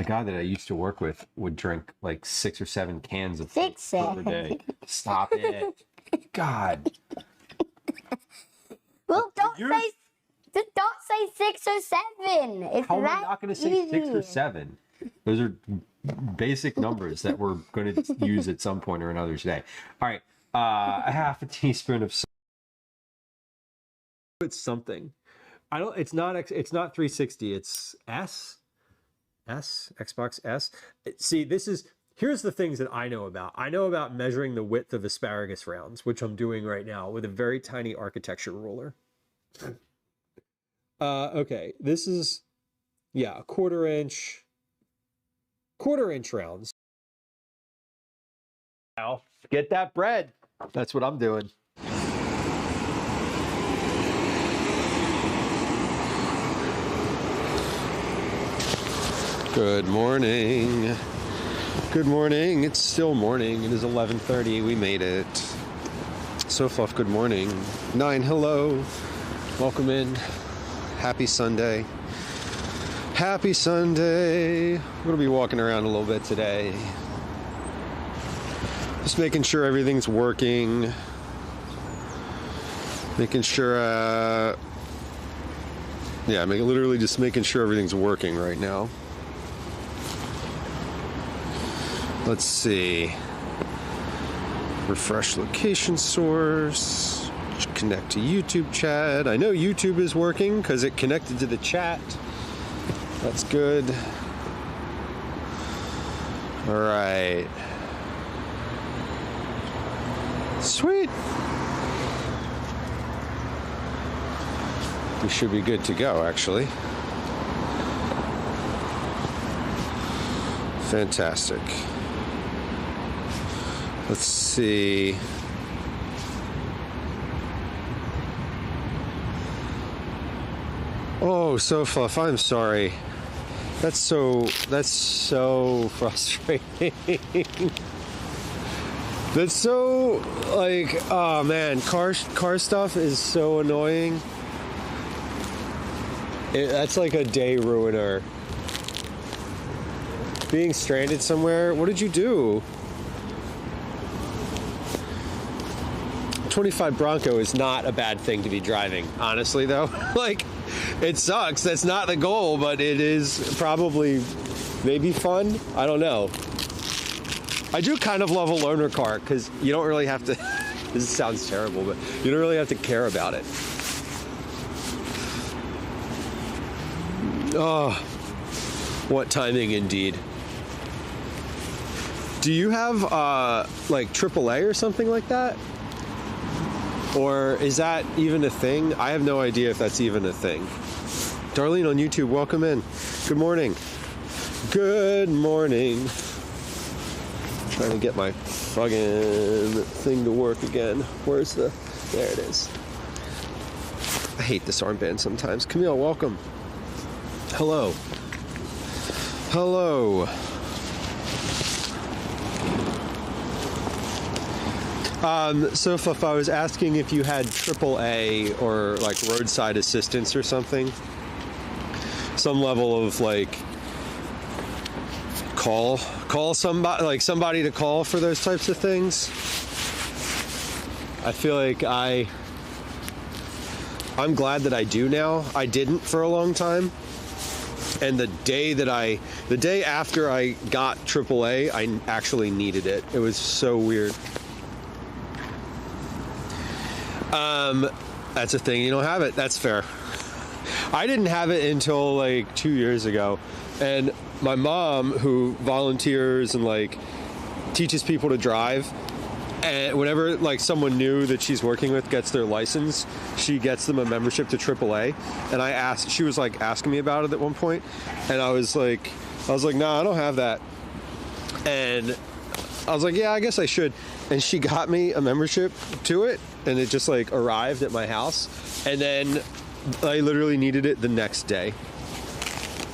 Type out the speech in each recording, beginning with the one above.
A guy that I used to work with would drink like 6 or 7 cans of Coke per day. Stop it. God. Well, don't say 6 or 7. It's How am I that not going to say 6 or easy. 7? Those are basic numbers that we're going to use at some point or another today. All right. A half a teaspoon of salt. It's something. It's not 360. It's Xbox S. See, here's the things that I know about. I know about measuring the width of asparagus rounds, which I'm doing right now with a very tiny architecture ruler. Okay, this is, yeah, quarter inch rounds. Now, get that bread. That's what I'm doing. Good morning. Good morning. It's still morning. It is 11:30. We made it. So fluff, good morning. 9, hello. Welcome in. Happy Sunday. Happy Sunday. We're going to be walking around a little bit today. Just making sure everything's working. Making sure, literally just making sure everything's working right now. Let's see. Refresh location source. Connect to YouTube chat. I know YouTube is working because it connected to the chat. That's good. All right. Sweet. We should be good to go, actually. Fantastic. Let's see. Oh, so fluff, I'm sorry. That's so frustrating. That's so, like, oh man, car stuff is so annoying. That's like a day ruiner. Being stranded somewhere, what did you do? 25 Bronco is not a bad thing to be driving, honestly though. Like, it sucks, that's not the goal, but it is probably maybe fun, I don't know. I do kind of love a loaner car because you don't really have to, this sounds terrible, but you don't really have to care about it. Oh, what timing indeed. Do you have like AAA or something like that? Or is that even a thing? I have no idea if that's even a thing. Darlene on YouTube, welcome in. Good morning. Good morning. Trying to get my fucking thing to work again. There it is. I hate this armband sometimes. Camille, welcome. Hello. Hello. So if I was asking if you had AAA or like roadside assistance or something, some level of like call somebody, like somebody to call for those types of things. I feel like I'm glad that I do now. I didn't for a long time. And the day after I got AAA, I actually needed it. It was so weird. That's a thing, you don't have it. That's fair. I didn't have it until like 2 years ago. And my mom, who volunteers and like teaches people to drive, and whenever like someone new that she's working with gets their license, she gets them a membership to AAA. And she was like asking me about it at one point, and I was like, no, I don't have that. And I was like, yeah, I guess I should. And she got me a membership to it, and it just like arrived at my house. And then I literally needed it the next day.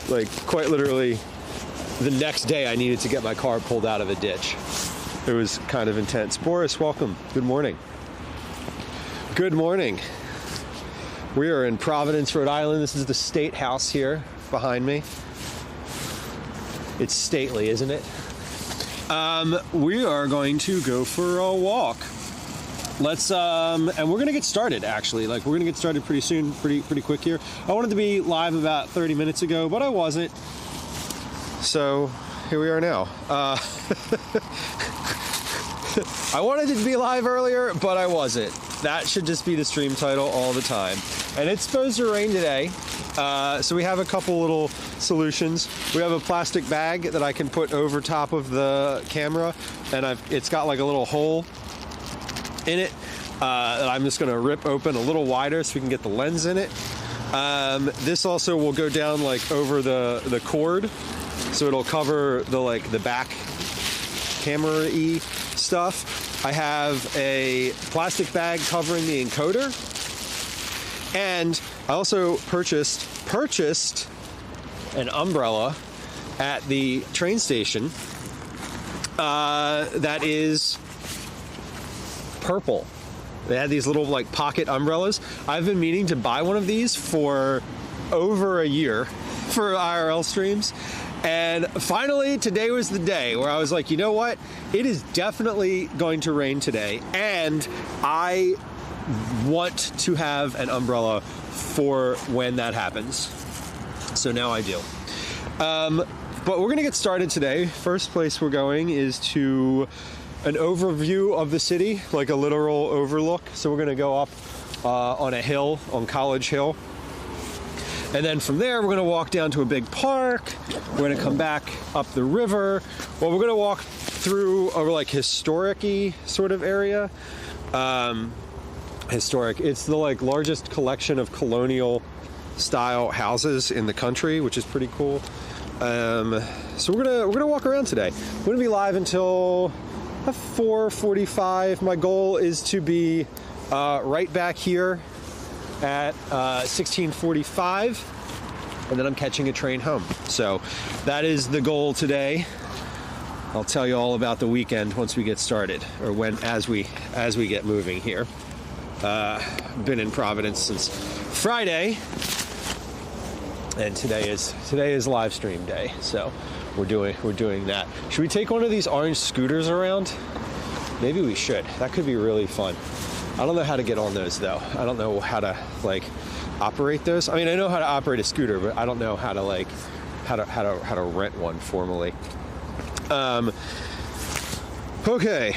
Like quite literally the next day I needed to get my car pulled out of a ditch. It was kind of intense. Boris, welcome. Good morning. Good morning. We are in Providence, Rhode Island. This is the State House here behind me. It's stately, isn't it? We are going to go for a walk. Let's and we're gonna get started actually. Like, we're gonna get started pretty soon, pretty quick here. I wanted to be live about 30 minutes ago, but I wasn't. So here we are now. I wanted it to be live earlier, but I wasn't. That should just be the stream title all the time. And it's supposed to rain today. So we have a couple little solutions. We have a plastic bag that I can put over top of the camera, and it's got like a little hole in it that I'm just gonna rip open a little wider so we can get the lens in it. This also will go down like over the cord, so it'll cover the back camera-y stuff. I have a plastic bag covering the encoder, and I also purchased an umbrella at the train station that is purple. They had these little like pocket umbrellas. I've been meaning to buy one of these for over a year for IRL streams. And finally, today was the day where I was like, you know what? It is definitely going to rain today, and I want to have an umbrella for when that happens. So now I do. But we're gonna get started today. First place we're going is to an overview of the city, like a literal overlook. So we're gonna go up on a hill, on College Hill. And then from there, we're gonna walk down to a big park. We're gonna come back up the river. Well, we're gonna walk through a like historic-y sort of area. Historic, it's the like largest collection of colonial style houses in the country, which is pretty cool. So we're gonna walk around today. We're gonna be live until 4:45. My goal is to be right back here at 16:45, and then I'm catching a train home. So that is the goal today. I'll tell you all about the weekend once we get started, or as we get moving here. Been in Providence since Friday, and today is live stream day. So we're doing that. Should we take one of these orange scooters around? Maybe we should. That could be really fun. I don't know how to get on those though. I don't know how to like operate those. I mean, I know how to operate a scooter, but I don't know how to like how to rent one formally. Okay.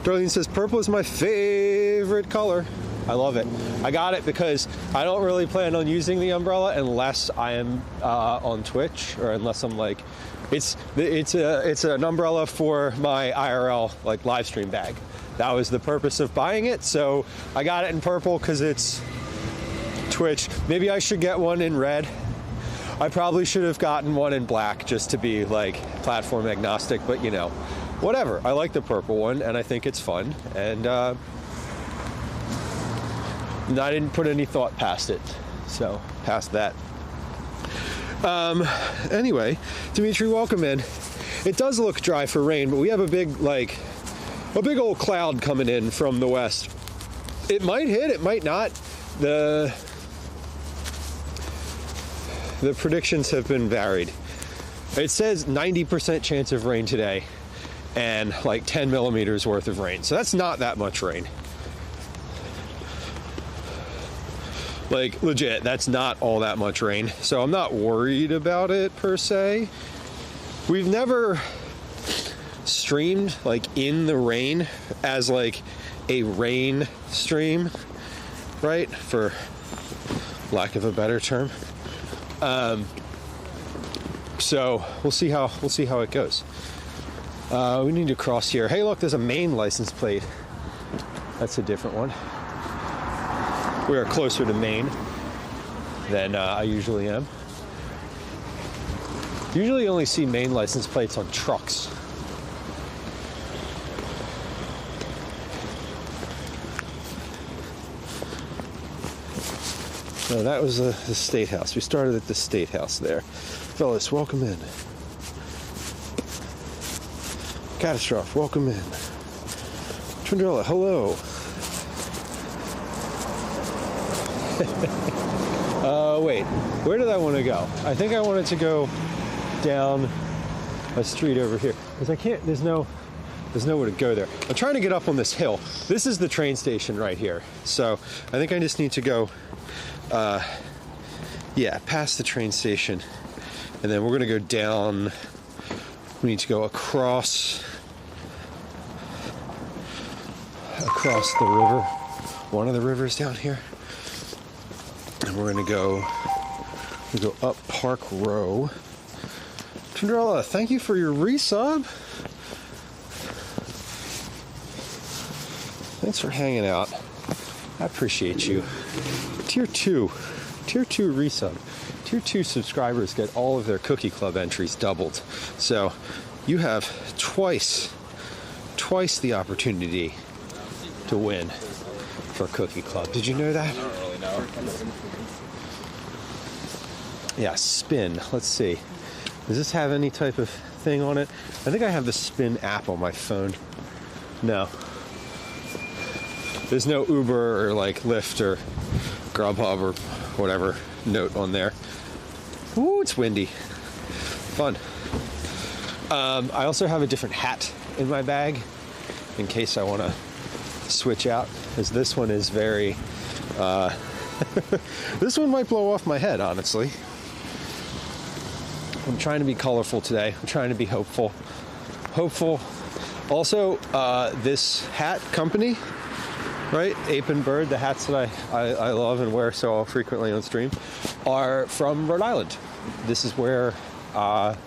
Darlene says purple is my favorite color. I love it. I got it because I don't really plan on using the umbrella unless I am on Twitch, or unless I'm like, it's an umbrella for my IRL like live stream bag. That was the purpose of buying it. So I got it in purple because it's Twitch. Maybe I should get one in red. I probably should have gotten one in black just to be like platform agnostic, but you know, whatever. I like the purple one and I think it's fun, and I didn't put any thought past it. So past that. Anyway, Dimitri, welcome in. It does look dry for rain, but we have a big old cloud coming in from the west. It might hit, it might not. The predictions have been varied. It says 90% chance of rain today and like 10 millimeters worth of rain. So that's not that much rain. Like legit, that's not all that much rain. So I'm not worried about it per se. We've never streamed like in the rain as like a rain stream, right? For lack of a better term. So we'll see how it goes. We need to cross here. Hey, look, there's a Maine license plate. That's a different one. We are closer to Maine than I usually am. Usually only see Maine license plates on trucks. No, that was the State House. We started at the State House there. Fellas, welcome in. Catastrophe, welcome in. Trindrella, hello. Wait, where did I want to go? I think I wanted to go down a street over here because I can't. There's nowhere to go there. I'm trying to get up on this hill. This is the train station right here. So I think I just need to go, past the train station, and then we're gonna go down. We need to go across the river, one of the rivers down here, and we're gonna go up Park Row. Cinderella, thank you for your resub. Thanks for hanging out. I appreciate you. Tier 2 resub. Tier 2 subscribers get all of their Cookie Club entries doubled. So you have twice the opportunity to win for Cookie Club. Did you know that? I don't really know. Yeah, spin. Let's see. Does this have any type of thing on it? I think I have the Spin app on my phone. No. There's no Uber or like Lyft or Grubhub or whatever note on there. Ooh, it's windy. Fun. I also have a different hat in my bag in case I want to switch out, because this one is very this one might blow off my head, honestly. I'm trying to be colorful today. I'm trying to be hopeful. Also, this hat company, right, Ape and Bird, the hats that I love and wear so frequently on stream, are from Rhode Island. This is where the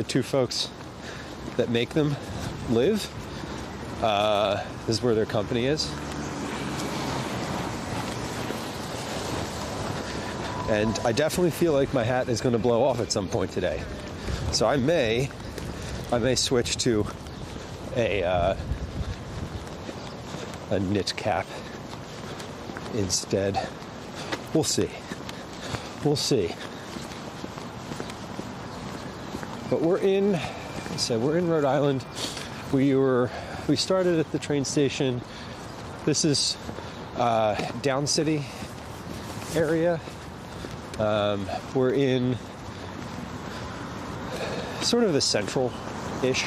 two folks that make them live. This is where their company is. And I definitely feel like my hat is going to blow off at some point today. So I may switch to a knit cap instead. We'll see. But we're in Rhode Island. We started at the train station. This is Down City area. We're in sort of the central-ish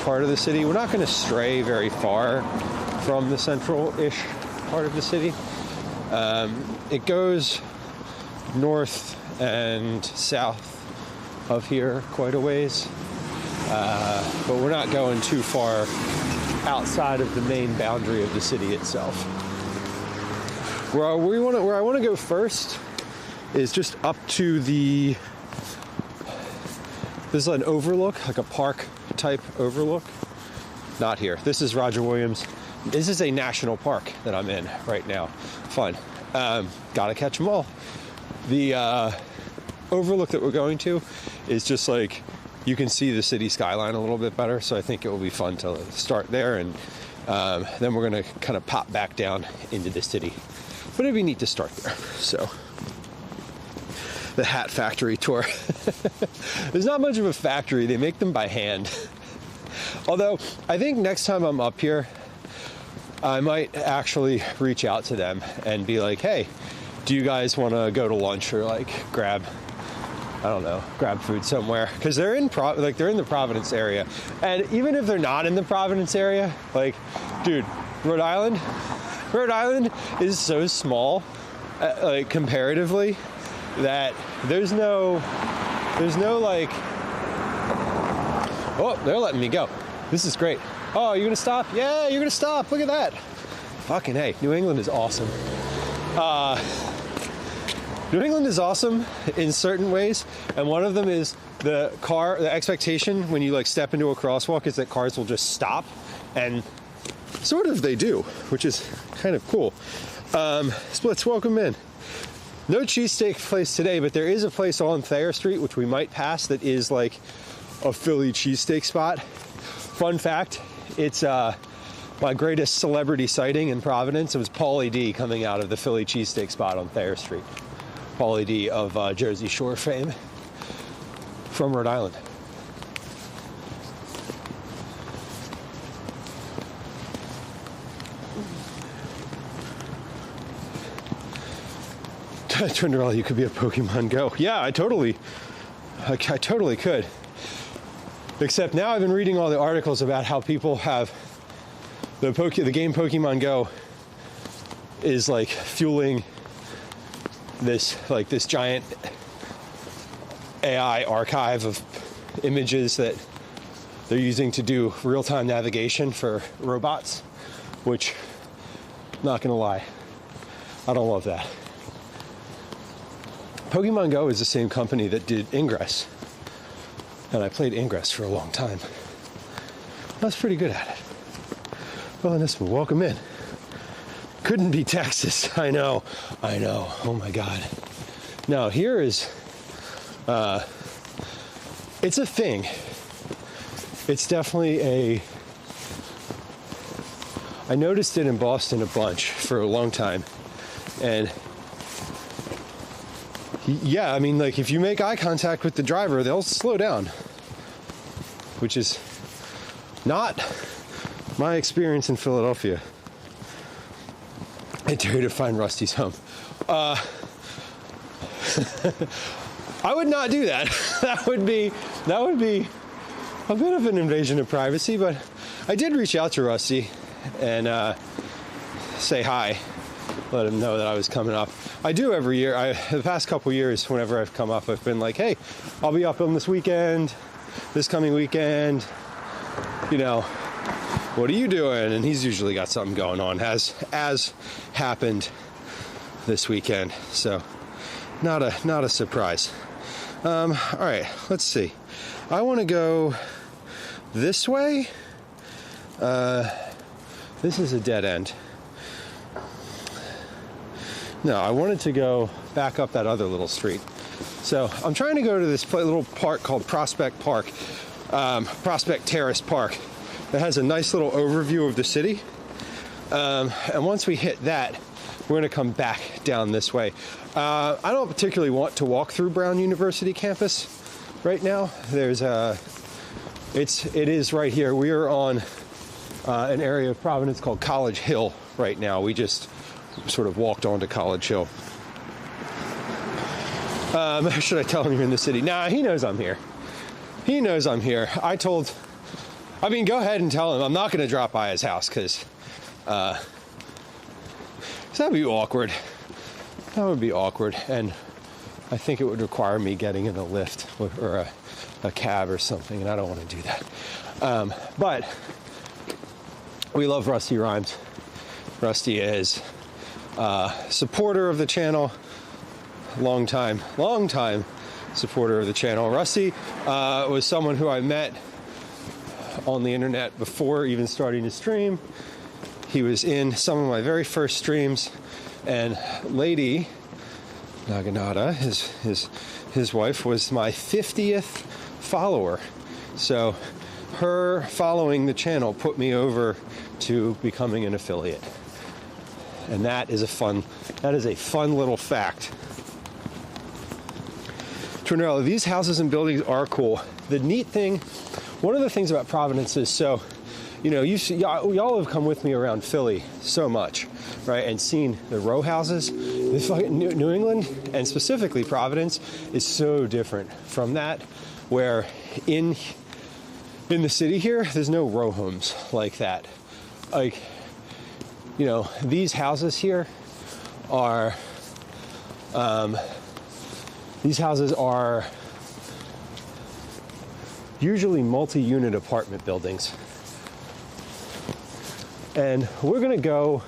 part of the city. We're not going to stray very far from the central-ish part of the city. It goes north and south of here quite a ways, but we're not going too far outside of the main boundary of the city itself. Where I want to go first is just up to this is an overlook, like a park type overlook. Not here. This is Roger Williams. This is a national park that I'm in right now. Fun. Gotta catch them all. The overlook that we're going to is just like, you can see the city skyline a little bit better, so I think it will be fun to start there, and then we're gonna kind of pop back down into the city. But it'd be neat to start there. So the hat factory tour. There's not much of a factory. They make them by hand. Although I think next time I'm up here, I might actually reach out to them and be like, hey, do you guys want to go to lunch or like grab food somewhere? Because they're in the Providence area. And even if they're not in the Providence area, like, dude, Rhode Island is so small, like comparatively, that there's no like, oh, they're letting me go. This is great. Oh, you're gonna stop? Yeah, you're gonna stop. Look at that. Fucking hey, New England is awesome. New England is awesome in certain ways, and one of them is the expectation when you like step into a crosswalk is that cars will just stop, and sort of they do, which is kind of cool. Splits, welcome in. No cheesesteak place today, but there is a place on Thayer Street, which we might pass, that is like a Philly cheesesteak spot. Fun fact, it's my greatest celebrity sighting in Providence. It was Pauly D coming out of the Philly cheesesteak spot on Thayer Street. Pauly D of Jersey Shore fame from Rhode Island. Cinderella, you could be a Pokemon Go. Yeah, I totally I totally could. Except now I've been reading all the articles about how people have the game Pokemon Go is like fueling this giant AI archive of images that they're using to do real-time navigation for robots, which, not gonna lie, I don't love that. Pokemon Go is the same company that did Ingress, and I played Ingress for a long time. I was pretty good at it. Well, this one, welcome in. Couldn't be Texas. I know. Oh my God. Now here is, it's a thing. It's definitely I noticed it in Boston a bunch for a long time. And yeah, I mean, like if you make eye contact with the driver, they'll slow down, which is not my experience in Philadelphia. I dare to find Rusty's home. I would not do that. That would be a bit of an invasion of privacy, but I did reach out to Rusty and say hi, let him know that I was coming up. I do every year. The past couple years, whenever I've come up, I've been like, hey, I'll be up on this coming weekend, you know, what are you doing? And he's usually got something going on, as happened this weekend. So not a surprise. All right, let's see. I want to go this way. This is a dead end. No, I wanted to go back up that other little street. So I'm trying to go to this little park called Prospect Terrace Park. That has a nice little overview of the city. And once we hit that, we're gonna come back down this way. I don't particularly want to walk through Brown University campus right now. It is right here. We are on an area of Providence called College Hill right now. We just sort of walked onto College Hill. Should I tell him you're in the city? Nah, he knows I'm here. He knows I'm here. Go ahead and tell him. I'm not going to drop by his house because that'd be awkward. That would be awkward. And I think it would require me getting in a lift or a cab or something, and I don't want to do that. But we love Rusty Rhymes. Rusty is a supporter of the channel, long time supporter of the channel. Rusty was someone who I met on the internet before even starting to stream. He was in some of my very first streams, and Lady Naginata, his wife, was my 50th follower. So her following the channel put me over to becoming an affiliate. And that is a fun little fact. Tornado, these houses and buildings are cool. The neat thing, one of the things about Providence is, so, you know, y'all have come with me around Philly so much, right? And seen the row houses. This fucking New England, and specifically Providence, is so different from that, where in the city here, there's no row homes like that. Like, you know, these houses here are, usually multi-unit apartment buildings. And we're gonna go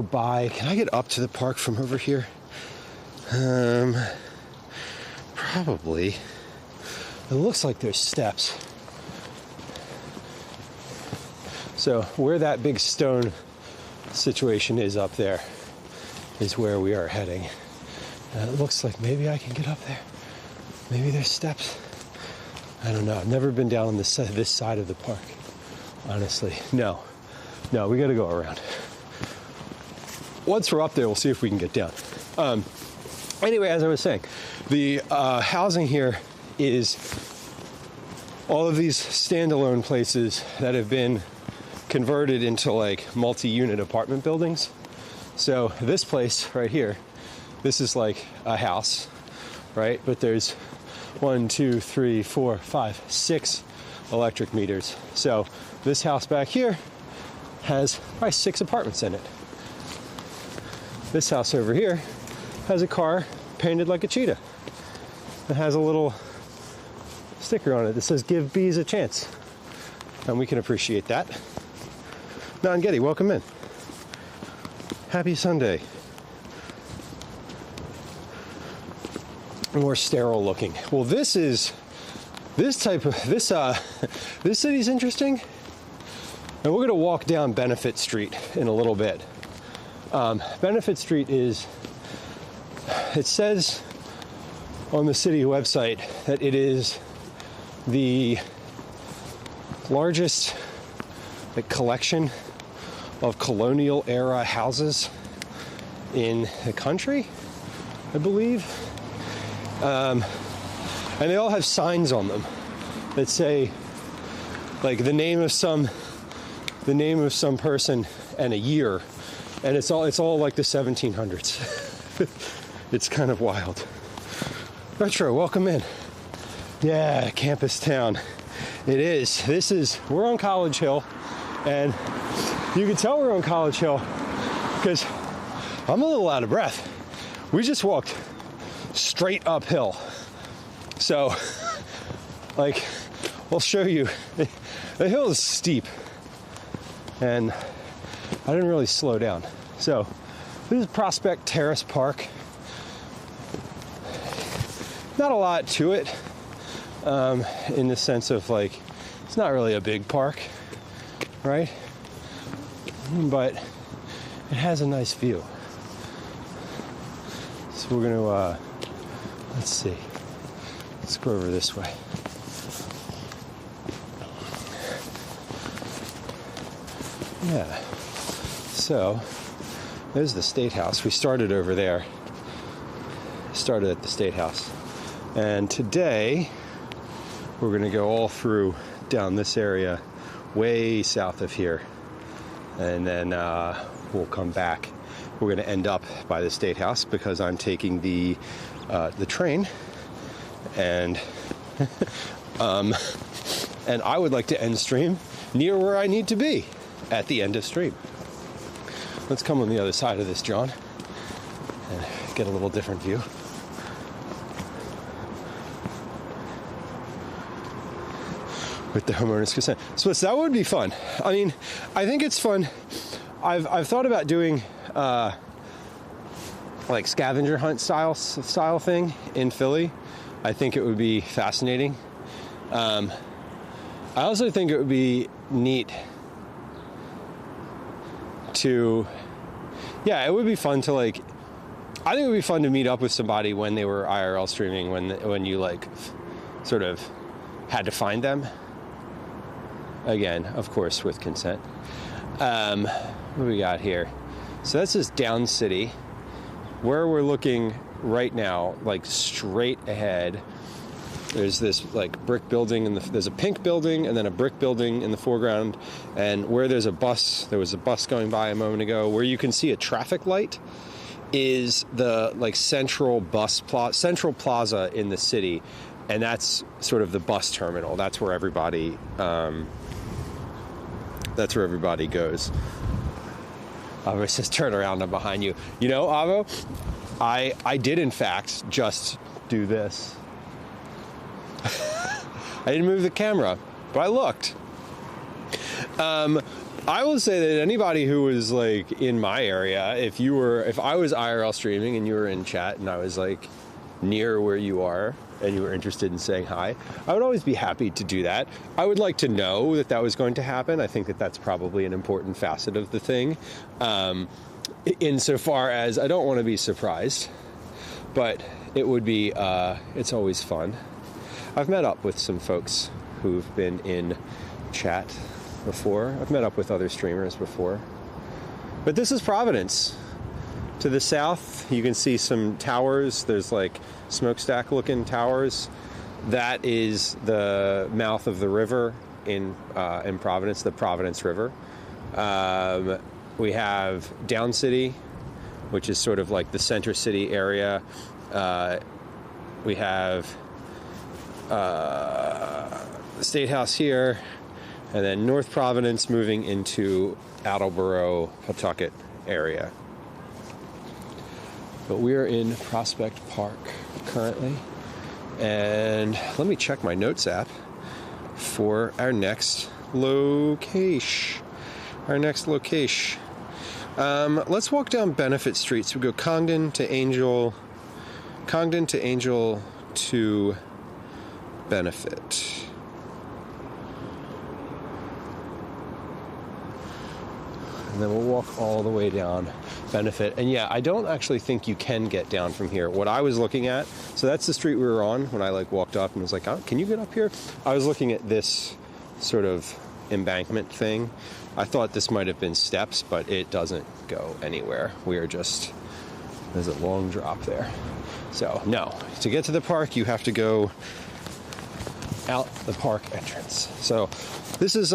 by, can I get up to the park from over here? Probably. It looks like there's steps. So where that big stone situation is up there is where we are heading. And it looks like maybe I can get up there. Maybe there's steps. I don't know. I've never been down on this side of the park, honestly. No, we gotta go around. Once we're up there, we'll see if we can get down. Anyway, as I was saying, the housing here is all of these standalone places that have been converted into like multi-unit apartment buildings. So this place right here this is like a house, right? But there's 1, 2, 3, 4, 5, 6 electric meters. So this house back here has probably 6 apartments in it. This house over here has a car painted like a cheetah. It has a little sticker on it that says "Give bees a chance," and we can appreciate that. Nan Getty, welcome in. Happy Sunday. More sterile looking. Well, this city's interesting, and we're gonna walk down Benefit Street in a little bit. Benefit Street is, it says on the city website that it is the largest collection of colonial era houses in the country, I believe. And they all have signs on them that say like the name of some person and a year, and it's all like the 1700s. It's kind of wild. Retro, welcome in. Yeah, campus town. It is. We're on College Hill, and you can tell we're on College Hill because I'm a little out of breath. We just walked straight uphill. So, like, I'll show you. The hill is steep, and I didn't really slow down. So, this is Prospect Terrace Park. Not a lot to it, in the sense of like, it's not really a big park, right? But it has a nice view. So we're gonna, let's see. Let's go over this way. Yeah. So there's the State House. We started over there. Started at the State House. And today we're going to go all through down this area way south of here. And then we'll come back. We're going to end up by the State House because I'm taking the train. And and I would like to end stream near where I need to be at the end of stream. Let's come on the other side of this, John, and get a little different view. With the homeowner's consent. So that would be fun. I mean, I think it's fun. I've thought about doing like scavenger hunt style thing in Philly. I think it would be fascinating. I also think it would be neat to, yeah, it would be fun to like, I think it would be fun to meet up with somebody when they were IRL streaming, when you like sort of had to find them. Again, of course, with consent. What do we got here? So this is Down City. Where we're looking right now, like straight ahead, there's this like brick building, there's a pink building and then a brick building in the foreground. And where there's a bus, there was a bus going by a moment ago, where you can see a traffic light is the like central plaza in the city. And that's sort of the bus terminal. That's where everybody goes. Avo says, turn around, I'm behind you. You know, Avo, I did in fact just do this. I didn't move the camera, but I looked. I will say that anybody who was like in my area, if I was IRL streaming and you were in chat and I was like near where you are and you were interested in saying hi, I would always be happy to do that. I would like to know that that was going to happen. I think that that's probably an important facet of the thing. Insofar as I don't want to be surprised, but it would be, it's always fun. I've met up with some folks who've been in chat before. I've met up with other streamers before. But this is Providence. To the south, you can see some towers. There's like smokestack looking towers. That is the mouth of the river in Providence, the Providence River. We have Down City, which is sort of like the center city area. We have the State House here, and then North Providence moving into Attleboro, Pawtucket area. But we're in Prospect Park currently, and let me check my notes app for our next location. Let's walk down Benefit Street. So we go Congdon to Angel to Benefit. And then we'll walk all the way down Benefit. And yeah, I don't actually think you can get down from here. What I was looking at, so that's the street we were on when I like walked up and was like, oh, can you get up here? I was looking at this sort of embankment thing. I thought this might have been steps, but it doesn't go anywhere. We are just, there's a long drop there. So no, to get to the park, you have to go out the park entrance. So this is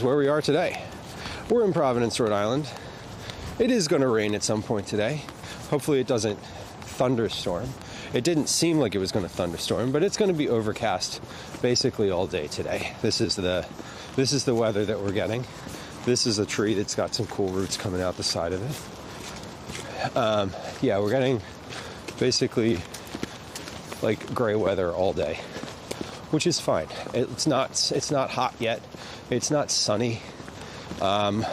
where we are today. We're in Providence, Rhode Island. It is going to rain at some point today. Hopefully it doesn't thunderstorm. It didn't seem like it was going to thunderstorm, but it's going to be overcast basically all day today. This is the weather that we're getting. This is a tree that's got some cool roots coming out the side of it. Yeah, we're getting basically like gray weather all day, which is fine. It's not hot yet. It's not sunny. I'm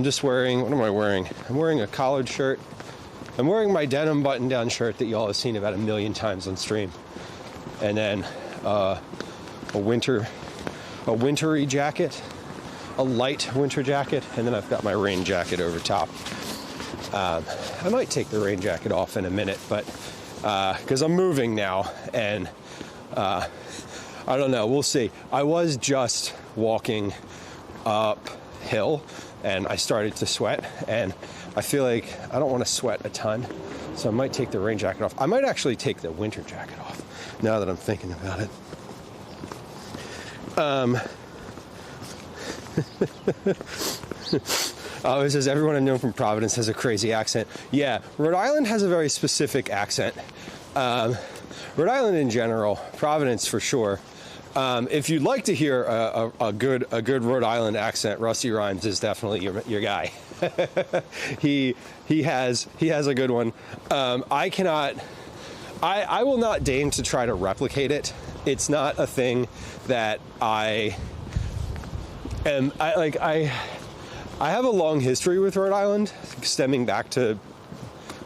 just wearing, what am I wearing? I'm wearing a collared shirt. I'm wearing my denim button-down shirt that you all have seen about 1 million times on stream. And then a wintry jacket, a light winter jacket, and then I've got my rain jacket over top. I might take the rain jacket off in a minute, but because I'm moving now, and I don't know, we'll see. I was just walking uphill, and I started to sweat, and I feel like I don't want to sweat a ton, so I might take the rain jacket off. I might actually take the winter jacket off, now that I'm thinking about it. It says everyone I know from Providence has a crazy accent. Yeah, Rhode Island has a very specific accent. Rhode Island in general, Providence for sure. If you'd like to hear a good Rhode Island accent, Rusty Rhymes is definitely your guy. he has a good one. I will not deign to try to replicate it. It's not a thing that I have a long history with Rhode Island, stemming back to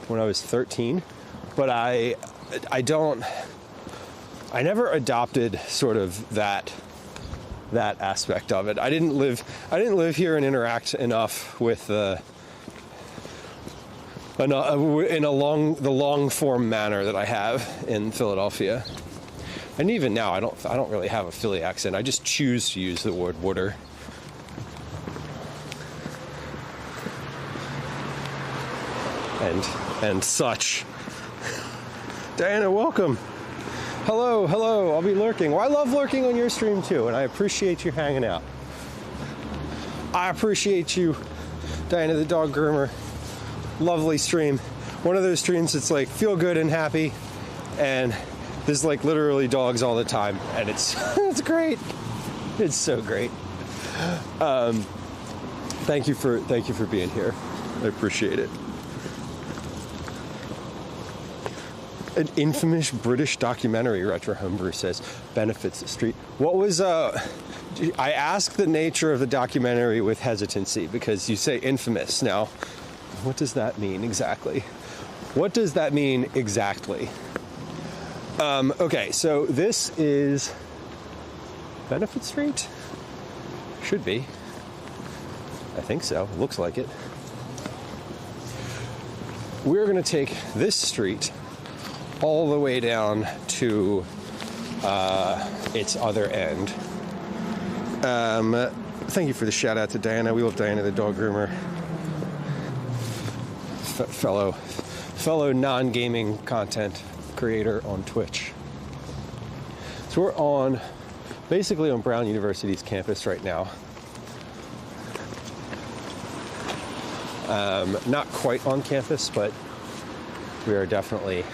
when I was 13, but I never adopted sort of that aspect of it. I didn't live here and interact enough with the long form manner that I have in Philadelphia. And even now, I don't really have a Philly accent. I just choose to use the word "wooder." And such. Diana, welcome. Hello. I'll be lurking. Well, I love lurking on your stream too, and I appreciate you hanging out. I appreciate you, Diana the dog groomer. Lovely stream. One of those streams that's like feel good and happy, and there's like literally dogs all the time, and it's great. It's so great. Thank you for being here. I appreciate it. An infamous British documentary, Retro Homebrew says, benefits the street. What was, I ask the nature of the documentary with hesitancy, because you say infamous. Now, what does that mean exactly? Okay, so this is Benefit Street? Should be. I think so. Looks like it. We're going to take this street all the way down to its other end. Thank you for the shout out to Diana. We love Diana the dog groomer. Fellow non-gaming content creator on Twitch. So we're basically on Brown University's campus right now. Not quite on campus, but we are definitely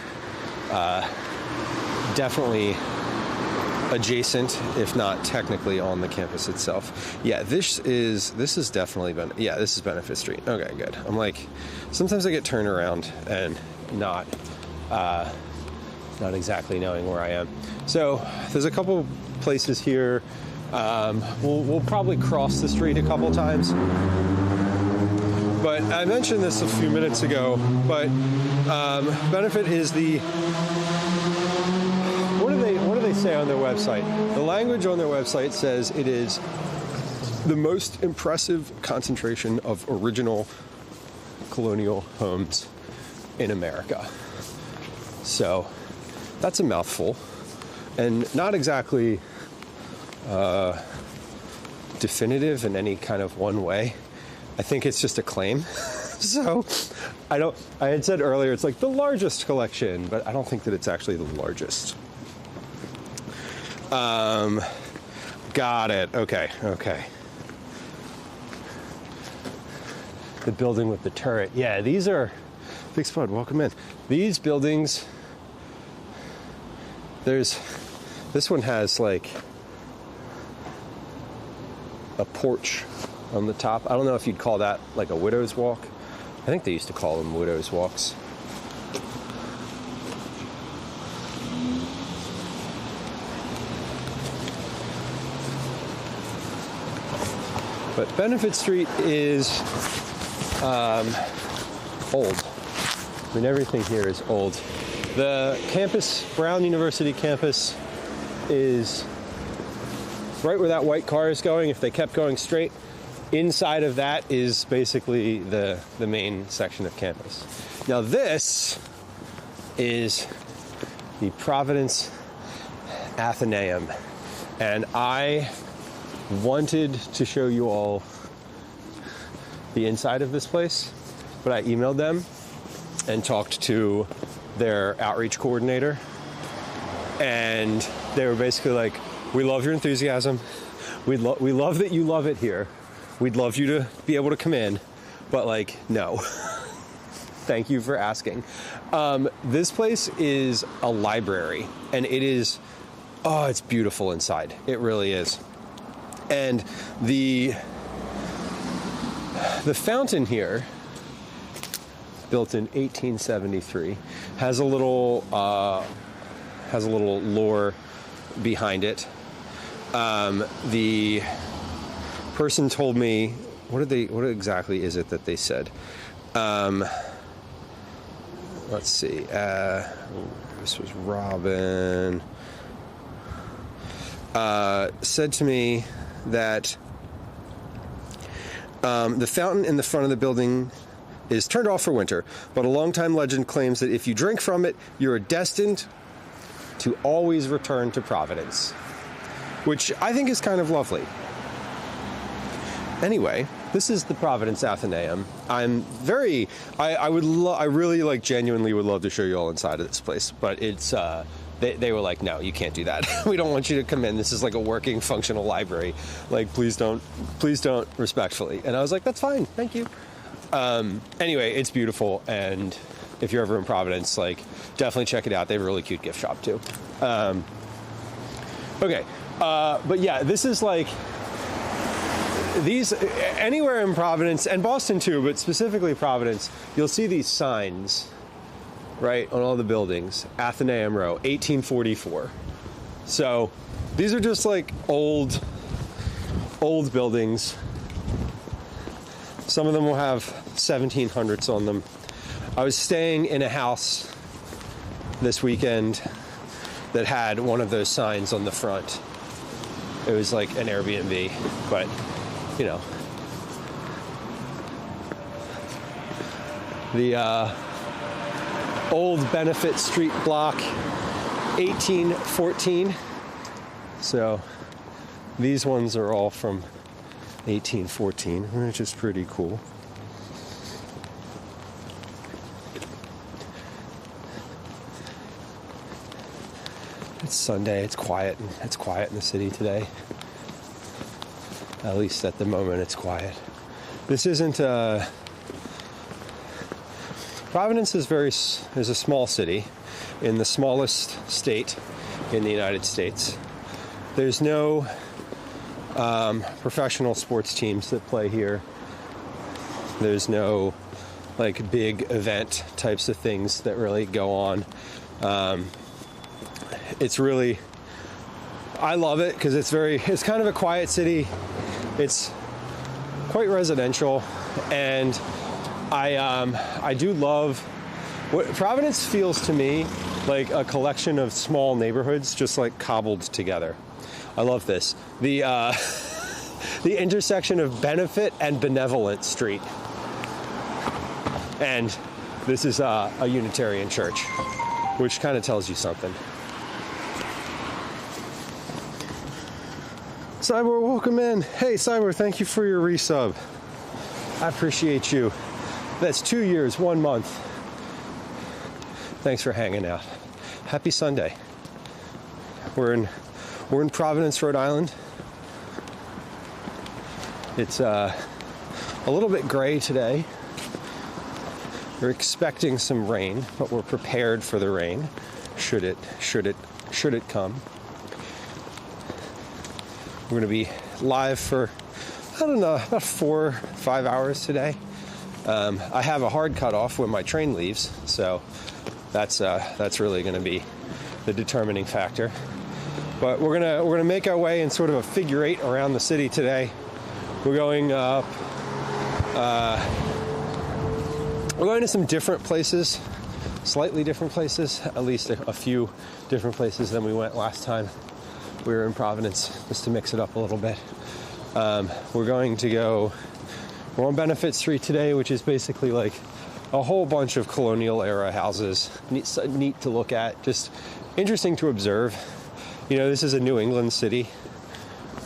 adjacent, if not technically on the campus itself. Yeah, this is definitely this is Benefit Street. Okay, good. I'm like, sometimes I get turned around and not exactly knowing where I am. So there's a couple places here. We'll probably cross the street a couple times. But I mentioned this a few minutes ago, but Benefit is the, what do they say on their website? The language on their website says it is the most impressive concentration of original colonial homes in America. So that's a mouthful, and not exactly definitive in any kind of one way. I think it's just a claim. So I had said earlier it's like the largest collection, but I don't think that it's actually the largest. Got it. Okay. The building with the turret. Yeah, these are, Big Spud, welcome in. These buildings, this one has like a porch on the top. I don't know if you'd call that like a widow's walk. I think they used to call them widow's walks. But Benefit Street is old. I mean, everything here is old. The campus, Brown University campus, is right where that white car is going. If they kept going straight, inside of that is basically the main section of campus. Now this is the Providence Athenaeum, and I wanted to show you all the inside of this place, but I emailed them and talked to their outreach coordinator, and they were basically like, we love your enthusiasm, we love that you love it here, we'd love you to be able to come in, but like, no. Thank you for asking. This place is a library, and it is, oh, it's beautiful inside. It really is. And the fountain here, built in 1873, has a little lore behind it. The person told me, what exactly is it that they said? Let's see. This was Robin. Said to me that the fountain in the front of the building is turned off for winter, but a long-time legend claims that if you drink from it, you are destined to always return to Providence, which I think is kind of lovely. Anyway, this is the Providence Athenaeum. I really like genuinely would love to show you all inside of this place, but it's they were like, no, you can't do that. We don't want you to come in. This is like a working, functional library. Like, please don't, respectfully. And I was like, that's fine, thank you. Anyway, it's beautiful, and if you're ever in Providence, like, definitely check it out. They have a really cute gift shop too. Okay, but yeah, this is like, these, anywhere in Providence, and Boston too, but specifically Providence, you'll see these signs, right, on all the buildings. Athenaeum Row, 1844. So these are just like old buildings. Some of them will have 1700s on them. I was staying in a house this weekend that had one of those signs on the front. It was like an Airbnb, but you know, the old Benefit Street block, 1814. So these ones are all from 1814, which is pretty cool. It's Sunday, it's quiet in the city today. At least at the moment it's quiet. This isn't Providence is a small city in the smallest state in the United States. There's no professional sports teams that play here. There's no like big event types of things that really go on. It's really, I love it because it's kind of a quiet city. It's quite residential, and I do love what Providence feels to me like a collection of small neighborhoods just like cobbled together. I love this. The intersection of Benefit and Benevolent Street. And this is a Unitarian church, which kind of tells you something. Cyber, welcome in. Hey, Cyber, thank you for your resub. I appreciate you. That's 2 years, 1 month. Thanks for hanging out. Happy Sunday. We're in Providence, Rhode Island. It's a little bit gray today. We're expecting some rain, but we're prepared for the rain. Should it come. We're going to be live for, I don't know, about 4 or 5 hours today. I have a hard cutoff when my train leaves, so that's really going to be the determining factor. But we're gonna make our way in sort of a figure 8 around the city today. We're going up. We're going to some different places, slightly different places, at least a few different places than we went last time we were in Providence, just to mix it up a little bit. We're on Benefit Street today, which is basically like a whole bunch of colonial era houses. Neat to look at, just interesting to observe. You know, this is a New England city.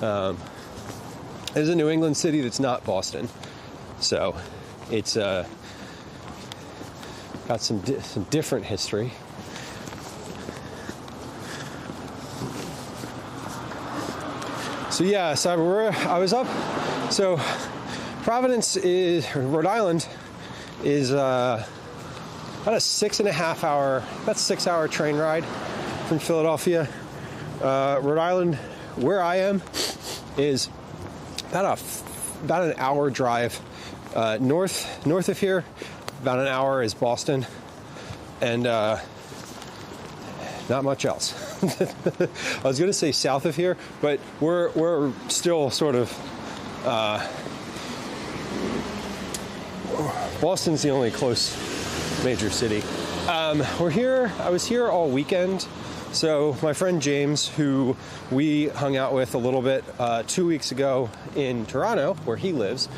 It's a New England city that's not Boston. So it's got some different history. So yeah, I was up. So Rhode Island is about a 6.5 hour, about 6 hour train ride from Philadelphia. Rhode Island, where I am, is about an hour drive north of here. About an hour is Boston, and not much else. I was going to say south of here, but we're still sort of Boston's the only close major city. I was here all weekend. So my friend James, who we hung out with a little bit 2 weeks ago in Toronto, where he lives,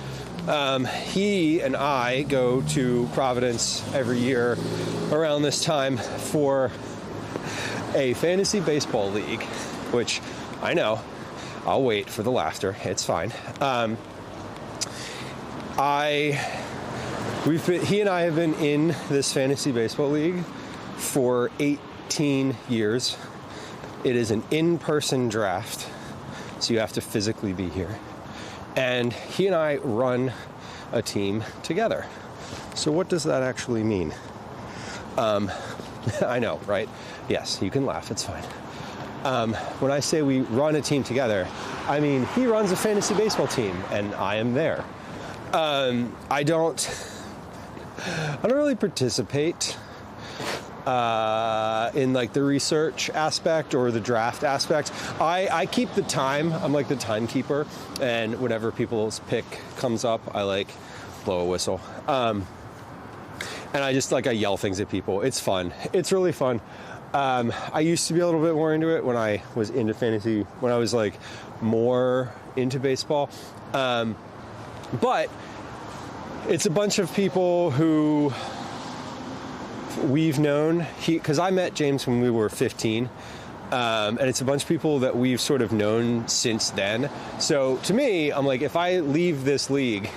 he and I go to Providence every year around this time for a fantasy baseball league, which I know, I'll wait for the laughter, it's fine. He and I have been in this fantasy baseball league for 18 years. It is an in-person draft, so you have to physically be here. And he and I run a team together. So what does that actually mean? I know, right? Yes, you can laugh, it's fine. When I say we run a team together, I mean he runs a fantasy baseball team and I am there. I don't really participate in like the research aspect or the draft aspect. I keep the time. I'm like the timekeeper, and whenever people's pick comes up, I like blow a whistle. And I just I yell things at people. It's fun. It's really fun. I used to be a little bit more into it when I was into fantasy, when I was like more into baseball. But it's a bunch of people who we've known, because I met James when we were 15, and it's a bunch of people that we've sort of known since then. So to me, I'm like, if I leave this league,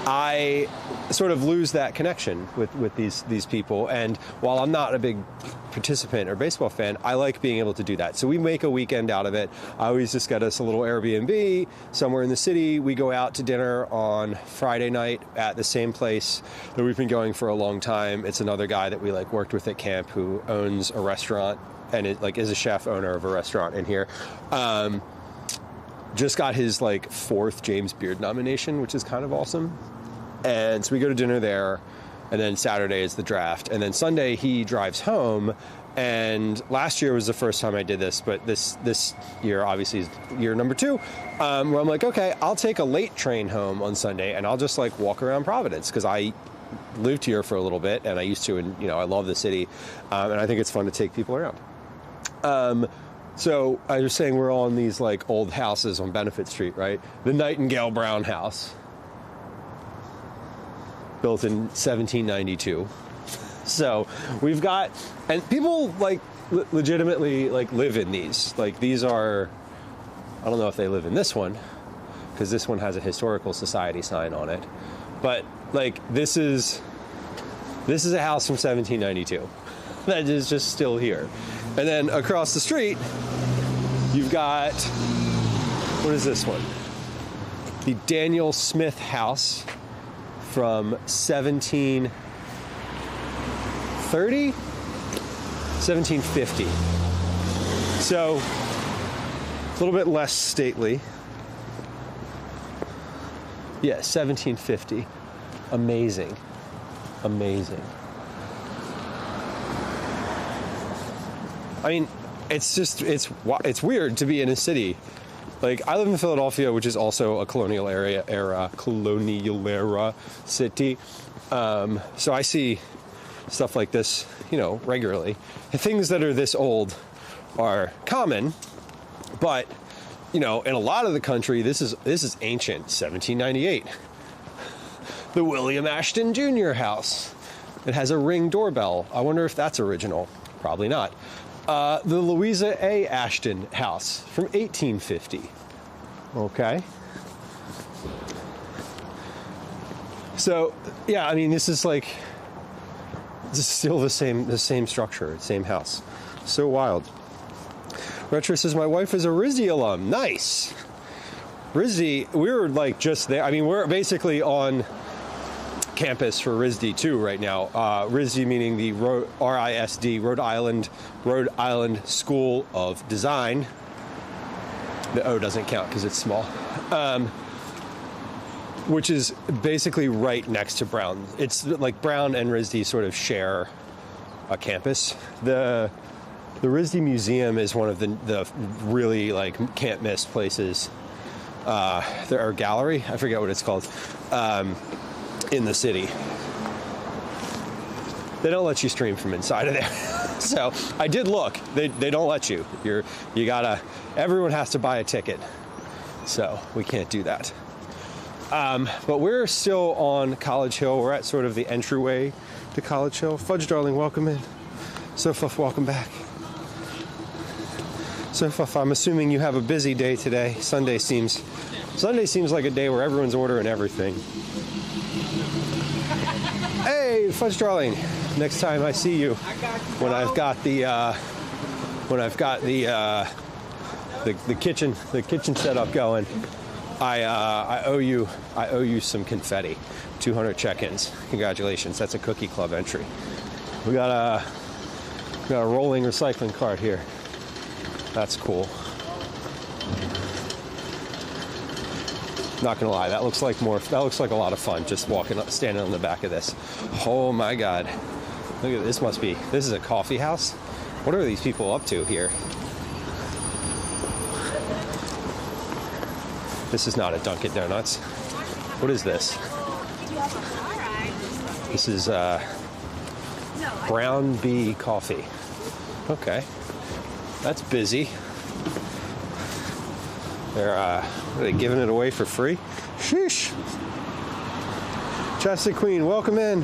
I sort of lose that connection with these people. And while I'm not a big participant or baseball fan, I like being able to do that. So we make a weekend out of it. I always just get us a little Airbnb somewhere in the city. We go out to dinner on Friday night at the same place that we've been going for a long time. It's another guy that we like worked with at camp who owns a restaurant and is a chef owner of a restaurant in here. Just got his like 4th James Beard nomination, which is kind of awesome. And so we go to dinner there, and then Saturday is the draft, and then Sunday he drives home. And last year was the first time I did this, but this year obviously is year number 2, where I'm like, okay, I'll take a late train home on Sunday, and I'll just like walk around Providence because I lived here for a little bit, and I used to, and I love the city, and I think it's fun to take people around. So I was saying we're all in these like old houses on Benefit Street, right? The Nightingale Brown house, built in 1792. So we've got, and people like legitimately like live in these. Like these are, I don't know if they live in this one, because this one has a historical society sign on it. But like this is a house from 1792 that is just still here. And then across the street, you've got, what is this one? The Daniel Smith house from 1750. So a little bit less stately. Yeah, 1750. Amazing. I mean, it's weird to be in a city. Like, I live in Philadelphia, which is also a colonial era city. So I see stuff like this, regularly. And things that are this old are common, but, in a lot of the country, this is ancient, 1798. The William Ashton Jr. house. It has a Ring doorbell. I wonder if that's original. Probably not. The Louisa A. Ashton house from 1850. Okay. So, yeah, I mean, this is still the same structure, same house. So wild. Retro says, my wife is a RISD alum. Nice. RISD, we're like just there. I mean, we're basically on campus for RISD too right now. RISD meaning the RISD, Rhode Island School of Design. The O doesn't count because it's small. Which is basically right next to Brown. It's like Brown and RISD sort of share a campus. The RISD Museum is one of the really like can't miss places. There are gallery, I forget what it's called, in the city. They don't let you stream from inside of there. So I did look. They don't let you. Everyone has to buy a ticket. So we can't do that. But we're still on College Hill. We're at sort of the entryway to College Hill. Fudge Darling, welcome in. Sophuff, welcome back. Sophuff, I'm assuming you have a busy day today. Sunday seems like a day where everyone's ordering everything. Hey, Fudge Darling. Next time I see you, when I've got the kitchen set up going, I owe you some confetti. 200 check-ins. Congratulations. That's a Cookie Club entry. We got a rolling recycling cart here. That's cool. Not gonna lie, that looks like a lot of fun, just standing on the back of this. Oh my God. Look at this. This is a coffee house? What are these people up to here? This is not a Dunkin' Donuts. What is this? This is Brown Bee Coffee. Okay. That's busy. Are they giving it away for free? Sheesh. Chastity Queen, welcome in.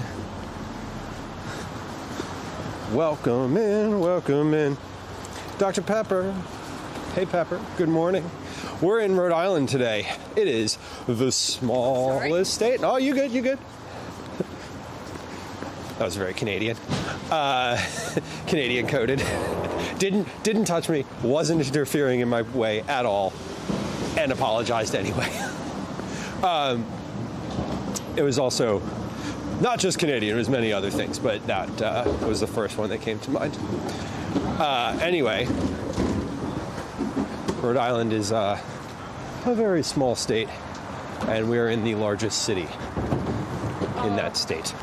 Welcome in. Dr. Pepper. Hey, Pepper. Good morning. We're in Rhode Island today. It is the smallest state. Oh, you good, you good. That was very Canadian. Canadian coded. Didn't touch me, wasn't interfering in my way at all, and apologized anyway. It was also not just Canadian, it was many other things, but that was the first one that came to mind. Anyway, Rhode Island is a very small state, and we're in the largest city in that state.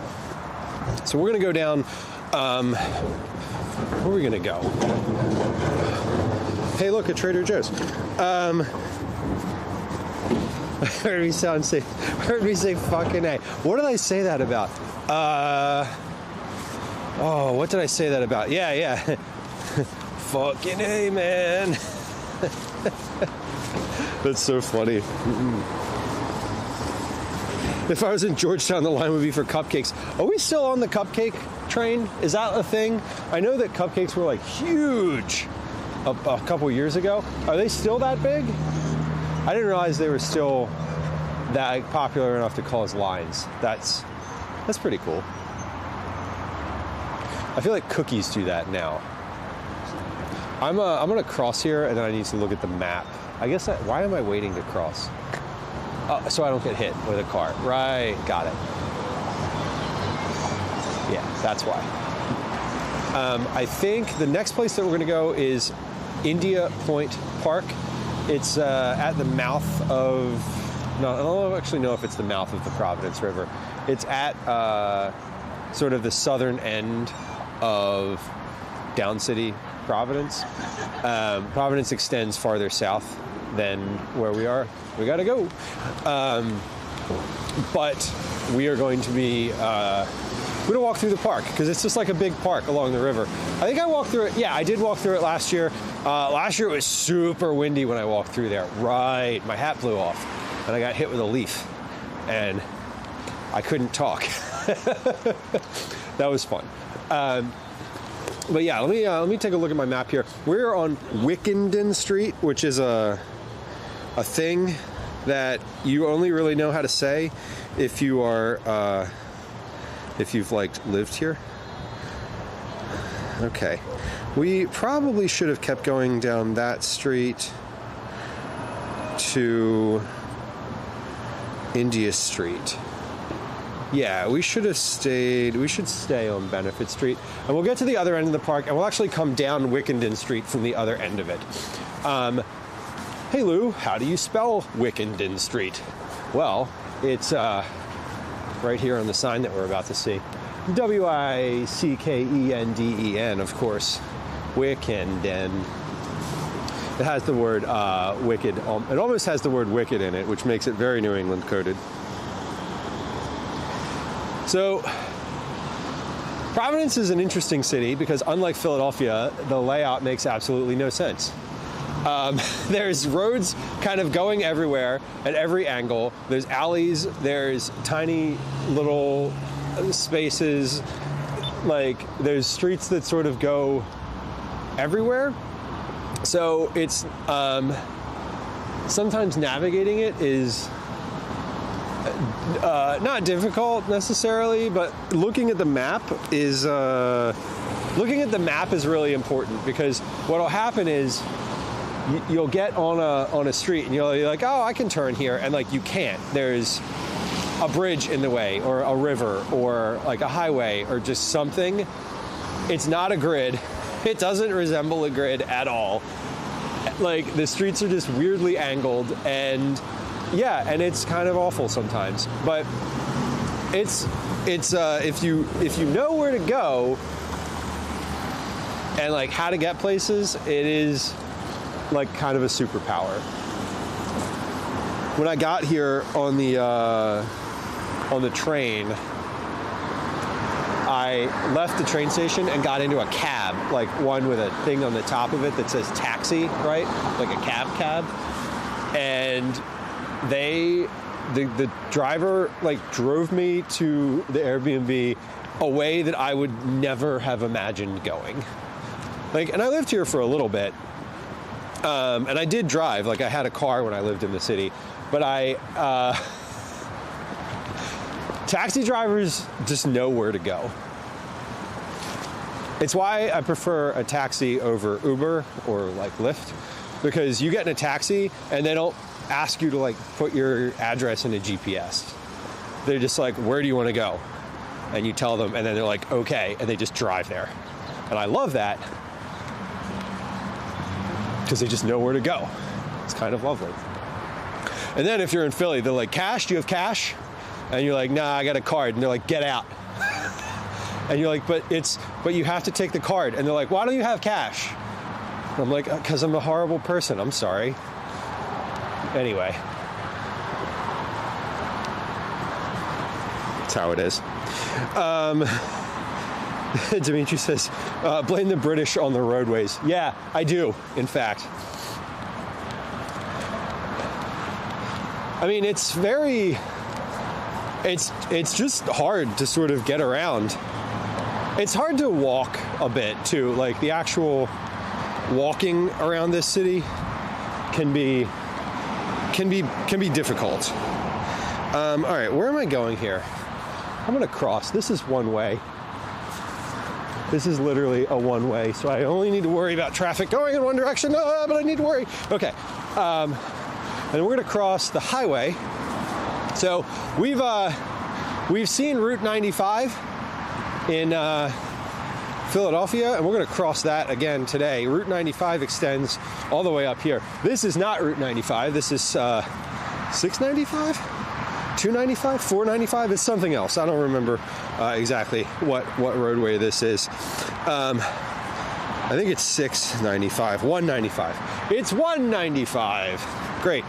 So we're going to go down, where are we going to go? Hey, look, at Trader Joe's. Heard me say fucking A. What did I say that about? What did I say that about? Yeah. Fucking A, man. That's so funny. If I was in Georgetown, the line would be for cupcakes. Are we still on the cupcake train? Is that a thing? I know that cupcakes were like huge a couple years ago. Are they still that big? I didn't realize they were still that popular enough to cause lines. That's pretty cool. I feel like cookies do that now. I'm gonna cross here, and then I need to look at the map. I guess why am I waiting to cross? So I don't get hit with a car. Right, got it. Yeah, that's why. I think the next place that we're gonna go is India Point Park. It's at the mouth of, no, I don't actually know if it's the mouth of the Providence River. It's at sort of the southern end of Down City, Providence. Providence extends farther south than where we are. We gotta go. But we are going to be, we're gonna walk through the park because it's just like a big park along the river. I think I walked through it. Yeah, I did walk through it last year. Last year it was super windy when I walked through there. Right, my hat blew off and I got hit with a leaf and I couldn't talk. That was fun. But yeah, let me take a look at my map here. We're on Wickenden Street, which is a thing that you only really know how to say if you are if you've like lived here. Okay, we probably should have kept going down that street to India Street. Yeah, we should have stayed. We should stay on Benefit Street, and we'll get to the other end of the park, and we'll actually come down Wickenden Street from the other end of it. Hey Lou, how do you spell Wickenden Street? Well, it's right here on the sign that we're about to see. Wickenden, of course. Wickenden. It has the word wicked. It almost has the word wicked in it, which makes it very New England coded. So, Providence is an interesting city because unlike Philadelphia, the layout makes absolutely no sense. There's roads kind of going everywhere at every angle. There's alleys, there's tiny little spaces, like there's streets that sort of go everywhere. So it's sometimes navigating it is not difficult necessarily, but looking at the map is really important because what'll happen is you'll get on a street and you're like, oh, I can turn here, and like you can't. There's a bridge in the way, or a river, or like a highway, or just something. It's not a grid. It doesn't resemble a grid at all. Like the streets are just weirdly angled, and yeah, and it's kind of awful sometimes. But it's if you know where to go and like how to get places, it is like kind of a superpower. When I got here on the train, I left the train station and got into a cab, like one with a thing on the top of it that says taxi, right? Like a cab. And the driver like drove me to the Airbnb a way that I would never have imagined going. Like, and I lived here for a little bit, And I did drive, like I had a car when I lived in the city, but taxi drivers just know where to go. It's why I prefer a taxi over Uber or like Lyft, because you get in a taxi and they don't ask you to like put your address in a GPS. They're just like, where do you want to go? And you tell them, and then they're like, okay, and they just drive there. And I love that because they just know where to go. It's kind of lovely. And then if you're in Philly, they're like, cash? Do you have cash? And you're like, nah, I got a card. And they're like, get out. And you're like, but you have to take the card. And they're like, why don't you have cash? And I'm like, because I'm a horrible person. I'm sorry. Anyway. That's how it is. Dimitri says, blame the British on the roadways. Yeah, I do, in fact. I mean, it's just hard to sort of get around. It's hard to walk a bit too. Like the actual walking around this city can be difficult. All right, where am I going here? I'm gonna cross. This is one way. This is literally a one way, so I only need to worry about traffic going in one direction. But I need to worry. Okay, and we're gonna cross the highway. So we've seen Route 95 in Philadelphia, and we're going to cross that again today. Route 95 extends all the way up here. This is not Route 95. This is 695, 295, 495. It's something else. I don't remember exactly what roadway this is. I think it's 695, 195. It's 195. Great.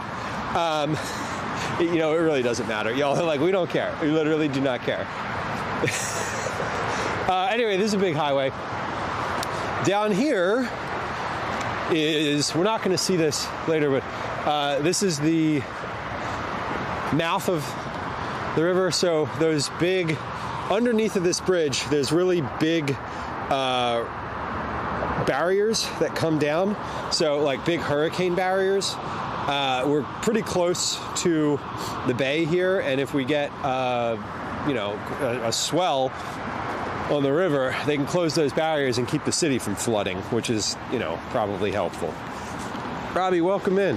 You know, it really doesn't matter. Y'all are like, we don't care. We literally do not care. Anyway, this is a big highway. Down here is, we're not going to see this later, but this is the mouth of the river. So those big, underneath of this bridge, there's really big barriers that come down. So like big hurricane barriers. We're pretty close to the bay here, and if we get, a swell on the river, they can close those barriers and keep the city from flooding, which is, probably helpful. Robbie, welcome in.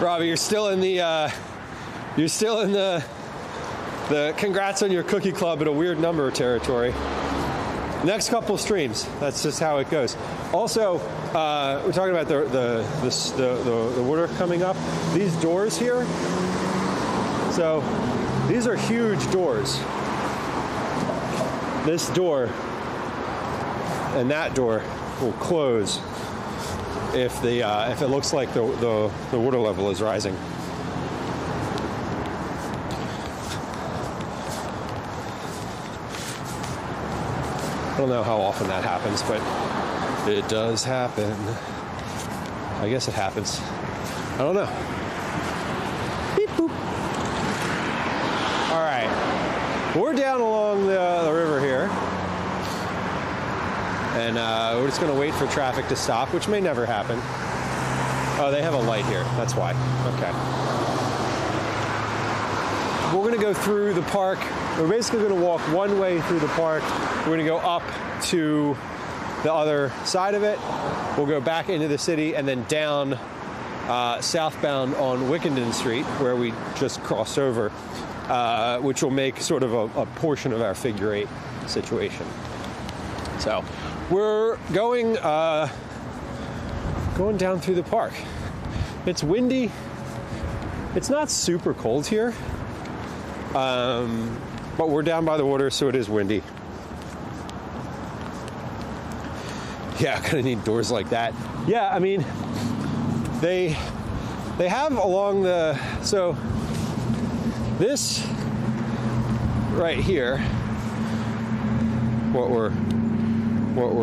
Robbie, you're still in the congrats on your cookie club at a weird number territory. Next couple streams, that's just how it goes. Also, we're talking about the water coming up. These doors here, so these are huge doors. This door and that door will close if it looks like the water level is rising. I don't know how often that happens, but it does happen. I guess it happens. I don't know. Beep boop. All right. We're down along the river here. And we're just going to wait for traffic to stop, which may never happen. Oh, they have a light here. That's why. Okay. We're going to go through the park. We're basically going to walk one way through the park. We're going to go up to the other side of it. We'll go back into the city and then down southbound on Wickenden Street, where we just crossed over, which will make sort of a portion of our figure eight situation. So we're going down through the park. It's windy. It's not super cold here. But we're down by the water, so it is windy. Yeah, gonna need doors like that. Yeah, I mean, they have along the, so this right here, what we're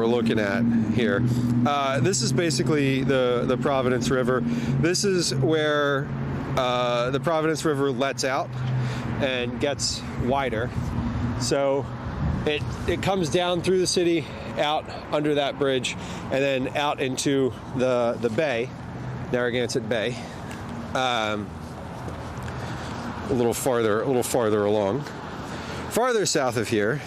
looking at here, this is basically the Providence River. This is where the Providence River lets out and gets wider. So it comes down through the city, out under that bridge, and then out into the bay. Narragansett Bay. A little farther along. Farther south of here,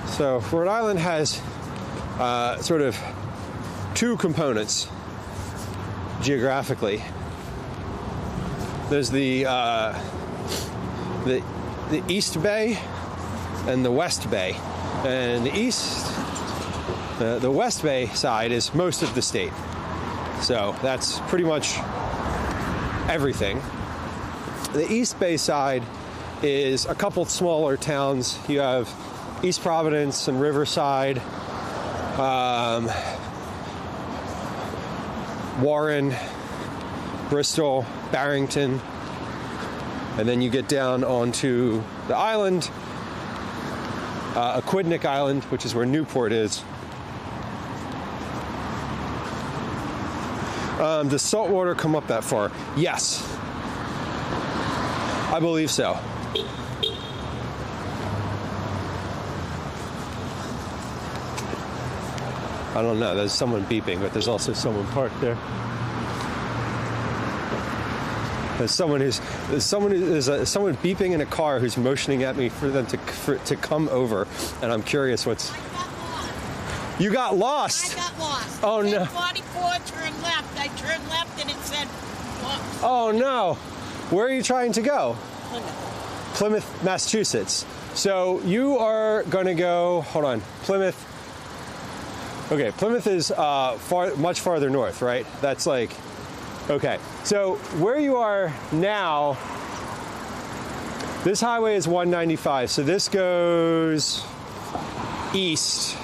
so Rhode Island has sort of two components geographically. There's the East Bay and the West Bay, and the West Bay side is most of the state, so that's pretty much everything. The East Bay side is a couple smaller towns. You have East Providence and Riverside, Warren, Bristol, Barrington, and then you get down onto the island, Aquidneck Island, which is where Newport is. Does salt water come up that far? Yes, I believe so. I don't know. There's someone beeping, but there's also someone parked there. There's someone beeping in a car who's motioning at me for them to come over, and I'm curious what's. You got lost. I got lost. Oh no. 44, turn left. I turned left and it said lost. Oh no. Where are you trying to go? Plymouth. Plymouth, Massachusetts. So you are going to go. Hold on. Plymouth. Okay, Plymouth is much farther north, right? That's like. Okay, so where you are now, this highway is 195, so this goes east.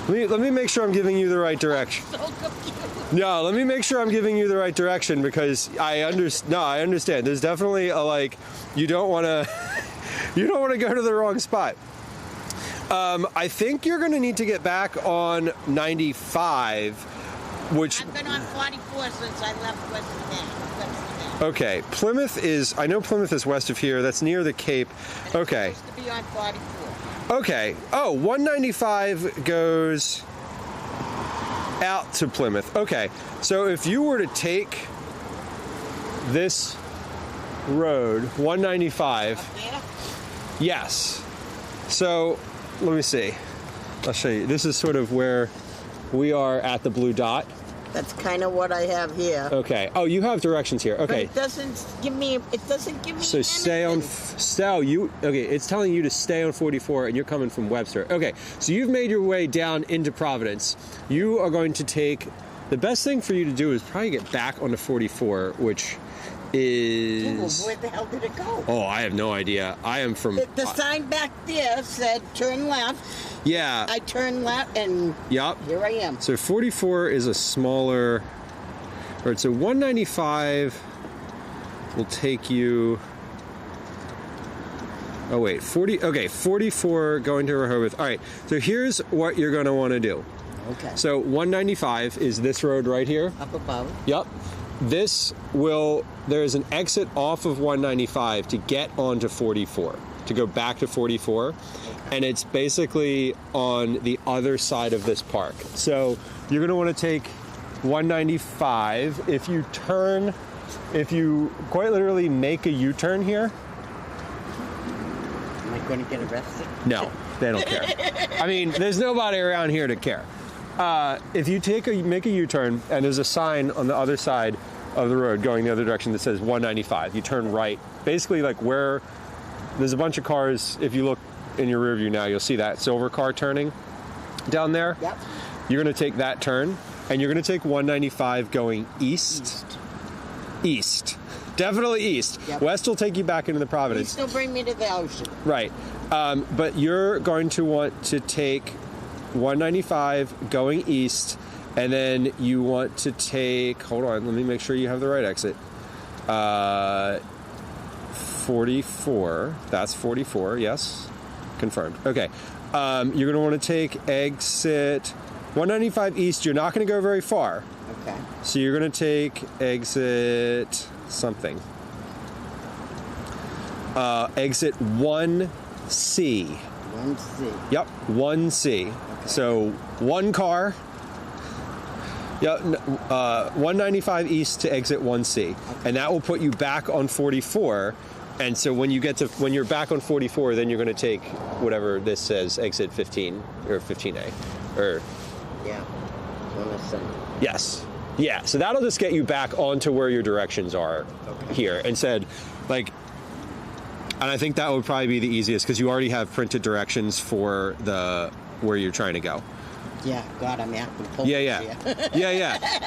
Let me make sure I'm giving you the right direction. So confused. No, let me make sure I'm giving you the right direction, because I understand. There's definitely a you don't want to go to the wrong spot. I think you're going to need to get back on 95, which. I've been on 44 since I left West Virginia. Okay, I know Plymouth is west of here. That's near the Cape. Okay. It's supposed to be on 44. Okay. Oh, 195 goes out to Plymouth. Okay. So if you were to take this road, 195. Up there? Yes. So let me see. I'll show you. This is sort of where we are at the blue dot. That's kind of what I have here. Okay. Oh, you have directions here. Okay. But it doesn't give me. So stay on. Okay. It's telling you to stay on 44, and you're coming from Webster. Okay. So you've made your way down into Providence. You are going to take. The best thing for you to do is probably get back onto 44, which is. Where the hell did it go? Oh, I have no idea. I am from. The sign back there said turn left. Yeah. I turned left and. Yep. Here I am. So 44 is a smaller. All right. So 195 will take you. Oh wait, 40. Okay, 44 going to Rehoboth. All right. So here's what you're going to want to do. Okay. So 195 is this road right here. Up above. Yep. There is an exit off of 195 to get onto 44, to go back to 44, and it's basically on the other side of this park. So you're going to want to take 195. If you quite literally make a U-turn here. Am I going to get arrested? No, they don't care. I mean, there's nobody around here to care. If you make a U-turn and there's a sign on the other side of the road going the other direction that says 195, you turn right. Basically, like where there's a bunch of cars. If you look in your rear view now, you'll see that silver car turning down there. Yep. You're going to take that turn, and you're going to take 195 going east. East. Definitely east. Yep. West will take you back into the Providence. East will bring me to the ocean. Right. But you're going to want to take 195 going east, and then you want to take, hold on, let me make sure you have the right exit. 44, that's 44, yes, confirmed. Okay, you're going to want to take exit 195 east. You're not going to go very far. Okay. So you're going to take exit something. exit 1C. 1C. Yep, 1C. Okay. So one car. Yep, 195 east to exit 1C, and that will put you back on 44. And so when you're back on 44, then you're going to take whatever this says, exit 15 or 15A, or yeah, yes, yeah. So that'll just get you back onto where your directions are here. And said, like, and I think that would probably be the easiest because you already have printed directions for where you're trying to go. Yeah, God, I'm acting focused.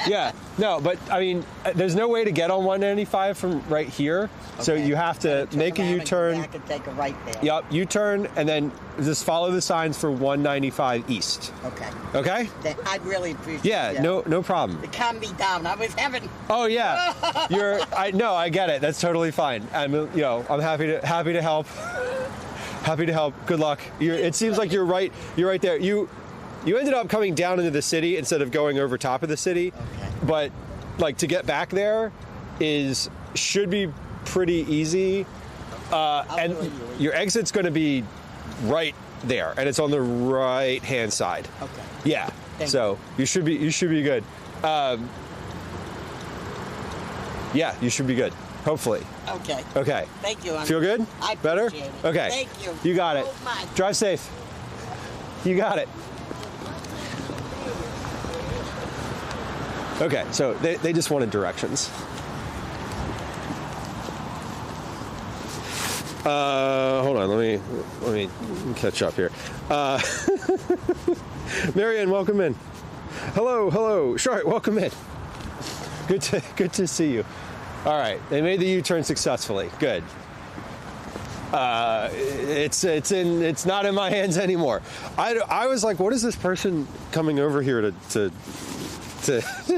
Yeah. No, but I mean, there's no way to get on 195 from right here, so you have to make a U-turn. I could take a right there. Yep, U-turn, and then just follow the signs for 195 east. Okay. Okay. I really appreciate. Yeah, that. no problem. To calm me down, I was having. Oh yeah, I get it. That's totally fine. I'm happy to help. Happy to help. Good luck. It seems like you're right there. You ended up coming down into the city instead of going over top of the city. Okay. But like to get back there should be pretty easy. And your exit's going to be right there, and it's on the right hand side. Okay. Yeah. So you should be good. Yeah, you should be good. Hopefully. Okay. Okay. Thank you. Feel good? I Better? appreciate it. Okay. Thank you. You got it. Drive safe. You got it. Okay, so they just wanted directions. Hold on, let me catch up here. Marianne, welcome in. Hello, Shart, welcome in. Good to see you. All right, they made the U-turn successfully. Good. It's not in my hands anymore. I was like, what is this person coming over here to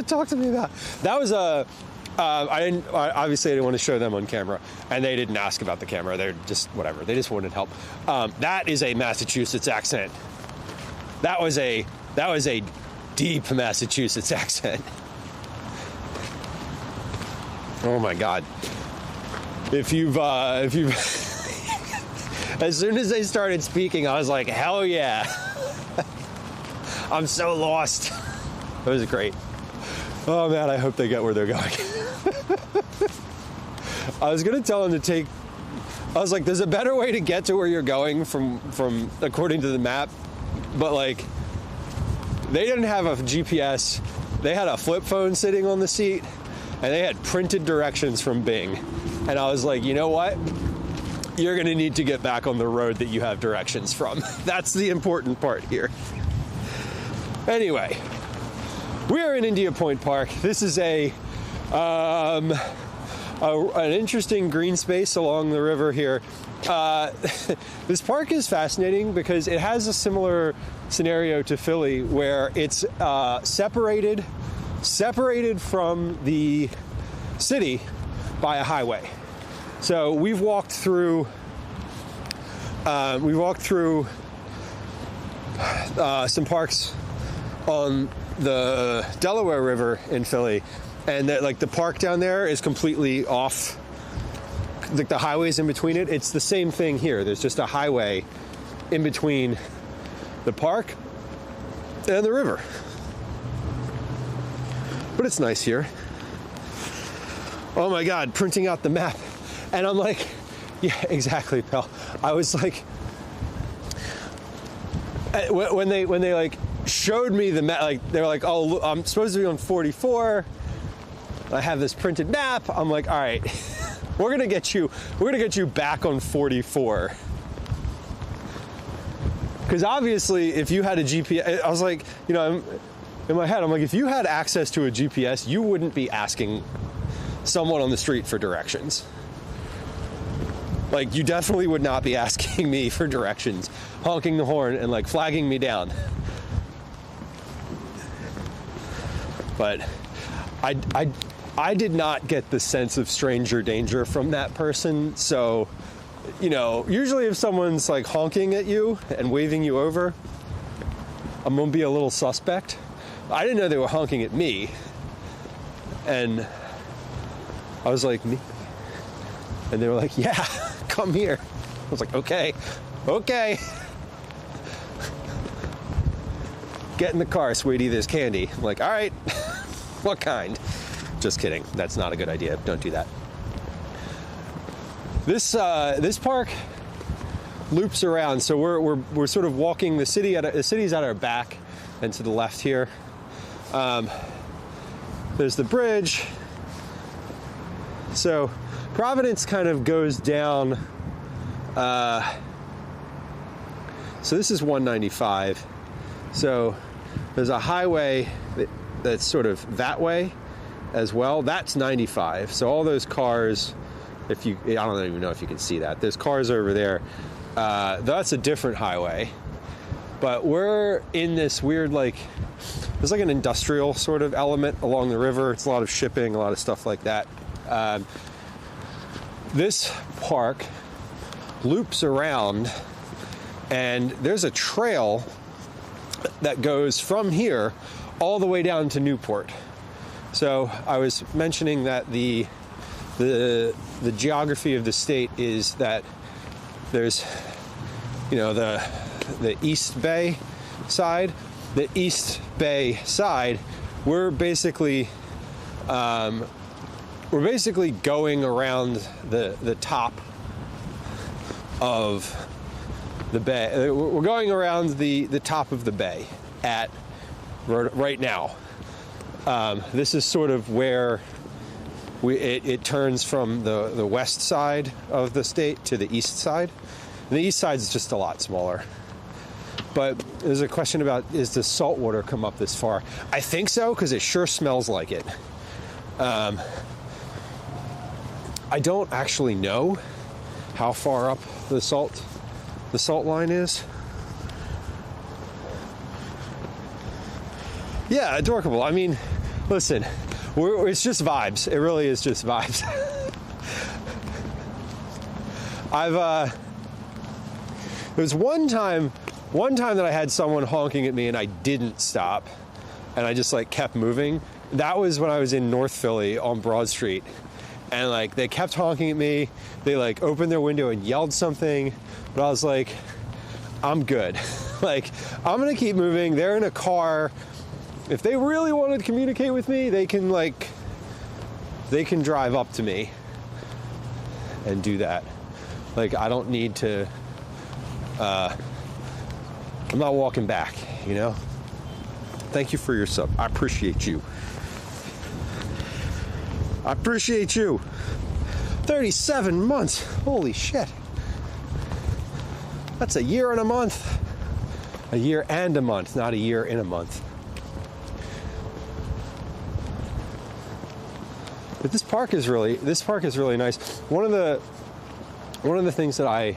talk to me about? That was obviously I didn't want to show them on camera, and they didn't ask about the camera. They're just whatever. They just wanted help. That is a Massachusetts accent. That was a deep Massachusetts accent. Oh my God. If you've as soon as they started speaking, I was like, hell yeah. I'm so lost. That was great. Oh man, I hope they get where they're going. I was gonna tell them I was like, there's a better way to get to where you're going from according to the map, but like, they didn't have a GPS. They had a flip phone sitting on the seat, and they had printed directions from Bing. And I was like, you know what? You're gonna need to get back on the road that you have directions from. That's the important part here. Anyway, we are in India Point Park. This is an interesting green space along the river here. This park is fascinating because it has a similar scenario to Philly, where it's separated from the city by a highway. So we've walked through some parks on the Delaware River in Philly, and that, like, the park down there is completely off. Like, the highway's in between it. It's the same thing here. There's just a highway in between the park and the river. But it's nice here. Oh my God, printing out the map. And I'm like, yeah, exactly, pal. I was like, when they like showed me the map, like they were like, oh, look, I'm supposed to be on 44. I have this printed map. I'm like, all right, we're gonna get you back on 44. Because obviously, if you had a GPS, I was like, you know, in my head, I'm like, if you had access to a GPS, you wouldn't be asking someone on the street for directions. Like, you definitely would not be asking me for directions, honking the horn and like flagging me down. But I did not get the sense of stranger danger from that person. So, you know, usually if someone's like honking at you and waving you over, I'm gonna be a little suspect. I didn't know they were honking at me. And I was like, me? And they were like, yeah, come here. I was like, okay. Get in the car, sweetie, there's candy. I'm like, all right. What kind? Just kidding. That's not a good idea. Don't do that. This park loops around, so we're sort of walking the city's at our back and to the left here. There's the bridge. So Providence kind of goes down. So this is 195. So there's a highway that's sort of that way as well. That's 95. So all those cars, I don't even know if you can see that. There's cars over there. That's a different highway. But we're in this weird, there's like an industrial sort of element along the river. It's a lot of shipping, a lot of stuff like that. This park loops around, and there's a trail that goes from here all the way down to Newport. So I was mentioning that the geography of the state is that there's, the East Bay side. The East Bay side, we're basically going around the top of the bay. We're going around the top of the bay right now. This is sort of where it turns from the west side of the state to the east side. And the east side is just a lot smaller. But there's a question about, is the salt water come up this far? I think so, because it sure smells like it. I don't actually know how far up the salt line is. Yeah, adorable. I mean, listen, it's just vibes. It really is just vibes. There was one time that I had someone honking at me and I didn't stop, and I just kept moving. That was when I was in North Philly on Broad Street, and they kept honking at me. They opened their window and yelled something, but I was like, I'm good. I'm gonna keep moving. They're in a car. If they really wanted to communicate with me, they can drive up to me and do that. I don't need to. I'm not walking back, Thank you for your sub. I appreciate you. 37 months. Holy shit. That's a year and a month. A year and a month, not a year in a month. But this park is really nice. One of the things that I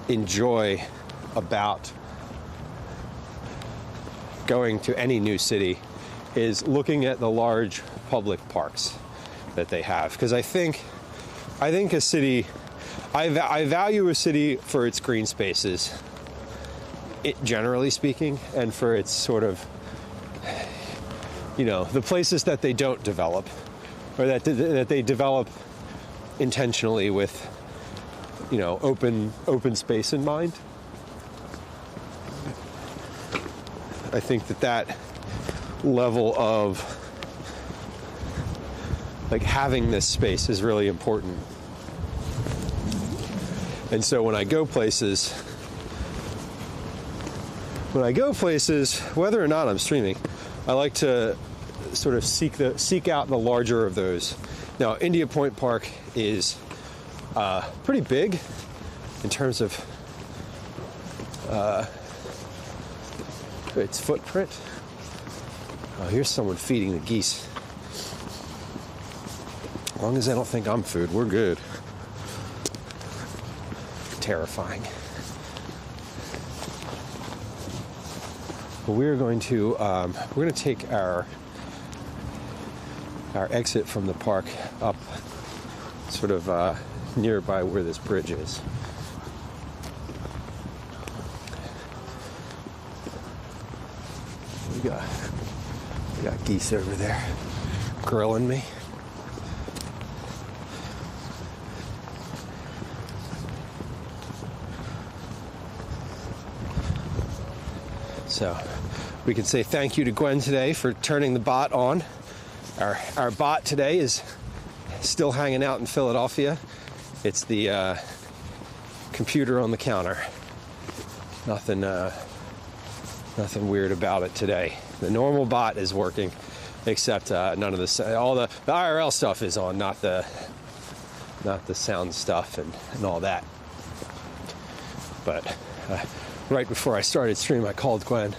enjoy about going to any new city is looking at the large public parks that they have, because I think a city, I value a city for its green spaces, generally speaking, and for its sort of, the places that they don't develop, or that they develop intentionally with, open space in mind. I think that level of having this space is really important. And so when I go places, whether or not I'm streaming, I like to sort of seek out the larger of those. Now, India Point Park is pretty big in terms of its footprint. Oh, here's someone feeding the geese. As long as they don't think I'm food, we're good. Terrifying. But we're going to take our exit from the park up sort of nearby where this bridge is. We got geese over there grilling me. So we can say thank you to Gwen today for turning the bot on. Our bot today is still hanging out in Philadelphia. It's the computer on the counter. Nothing weird about it today. The normal bot is working, except none of the IRL stuff is on, not the sound stuff and all that. But right before I started stream, I called Gwen.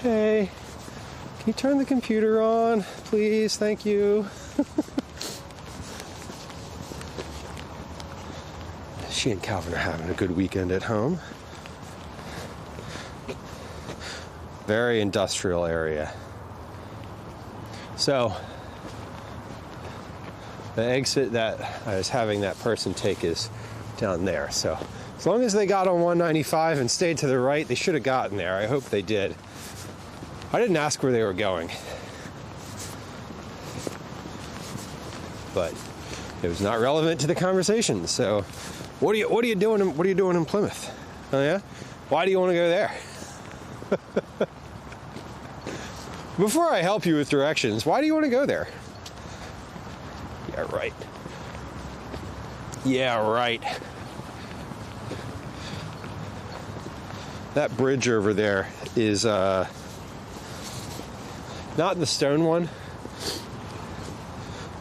Hey, can you turn the computer on, please? Thank you. She and Calvin are having a good weekend at home. Very industrial area. So the exit that I was having that person take is down there. So as long as they got on 195 and stayed to the right, they should have gotten there. I hope they did. I didn't ask where they were going, but it was not relevant to the conversation. So what are you doing in Plymouth? Oh yeah? Why do you want to go there? Before I help you with directions, why do you want to go there? Yeah, right. Yeah, right. That bridge over there is not the stone one,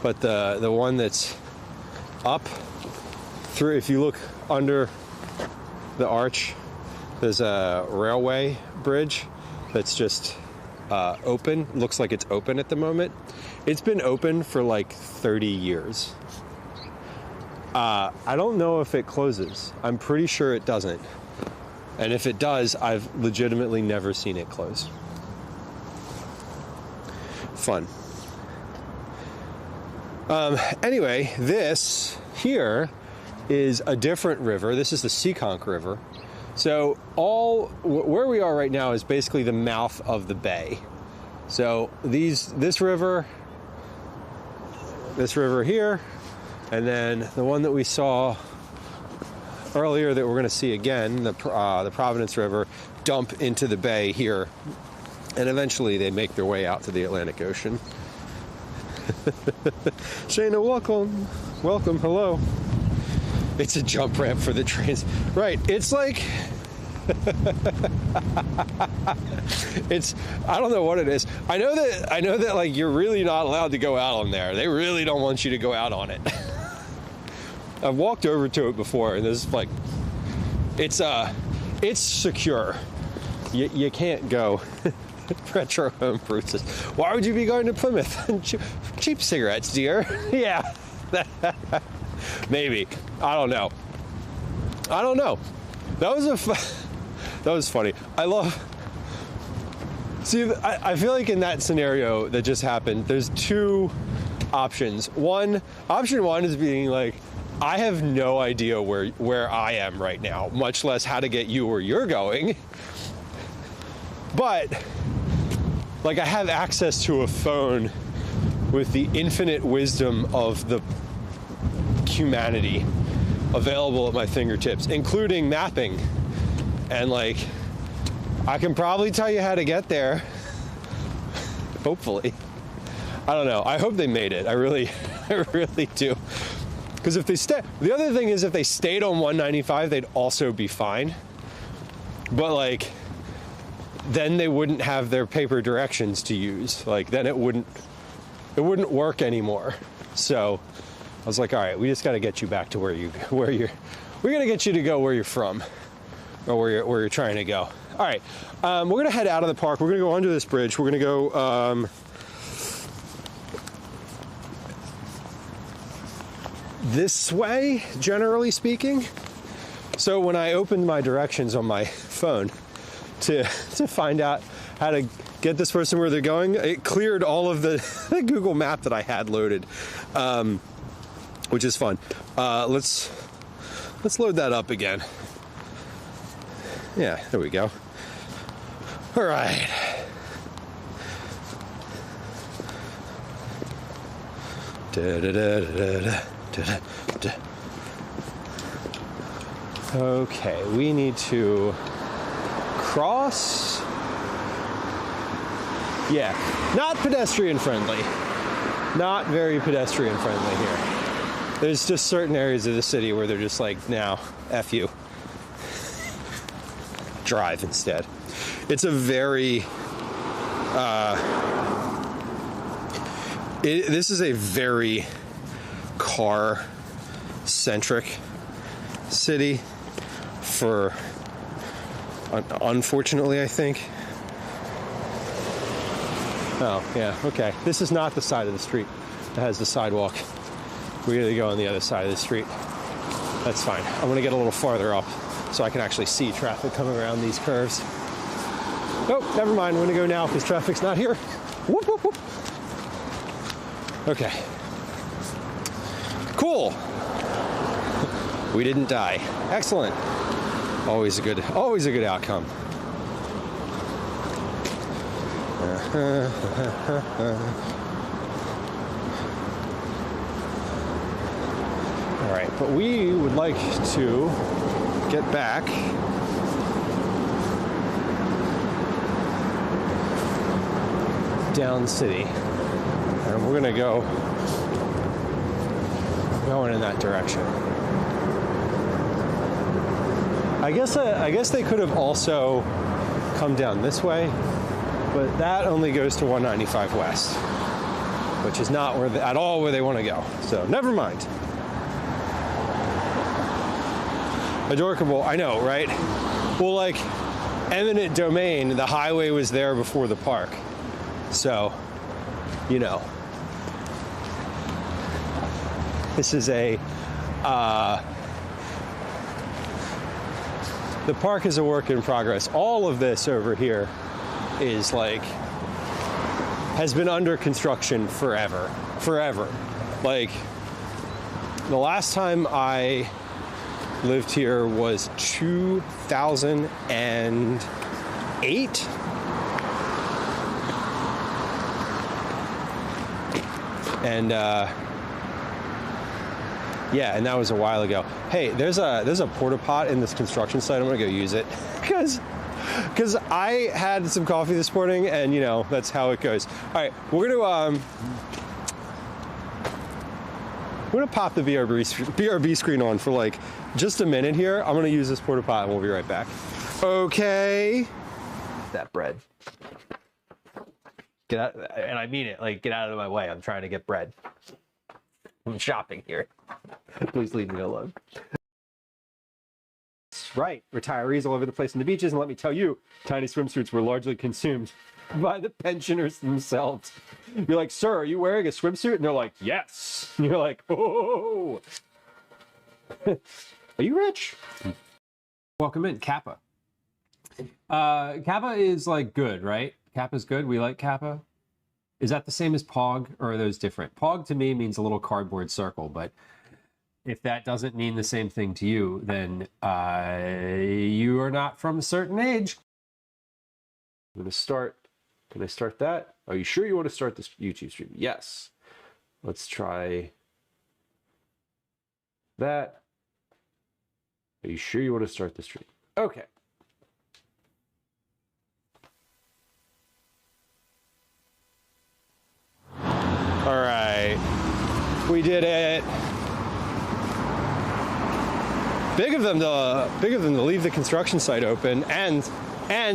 but the one that's up through. If you look under the arch, there's a railway bridge that's just open. Looks like it's open at the moment. It's been open for like 30 years. I don't know if it closes. I'm pretty sure it doesn't. And if it does, I've legitimately never seen it close. Fun. Anyway, this here is a different river. This is the Seekonk River. So where we are right now is basically the mouth of the bay. So this river here, and then the one that we saw earlier that we're going to see again, the Providence River, dump into the bay here, and eventually they make their way out to the Atlantic Ocean. Shayna, welcome, hello. It's a jump ramp for the trains. Right, it's like... I don't know what it is. I know that like you're really not allowed to go out on there. They really don't want you to go out on it. I've walked over to it before, and there's like, it's secure. You can't go. Retro home Bruce's. Why would you be going to Plymouth? Cheap cigarettes, dear. Yeah. Maybe. I don't know. That was funny. I feel like in that scenario that just happened, there's two options. Option one is being like, I have no idea where I am right now, much less how to get you where you're going. But like, I have access to a phone with the infinite wisdom of the humanity available at my fingertips, including mapping. And like, I can probably tell you how to get there. Hopefully. I don't know. I hope they made it. I really do. Because if they the other thing is, if they stayed on 195, they'd also be fine. But like, then they wouldn't have their paper directions to use. Like, then it wouldn't work anymore. So I was like, all right, we just got to get you back to we got to get you to go where you're from, or where you're trying to go. All right, we're gonna head out of the park. We're gonna go under this bridge. We're gonna go this way, generally speaking. So when I opened my directions on my phone to find out how to get this person where they're going, it cleared all of the Google map that I had loaded, which is fun. Let's load that up again. Yeah, there we go. All right. Okay, we need to cross Yeah, not pedestrian friendly. Not very pedestrian friendly here. There's just certain areas of the city where they're just like, now, F you. Drive instead. It's a very, this is a very car-centric city for, unfortunately, I think. Oh, yeah, okay. This is not the side of the street that has the sidewalk. We gotta go on the other side of the street. That's fine. I'm gonna get a little farther up so I can actually see traffic coming around these curves. Oh, never mind. I'm gonna go now because traffic's not here. Whoop, whoop, whoop. Okay. Cool. We didn't die. Excellent. Always a good outcome. All right, but we would like to get back down the city, and we're gonna go going in that direction. I guess they could have also come down this way, but that only goes to 195 West, which is not at all where they want to go. So never mind. Adorkable, I know, right? Well, like, eminent domain, the highway was there before the park. So, you know. This is the park is a work in progress. All of this over here is like, has been under construction forever. Like, the last time I lived here was 2008. And yeah, and that was a while ago. Hey, there's a porta pot in this construction site. I'm gonna go use it because I had some coffee this morning, and you know that's how it goes. All right, we're gonna pop the BRB screen on for like just a minute here. I'm gonna use this porta pot, and we'll be right back. Okay. That bread. Get out, and I mean it. Like, get out of my way. I'm trying to get bread. I'm shopping here. Please leave me alone. That's right. Retirees all over the place on the beaches, and let me tell you, tiny swimsuits were largely consumed by the pensioners themselves. You're like, sir, are you wearing a swimsuit? And they're like, yes. And you're like, oh. Are you rich? Welcome in, Kappa. Kappa is like good, right? Kappa's good. We like Kappa. Is that the same as Pog, or are those different? Pog to me means a little cardboard circle, but if that doesn't mean the same thing to you, then you are not from a certain age. I'm gonna start. Can I start that? Are you sure you want to start this YouTube stream? Yes. Let's try that. Are you sure you want to start the stream? Okay. All right, we did it. Big of them to leave the construction site open, and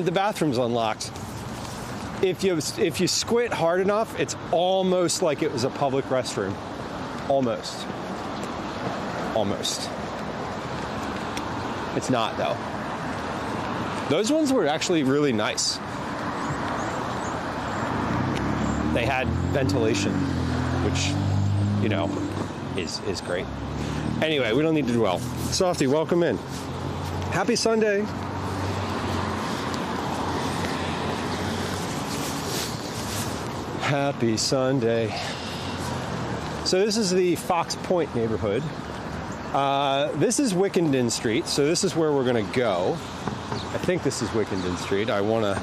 the bathroom's unlocked. If you squint hard enough, it's almost like it was a public restroom. Almost. It's not though. Those ones were actually really nice. They had ventilation, which, you know, is great. Anyway, we don't need to dwell. Softy, welcome in. Happy Sunday. Happy Sunday. So this is the Fox Point neighborhood. This is Wickenden Street, so this is where we're gonna go. I think this is Wickenden Street. I wanna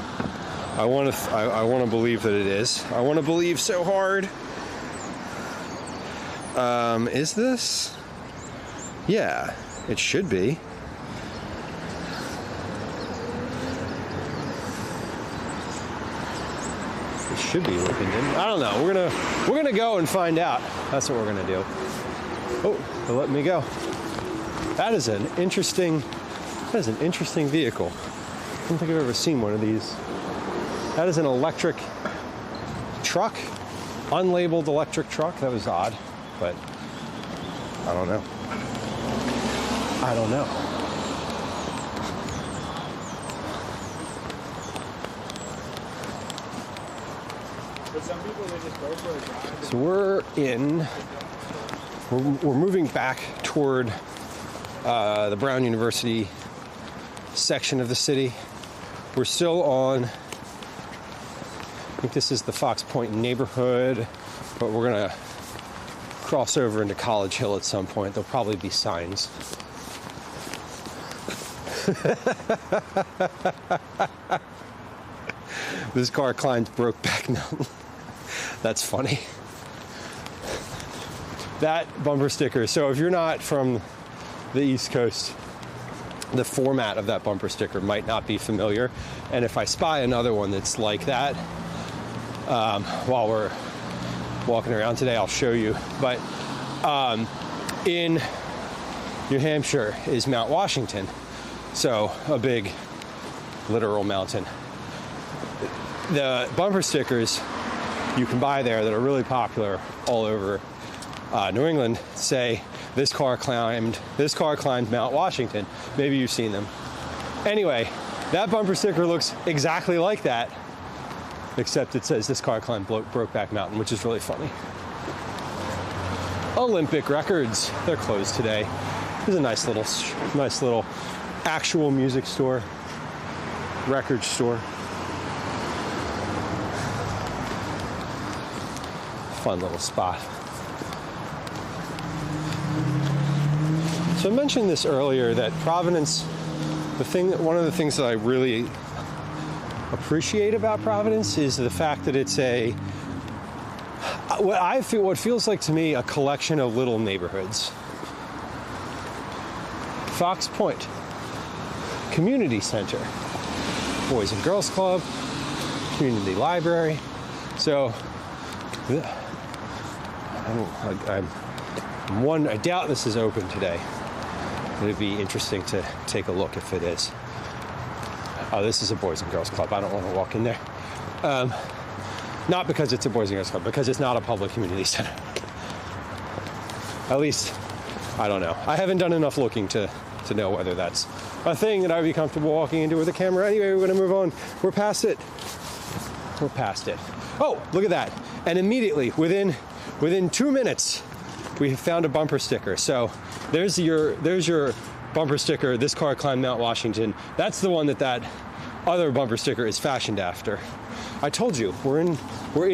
believe that it is. I wanna believe so hard. Is this? Yeah, it should be. It should be opened in. I don't know. We're gonna go and find out. That's what we're gonna do. Oh, they're letting me go. That is an interesting vehicle. I don't think I've ever seen one of these. That is an electric truck, unlabeled electric truck. That was odd, but I don't know. I don't know. So we're moving back toward the Brown University section of the city. We're still on, I think this is the Fox Point neighborhood, but we're gonna cross over into College Hill at some point. There'll probably be signs. This car climbed Brokeback Mountain. That's funny. That bumper sticker, so if you're not from the East Coast, the format of that bumper sticker might not be familiar. And if I spy another one that's like that, while we're walking around today, I'll show you. But in New Hampshire is Mount Washington. So a big literal mountain. The bumper stickers you can buy there that are really popular all over New England say, this car climbed Mount Washington. Maybe you've seen them. Anyway, that bumper sticker looks exactly like that, except it says this car climbed Brokeback Mountain, which is really funny. Olympic Records, they're closed today. There's a nice little actual music store, record store. Fun little spot. So I mentioned this earlier, that Providence, one of the things that I really appreciate about Providence is the fact that it's what feels like to me a collection of little neighborhoods. Fox Point, Community Center, Boys and Girls Club, Community Library. So I doubt this is open today. It'd be interesting to take a look if it is. Oh, this is a Boys and Girls Club. I don't want to walk in there. Not because it's a Boys and Girls Club, because it's not a public community center. At least, I don't know. I haven't done enough looking to know whether that's a thing that I'd be comfortable walking into with a camera. Anyway, we're going to move on. We're past it. We're past it. Oh, look at that. And immediately, within 2 minutes, we have found a bumper sticker. So there's your bumper sticker. This car climbed Mount Washington. That's the one that other bumper sticker is fashioned after. I told you, we're in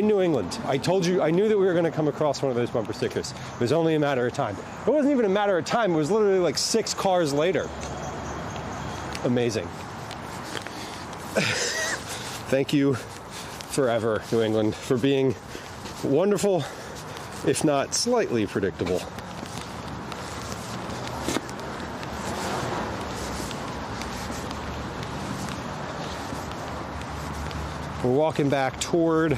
New England. I told you, I knew that we were going to come across one of those bumper stickers. It was only a matter of time. It wasn't even a matter of time. It was literally like 6 cars later. Amazing. Thank you forever, New England, for being wonderful, if not slightly predictable. We're walking back toward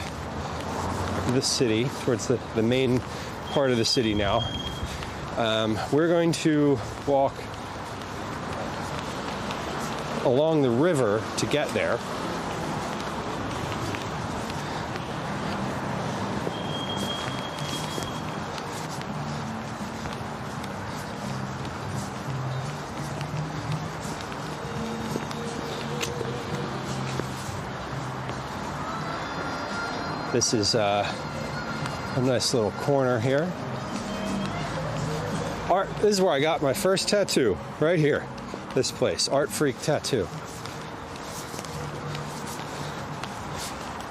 the city, towards the main part of the city now. We're going to walk along the river to get there. This is a nice little corner here. This is where I got my first tattoo, right here. This place, Art Freak Tattoo.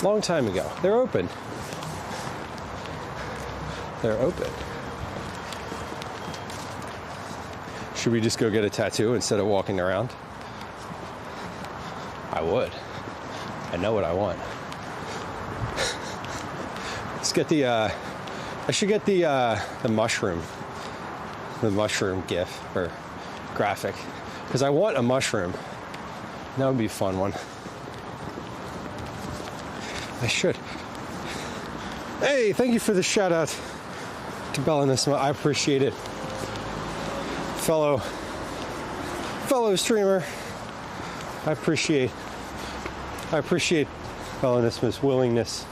Long time ago. They're open. They're open. Should we just go get a tattoo instead of walking around? I would. I know what I want. Let's get I should get the mushroom GIF or graphic, because I want a mushroom. That would be a fun one. I should. Hey, thank you for the shout out to Bellanisma. I appreciate it. Fellow streamer. I appreciate Bellanisma's willingness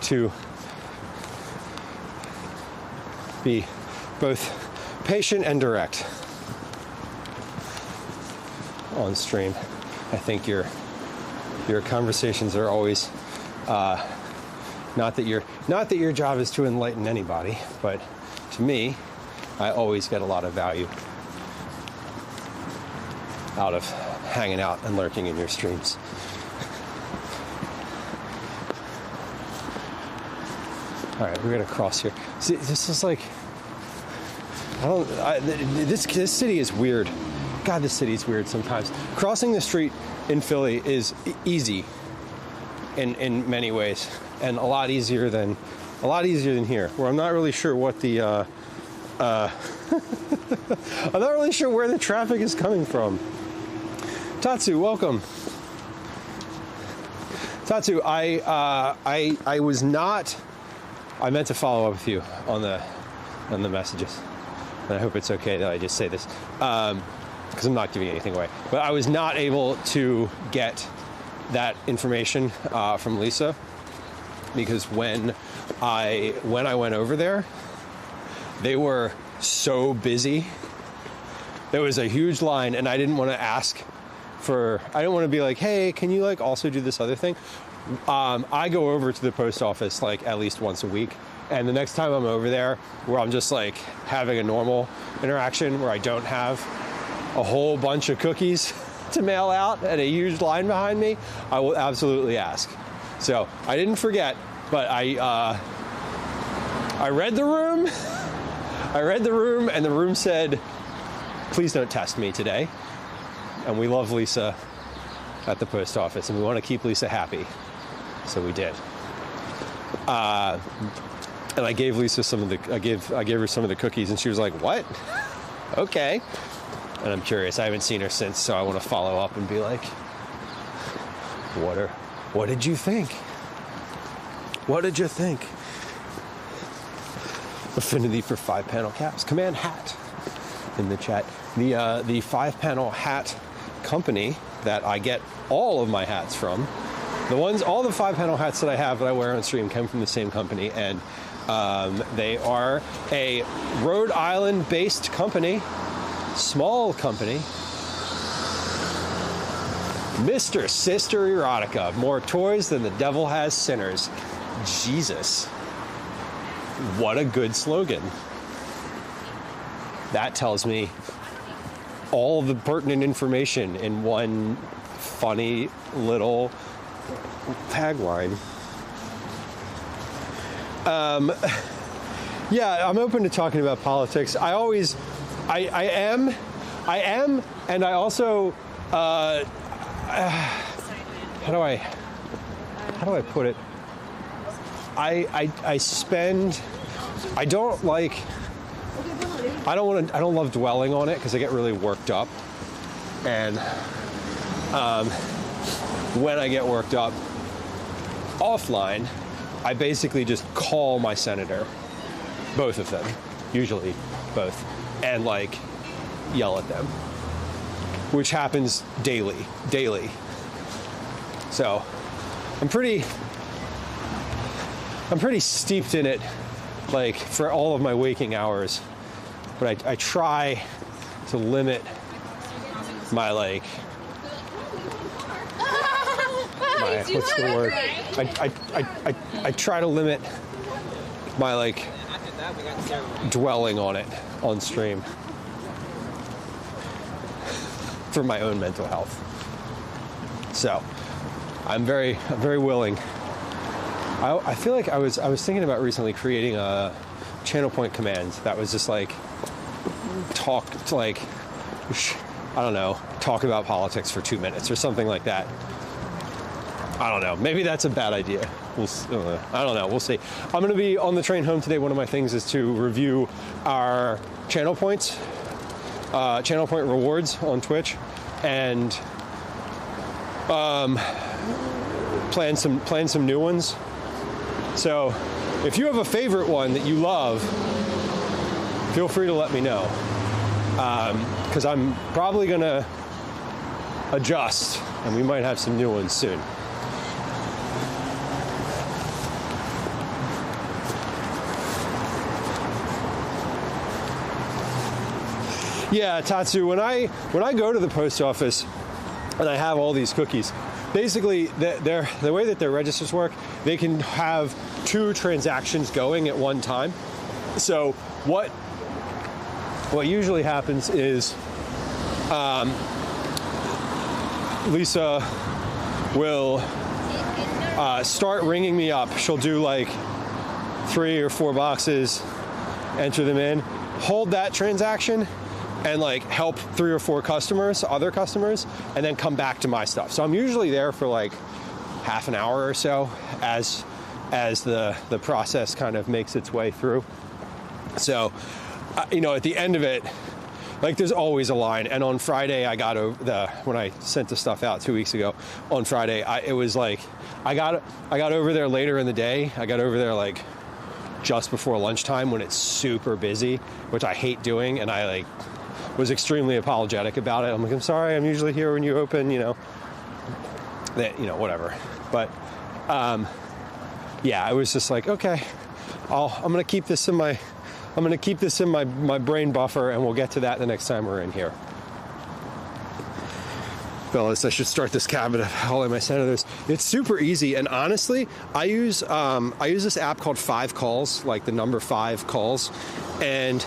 to be both patient and direct on stream. I think your conversations are always not that your job is to enlighten anybody, but to me, I always get a lot of value out of hanging out and lurking in your streams. All right, we're gonna cross here. See, this is like, this city is weird. God, this city is weird sometimes. Crossing the street in Philly is easy in many ways, and a lot easier than here, where I'm not really sure what the I'm not really sure where the traffic is coming from. Tatsu, welcome. Tatsu, I was not. I meant to follow up with you on the messages, and I hope it's okay that I just say this because I'm not giving anything away. But I was not able to get that information from Lisa because when I went over there, they were so busy. There was a huge line, and I didn't want to I didn't want to be like, hey, can you like also do this other thing? I go over to the post office like at least once a week, and the next time I'm over there where I'm just like having a normal interaction where I don't have a whole bunch of cookies to mail out and a huge line behind me, I will absolutely ask. So I didn't forget, but I read the room. I read the room, and the room said, please don't test me today. And we love Lisa at the post office, and we want to keep Lisa happy. So we did. And I gave Lisa I gave her some of the cookies, and she was like, what? Okay. And I'm curious. I haven't seen her since, so I want to follow up and be like, what did you think? What did you think? Affinity for 5-panel caps. Command hat in the chat. The 5-panel hat company that I get all of my hats from, all the 5-panel hats that I have that I wear on stream come from the same company, and they are a Rhode Island based company, small company. Mr. Sister Erotica, more toys than the devil has sinners. Jesus. What a good slogan. That tells me all the pertinent information in one funny little tagline. Yeah, I'm open to talking about politics. I am, and I also, how do I put it? I don't love dwelling on it because I get really worked up. And when I get worked up offline, I basically just call my senator, both of them, usually both, and like yell at them, which happens daily. So I'm pretty steeped in it, like for all of my waking hours. But I try to limit my what's the word? I try to limit my dwelling on it on stream for my own mental health. So I'm very willing. I feel like I was thinking about recently creating a channel point command that was just like talk about politics for 2 minutes or something like that. I don't know. Maybe that's a bad idea. I don't know. We'll see. I'm going to be on the train home today. One of my things is to review our channel points, channel point rewards on Twitch, and plan some new ones. So if you have a favorite one that you love, feel free to let me know. Because I'm probably going to adjust, and we might have some new ones soon. Yeah, Tatsu, when I go to the post office and I have all these cookies, basically the way that their registers work, they can have 2 transactions going at one time. So what usually happens is Lisa will start ringing me up. She'll do like 3 or 4 boxes, enter them in, hold that transaction, and like help 3 or 4 other customers, and then come back to my stuff. So I'm usually there for like half an hour or so as the process kind of makes its way through. So, at the end of it, like there's always a line. And on Friday, I got when I sent the stuff out 2 weeks ago, on Friday, it was like, I got over there later in the day. I got over there like just before lunchtime when it's super busy, which I hate doing. And I like was extremely apologetic about it. I'm like, I'm sorry, I'm usually here when you open, whatever. But, yeah, I was just like, okay, I'm going to keep this in my brain buffer, and we'll get to that the next time we're in here. Fellas, I should start this cabinet of all of my senators. It's super easy, and honestly, I use this app called 5 Calls, like the number 5 calls, and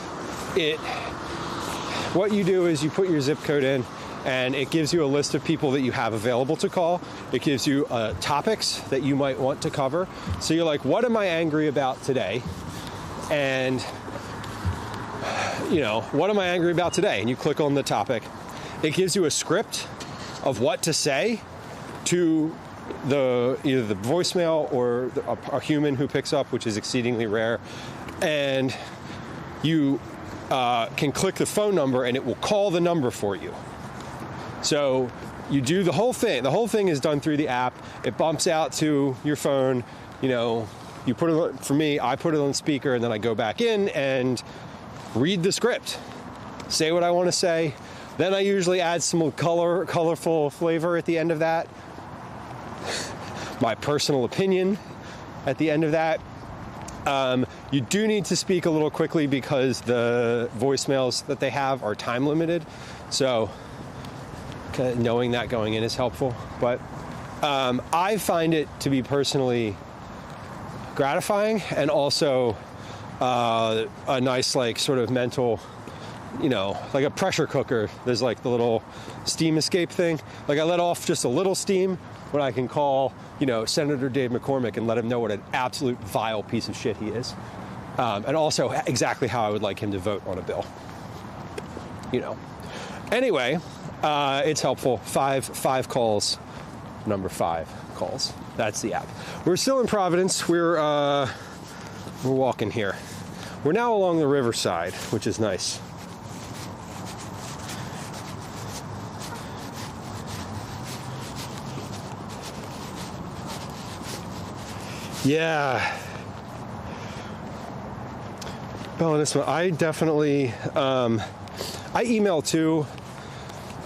what you do is you put your zip code in, and it gives you a list of people that you have available to call. It gives you topics that you might want to cover. So you're like, what am I angry about today? And, what am I angry about today? And you click on the topic. It gives you a script of what to say to either the voicemail or a human who picks up, which is exceedingly rare. And you can click the phone number, and it will call the number for you. So you do the whole thing. The whole thing is done through the app. It bumps out to your phone. You put it, for me, I put it on speaker, and then I go back in and read the script, say what I want to say. Then I usually add some colorful flavor at the end of that. My personal opinion at the end of that. You do need to speak a little quickly because the voicemails that they have are time limited. So knowing that going in is helpful. But I find it to be personally gratifying, and also a nice like sort of mental, like a pressure cooker. There's like the little steam escape thing. Like I let off just a little steam when I can call, Senator Dave McCormick and let him know what an absolute vile piece of shit he is. And also exactly how I would like him to vote on a bill. Anyway, it's helpful. 5 calls, number 5 calls. That's the app. We're still in Providence. We're walking here. We're now along the riverside, which is nice. Yeah. Oh, this one, I definitely, I email too.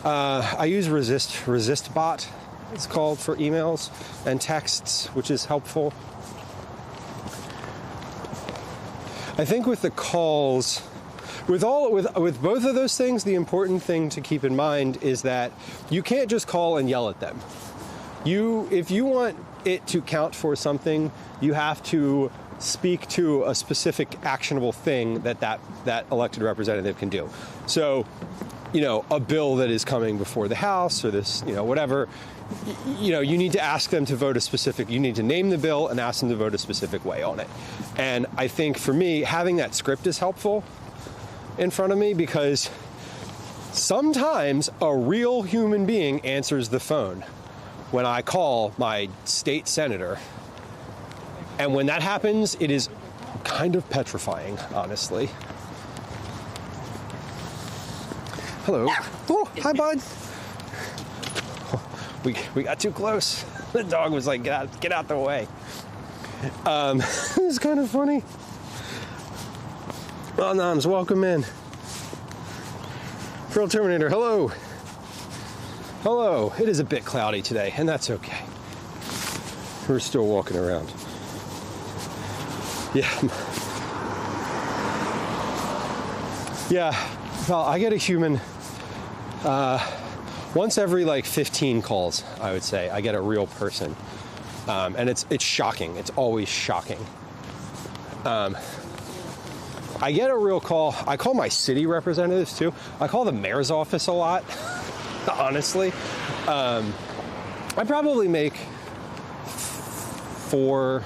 I use Resist Bot, it's called, for emails and texts, which is helpful. I think with the calls, with both of those things, the important thing to keep in mind is that you can't just call and yell at them. If you want it to count for something, you have to speak to a specific actionable thing that elected representative can do. So, a bill that is coming before the House, or this, whatever, you need to ask them to vote you need to name the bill and ask them to vote a specific way on it. And I think for me, having that script is helpful in front of me, because sometimes a real human being answers the phone when I call my state senator. And when that happens, it is kind of petrifying, honestly. Hello. Oh, hi, bud. We got too close. The dog was like, get out the way. It's kind of funny. Well, Noms, welcome in. Pearl Terminator, hello. Hello. It is a bit cloudy today, and that's okay. We're still walking around. Yeah. Yeah. Well, I get a human once every like 15 calls, I would say. I get a real person. And it's shocking. It's always shocking. I get a real call. I call my city representatives too. I call the mayor's office a lot, honestly. I probably make 4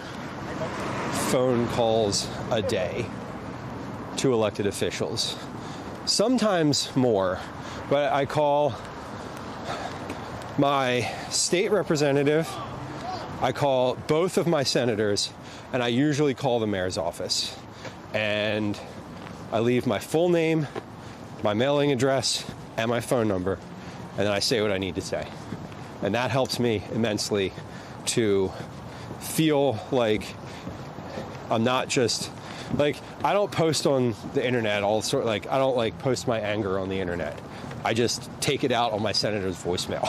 phone calls a day to elected officials. Sometimes more, but I call my state representative, I call both of my senators, and I usually call the mayor's office. And I leave my full name, my mailing address, and my phone number, and then I say what I need to say. And that helps me immensely to feel like I'm not just, like, I don't post on the internet I don't like post my anger on the internet. I just take it out on my senator's voicemail,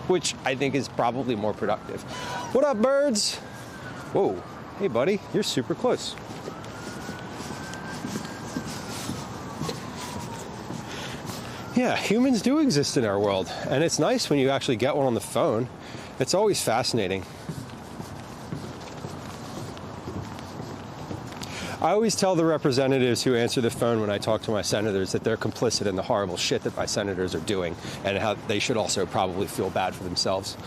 which I think is probably more productive. What up, birds? Whoa, hey buddy, you're super close. Yeah, humans do exist in our world, and it's nice when you actually get one on the phone. It's always fascinating. I always tell the representatives who answer the phone when I talk to my senators that they're complicit in the horrible shit that my senators are doing, and how they should also probably feel bad for themselves.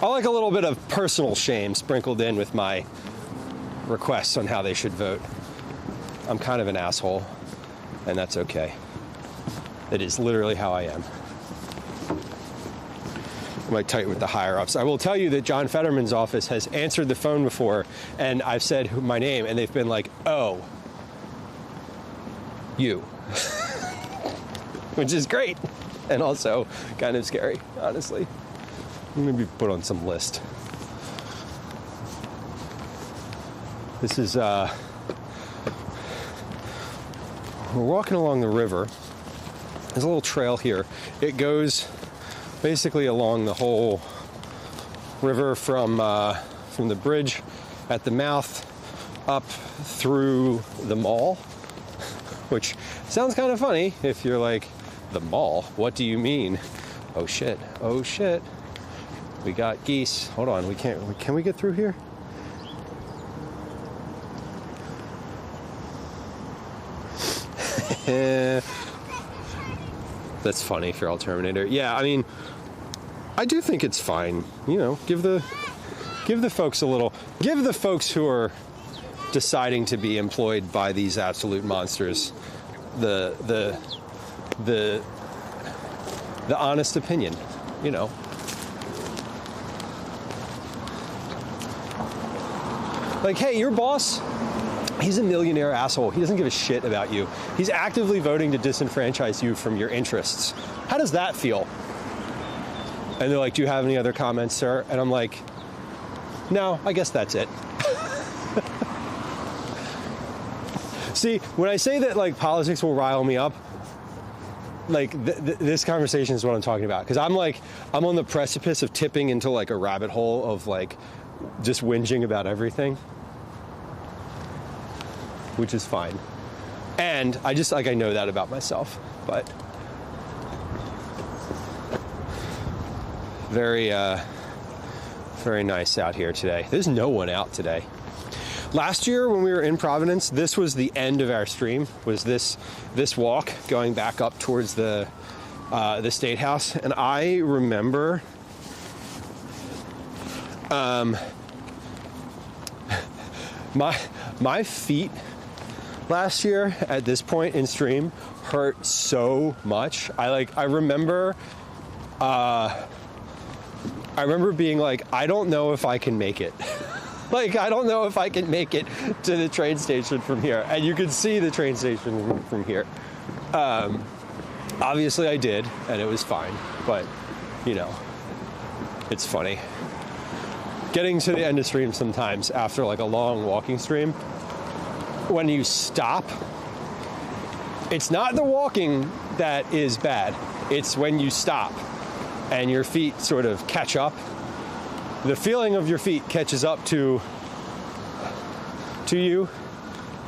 I like a little bit of personal shame sprinkled in with my requests on how they should vote. I'm kind of an asshole, and that's okay. It is literally how I am. I'm like tight with the higher-ups. I will tell you that John Fetterman's office has answered the phone before, and I've said my name, and they've been like, oh, you. Which is great, and also kind of scary, honestly. Maybe put on some list. This is, we're walking along the river. There's a little trail here. It goes basically along the whole river from the bridge at the mouth up through the mall, which sounds kind of funny if you're like, the mall? What do you mean? Oh shit, oh shit. We got geese. Hold on, can we get through here? That's funny, Feral Terminator. Yeah, I mean, I do think it's fine. You know, give the folks the folks who are deciding to be employed by these absolute monsters the honest opinion, you know. Like, hey, your boss, he's a millionaire asshole. He doesn't give a shit about you. He's actively voting to disenfranchise you from your interests. How does that feel? And they're like, do you have any other comments, sir? And I'm like, no, I guess that's it. See, when I say that, like, politics will rile me up, like, this conversation is what I'm talking about. Because I'm on the precipice of tipping into, like, a rabbit hole of, like, just whinging about everything, which is fine. And I just, like, I know that about myself, but very, very nice out here today. There's no one out today. Last year when we were in Providence, this was the end of our stream, was this walk going back up towards the State House. And I remember my feet last year at this point in stream hurt so much. I remember being like, I don't know if I can make it. Like, I don't know if I can make it to the train station from here. And you can see the train station from here. Obviously I did, and it was fine. But, you know, it's funny. getting to the end of stream sometimes after like a long walking stream, when you stop, it's not the walking that is bad. It's when you stop and your feet sort of catch up. The feeling of your feet catches up to you,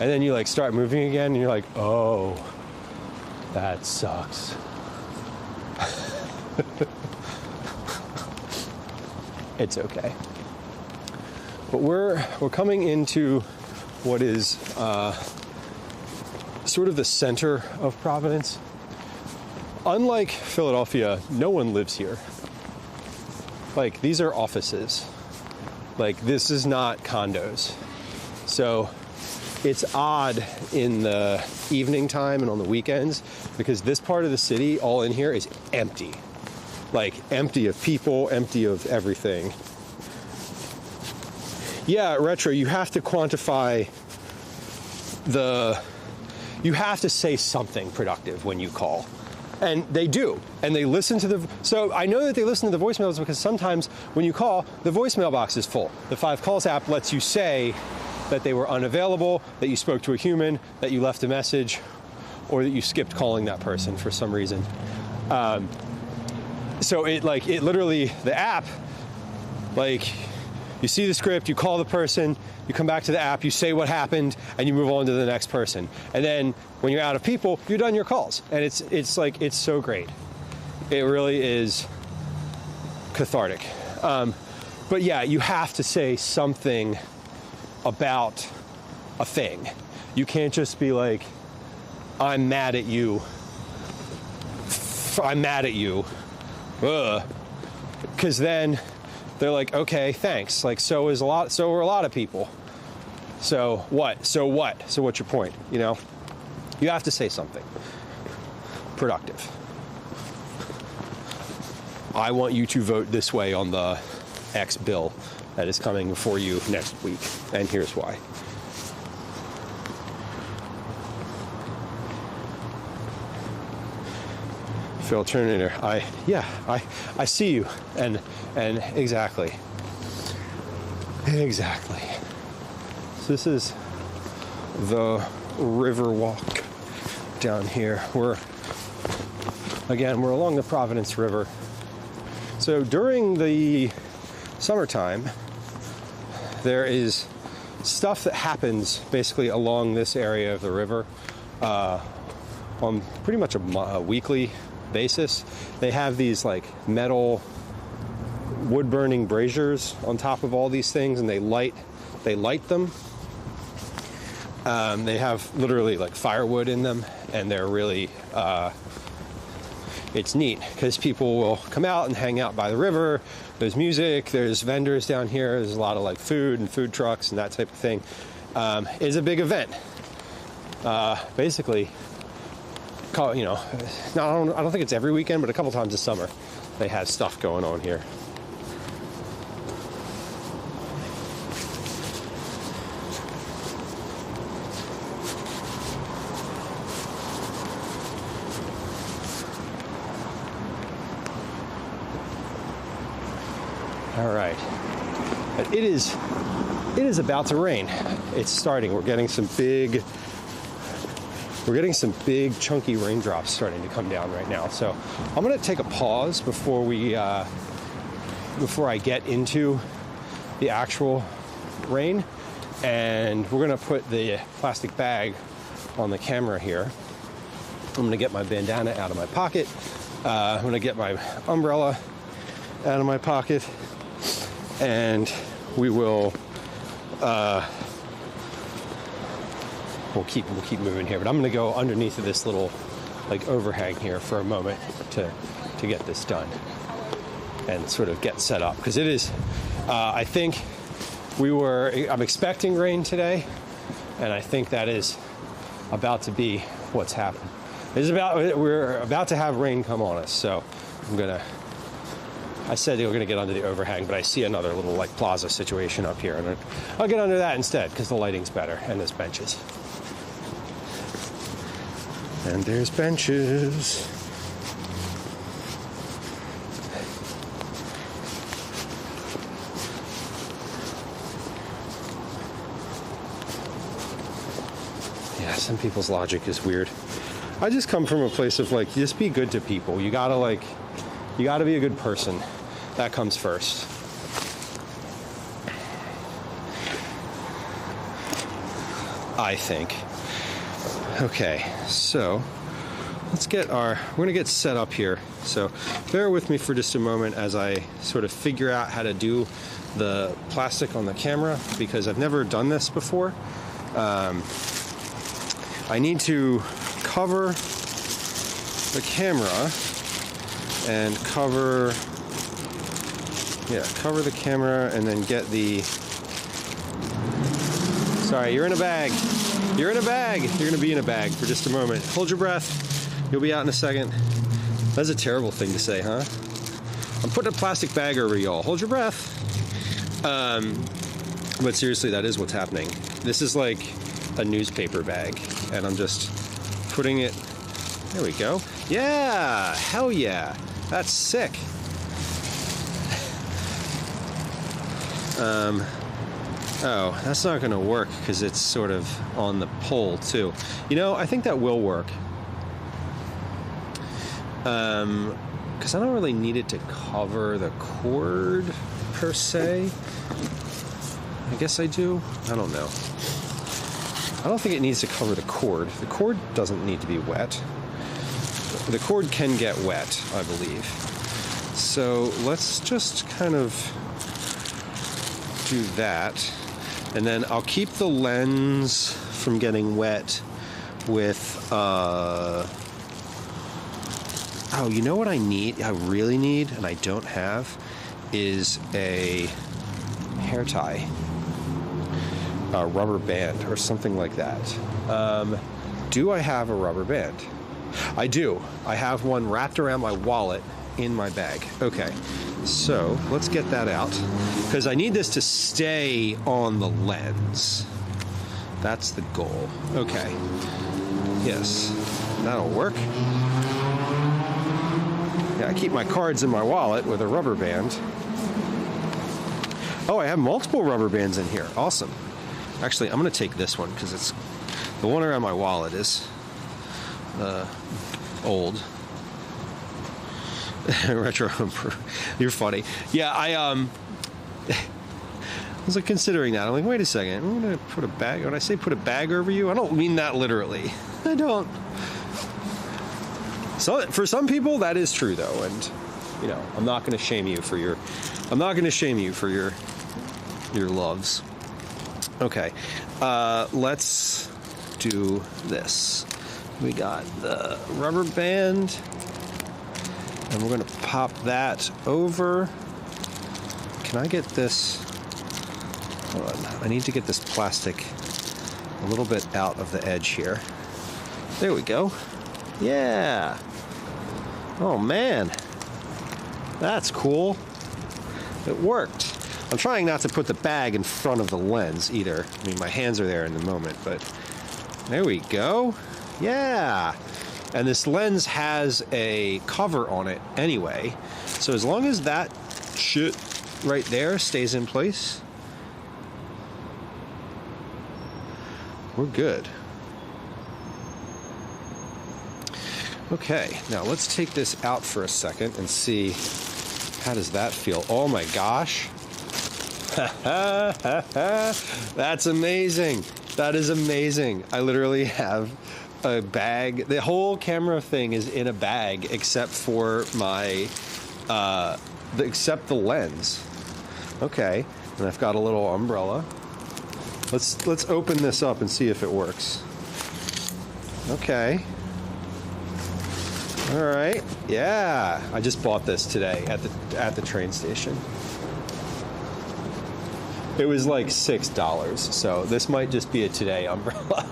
and then you like start moving again, and you're like, oh, that sucks. It's okay. But we're coming into what is sort of the center of Providence. Unlike Philadelphia, no one lives here. Like, these are offices. Like, this is not condos. So it's odd in the evening time and on the weekends, because this part of the city, all in here, is empty. Like, empty of people, empty of everything. Yeah, Retro, you have to quantify you have to say something productive when you call. And they do. And they listen to so I know that they listen to the voicemails, because sometimes when you call, the voicemail box is full. The 5 Calls app lets you say that they were unavailable, that you spoke to a human, that you left a message, or that you skipped calling that person for some reason. So it literally, the app, like, you see the script, you call the person, you come back to the app, you say what happened, and you move on to the next person. And then when you're out of people, you're done your calls. And it's so great. It really is cathartic. But yeah, you have to say something about a thing. You can't just be like, I'm mad at you. I'm mad at you. Because then they're like, okay, thanks. Like, so were a lot of people. So what? So what? So what's your point? You know, you have to say something productive. I want you to vote this way on the X bill that is coming before you next week, and here's why. Phil Turner, I see you, and exactly. So this is the river walk down here. We're along the Providence River. So during the summertime, there is stuff that happens basically along this area of the river on pretty much a weekly basis. They have these like metal wood burning braziers on top of all these things, and they light them. They have literally like firewood in them, and they're really it's neat because people will come out and hang out by the river. There's music, there's vendors down here, there's a lot of like food and food trucks and that type of thing. It's a big event. Basically, I don't think it's every weekend, but a couple times this summer they have stuff going on here. All right, but it is about to rain. It's starting. We're getting some big chunky raindrops starting to come down right now. So I'm going to take a pause before I get into the actual rain, and we're going to put the plastic bag on the camera here. I'm going to get my bandana out of my pocket. I'm going to get my umbrella out of my pocket, and we will we'll keep moving here. But I'm going to go underneath of this little like overhang here for a moment to get this done and sort of get set up, because it is I think I'm expecting rain today, and I think that is about to be what's happened. We're about to have rain come on us, so I said they were going to get under the overhang, but I see another little like plaza situation up here, and I'll get under that instead because the lighting's better, and there's benches. And there's benches. Some people's logic is weird. I just come from a place of like, just be good to people. You gotta be a good person. That comes first. I think. Okay, so we're gonna get set up here. So bear with me for just a moment as I sort of figure out how to do the plastic on the camera, because I've never done this before. I need to cover the camera and cover the camera and then get the... Sorry, you're in a bag. You're in a bag. You're going to be in a bag for just a moment. Hold your breath. You'll be out in a second. That's a terrible thing to say, huh? I'm putting a plastic bag over y'all. Hold your breath. But seriously, that is what's happening. This is like a newspaper bag, and I'm just putting it... There we go. Yeah! Hell yeah! That's sick. Oh, that's not going to work because it's sort of on the pole too. You know, I think that will work. Because I don't really need it to cover the cord per se. I guess I do. I don't know. I don't think it needs to cover the cord. The cord doesn't need to be wet. The cord can get wet, I believe. So let's just kind of do that. And then I'll keep the lens from getting wet with, oh, you know what I need? I really need, and I don't have, is a hair tie. A rubber band or something like that. Do I have a rubber band? I do. I have one wrapped around my wallet in my bag. Okay, so let's get that out because I need this to stay on the lens. That's the goal. Okay. Yes, that'll work. Yeah, I keep my cards in my wallet with a rubber band. Oh, I have multiple rubber bands in here. Awesome. Actually, I'm going to take this one because it's the one around my wallet is old. Retro. You're funny. Yeah, I was like considering that. I'm like, wait a second. I'm going to put a bag. When I say put a bag over you, I don't mean that literally. I don't. So for some people, that is true though, and you know, I'm not going to shame you for your. I'm not going to shame you for your loves. Okay, let's do this. We got the rubber band, and we're going to pop that over. Can I get this? Hold on. I need to get this plastic a little bit out of the edge here. There we go. Yeah. Oh, man. That's cool. It worked. I'm trying not to put the bag in front of the lens either. I mean, my hands are there in the moment, but there we go. Yeah. And this lens has a cover on it anyway. So as long as that shit right there stays in place, we're good. Okay, now let's take this out for a second and see how does that feel. Oh my gosh. That's amazing. That is amazing. I literally have a bag. The whole camera thing is in a bag except for my except the lens. Okay, and I've got a little umbrella. Let's open this up and see if it works. Okay. All right. Yeah, I just bought this today at the train station. It was like $6, so this might just be a today umbrella,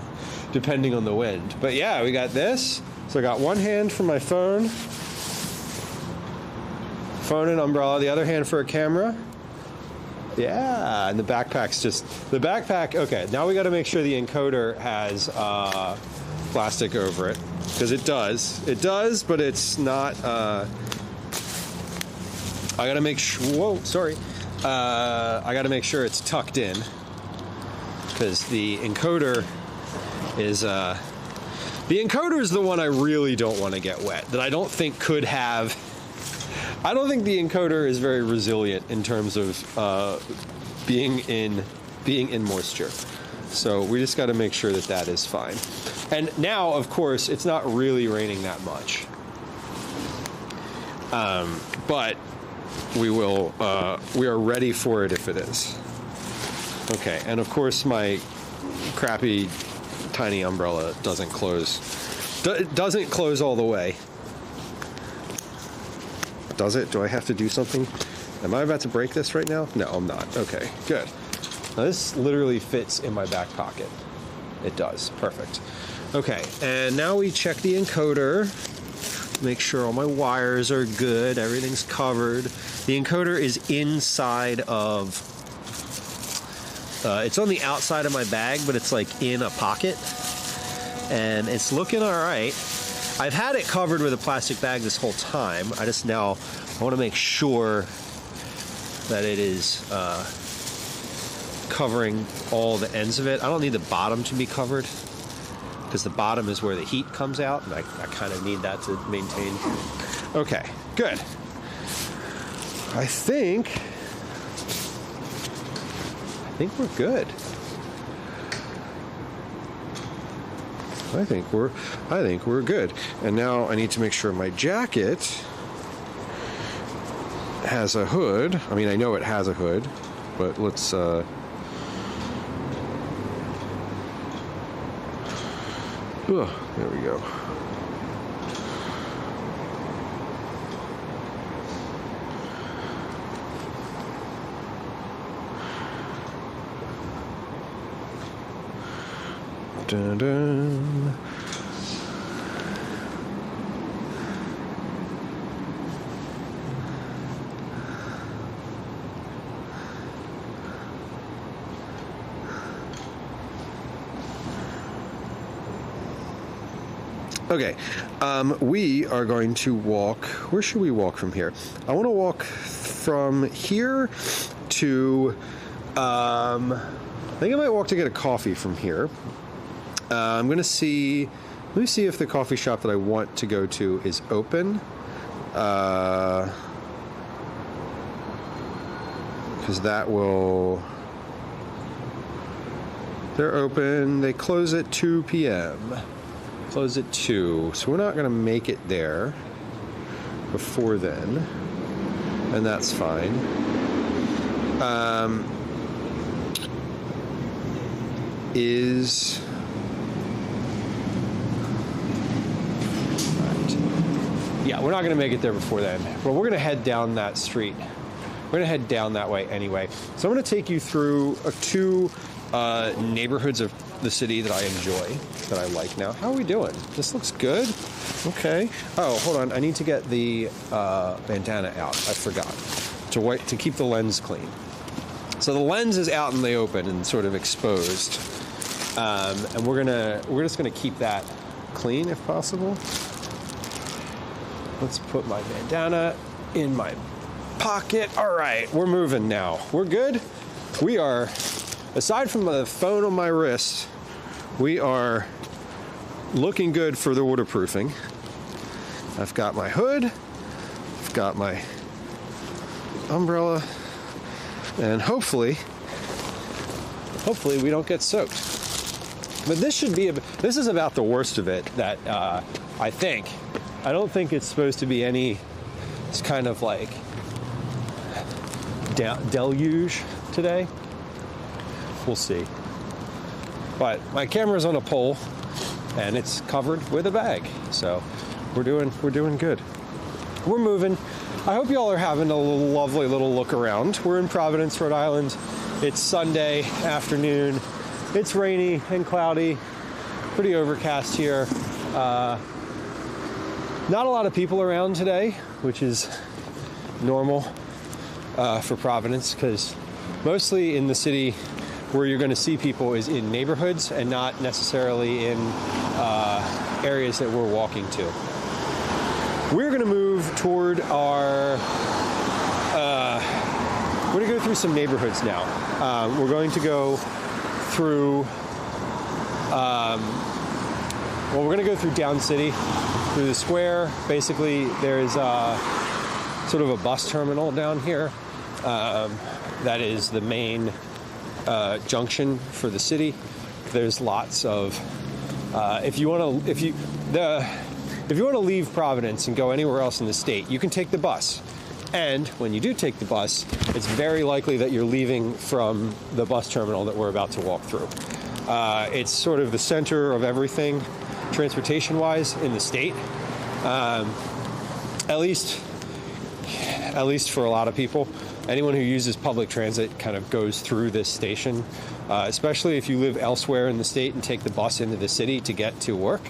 depending on the wind. But yeah, we got this. So I got one hand for my phone and umbrella, the other hand for a camera. Yeah, and the backpack's just, the backpack, okay, now we gotta make sure the encoder has plastic over it, because it does. It does, but it's not, I gotta make sure, whoa, sorry. I gotta make sure it's tucked in, because the encoder is the encoder is the one I really don't want to get wet, that I don't think could have. I don't think the encoder is very resilient in terms of being in moisture. So we just got to make sure that that is fine. And now, of course, it's not really raining that much. But we are ready for it if it is. Okay, and of course my crappy tiny umbrella doesn't close all the way. Does it? Do I have to do something? Am I about to break this right now? No, I'm not. Okay, good. Now this literally fits in my back pocket. It does. Perfect. Okay, and now we check the encoder. Make sure all my wires are good. Everything's covered. The encoder is inside of... it's on the outside of my bag, but it's like in a pocket. And it's looking all right. I've had it covered with a plastic bag this whole time. I want to make sure that it is covering all the ends of it. I don't need the bottom to be covered because the bottom is where the heat comes out, and I kind of need that to maintain. Okay, good. I think we're good. I think we're good. And now I need to make sure my jacket has a hood. I mean, I know it has a hood, but let's there we go. Dun, dun. Okay, we are going to walk. Where should we walk from here? I want to walk from here to. I think I might walk to get a coffee from here. I'm going to see. Let me see if the coffee shop that I want to go to is open. Because that will. They're open. They close at 2 p.m. Close at 2, so we're not going to make it there before then, and that's fine. Yeah, we're not going to make it there before then, but we're going to head down that street. We're going to head down that way anyway. So I'm going to take you through two neighborhoods of the city that I enjoy, that I like now. How are we doing? This looks good. Okay. Oh, hold on. I need to get the bandana out. I forgot to keep the lens clean. So the lens is out in the open and sort of exposed, and we're just gonna keep that clean if possible. Let's put my bandana in my pocket. All right, we're moving now. We're good. We are. Aside from the phone on my wrist, we are looking good for the waterproofing. I've got my hood, I've got my umbrella, and hopefully we don't get soaked. But this is about the worst of it that I think. I don't think it's supposed to be it's kind of like deluge today. We'll see. But my camera's on a pole and it's covered with a bag. So we're doing good. We're moving. I hope y'all are having a lovely little look around. We're in Providence, Rhode Island. It's Sunday afternoon. It's rainy and cloudy. Pretty overcast here. Not a lot of people around today, which is normal for Providence, because mostly in the city where you're going to see people is in neighborhoods and not necessarily in areas that we're walking to. We're going to move toward we're going to go through some neighborhoods now. We're going to go through Well, we're going to go through Down City, through the square. Basically, there's sort of a bus terminal down here. That is the main junction for the city. There's lots of if you want to leave Providence and go anywhere else in the state, you can take the bus. And when you do take the bus, it's very likely that you're leaving from the bus terminal that we're about to walk through. It's sort of the center of everything, transportation-wise, in the state. At least for a lot of people. Anyone who uses public transit kind of goes through this station, especially if you live elsewhere in the state and take the bus into the city to get to work.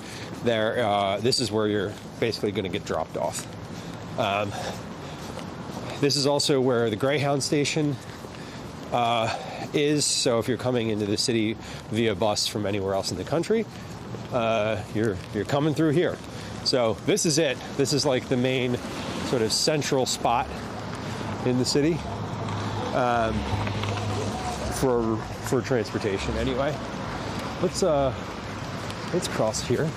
This is where you're basically going to get dropped off. This is also where the Greyhound station is. So if you're coming into the city via bus from anywhere else in the country, you're coming through here. So this is it. This is like the main sort of central spot in the city for transportation. Anyway, let's cross here.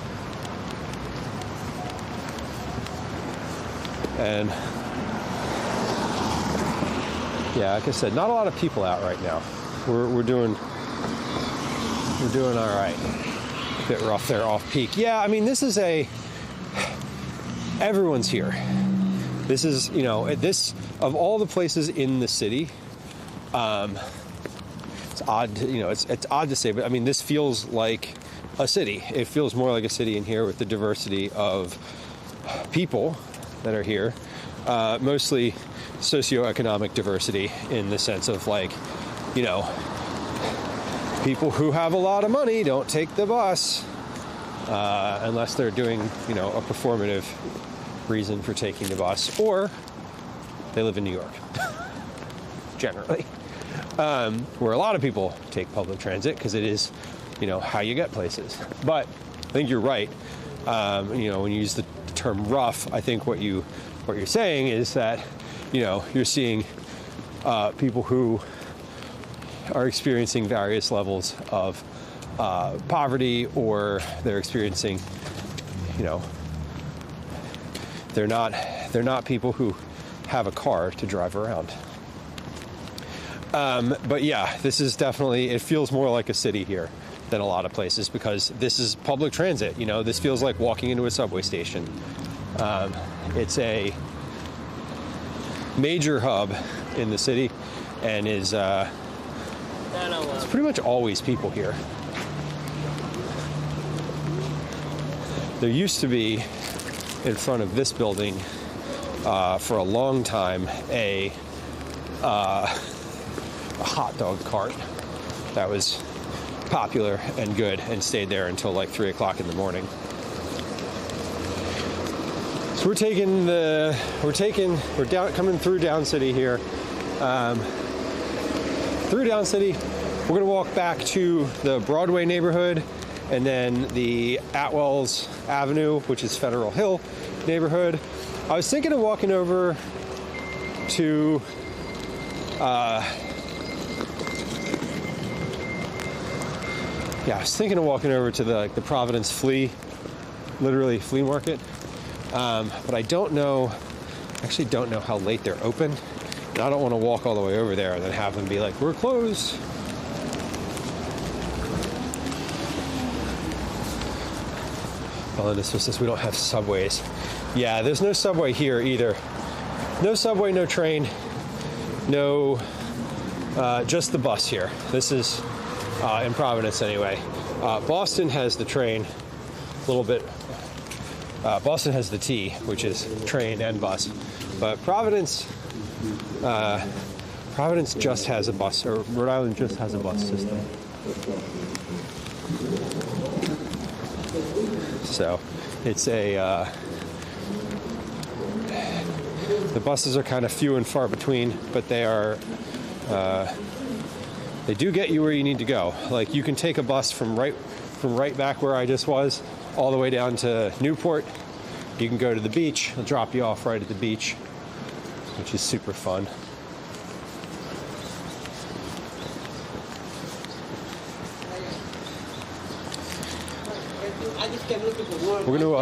And yeah, like I said, not a lot of people out right now. We're doing all right. A bit rough there off peak. Yeah, I mean, everyone's here. This is, of all the places in the city, it's odd, it's odd to say, but I mean, this feels like a city. It feels more like a city in here with the diversity of people that are here, mostly socioeconomic diversity in the sense of people who have a lot of money don't take the bus unless they're doing, a performative reason for taking the bus, or they live in New York, generally, where a lot of people take public transit because it is, how you get places. But I think you're right. When you use the term rough, I think what you're saying is that, you're seeing people who are experiencing various levels of poverty, or they're experiencing, they're not people who have a car to drive around. But yeah, this is definitely, it feels more like a city here than a lot of places because this is public transit. This feels like walking into a subway station. It's a major hub in the city and is it's pretty much always people here. There used to be in front of this building for a long time a hot dog cart that was popular and good and stayed there until like 3 o'clock in the morning. So we're coming through Down City here. Through Down City, we're gonna walk back to the Broadway neighborhood and then the Atwells Avenue, which is Federal Hill neighborhood. I was thinking of walking over to I was thinking of walking over to the Providence flea market. But I don't know how late they're open. And I don't want to walk all the way over there and then have them be like, we're closed. Well, this was we don't have subways. Yeah, there's no subway here either. No subway, no train, no, just the bus here. This is in Providence anyway. Boston has the train a little bit. Boston has the T, which is train and bus. But Providence just has a bus, or Rhode Island just has a bus system. So it's the buses are kind of few and far between, but they do get you where you need to go. Like you can take a bus from right back where I just was all the way down to Newport. You can go to the beach. It'll drop you off right at the beach, which is super fun. We're gonna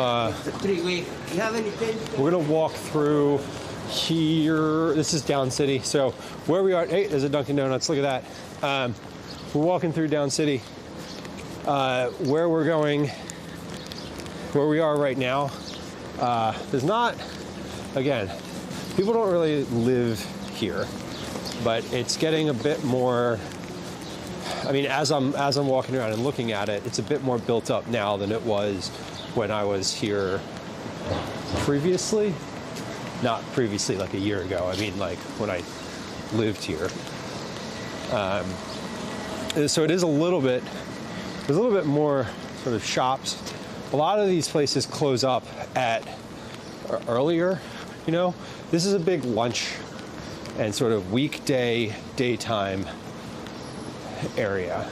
walk through here. This is Down City. So where we are, hey, there's a Dunkin' Donuts. Look at that. We're walking through Down City. Where we're going, where we are right now, there's not, again, people don't really live here, but it's getting a bit more. I mean, as I'm walking around and looking at it, it's a bit more built up now than it was when I was here previously. Not previously, like a year ago. I mean, like when I lived here. So it is a little bit. There's a little bit more sort of shops. A lot of these places close up at earlier. You know, this is a big lunch and sort of weekday, daytime area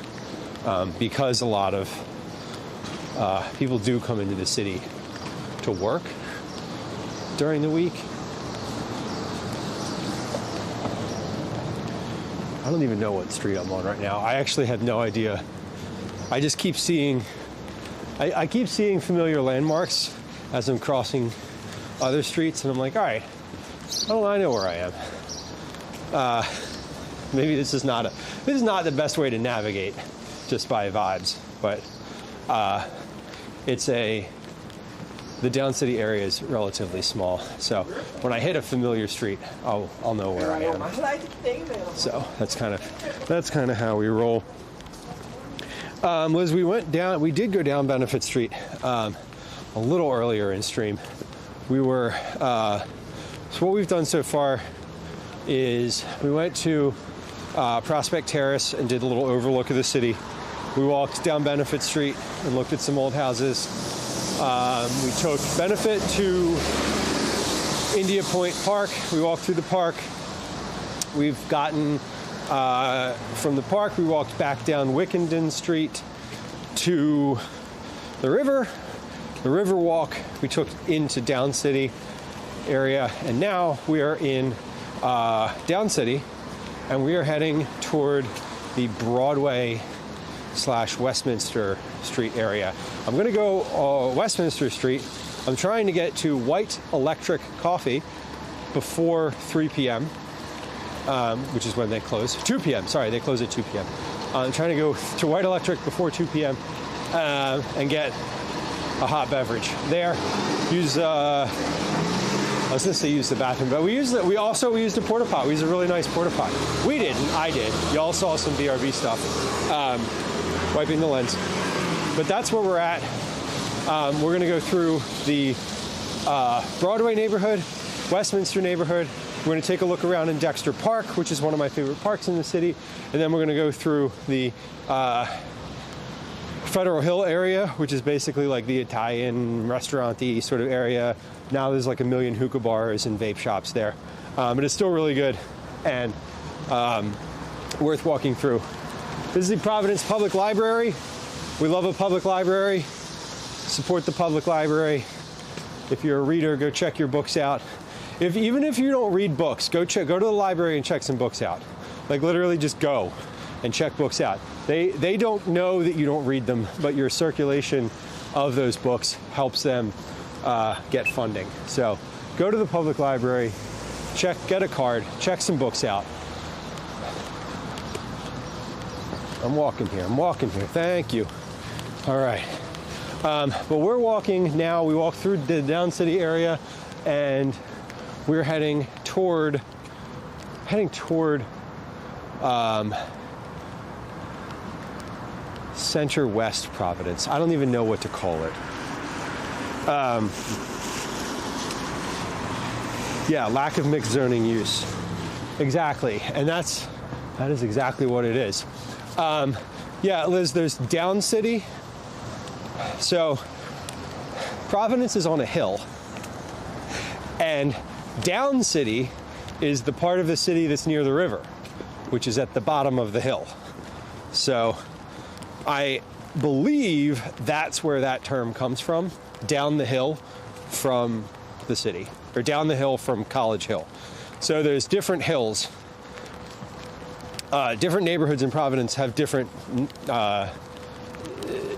because a lot of people do come into the city to work during the week. I don't even know what street I'm on right now. I actually have no idea. I just keep seeing, I keep seeing familiar landmarks as I'm crossing other streets, and I'm like, all right, I know where I am. Maybe this is not the best way to navigate just by vibes, but the Down City area is relatively small, so when I hit a familiar street, I'll know where I am. So that's kind of how we roll. Liz, we did go down Benefit Street a little earlier in stream. We were so what we've done so far is we went to Prospect Terrace and did a little overlook of the city. We walked down Benefit Street and looked at some old houses. We took Benefit to India Point Park. We walked through the park. We've gotten from the park, we walked back down Wickenden Street to the river. The river walk we took into Down City area, and now we are in Down City, and we are heading toward the Broadway / Westminster Street area. I'm going to go Westminster Street. I'm trying to get to White Electric Coffee before 3 p.m., which is when they close. 2 p.m., sorry, they close at 2 p.m. I'm trying to go to White Electric before 2 p.m. And get a hot beverage there. I was going to say use the bathroom, but we used a porta pot. We used a really nice porta pot. We didn't, I did. Y'all saw some BRB stuff, wiping the lens. But that's where we're at. We're going to go through the Broadway neighborhood, Westminster neighborhood. We're going to take a look around in Dexter Park, which is one of my favorite parks in the city. And then we're going to go through the Federal Hill area, which is basically like the Italian restaurant-y sort of area. Now there's like a million hookah bars and vape shops there. But it's still really good and worth walking through. This is the Providence Public Library. We love a public library. Support the public library. If you're a reader, go check your books out. Even if you don't read books, go to the library and check some books out. Like literally just go and check books out. They don't know that you don't read them, but your circulation of those books helps them get funding. So go to the public library, get a card, check some books out. I'm walking here, thank you. All right, but we're walking now. We walked through the Down City area and we're heading toward Center West Providence. I don't even know what to call it. Yeah, lack of mixed zoning use. Exactly, and that is exactly what it is. Yeah, Liz, there's Down City. So Providence is on a hill, and Down City is the part of the city that's near the river, which is at the bottom of the hill. So I believe that's where that term comes from, down the hill from the city, or down the hill from College Hill. So there's different hills. Different neighborhoods in Providence have different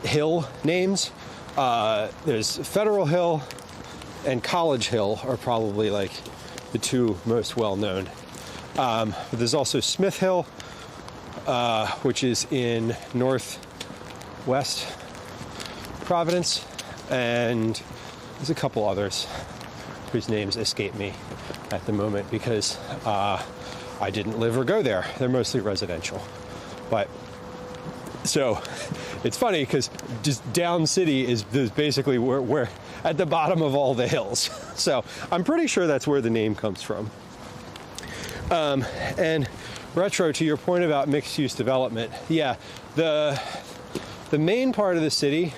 hill names. There's Federal Hill and College Hill are probably like the two most well known. But there's also Smith Hill, which is in northwest Providence, and there's a couple others whose names escape me at the moment because I didn't live or go there. They're mostly residential. But so it's funny because just down city is basically where at the bottom of all the hills. So I'm pretty sure that's where the name comes from. And retro, to your point about mixed use development, yeah, the main part of the city,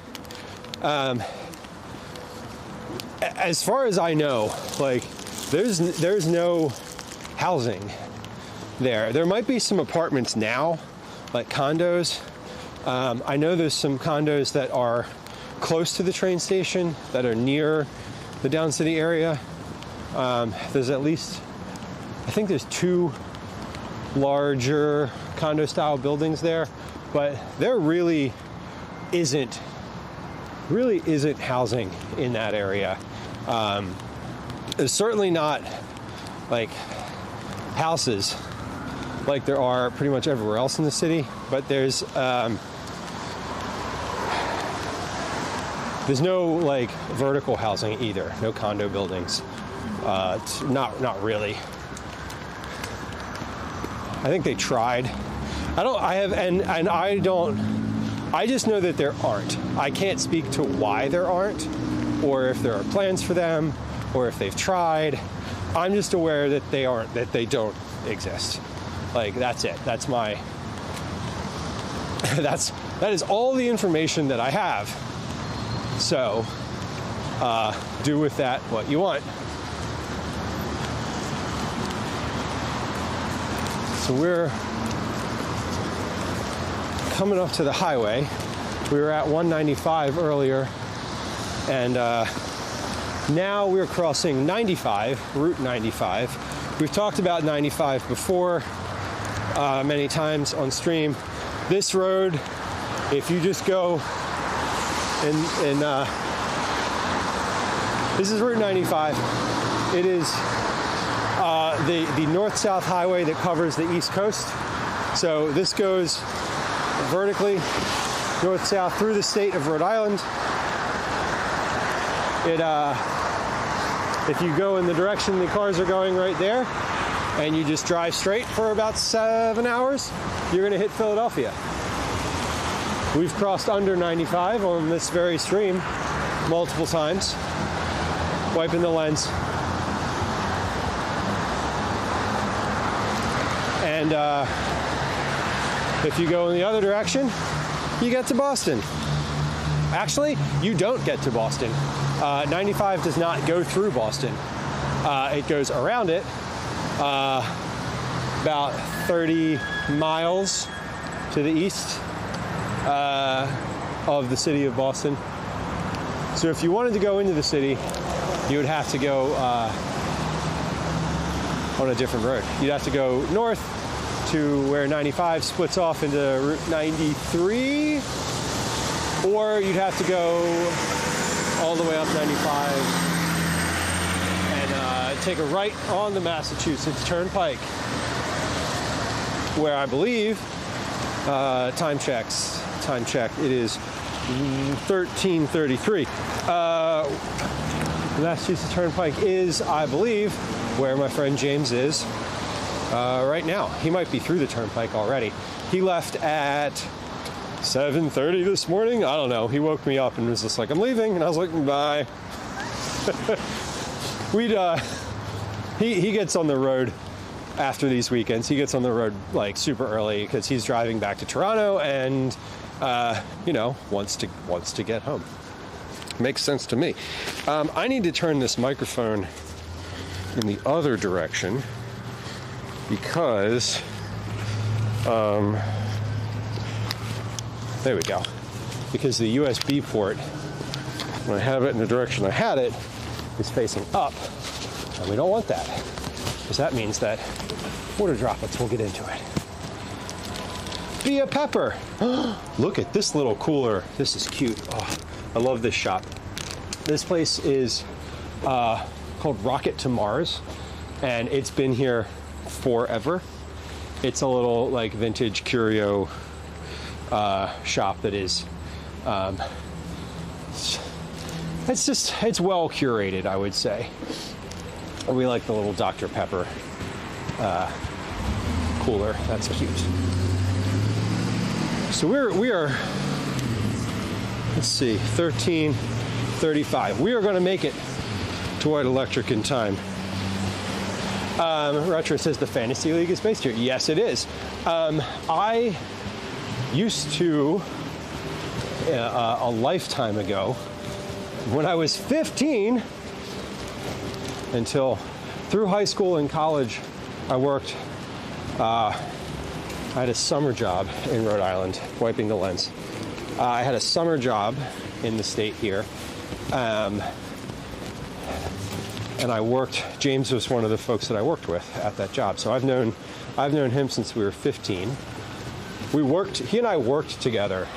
as far as I know, like there's no housing there. There might be some apartments now, like condos. I know there's some condos that are close to the train station that are near the down city area. There's at least, I think there's 2 larger condo style buildings there, but there really isn't housing in that area. There's certainly not like houses like there are pretty much everywhere else in the city, but there's no like vertical housing either, no condo buildings. Not really. I think they tried. I just know that there aren't. I can't speak to why there aren't, or if there are plans for them, or if they've tried. I'm just aware that they don't exist. Like, that's it. That's that is all the information that I have. So, do with that what you want. So we're coming up to the highway. We were at 195 earlier, and now we're crossing 95, Route 95. We've talked about 95 before many times on stream. This road, if you just go in this is Route 95. It is the north-south highway that covers the East Coast. So this goes vertically north-south through the state of Rhode Island. If you go in the direction the cars are going right there, and you just drive straight for about 7 hours, you're going to hit Philadelphia. We've crossed under 95 on this very stream multiple times, wiping the lens. And if you go in the other direction, you get to Boston. Actually, you don't get to Boston. 95 does not go through Boston. It goes around it, about 30 miles to the east of the city of Boston. So if you wanted to go into the city, you would have to go on a different road. You'd have to go north to where 95 splits off into Route 93, or you'd have to go all the way up 95 and take a right on the Massachusetts Turnpike, where I believe, time check, it is 13:33. The Massachusetts Turnpike is, I believe, where my friend James is right now. He might be through the turnpike already. He left at 7:30 this morning. I don't know. He woke me up and was just like, I'm leaving. And I was like, bye. He gets on the road after these weekends. He gets on the road like super early because he's driving back to Toronto and, wants to get home. Makes sense to me. I need to turn this microphone in the other direction because, there we go. Because the USB port, when I have it in the direction I had it, is facing up. And we don't want that. Because that means that water droplets will get into it. Be a pepper. Look at this little cooler. This is cute. Oh, I love this shop. This place is called Rocket to Mars, and it's been here forever. It's a little like vintage curio shop that is, it's well curated, I would say. We like the little Dr. Pepper cooler. That's cute. So we are, let's see, 13:35. We are going to make it to White Electric in time. Retro says the Fantasy League is based here. Yes, it is. I used to, a lifetime ago, when I was 15, until through high school and college, I worked, I had a summer job in Rhode Island, wiping the lens. I had a summer job in the state here. And I worked, James was one of the folks that I worked with at that job. So I've known him since we were 15. He and I worked together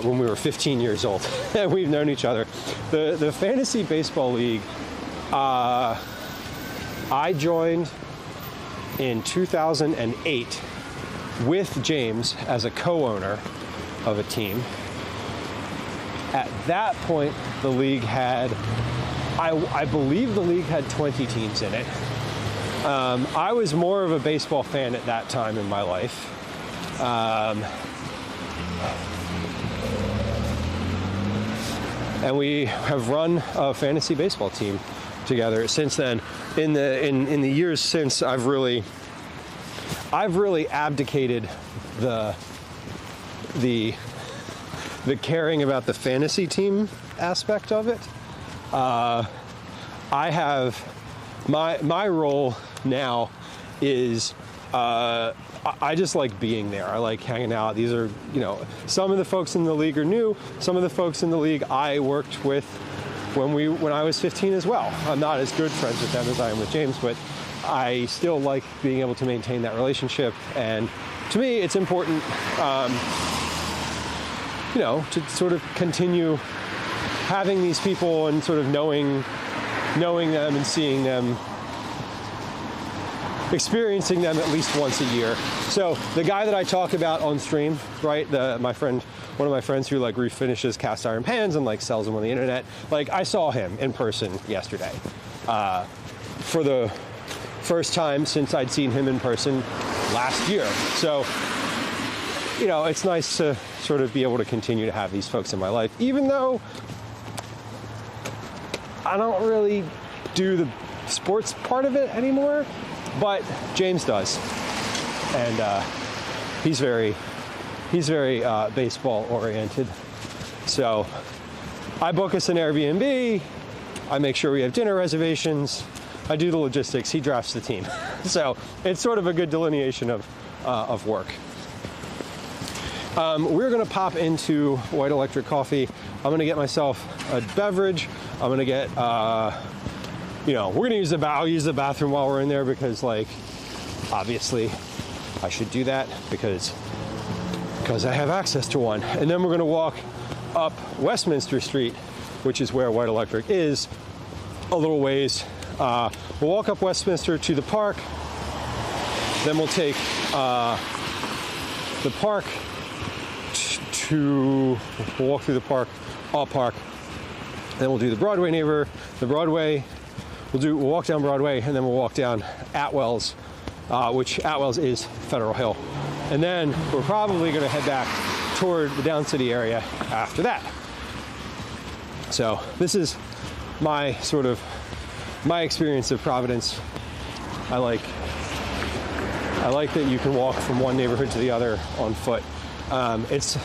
when we were 15 years old. And we've known each other. The Fantasy Baseball League, I joined in 2008 with James as a co-owner of a team. At that point, the league had, I believe the league had 20 teams in it. I was more of a baseball fan at that time in my life. And we have run a fantasy baseball team together since then. In the years since, I've really abdicated the caring about the fantasy team aspect of it. I have my role now is I just like being there. I like hanging out. These are, some of the folks in the league are new. Some of the folks in the league I worked with when I was 15 as well. I'm not as good friends with them as I am with James, but I still like being able to maintain that relationship. And to me, it's important, to sort of continue having these people and sort of knowing them and seeing them, experiencing them at least once a year. So the guy that I talk about on stream, right, one of my friends who like refinishes cast iron pans and like sells them on the internet, like I saw him in person yesterday for the first time since I'd seen him in person last year. So, it's nice to sort of be able to continue to have these folks in my life, even though I don't really do the sports part of it anymore, but James does. And he's very baseball oriented. So I book us an Airbnb, I make sure we have dinner reservations, I do the logistics, he drafts the team. So it's sort of a good delineation of work. We're gonna pop into White Electric Coffee. I'm gonna get myself a beverage. I'm gonna get, we're gonna use I'll use the bathroom while we're in there because, like, obviously I should do that because I have access to one. And then we're gonna walk up Westminster Street, which is where White Electric is, a little ways. We'll walk up Westminster to the park. Then we'll take the park we'll walk through the park, all park. Then we'll do the Broadway we'll walk down Broadway, and then we'll walk down Atwell's, which Atwell's is Federal Hill. And then we're probably gonna head back toward the Down City area after that. So this is my experience of Providence. I like that you can walk from one neighborhood to the other on foot. It's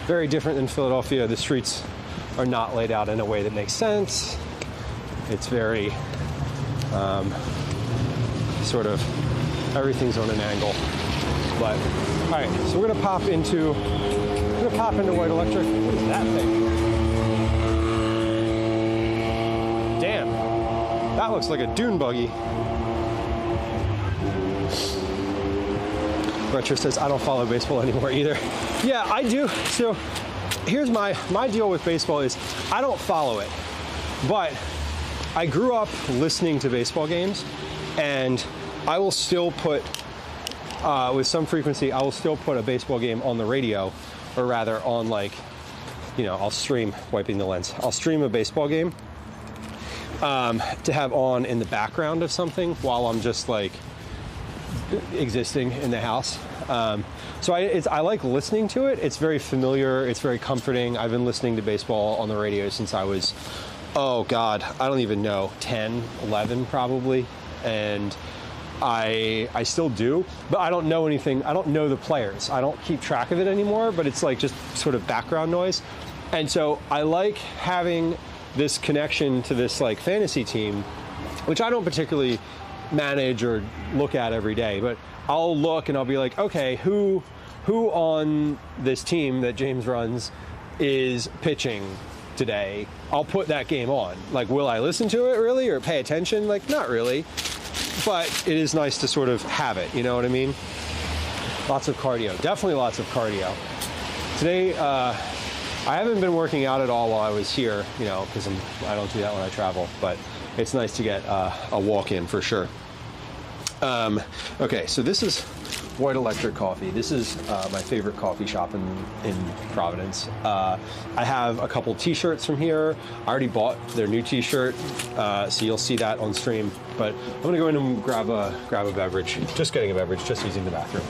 very different than Philadelphia. The streets are not laid out in a way that makes sense. It's very sort of everything's on an angle. But all right, so we're gonna pop into White Electric. What is that thing? Damn, that looks like a dune buggy. Retro says, I don't follow baseball anymore either. Yeah, I do. So here's my deal with baseball is I don't follow it, but I grew up listening to baseball games, and I will still put, with some frequency, I will still put a baseball game on the radio, or rather on like, you know, I'll stream, wiping the lens, I'll stream a baseball game to have on in the background of something while I'm just like existing in the house. So I like listening to it. It's very familiar. It's very comforting. I've been listening to baseball on the radio since I was, oh God, I don't even know, 10, 11 probably. And I still do, but I don't know anything. I don't know the players. I don't keep track of it anymore, but it's like just sort of background noise. And so I like having this connection to this like fantasy team, which I don't particularly manage or look at every day, but I'll look and I'll be like, okay, who on this team that James runs is pitching today? I'll put that game on. Like, will I listen to it really or pay attention? Like, not really, but it is nice to sort of have it, you know what I mean? Lots of cardio, definitely lots of cardio. Today, I haven't been working out at all while I was here, you know, because I don't do that when I travel, but it's nice to get a walk in for sure. Okay, so this is White Electric Coffee. This is my favorite coffee shop in Providence. I have a couple t-shirts from here. I already bought their new t-shirt, so you'll see that on stream. But I'm gonna go in and grab a beverage. Just getting a beverage, just using the bathroom.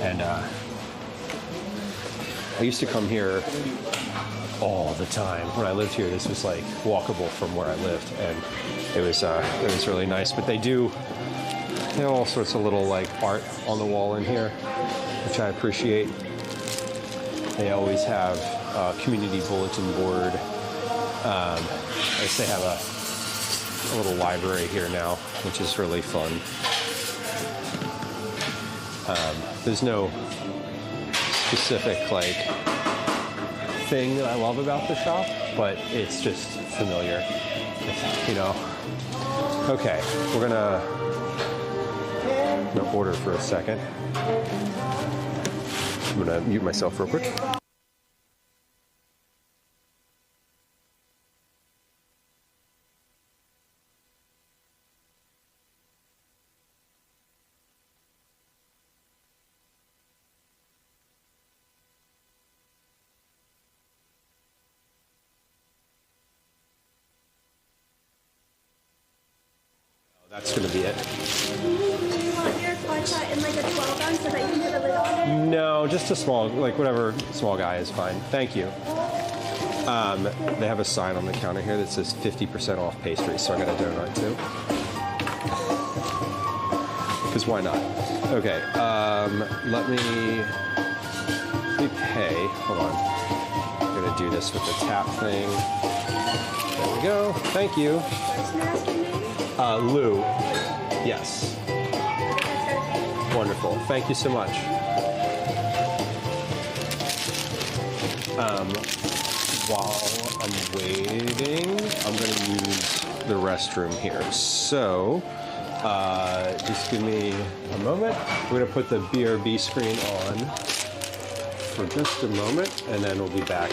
And I used to come here all the time when I lived here. This was like walkable from where I lived, and it was really nice. But they do, you know, all sorts of little like art on the wall in here, which I appreciate. They always have a community bulletin board. I guess they have a little library here now, which is really fun. There's no specific like thing that I love about the shop, but it's just familiar, you know. Okay, we're gonna order for a second. I'm gonna mute myself real quick. That's gonna be it. Do you want your cut in like a 12 ounce so that you can put a lid on it? No, just a small, like whatever small guy is fine. Thank you. They have a sign on the counter here that says 50% off pastries, so I got a donut too. Because why not? Okay, let me pay. Hold on. I'm gonna do this with the tap thing. There we go. Thank you. Lou. Yes. Wonderful. Thank you so much. While I'm waiting, I'm going to use the restroom here. So, just give me a moment. We're going to put the BRB screen on for just a moment, and then we'll be back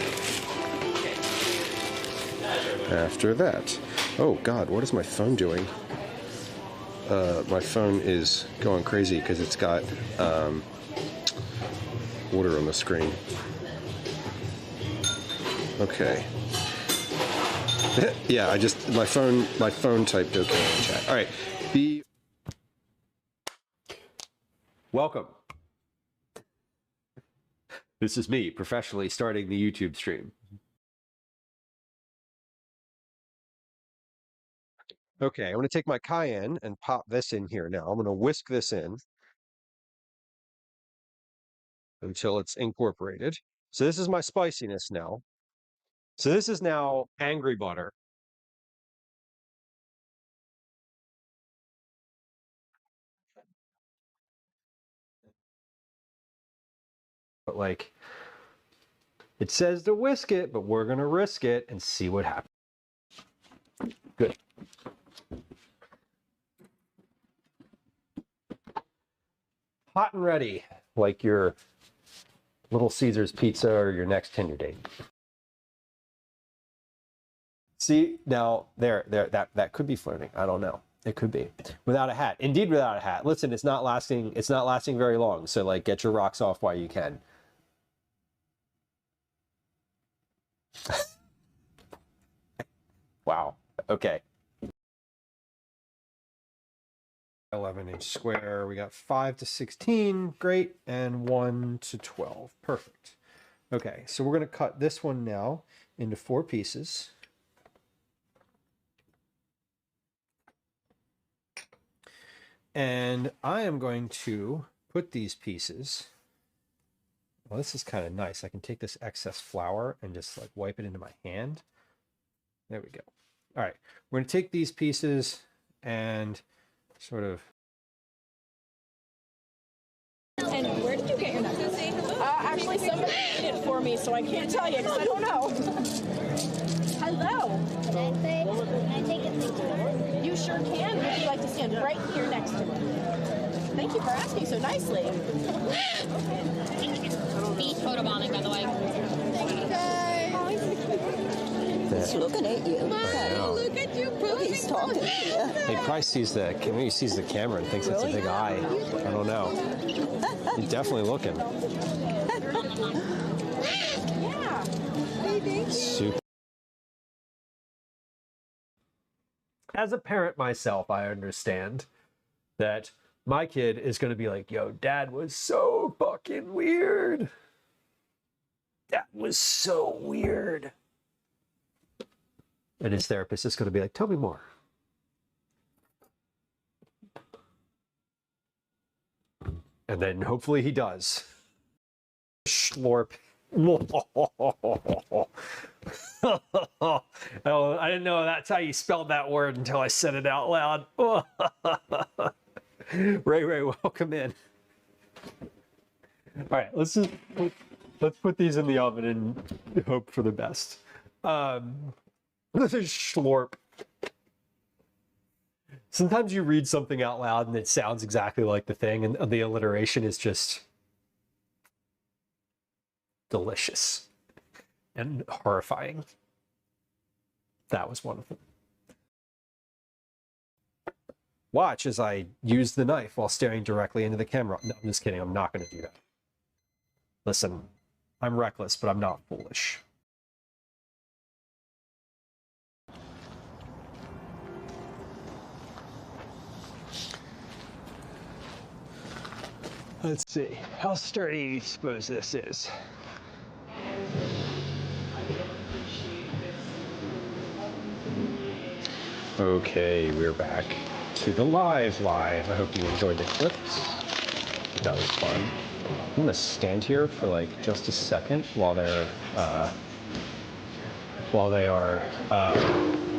after that. Oh God, what is my phone doing? My phone is going crazy because it's got water on the screen. Okay. Yeah, my phone typed okay in the chat. All right. Welcome. This is me professionally starting the YouTube stream. Okay, I'm going to take my cayenne and pop this in here now. I'm going to whisk this in until it's incorporated. So this is my spiciness now. So this is now angry butter. But like, it says to whisk it, but we're going to risk it and see what happens. Good. Hot and ready, like your Little Caesars Pizza or your next Tinder date. See, now that could be flirting. I don't know. It could be. Without a hat. Indeed, without a hat. Listen, it's not lasting very long. So like get your rocks off while you can. Wow. Okay. 11-inch square. We got 5 to 16. Great. And 1 to 12. Perfect. Okay, so we're going to cut this one now into 4 pieces. And I am going to put these pieces. Well, this is kind of nice. I can take this excess flour and just like wipe it into my hand. There we go. All right, we're going to take these pieces and sort of. And where did you get your necklace? Actually, somebody made it for me, so I can't tell you because I don't know. Hello. Can I take a picture? You sure can. Would you like to stand right here next to it? Thank you for asking so nicely. Be photobonic, by the way. Thank you, guys. He's looking at you. Look at you. He's talking to you. He probably sees the camera and thinks it's a big eye. I don't know. He's definitely looking. Yeah. Hey, thank you. Super. As a parent myself, I understand that my kid is going to be like, yo, dad was so fucking weird. That was so weird. And his therapist is going to be like, tell me more. And then hopefully he does. Schlorp. Oh, I didn't know that's how you spelled that word until I said it out loud. Ray, welcome in. All right, let's put these in the oven and hope for the best. This is schlorp. Sometimes you read something out loud and it sounds exactly like the thing, and the alliteration is just delicious and horrifying. That was one of them. Watch as I use the knife while staring directly into the camera. No, I'm just kidding. I'm not going to do that. Listen, I'm reckless, but I'm not foolish. Let's see. How sturdy do you suppose this is? Okay, we're back to the live. I hope you enjoyed the clips. That was fun. I'm gonna stand here for like just a second while they are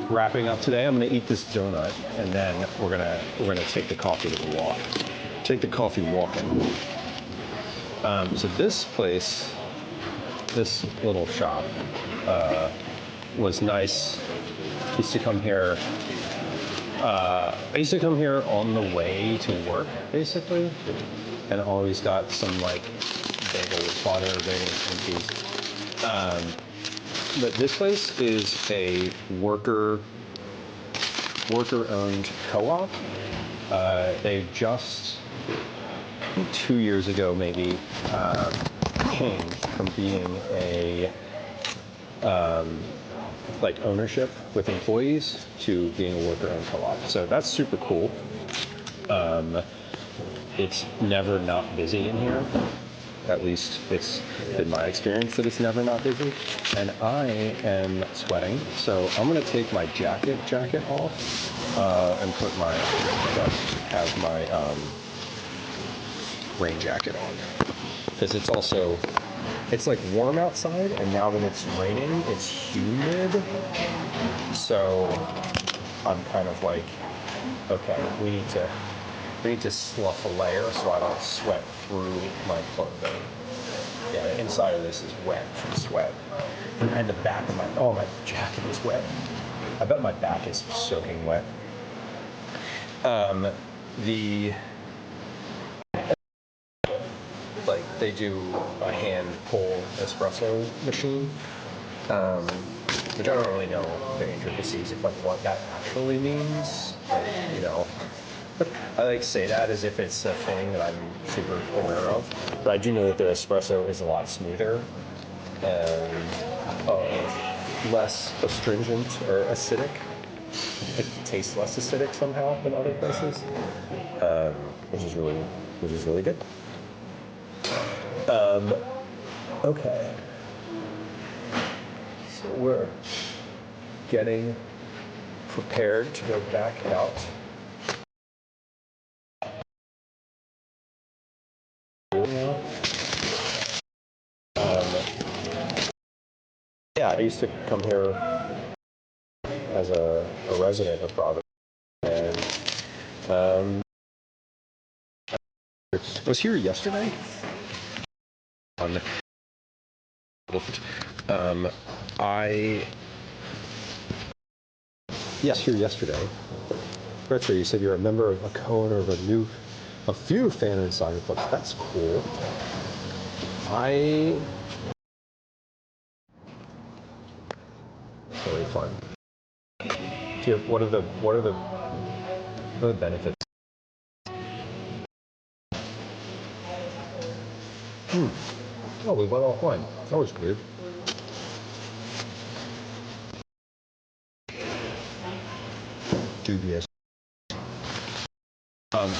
wrapping up today. I'm gonna eat this donut, and then we're gonna take the coffee to the walk. Take the coffee walking. So this place, this little shop, was nice. I used to come here on the way to work, basically, and always got some like bagel with butter, bagel with cheese. But this place is a worker-owned co-op. They just 2 years ago, maybe, changed from being a like ownership with employees to being a worker-owned co-op. So that's super cool. It's never not busy in here. At least it's been my experience that it's never not busy. And I am sweating, so I'm gonna take my jacket off and put have my rain jacket on, because it's like warm outside, and now that it's raining, it's humid. So I'm kind of like, okay, we need to slough a layer so I don't sweat through my clothing. Yeah, the inside of this is wet from sweat, and the back of my jacket is wet. I bet my back is soaking wet. they do a hand pull espresso machine, which I don't really know the intricacies of like what that actually means. But, you know, I like say that as if it's a thing that I'm super aware of. But I do know that their espresso is a lot smoother and less astringent or acidic. It tastes less acidic somehow than other places, which is really good. Okay, so we're getting prepared to go back out. Yeah, I used to come here as a resident of Providence, and I was here yesterday. Here yesterday. Retro, you said you're a member of a co-owner of a few fan insider books. That's cool. It's really fun. What are the benefits? Oh, we went offline. That was weird. Dubious.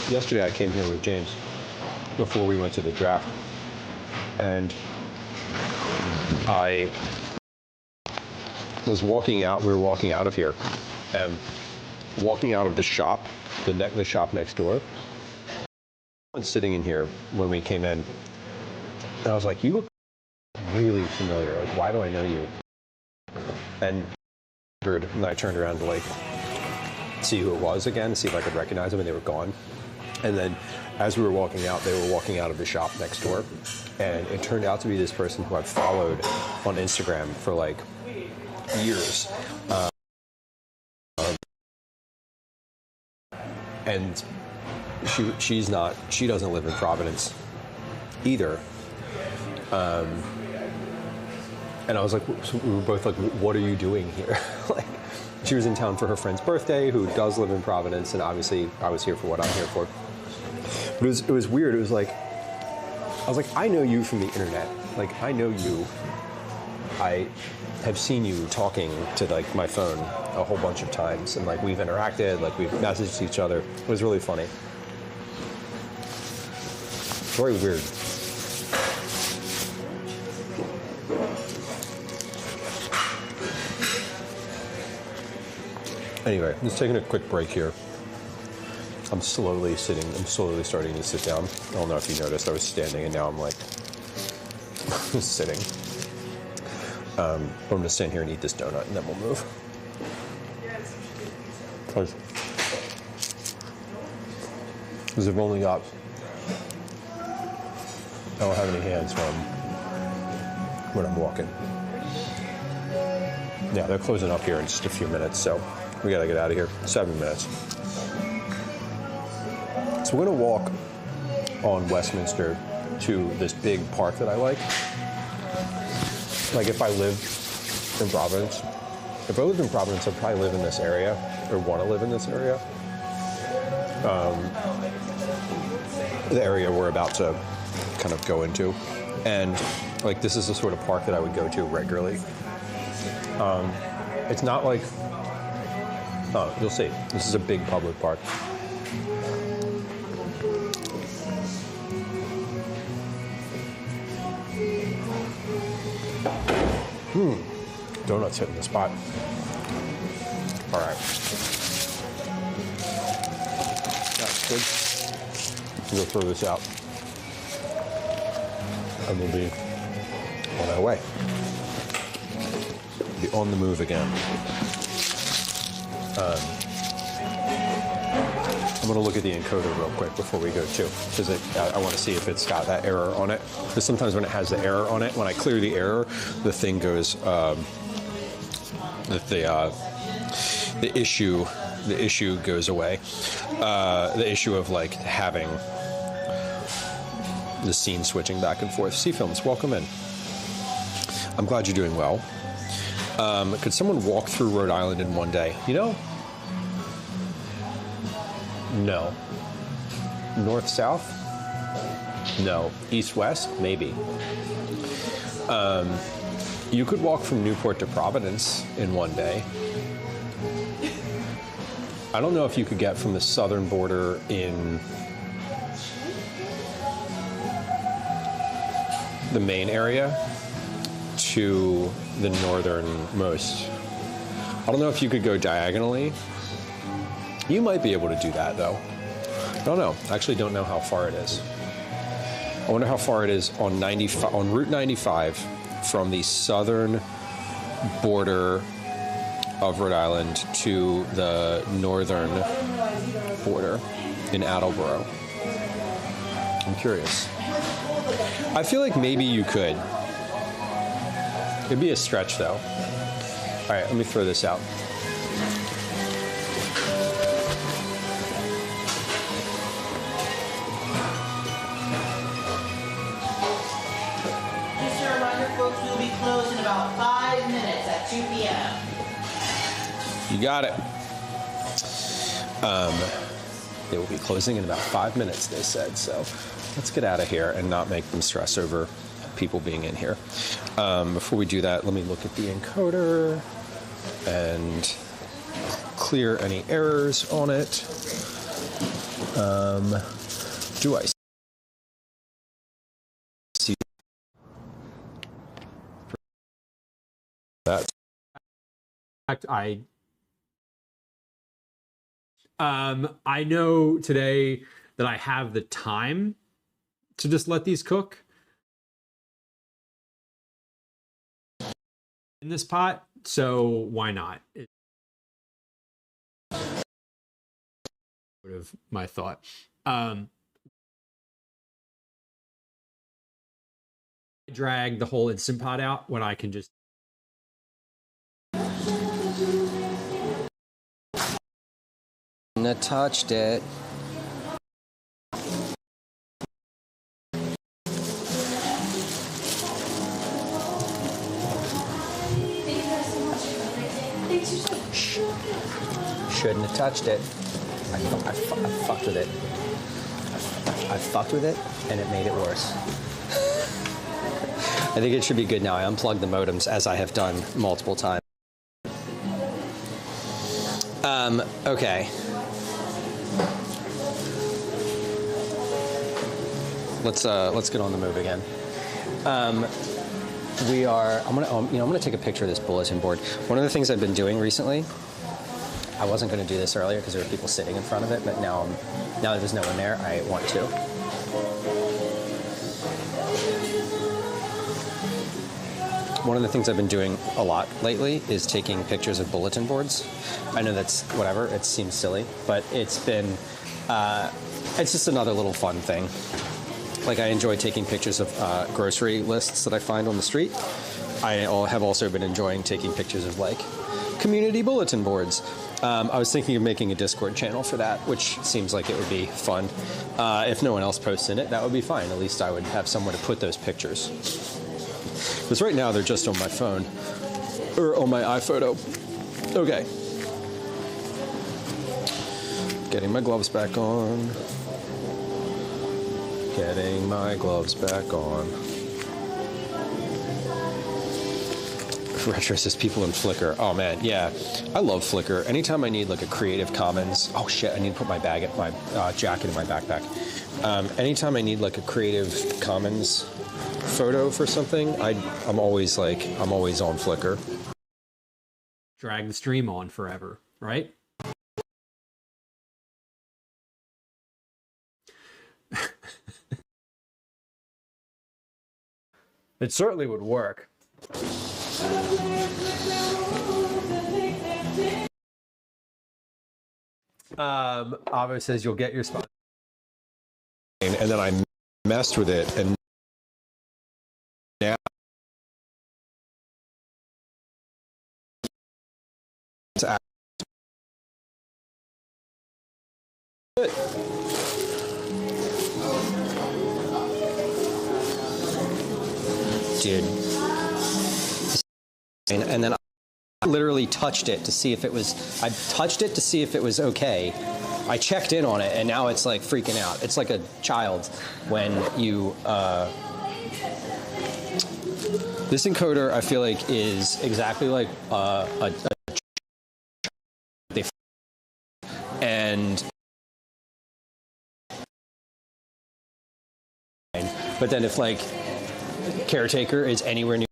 Yesterday I came here with James before we went to the draft, and I was walking out. We were walking out of here, and walking out of the shop, the shop next door. Someone sitting in here when we came in, and I was like, "You look really familiar. Like, why do I know you?" And I turned around to like see who it was again, to see if I could recognize them, and they were gone. And then as we were walking out, they were walking out of the shop next door, and it turned out to be this person who I've followed on Instagram for like years. And she doesn't live in Providence either. And I was like, so we were both like, what are you doing here? Like, she was in town for her friend's birthday, who does live in Providence, and obviously I was here for what I'm here for. But it was weird. It was like, I was like, I know you from the internet. Like, I know you. I have seen you talking to like my phone a whole bunch of times, and like we've interacted, like we've messaged each other. It was really funny. Very weird. Anyway, just taking a quick break here. I'm slowly starting to sit down. I don't know if you noticed, I was standing and now I'm like sitting. But I'm gonna stand here and eat this donut and then we'll move. Because I've only got, I don't have any hands from when I'm walking. Yeah, they're closing up here in just a few minutes, so we gotta get out of here. 7 minutes. So we're gonna walk on Westminster to this big park that I like. Like if I lived in Providence, I'd probably live in this area, or want to live in this area. The area we're about to kind of go into. And like this is the sort of park that I would go to regularly. It's not like, oh, you'll see. This is a big public park. Donuts hitting the spot. All right. That's good. We'll throw this out. And we'll be on our way. Be on the move again. I'm going to look at the encoder real quick before we go too, because I want to see if it's got that error on it. Because sometimes when it has the error on it, when I clear the error, the thing goes, the issue goes away. The issue of like having the scene switching back and forth. C-Films, welcome in. I'm glad you're doing well. Could someone walk through Rhode Island in one day? You know? No. North-south? No. East-west? Maybe. You could walk from Newport to Providence in one day. I don't know if you could get from the southern border in the main area to the northernmost. I don't know if you could go diagonally. You might be able to do that, though. I don't know. I actually don't know how far it is. I wonder how far it is on Route 95 from the southern border of Rhode Island to the northern border in Attleboro. I'm curious. I feel like maybe you could. It'd be a stretch, though. All right, let me throw this out. Just a reminder, folks, we'll be closed in about 5 minutes at 2 p.m. You got it. They will be closing in about 5 minutes, they said. So let's get out of here and not make them stress over people being in here. Before we do that, let me look at the encoder and clear any errors on it. Do I see that? I know today that I have the time to just let these cook in this pot, so why not? It's sort of my thought. I drag the whole Instant Pot out when I can just I touched it. Shh. Shouldn't have touched it. I fucked with it. I fucked with it, and it made it worse. I think it should be good now. I unplugged the modems, as I have done multiple times. Okay. Let's get on the move again. I'm gonna take a picture of this bulletin board. One of the things I've been doing recently, I wasn't gonna do this earlier because there were people sitting in front of it, but now that there's no one there, I want to. One of the things I've been doing a lot lately is taking pictures of bulletin boards. I know that's whatever, it seems silly, but it's been, it's just another little fun thing. Like, I enjoy taking pictures of grocery lists that I find on the street. I have also been enjoying taking pictures of, like, community bulletin boards. I was thinking of making a Discord channel for that, which seems like it would be fun. If no one else posts in it, that would be fine. At least I would have somewhere to put those pictures. Because right now they're just on my phone, or on my iPhoto. Okay. Getting my gloves back on. Getting my gloves back on. Retro says people in Flickr. Oh man, yeah. I love Flickr. Anytime I need like a Creative Commons, oh shit, I need to put my jacket in my backpack. Anytime I need like a Creative Commons photo for something, I'm always on Flickr. drag the stream on forever, right? It certainly would work. Avo says you'll get your spot. And then I messed with it, and now it's dude. And then I literally touched it to see if it was, I touched it to see if it was okay. I checked in on it, and now it's like freaking out. It's like a child when you, this encoder, I feel like, is exactly like and but then if like caretaker is anywhere near,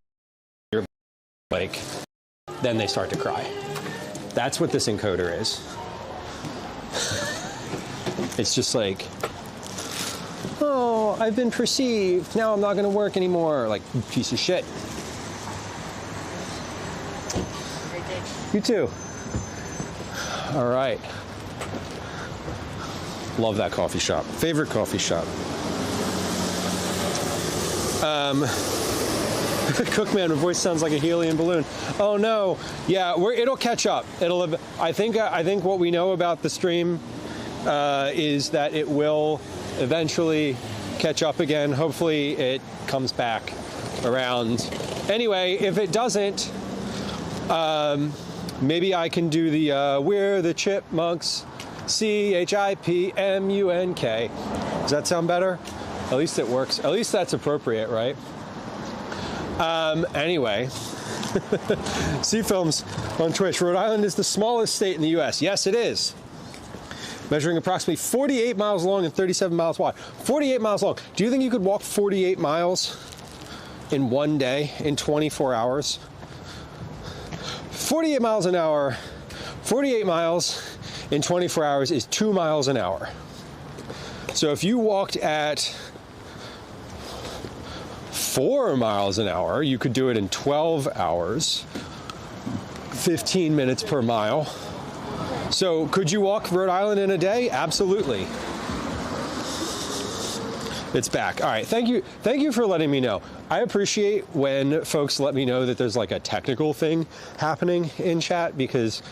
like, then they start to cry. That's what this encoder is. It's just like, oh, I've been perceived. Now I'm not going to work anymore. Like, piece of shit. You too. All right. Love that coffee shop. Favorite coffee shop. Cookman, my voice sounds like a helium balloon. Oh no. Yeah, it'll catch up. I think what we know about the stream is that it will eventually catch up again. Hopefully it comes back around. Anyway, if it doesn't, maybe I can do the We're the Chipmunks, CHIPMUNK. Does that sound better? At least it works. At least that's appropriate, right? Anyway, C Films on Twitch. Rhode Island is the smallest state in the U.S. Yes, it is. Measuring approximately 48 miles long and 37 miles wide. 48 miles long. Do you think you could walk 48 miles in one day, in 24 hours? 48 miles an hour, 48 miles in 24 hours is 2 miles an hour. So if you walked at 4 miles an hour, you could do it in 12 hours, 15 minutes per mile. So could you walk Rhode Island in a day? Absolutely. It's back. All right. Thank you for letting me know. I appreciate when folks let me know that there's like a technical thing happening in chat, because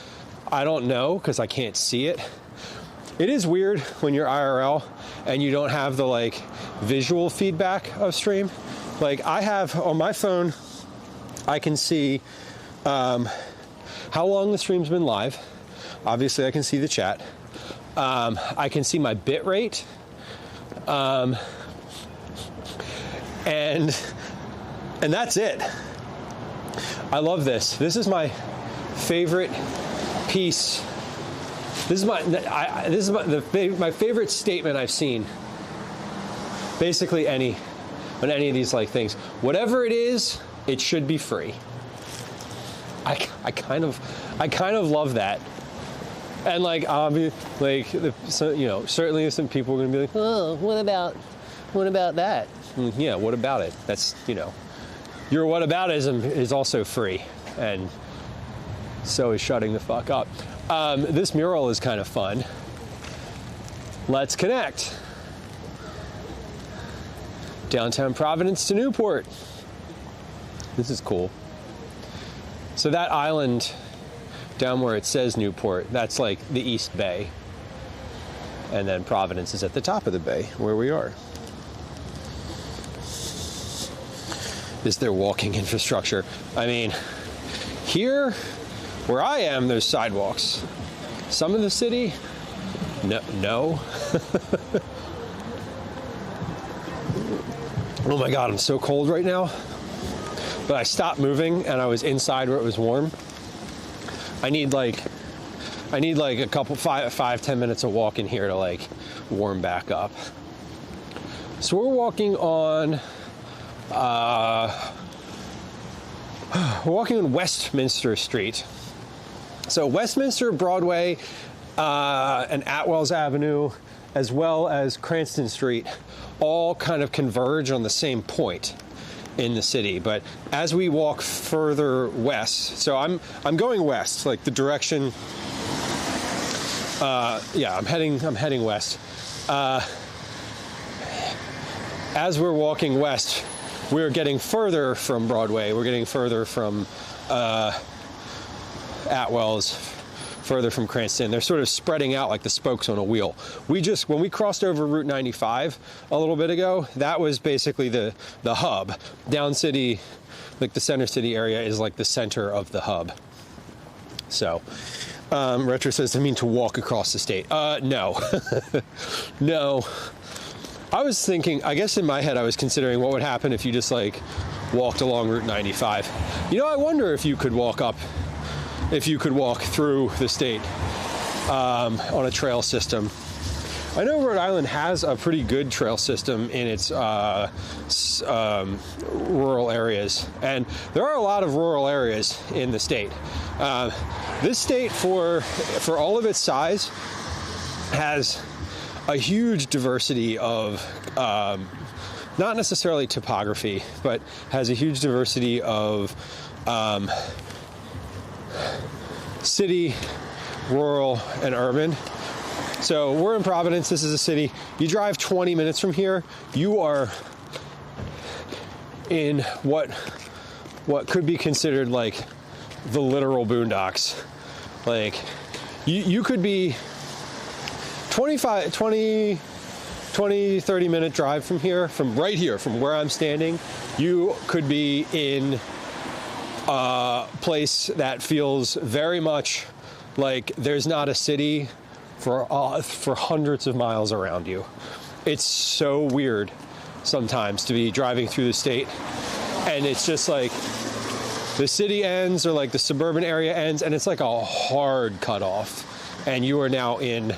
I don't know, because I can't see it. It is weird when you're IRL and you don't have the like visual feedback of stream. Like I have on my phone, I can see how long the stream's been live. Obviously, I can see the chat. I can see my bit rate. And that's it. I love this. This is my favorite piece. This is my favorite statement I've seen. Basically, on any of these like things, whatever it is, it should be free. I kind of love that. And like obviously, like certainly some people are gonna be like, oh, what about that? Yeah, what about it? That's your whataboutism is also free, and so is shutting the fuck up. This mural is kind of fun. Let's connect. Downtown Providence to Newport. This is cool. So that island down where it says Newport, that's like the East Bay. And then Providence is at the top of the bay, where we are. Is there walking infrastructure? I mean, here, where I am, there's sidewalks. Some of the city, no. Oh my God, I'm so cold right now. But I stopped moving and I was inside where it was warm. I need like a couple 5-10 minutes of walk in here to like warm back up. So we're walking on Westminster Street. So Westminster, Broadway, and Atwells Avenue, as well as Cranston Street, all kind of converge on the same point in the city. But as we walk further west, so I'm going west, like the direction. Yeah, I'm heading west. As we're walking west, we're getting further from Broadway. We're getting further from Atwells, further from Cranston. They're sort of spreading out like the spokes on a wheel. When we crossed over Route 95 a little bit ago, that was basically the hub. Down city, like the center city area is like the center of the hub. So, Retro says, I mean to walk across the state. No. No. I was thinking, I guess in my head I was considering what would happen if you just like walked along Route 95. You know, I wonder if you could walk through the state on a trail system. I know Rhode Island has a pretty good trail system in its rural areas, and there are a lot of rural areas in the state. This state, for all of its size, has a huge diversity of, not necessarily topography, but has a huge diversity of city, rural, and urban. So we're in Providence. This is a city. You drive 20 minutes from here, you are in what could be considered like the literal boondocks. Like you could be 20, 30 minute drive from here, from right here, from where I'm standing, you could be in a place that feels very much like there's not a city for hundreds of miles around you. It's so weird sometimes to be driving through the state, and it's just like the city ends or like the suburban area ends, and it's like a hard cutoff, and you are now in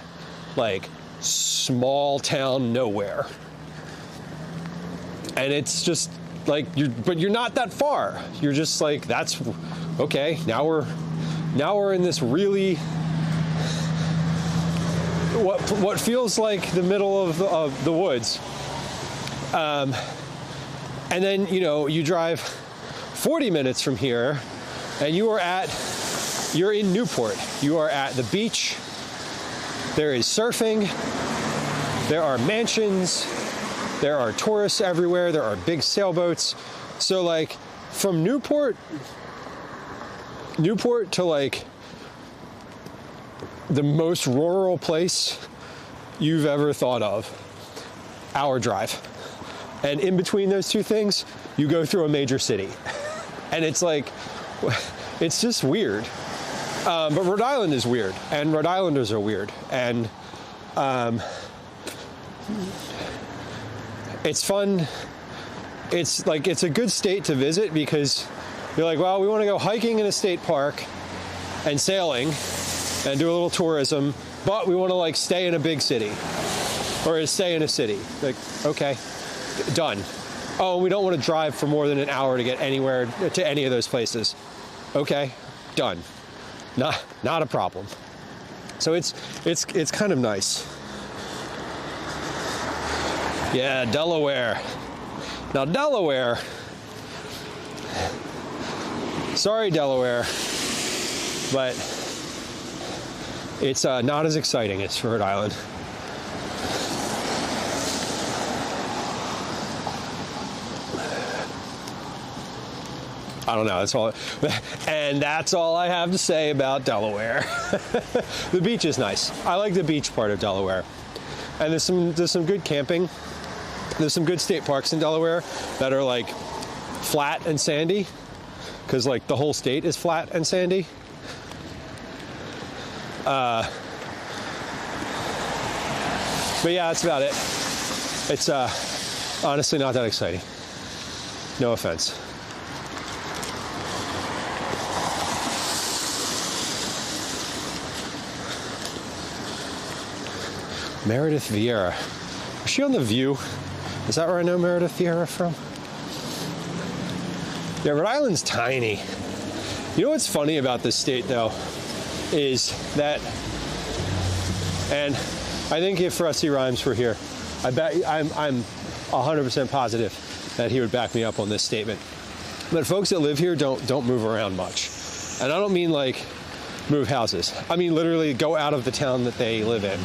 like small town nowhere. And it's just like but you're not that far. You're just like, that's okay. Now we're in this really what feels like the middle of the woods. And then, you know, you drive 40 minutes from here and you're in Newport. You are at the beach. There is surfing. There are mansions. There are tourists everywhere. There are big sailboats. So like from Newport to like the most rural place you've ever thought of, hour drive. And in between those two things, you go through a major city. And it's like, it's just weird. But Rhode Island is weird, and Rhode Islanders are weird. And it's fun. It's like, it's a good state to visit because you're like, well, we want to go hiking in a state park and sailing and do a little tourism, but we want to like stay in a big city or stay in a city. Like, okay, done. Oh, we don't want to drive for more than an hour to get anywhere, to any of those places. Okay, done. Not a problem. So it's kind of nice. Yeah, Delaware. Now Delaware, sorry Delaware, but it's not as exciting as Rhode Island. I don't know, that's all. And that's all I have to say about Delaware. The beach is nice. I like the beach part of Delaware. And there's some good camping. There's some good state parks in Delaware that are like flat and sandy, because like the whole state is flat and sandy. But yeah, that's about it. It's honestly not that exciting. No offense. Meredith Vieira. Is she on The View? Is that where I know Meredith Vieira from? Yeah, Rhode Island's tiny. You know what's funny about this state, though, is that, and I think if Rusty Rhymes were here, I bet I'm 100% positive that he would back me up on this statement. But folks that live here don't move around much. And I don't mean like move houses. I mean literally go out of the town that they live in.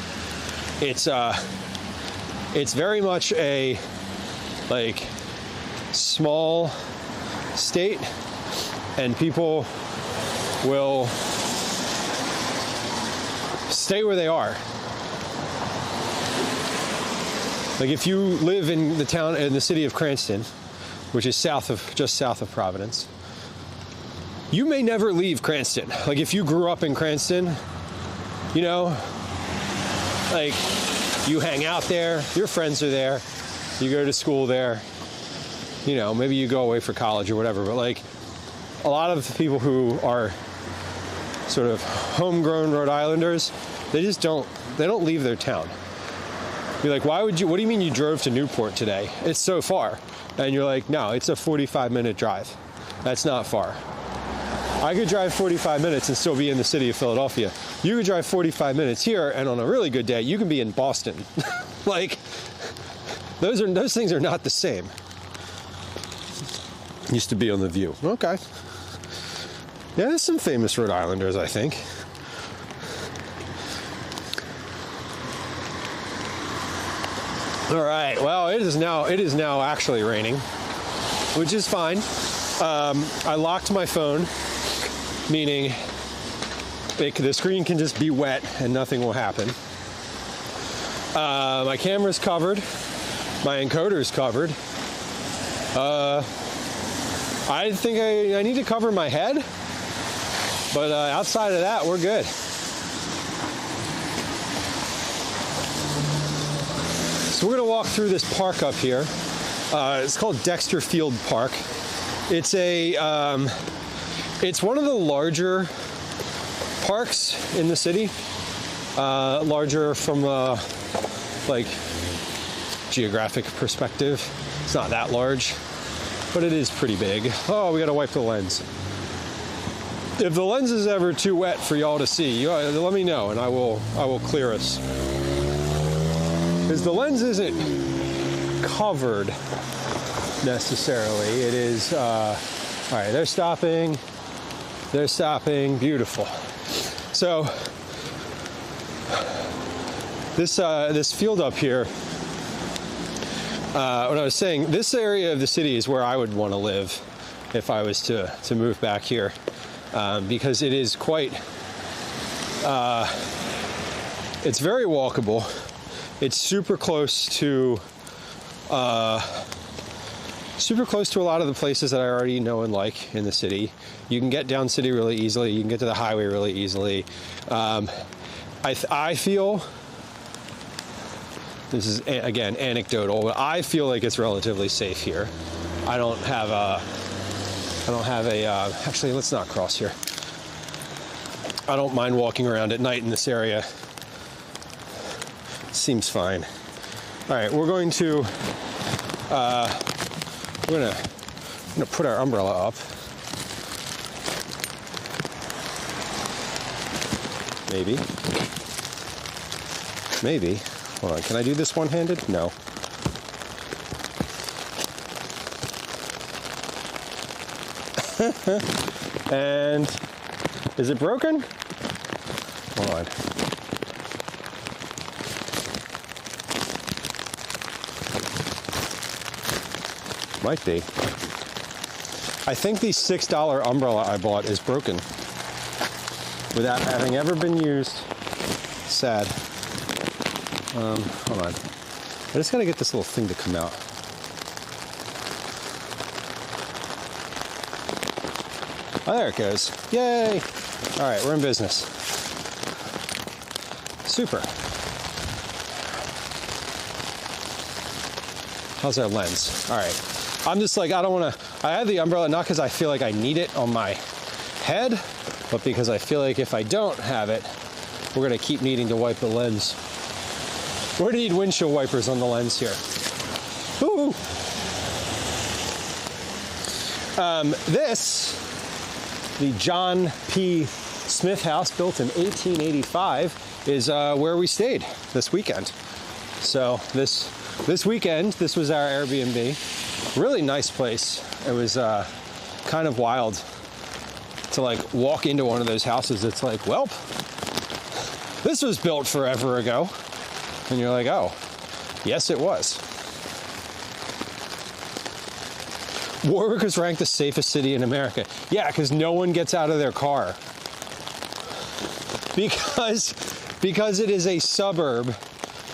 It's very much a like small state, and people will stay where they are. Like if you live in the city of Cranston, which is just south of Providence, you may never leave Cranston. Like if you grew up in Cranston, you know, like you hang out there, your friends are there, you go to school there, you know, maybe you go away for college or whatever, but like a lot of people who are sort of homegrown Rhode Islanders, they don't leave their town. You're like, what do you mean you drove to Newport today? It's so far. And you're like, no, it's a 45-minute drive. That's not far. I could drive 45 minutes and still be in the city of Philadelphia. You could drive 45 minutes here, and on a really good day, you can be in Boston. Like, those things are not the same. Used to be on The View. Okay. Yeah, there's some famous Rhode Islanders, I think. All right. Well, it is now actually raining, which is fine. I locked my phone, meaning the screen can just be wet and nothing will happen. My camera's covered. My encoder's covered. I think I need to cover my head, but outside of that, we're good. So we're gonna walk through this park up here. It's called Dexter Field Park. It's it's one of the larger parks in the city. Larger from a like geographic perspective. It's not that large, but it is pretty big. Oh, we gotta wipe the lens. If the lens is ever too wet for y'all to see, let me know and I will clear us. Because the lens isn't covered necessarily. It is, all right, they're stopping, beautiful. So, this field up here, what I was saying, this area of the city is where I would want to live if I was to move back here, because it is quite, it's very walkable. It's super close to a lot of the places that I already know and like in the city. You can get down city really easily. You can get to the highway really easily. I feel, this is again anecdotal, but I feel like it's relatively safe here. I don't have a, actually let's not cross here. I don't mind walking around at night in this area. Seems fine. All right, we're going to we're gonna put our umbrella up. Maybe. Hold on. Can I do this one-handed? No. And is it broken? Hold on. Might be. I think the $6 umbrella I bought is broken without having ever been used. Sad. Hold on. I just gotta get this little thing to come out. Oh, there it goes. Yay! All right, we're in business. Super. How's our lens? All right. I'm just like, I have the umbrella not because I feel like I need it on my head, but because I feel like if I don't have it, we're gonna keep needing to wipe the lens. We're gonna need windshield wipers on the lens here. Ooh. The John P. Smith house, built in 1885, is where we stayed this weekend. So this weekend, this was our Airbnb. Really nice place. It was kind of wild to like walk into one of those houses. It's like, welp, this was built forever ago. And you're like, oh, yes, it was. Warwick was ranked the safest city in America. Yeah, because no one gets out of their car. Because because it is a suburb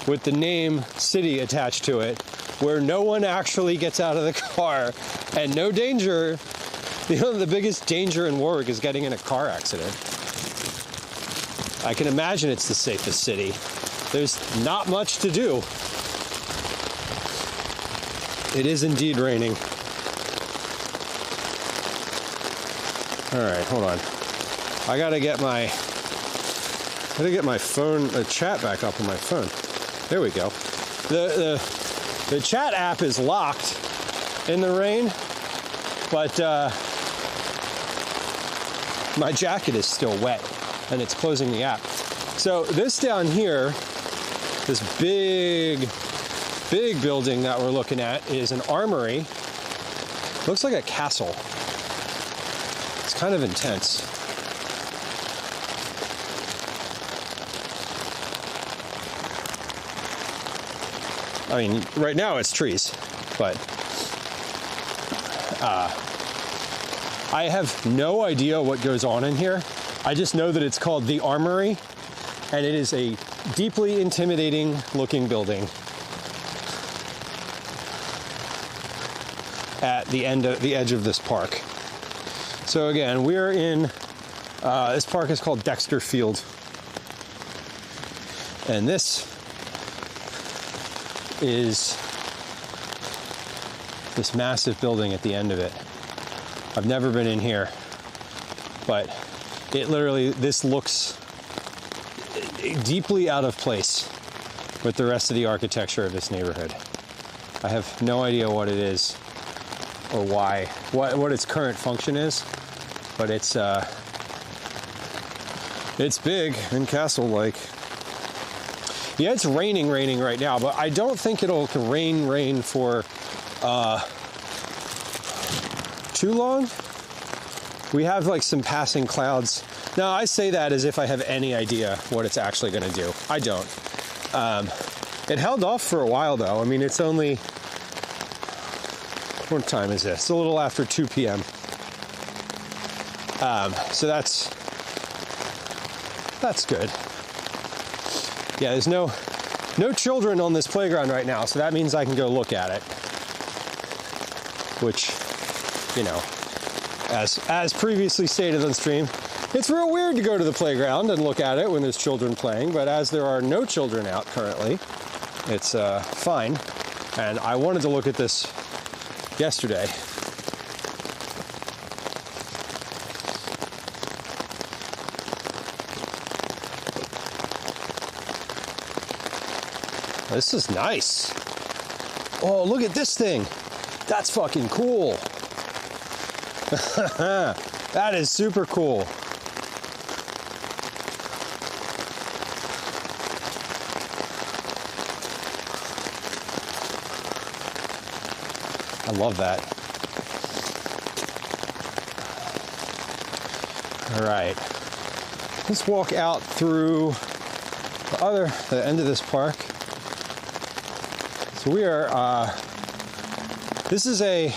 with the name city attached to it, where no one actually gets out of the car and no danger. You know, the biggest danger in Warwick is getting in a car accident. I can imagine it's the safest city. There's not much to do. It is indeed raining. All right, hold on. I gotta get my phone, the chat back up on my phone. There we go. The chat app is locked in the rain, but my jacket is still wet and it's closing the app. So this down here, this big building that we're looking at is an armory. Looks like a castle. It's kind of intense. I mean, right now it's trees, but I have no idea what goes on in here. I just know that it's called the Armory, and it is a deeply intimidating looking building at the edge of this park. So again, we're in, this park is called Dexter Field. And this is this massive building at the end of it. I've never been in here, but it literally, this looks deeply out of place with the rest of the architecture of this neighborhood. I have no idea what it is or why, what its current function is, but it's big and castle-like. Yeah, it's raining right now, but I don't think it'll rain for too long. We have like some passing clouds. Now, I say that as if I have any idea what it's actually going to do. I don't. It held off for a while, though. I mean, it's only... What time is this? It's a little after 2 p.m. So that's good. Yeah, there's no children on this playground right now, so that means I can go look at it. Which, you know, as previously stated on stream, it's real weird to go to the playground and look at it when there's children playing, but as there are no children out currently, it's fine. And I wanted to look at this yesterday. This is nice. Oh, look at this thing. That's fucking cool. That is super cool. I love that. All right. Let's walk out through the end of this park. So we are, this is a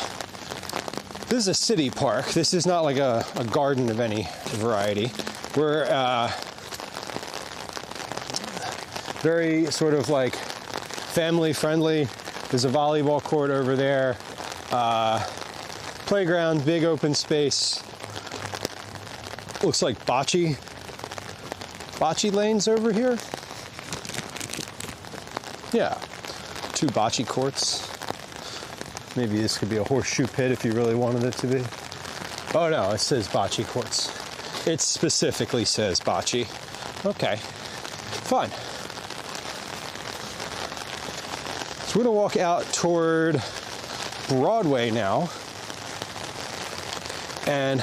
city park. This is not like a garden of any variety. We're very sort of like family friendly. There's a volleyball court over there. Playground, big open space. Looks like bocce lanes over here. Yeah. 2 bocce courts. Maybe this could be a horseshoe pit if you really wanted it to be. Oh no, it says bocce courts. It specifically says bocce. Okay, fun. So we're gonna walk out toward Broadway now. And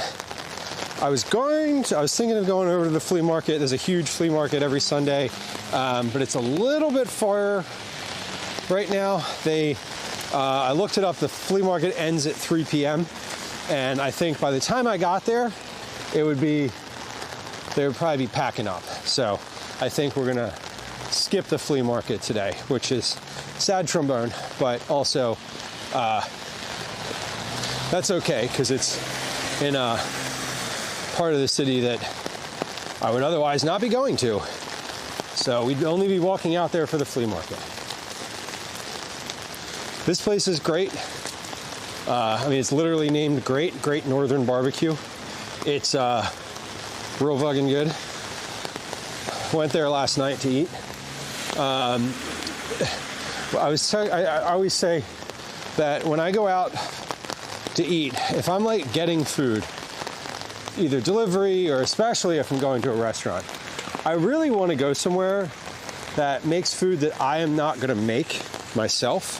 I was thinking of going over to the flea market. There's a huge flea market every Sunday, but it's a little bit far right now. I looked it up, the flea market ends at 3 p.m. and I think by the time I got there, they would probably be packing up. So I think we're gonna skip the flea market today, which is sad trombone, but also that's okay because it's in a part of the city that I would otherwise not be going to. So we'd only be walking out there for the flea market. This place is great. I mean, it's literally named Great Northern Barbecue. It's real fucking good. Went there last night to eat. I always say that when I go out to eat, if I'm like getting food, either delivery or especially if I'm going to a restaurant, I really want to go somewhere that makes food that I am not going to make myself,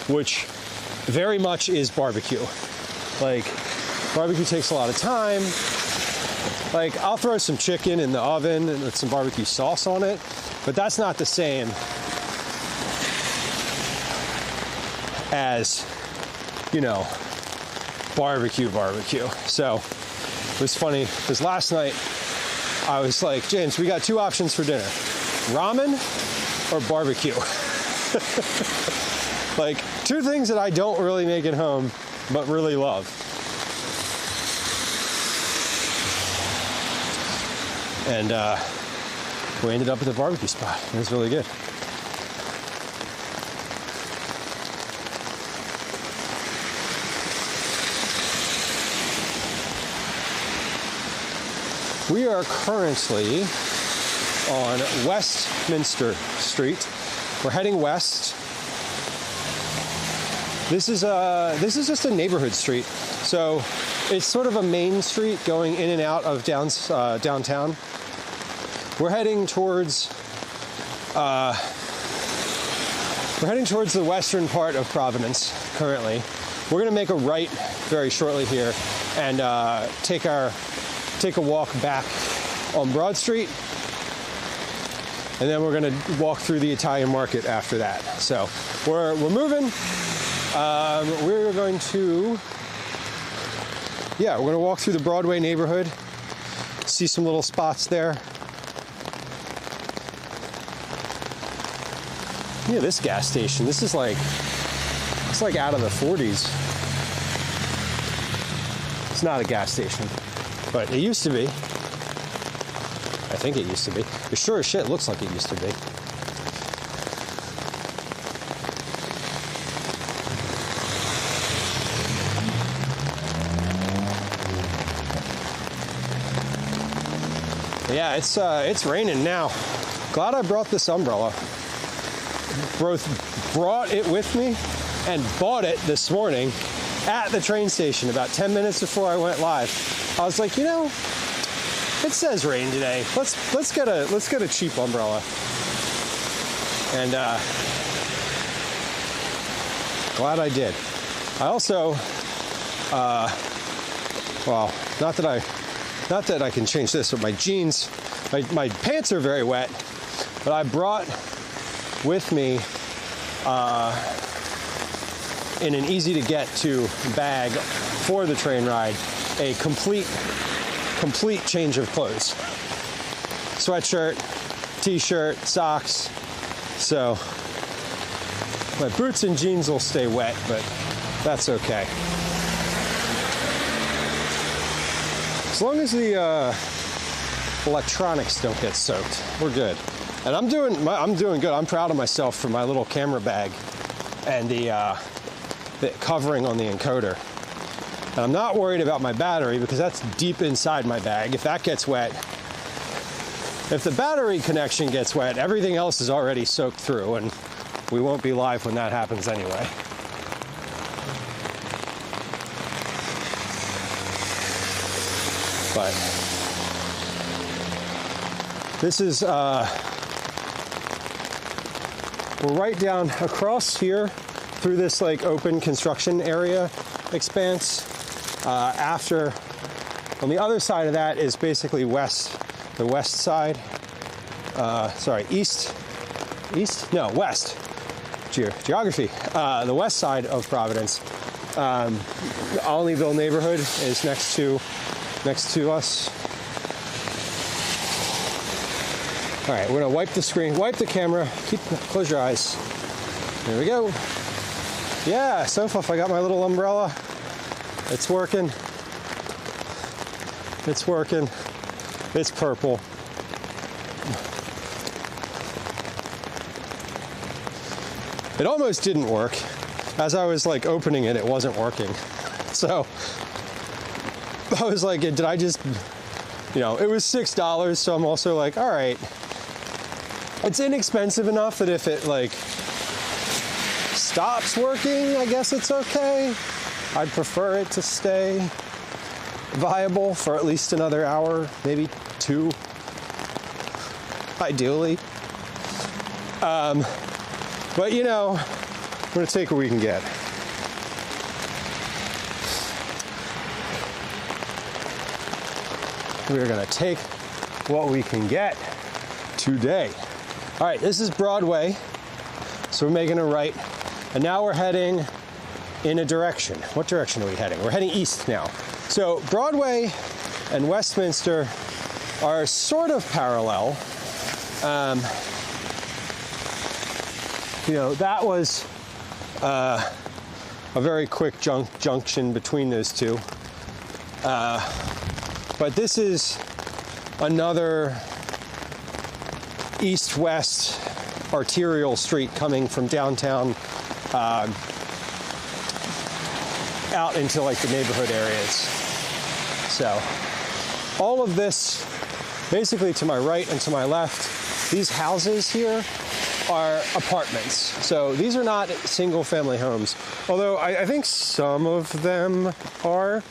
which very much is barbecue. Like, barbecue takes a lot of time. Like, I'll throw some chicken in the oven and with some barbecue sauce on it, but that's not the same as, you know, barbecue. So it was funny because last night I was like, James, we got two options for dinner: ramen or barbecue. Like, two things that I don't really make at home, but really love. And we ended up at the barbecue spot. It was really good. We are currently on Westminster Street. We're heading west. This is just a neighborhood street, so it's sort of a main street going in and out of downtown. We're heading towards the western part of Providence currently. We're going to make a right very shortly here and take a walk back on Broad Street, and then we're going to walk through the Italian market after that. So we're moving. We're going to walk through the Broadway neighborhood, see some little spots there. Yeah, this gas station, it's like out of the 40s. It's not a gas station, but it used to be. I think it used to be. It sure as shit looks like it used to be. Yeah, it's raining now. Glad I brought this umbrella. Brought it with me and bought it this morning at the train station about 10 minutes before I went live. I was like, you know, it says rain today. Let's get a cheap umbrella. And glad I did. I also not that I can change this, but my jeans, my pants are very wet, but I brought with me in an easy to get to bag for the train ride a complete change of clothes. Sweatshirt, t-shirt, socks. So my boots and jeans will stay wet, but that's okay. As long as the electronics don't get soaked, we're good. And I'm doing good. I'm proud of myself for my little camera bag and the covering on the encoder. And I'm not worried about my battery because that's deep inside my bag. If that gets wet, if the battery connection gets wet, everything else is already soaked through, and we won't be live when that happens anyway. But this is, we're right down across here through this like open construction area expanse. After, on the other side of that is basically west, the west side. West. Geography. The west side of Providence. The Olneyville neighborhood is next to us. All right, we're gonna wipe the screen, wipe the camera, close your eyes. There we go. Yeah, so far I got my little umbrella. It's working. It's working. It's purple. It almost didn't work. As I was like opening it, it wasn't working. So I was like, did I just, you know, it was $6. So I'm also like, all right, it's inexpensive enough that if it like stops working, I guess it's okay. I'd prefer it to stay viable for at least another hour, maybe 2, ideally. But you know, we're gonna take what we can get. We're gonna take what we can get today. All right, this is Broadway, so we're making a right, and now we're heading in a direction. What direction are we heading? We're heading east now. So Broadway and Westminster are sort of parallel. You know, that was a very quick junction between those two. But this is another east-west arterial street coming from downtown out into like the neighborhood areas. So all of this, basically to my right and to my left, these houses here are apartments. So these are not single family homes, although I think some of them are.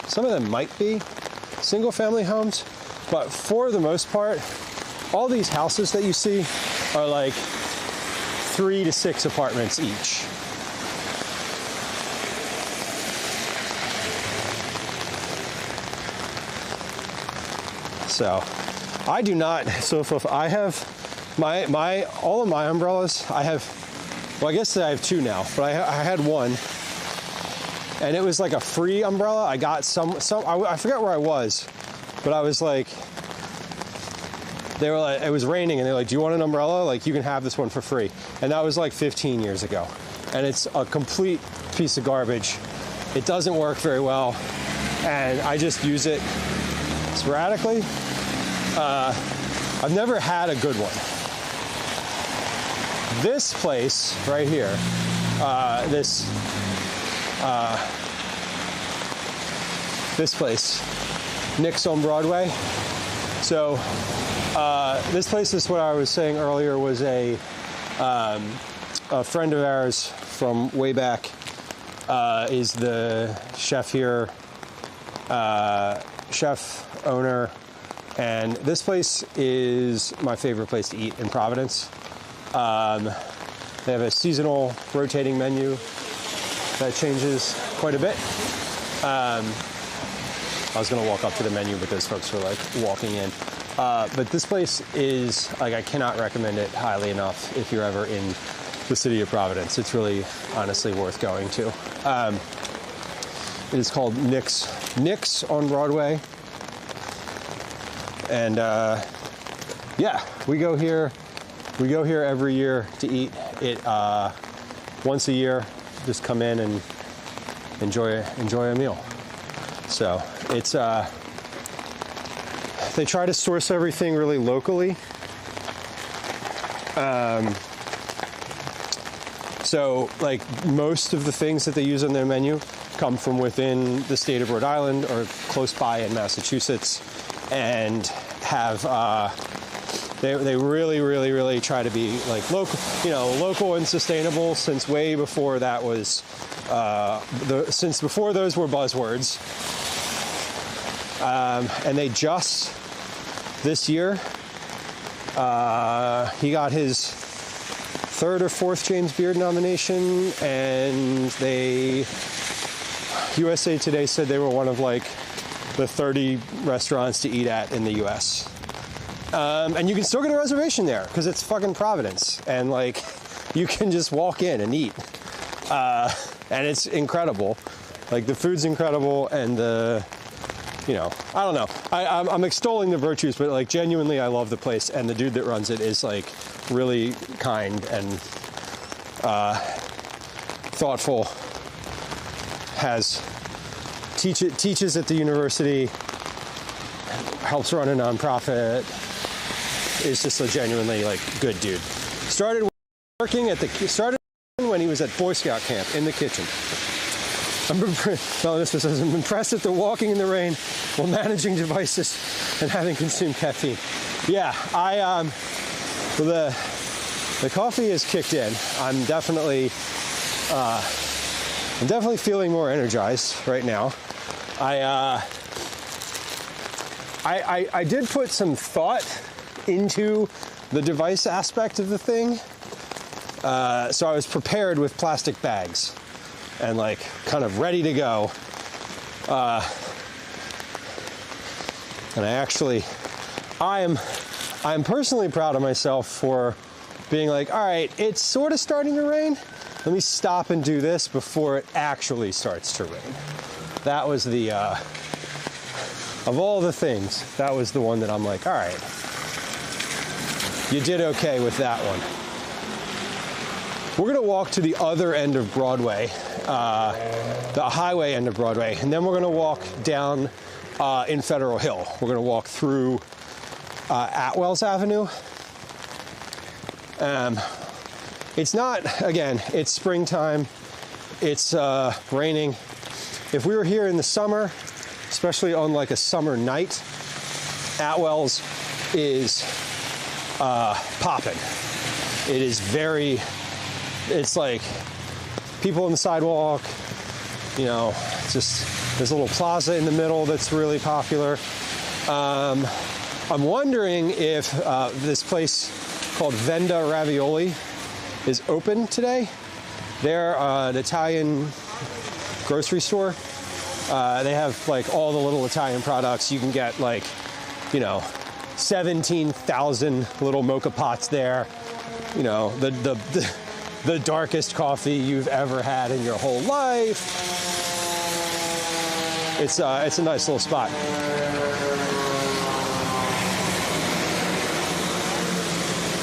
Some of them might be single family homes, but for the most part, all these houses that you see are like 3 to 6 apartments each. So I do not, so if I have all of my umbrellas, I have, well, I guess I have 2 now, but I had one, and it was like a free umbrella. I got I forget where I was, but I was like, they were like, it was raining, and they're like, do you want an umbrella? Like, you can have this one for free. And that was like 15 years ago. And it's a complete piece of garbage. It doesn't work very well, and I just use it sporadically. I've never had a good one. This place right here, this place, Nick's on Broadway. So this place is what I was saying earlier, was a friend of ours from way back, is the chef here, chef, owner, and this place is my favorite place to eat in Providence. They have a seasonal rotating menu that changes quite a bit. I was gonna walk up to the menu, but those folks were like walking in. But this place is, like, I cannot recommend it highly enough if you're ever in the city of Providence. It's really, honestly, worth going to. It is called Nick's on Broadway. And yeah, we go here every year to eat it. Once a year, just come in and enjoy a meal. So it's they try to source everything really locally. So like most of the things that they use on their menu come from within the state of Rhode Island or close by in Massachusetts, and have they really try to be like local and sustainable since way before that was since before those were buzzwords. And they just this year he got his 3rd or 4th James Beard nomination, and USA Today said they were one of like the 30 restaurants to eat at in the US. And you can still get a reservation there because it's fucking Providence, and like you can just walk in and eat. And it's incredible. Like the food's incredible, and I don't know. I'm extolling the virtues, but like genuinely, I love the place, and the dude that runs it is like really kind and thoughtful. Teaches at the university, helps run a nonprofit. Is just a genuinely like good dude. Started working at started when he was at Boy Scout camp in the kitchen. I'm impressed at the walking in the rain while managing devices and having consumed caffeine. Yeah, the coffee has kicked in. I'm definitely feeling more energized right now. I did put some thought into the device aspect of the thing. So I was prepared with plastic bags and like kind of ready to go. And I am personally proud of myself for being like, all right, it's sort of starting to rain. Let me stop and do this before it actually starts to rain. That was the, of all the things, that was the one that I'm like, all right, you did okay with that one. We're gonna walk to the other end of Broadway, the highway end of Broadway, and then we're gonna walk down in Federal Hill. We're gonna walk through Atwells Avenue. It's not, again, it's springtime, it's raining. If we were here in the summer, especially on like a summer night, Atwells is popping. It is it's like people on the sidewalk, you know, just there's a little plaza in the middle that's really popular. I'm wondering if this place called Venda Ravioli is open today. They're an Italian grocery store. They have like all the little Italian products. You can get like, you know, 17,000 little mocha pots there. You know, the darkest coffee you've ever had in your whole life. It's a nice little spot.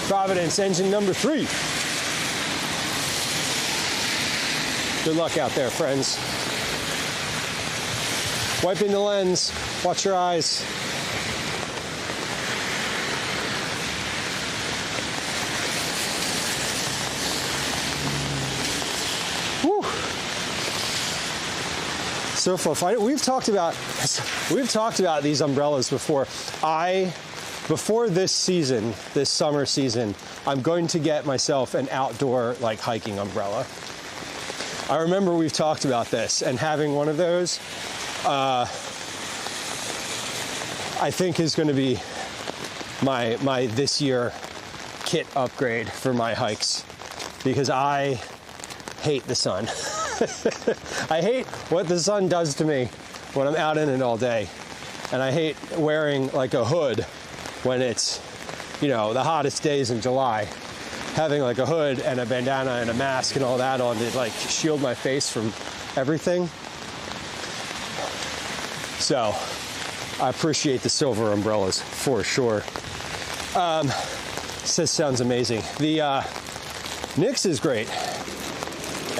Providence, engine number 3. Good luck out there, friends. Wiping the lens. Watch your eyes. Whew. So far, we've talked about these umbrellas before. Before this season, this summer season, I'm going to get myself an outdoor like hiking umbrella. I remember we've talked about this, and having one of those, I think is going to be my this year kit upgrade for my hikes, because I hate the sun. I hate what the sun does to me when I'm out in it all day, and I hate wearing like a hood when it's, you know, the hottest days in July. Having like a hood and a bandana and a mask and all that on to like shield my face from everything. So I appreciate the silver umbrellas for sure. This sounds amazing. The Nick's is great.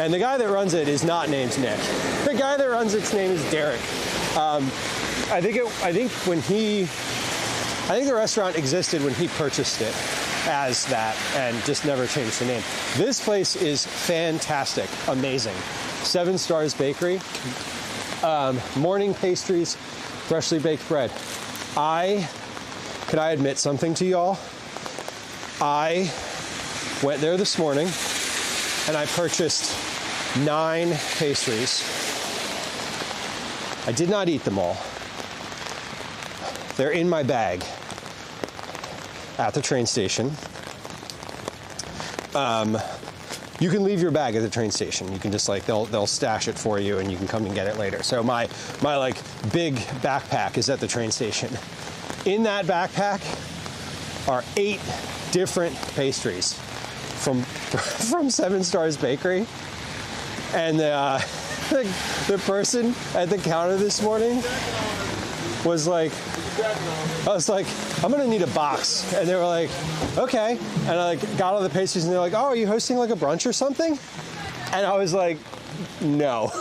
And the guy that runs it is not named Nick. The guy that runs its name is Derek. I think the restaurant existed when he purchased it as that and just never changed the name. This place is fantastic, amazing. 7 Stars Bakery, morning pastries, freshly baked bread. Can I admit something to y'all? I went there this morning and I purchased 9 pastries. I did not eat them all. They're in my bag at the train station. You can leave your bag at the train station. You can just like, they'll stash it for you and you can come and get it later. So my like big backpack is at the train station. In that backpack are 8 different pastries from 7 Stars Bakery. And the person at the counter this morning was like, I was like, I'm gonna need a box. And they were like, okay. And I like got all the pastries and they're like, oh, are you hosting like a brunch or something? And I was like, no,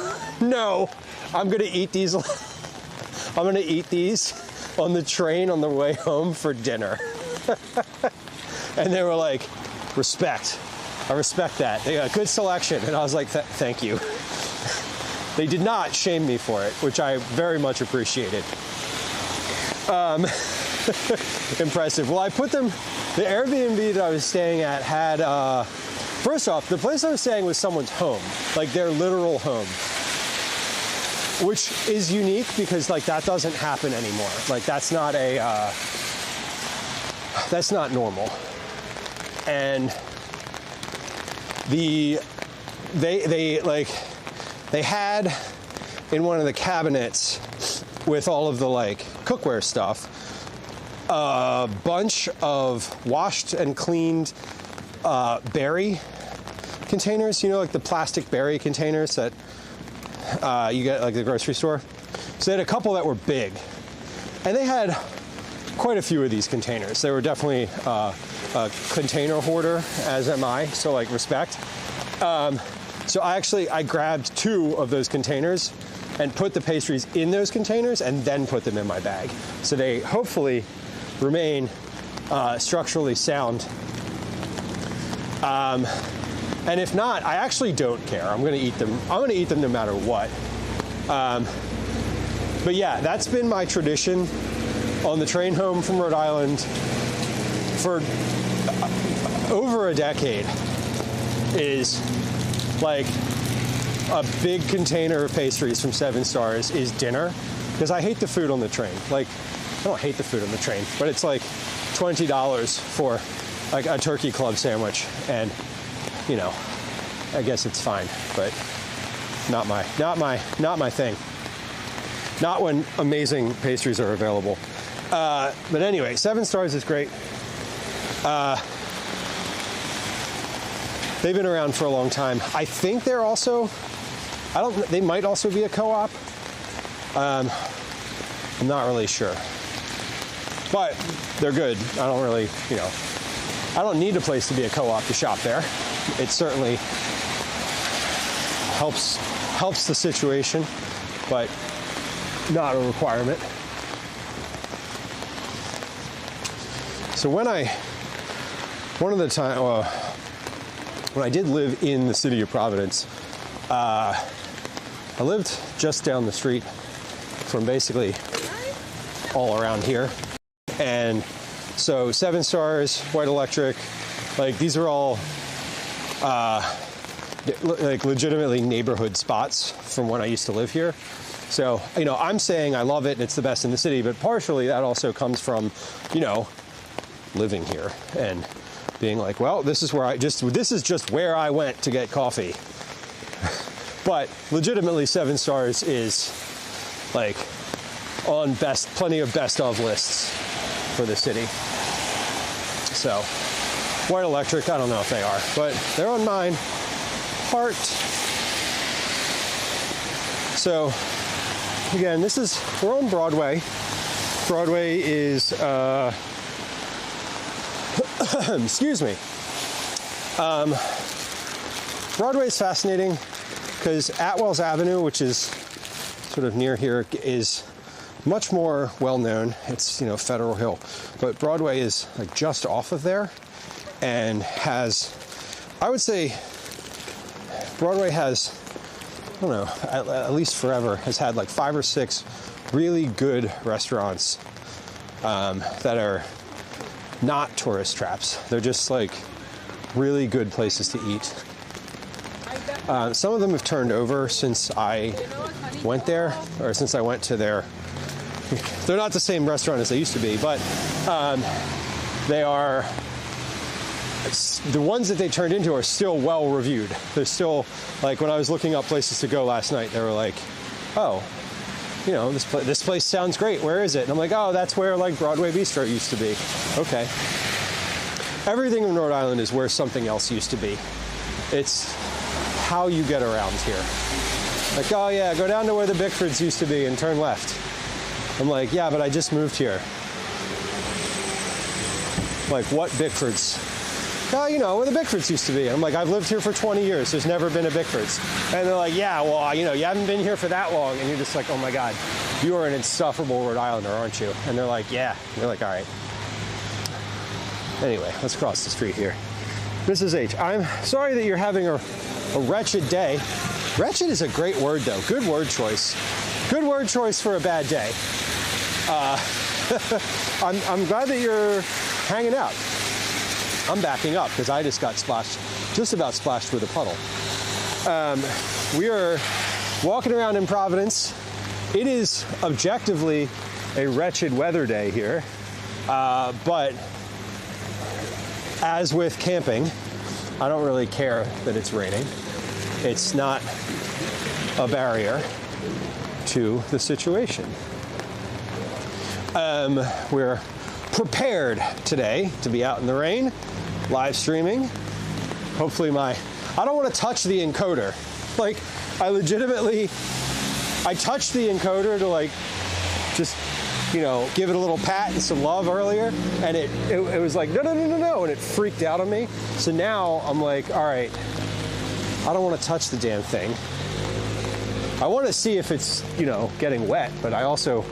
I'm gonna eat these. I'm gonna eat these on the train on the way home for dinner. And they were like, respect. I respect that. They got a good selection. And I was like, thank you. They did not shame me for it, which I very much appreciated. Impressive. Well, I put them, the Airbnb that I was staying at had, first off, the place I was staying was someone's home, like their literal home, which is unique because like that doesn't happen anymore. Like that's not normal. And they had in one of the cabinets with all of the like cookware stuff, a bunch of washed and cleaned berry containers, you know, like the plastic berry containers that you get like the grocery store. So they had a couple that were big, and they had quite a few of these containers. They were definitely a container hoarder, as am I, so like respect. So I grabbed 2 of those containers and put the pastries in those containers and then put them in my bag. So they hopefully remain structurally sound. And if not, I actually don't care. I'm gonna eat them. I'm gonna eat them no matter what. But yeah, that's been my tradition on the train home from Rhode Island for over a decade, is like a big container of pastries from 7 Stars is dinner, because I hate the food on the train. Like, I don't hate the food on the train, but it's like $20 for like a turkey club sandwich, and you know, I guess it's fine, but not my thing. Not when amazing pastries are available. But anyway, 7 Stars is great. They've been around for a long time. I think they're also, they might also be a co-op. I'm not really sure. But they're good. I don't really, you know, I don't need a place to be a co-op to shop there. It certainly helps the situation, but not a requirement. So when I did live in the city of Providence, I lived just down the street from basically all around here. And so 7 Stars, White Electric, like these are all like legitimately neighborhood spots from when I used to live here. So, you know, I'm saying I love it and it's the best in the city, but partially that also comes from, you know, living here and being like, well, this is just where I went to get coffee. But legitimately 7 Stars is like on plenty of best of lists for the city. So White Electric, I don't know if they are, but they're on mine. Heart. So again, we're on Broadway. Broadway is, excuse me. Broadway is fascinating because Atwell's Avenue, which is sort of near here, is much more well-known. It's, you know, Federal Hill. But Broadway is like just off of there and has, I would say, Broadway has, I don't know, at least forever, has had like 5 or 6 really good restaurants that are not tourist traps. They're just like really good places to eat. Some of them have turned over since I went there, or since I went to their, they're not the same restaurant as they used to be, but they are, the ones that they turned into are still well reviewed. They're still, like when I was looking up places to go last night, they were like, oh, you know, this place sounds great. Where is it? And I'm like, oh, that's where like Broadway Bistro used to be. Okay. Everything in Rhode Island is where something else used to be. It's how you get around here. Like, oh yeah, go down to where the Bickfords used to be and turn left. I'm like, yeah, but I just moved here. Like, what Bickfords? Oh, you know, where the Bickfords used to be. I'm like, I've lived here for 20 years. There's never been a Bickfords. And they're like, yeah, well, you know, you haven't been here for that long. And you're just like, oh my God, you are an insufferable Rhode Islander, aren't you? And they're like, yeah. And you're like, all right. Anyway, let's cross the street here. Mrs. H, I'm sorry that you're having a wretched day. Wretched is a great word, though. Good word choice. Good word choice for a bad day. I'm glad that you're hanging out. I'm backing up because I just got splashed, just about splashed with a puddle. We are walking around in Providence. It is objectively a wretched weather day here, but as with camping, I don't really care that it's raining. It's not a barrier to the situation. We're prepared today to be out in the rain, live streaming. Hopefully I don't want to touch the encoder. Like, I touched the encoder to like, just, you know, give it a little pat and some love earlier, and it was like, no, and it freaked out on me. So now I'm like, all right, I don't want to touch the damn thing. I want to see if it's, you know, getting wet, but I also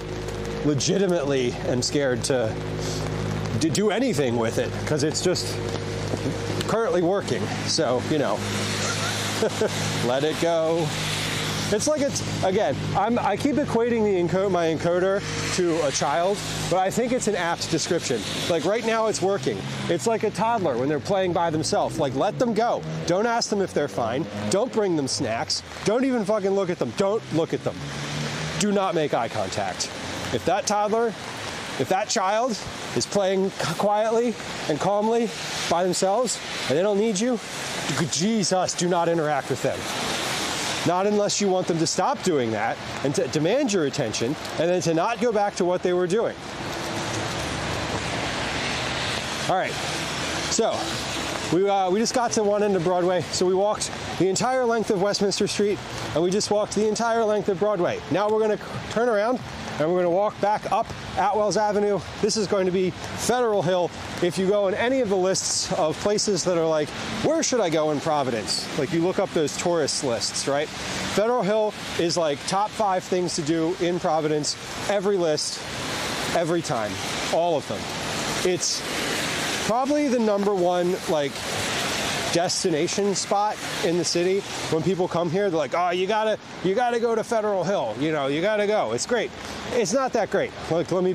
legitimately am scared to do anything with it because it's just currently working. So, you know, let it go. It's like again, I keep equating my encoder to a child, but I think it's an apt description. Like right now it's working. It's like a toddler when they're playing by themselves. Like, let them go. Don't ask them if they're fine. Don't bring them snacks. Don't even fucking look at them. Don't look at them. Do not make eye contact. If that child is playing quietly and calmly by themselves and they don't need you, Jesus, do not interact with them. Not unless you want them to stop doing that and to demand your attention and then to not go back to what they were doing. All right, so we just got to one end of Broadway, so we walked the entire length of Westminster Street and we just walked the entire length of Broadway. Now we're going to turn around and we're going to walk back up Atwells Avenue. This is going to be Federal Hill. If you go in any of the lists of places that are like, where should I go in Providence? Like, you look up those tourist lists, right? Federal Hill is like top 5 things to do in Providence. Every list, every time, all of them. It's probably the #1 like destination spot in the city. When people come here, they're like, oh, you gotta go to Federal Hill. You know, you gotta go. It's great. It's not that great. Like, let me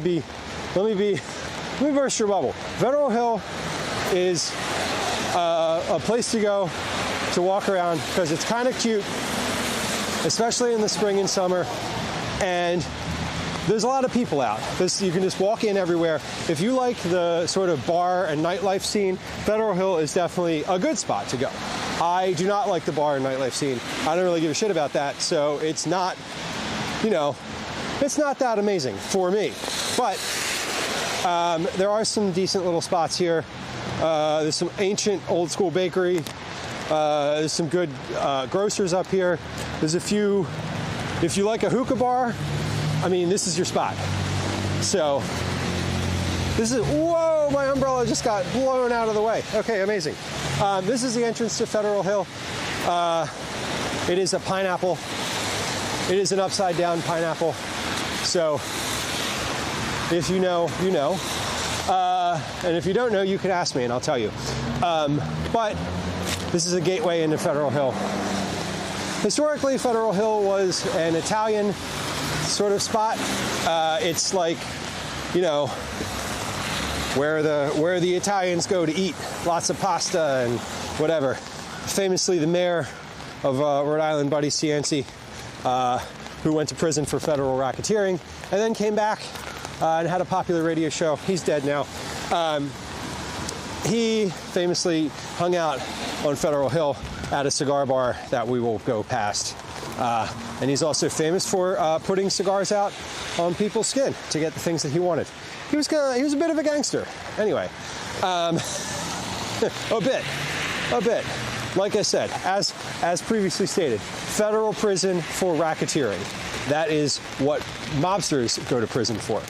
burst your bubble. Federal Hill is a place to go to walk around because it's kind of cute, especially in the spring and summer, and there's a lot of people out. You can just walk in everywhere. If you like the sort of bar and nightlife scene, Federal Hill is definitely a good spot to go. I do not like the bar and nightlife scene. I don't really give a shit about that, so it's not, you know, it's not that amazing for me. But there are some decent little spots here. There's some ancient old school bakery. There's some good grocers up here. There's a few, if you like a hookah bar, I mean, this is your spot. So this is, whoa, my umbrella just got blown out of the way. Okay, amazing. This is the entrance to Federal Hill. It is a pineapple. It is an upside down pineapple. So if you know, you know. And if you don't know, you can ask me and I'll tell you. But this is a gateway into Federal Hill. Historically, Federal Hill was an Italian sort of spot. It's like, you know, where the Italians go to eat. Lots of pasta and whatever. Famously, the mayor of Rhode Island, Buddy Cianci, who went to prison for federal racketeering and then came back and had a popular radio show. He's dead now. He famously hung out on Federal Hill at a cigar bar that we will go past. And he's also famous for putting cigars out on people's skin to get the things that he wanted. He was a bit of a gangster. Anyway, a bit. Like I said, as previously stated, federal prison for racketeering. That is what mobsters go to prison for.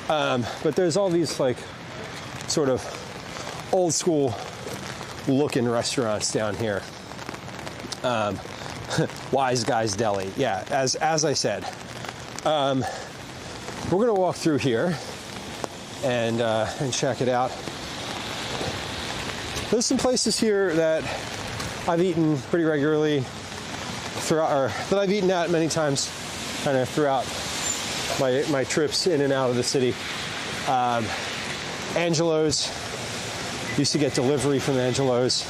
But there's all these like sort of old school looking restaurants down here. Wise Guy's Deli. Yeah, as I said. We're gonna walk through here and check it out. there's some places here that I've eaten pretty regularly throughout, or that I've eaten at many times, kind of throughout my trips in and out of the city. Angelo's, used to get delivery from Angelo's,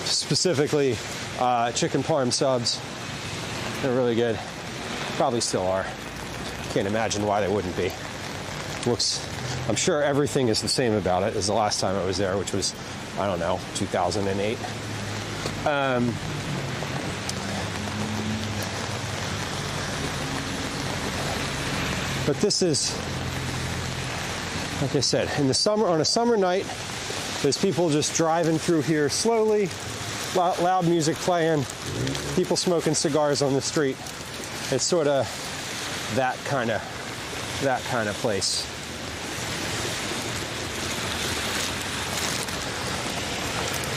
specifically chicken parm subs. They're really good. Probably still are. Can't imagine why they wouldn't be. Looks, I'm sure everything is the same about it as the last time I was there, which was, I don't know, 2008. But this is, like I said, in the summer, on a summer night, there's people just driving through here slowly, loud music playing, people smoking cigars on the street. It's sort of that kind of place.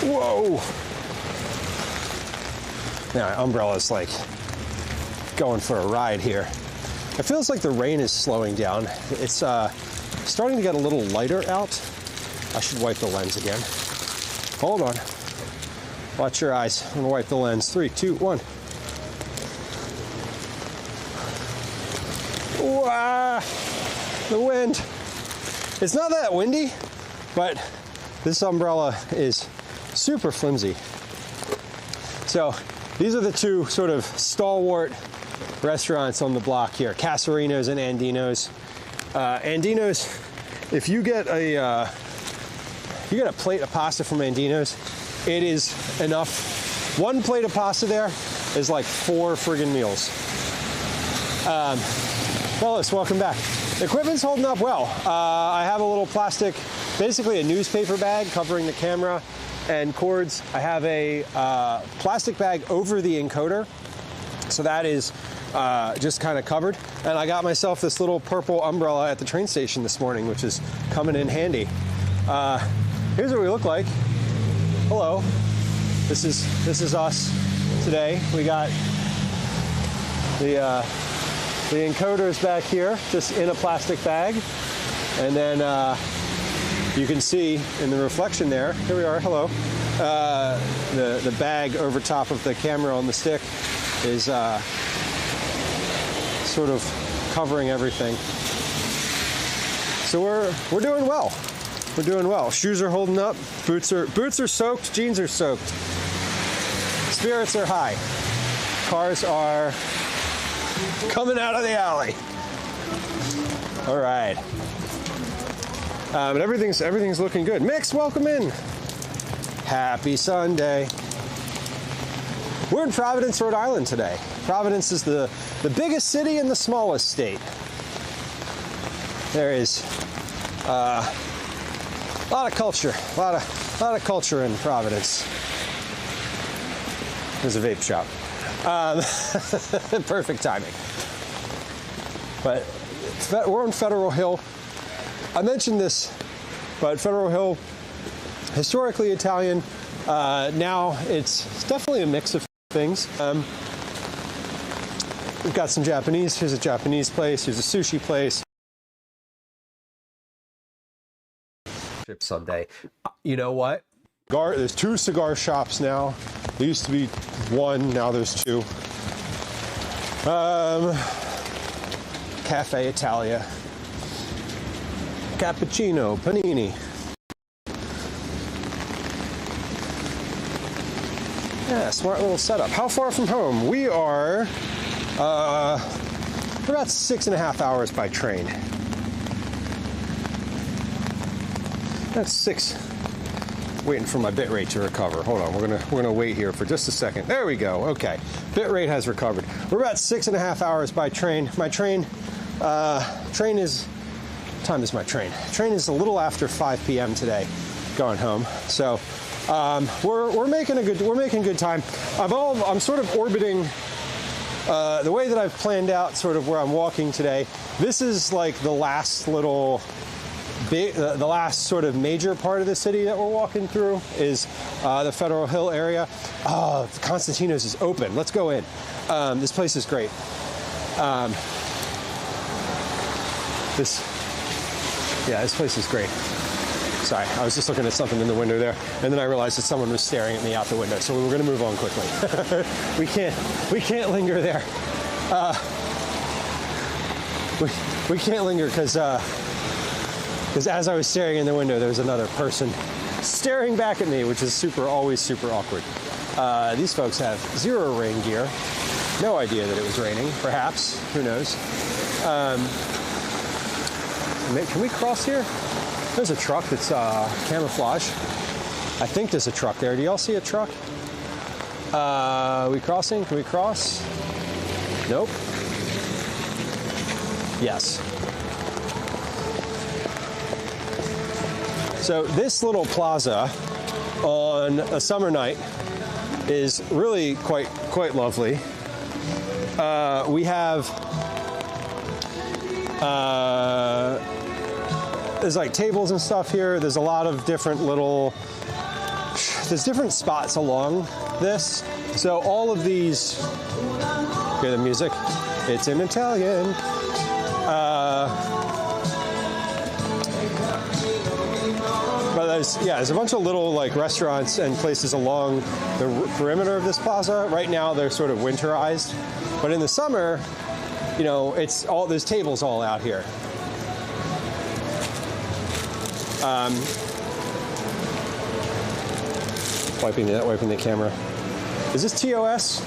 Whoa! Now, umbrella's like going for a ride here. It feels like the rain is slowing down. It's starting to get a little lighter out. I should wipe the lens again. Hold on. Watch your eyes. I'm gonna wipe the lens. 3, 2, 1. Wow! The wind. It's not that windy, but this umbrella is super flimsy. So these are the two sort of stalwart restaurants on the block here, Casarino's and Andino's. Andino's, if you get a plate of pasta from Andino's, it is enough. One plate of pasta there is like 4 friggin' meals. Fellas, welcome back. The equipment's holding up well. I have a little plastic, basically a newspaper bag covering the camera and cords. I have a plastic bag over the encoder, so that is just kind of covered. And I got myself this little purple umbrella at the train station this morning, which is coming in handy. Here's what we look like. Hello. This is us today. We got the encoders back here, just in a plastic bag, and then you can see in the reflection there. Here we are. Hello. The bag over top of the camera on the stick is sort of covering everything. So we're doing well. We're doing well. Shoes are holding up. Boots are soaked. Jeans are soaked. Spirits are high. Cars are coming out of the alley. All right. But everything's looking good. Mix, welcome in. Happy Sunday. We're in Providence, Rhode Island today. Providence is the biggest city and the smallest state. There is a lot of culture, a lot of culture in Providence. There's a vape shop. Perfect timing. But we're on Federal Hill. I mentioned this, but Federal Hill, historically Italian. Now it's definitely a mix of things. We've got some Japanese. Here's a Japanese place. Here's a sushi place. Trip Sunday. You know what? There's 2 cigar shops now. There used to be 1. Now there's 2. Cafe Italia. Cappuccino. Panini. Yeah, smart little setup. How far from home? We are we're about 6.5 hours by train. That's 6. Waiting for my bit rate to recover. Hold on, we're gonna wait here for just a second. There we go. Okay, bit rate has recovered. We're about 6.5 hours by train. My train is. What time is my train? Train is a little after 5 p.m. today, going home. So we're making good time. I'm sort of orbiting the way that I've planned out, sort of where I'm walking today. This is like the last little. The last sort of major part of the city that we're walking through is the Federal Hill area. Oh, Constantino's is open. Let's go in. This place is great. This place is great. Sorry, I was just looking at something in the window there, and then I realized that someone was staring at me out the window, so we were going to move on quickly. we can't linger there. We can't linger because as I was staring in the window, there was another person staring back at me, which is always super awkward. These folks have zero rain gear. No idea that it was raining, perhaps. Who knows? Can we cross here? There's a truck that's camouflage. I think there's a truck there. Do y'all see a truck? We crossing? Can we cross? Nope. Yes. So this little plaza on a summer night is really quite lovely. We have there's like tables and stuff here. There's a lot of different there's different spots along this. So all of these, hear the music? It's in Italian. But there's a bunch of little like restaurants and places along the perimeter of this plaza. Right now they're sort of winterized, but in the summer, it's all, there's tables all out here. Wiping the camera. Is this TOS?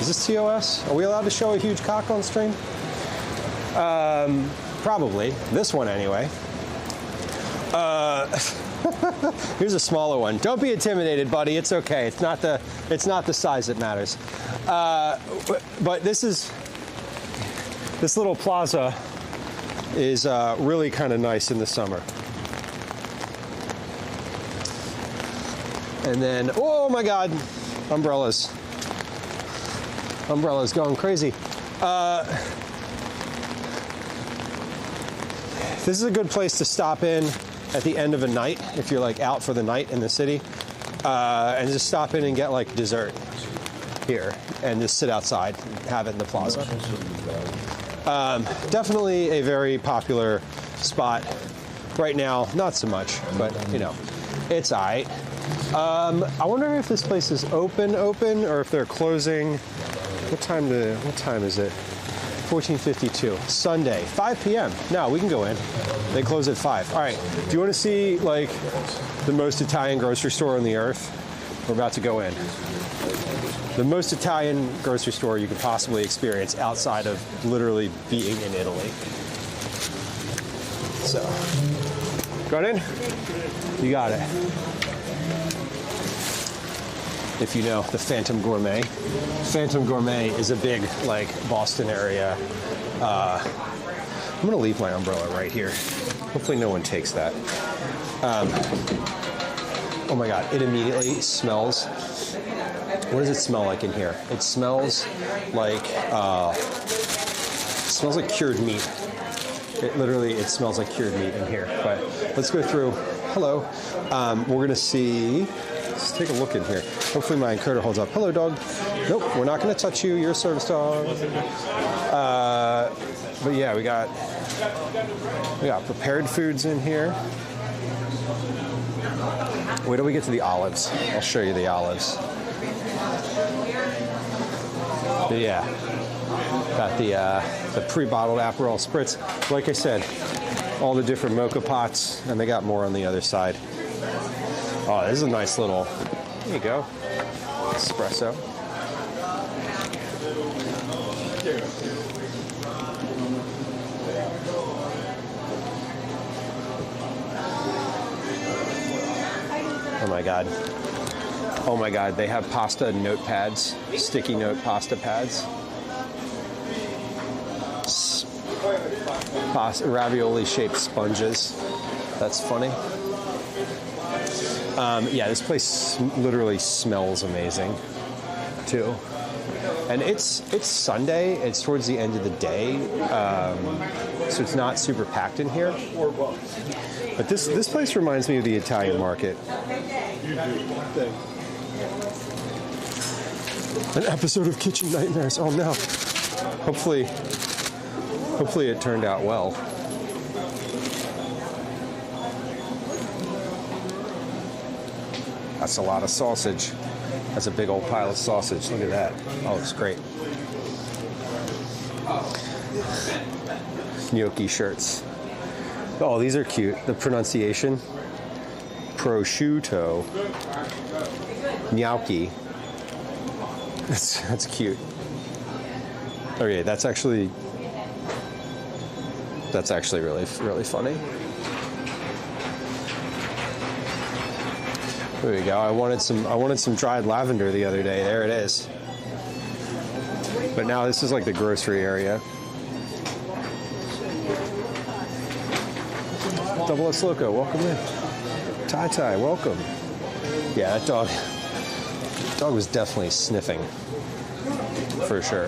Is this TOS? Are we allowed to show a huge cock on stream? Probably. This one anyway. Here's a smaller one. Don't be intimidated, buddy. It's okay. It's not the size that matters. But this little plaza is really kind of nice in the summer. And then, oh my God, umbrellas going crazy. This is a good place to stop in at the end of a night if you're like out for the night in the city, and just stop in and get like dessert here and just sit outside and have it in the plaza. Definitely a very popular spot right now. Not so much, but it's all right. I wonder if this place is open, or if they're closing. What time is it? 14:52. Sunday, 5 p.m. No, we can go in. They close at 5. All right. Do you want to see like the most Italian grocery store on the earth? We're about to go in. The most Italian grocery store you could possibly experience outside of literally being in Italy. So, going in? You got it. If you know the Phantom Gourmet. Phantom Gourmet is a big, like, Boston area. I'm going to leave my umbrella right here. Hopefully no one takes that. Oh my God, it immediately smells. What does it smell like in here? It smells like cured meat. It smells like cured meat in here. But let's go through. Hello. We're going to see. Let's take a look in here. Hopefully my encoder holds up. Hello, dog. Nope, we're not going to touch you. You're a service dog. But yeah, we got prepared foods in here. Wait till we get to the olives. I'll show you the olives. But yeah, got the pre-bottled Aperol Spritz. Like I said, all the different mocha pots, and they got more on the other side. Oh, this is a nice little, there you go, espresso. Oh my God, they have pasta notepads, sticky note pasta pads. Ravioli-shaped sponges. That's funny. Yeah, this place literally smells amazing, too. And it's Sunday. It's towards the end of the day, so it's not super packed in here. But this place reminds me of the Italian market. An episode of Kitchen Nightmares. Oh no. Hopefully it turned out well. That's a lot of sausage. That's a big old pile of sausage. Look at that. Oh, it's great. Gnocchi shirts. Oh, these are cute. The pronunciation. Prosciutto. Gnocchi. That's cute. Okay, that's actually really funny. There we go. I wanted some dried lavender the other day. There it is. But now this is like the grocery area. Double S Loco, welcome in. Tai, welcome. Yeah, that dog was definitely sniffing, for sure.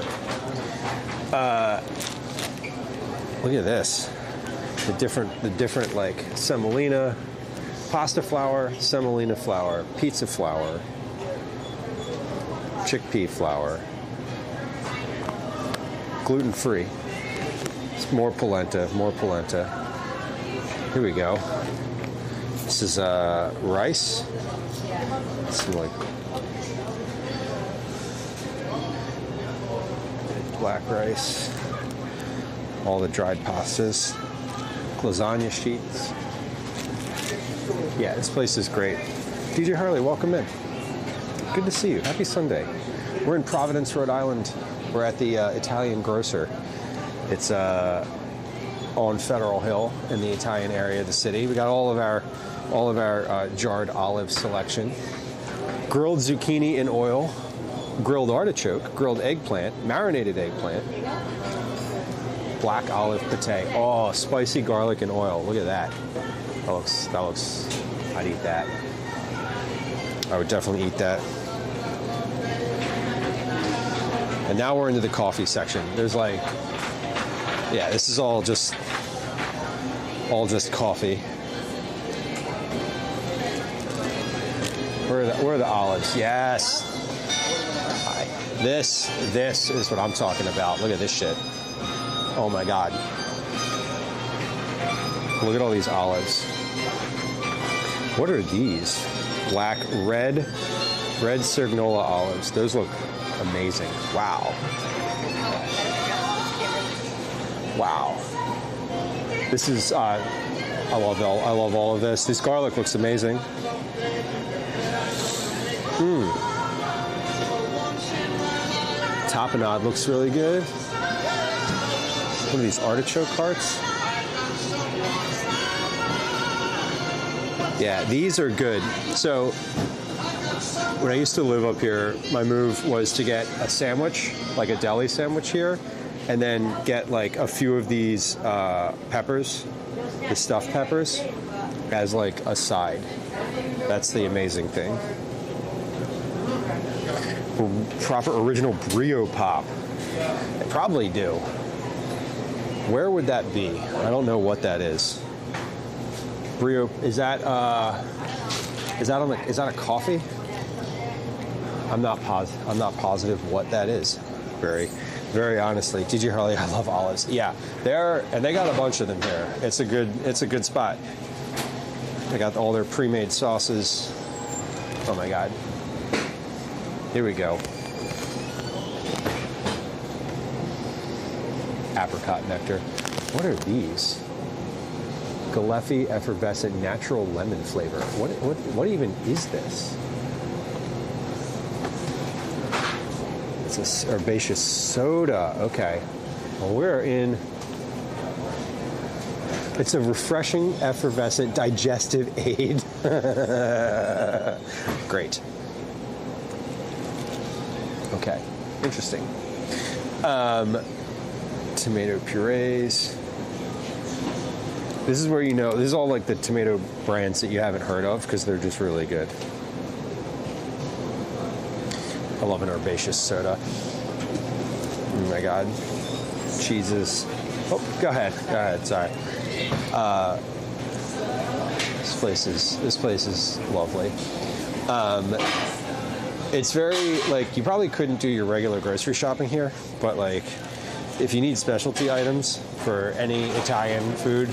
Look at this. The different like semolina, pasta flour, semolina flour, pizza flour, chickpea flour, gluten-free. More polenta. Here we go. This is rice. Some like black rice. All the dried pastas. Lasagna sheets. Yeah, this place is great. DJ Harley, welcome in. Good to see you. Happy Sunday. We're in Providence, Rhode Island. We're at the Italian Grocer. It's on Federal Hill in the Italian area of the city. We got all of our jarred olive selection, grilled zucchini in oil, grilled artichoke, grilled eggplant, marinated eggplant, black olive pate. Oh, spicy garlic and oil. Look at that. That looks. I'd eat that. I would definitely eat that. And now we're into the coffee section. There's like, yeah, this is all just coffee. Where are the olives? Yes. Hi. This is what I'm talking about. Look at this shit. Oh my God. Look at all these olives. What are these? Red Signola olives. Those look amazing. Wow. This is I love all of this. This garlic looks amazing. Tapenade looks really good. What are these, artichoke hearts? Yeah, these are good. So when I used to live up here, my move was to get a sandwich, like a deli sandwich here, and then get like a few of these peppers, the stuffed peppers, as like a side. That's the amazing thing. Proper original Brio Pop. They probably do. Where would that be? I don't know what that is. Brio, is that a coffee? I'm not positive what that is. Very, very honestly. DJ Harley, I love olives. Yeah, and they got a bunch of them here. It's a good spot. They got all their pre-made sauces. Oh my God. Here we go. Apricot nectar. What are these? Galeffi effervescent natural lemon flavor. What even is this? It's a herbaceous soda. Okay. Well, we're in. It's a refreshing, effervescent, digestive aid. Great. Okay. Interesting. Tomato purees. This is where you know, this is all like the tomato brands that you haven't heard of because they're just really good. I love an herbaceous soda. Oh my God. Cheeses. Oh, go ahead, sorry. This place is lovely. It's very, like, you probably couldn't do your regular grocery shopping here, but like, if you need specialty items for any Italian food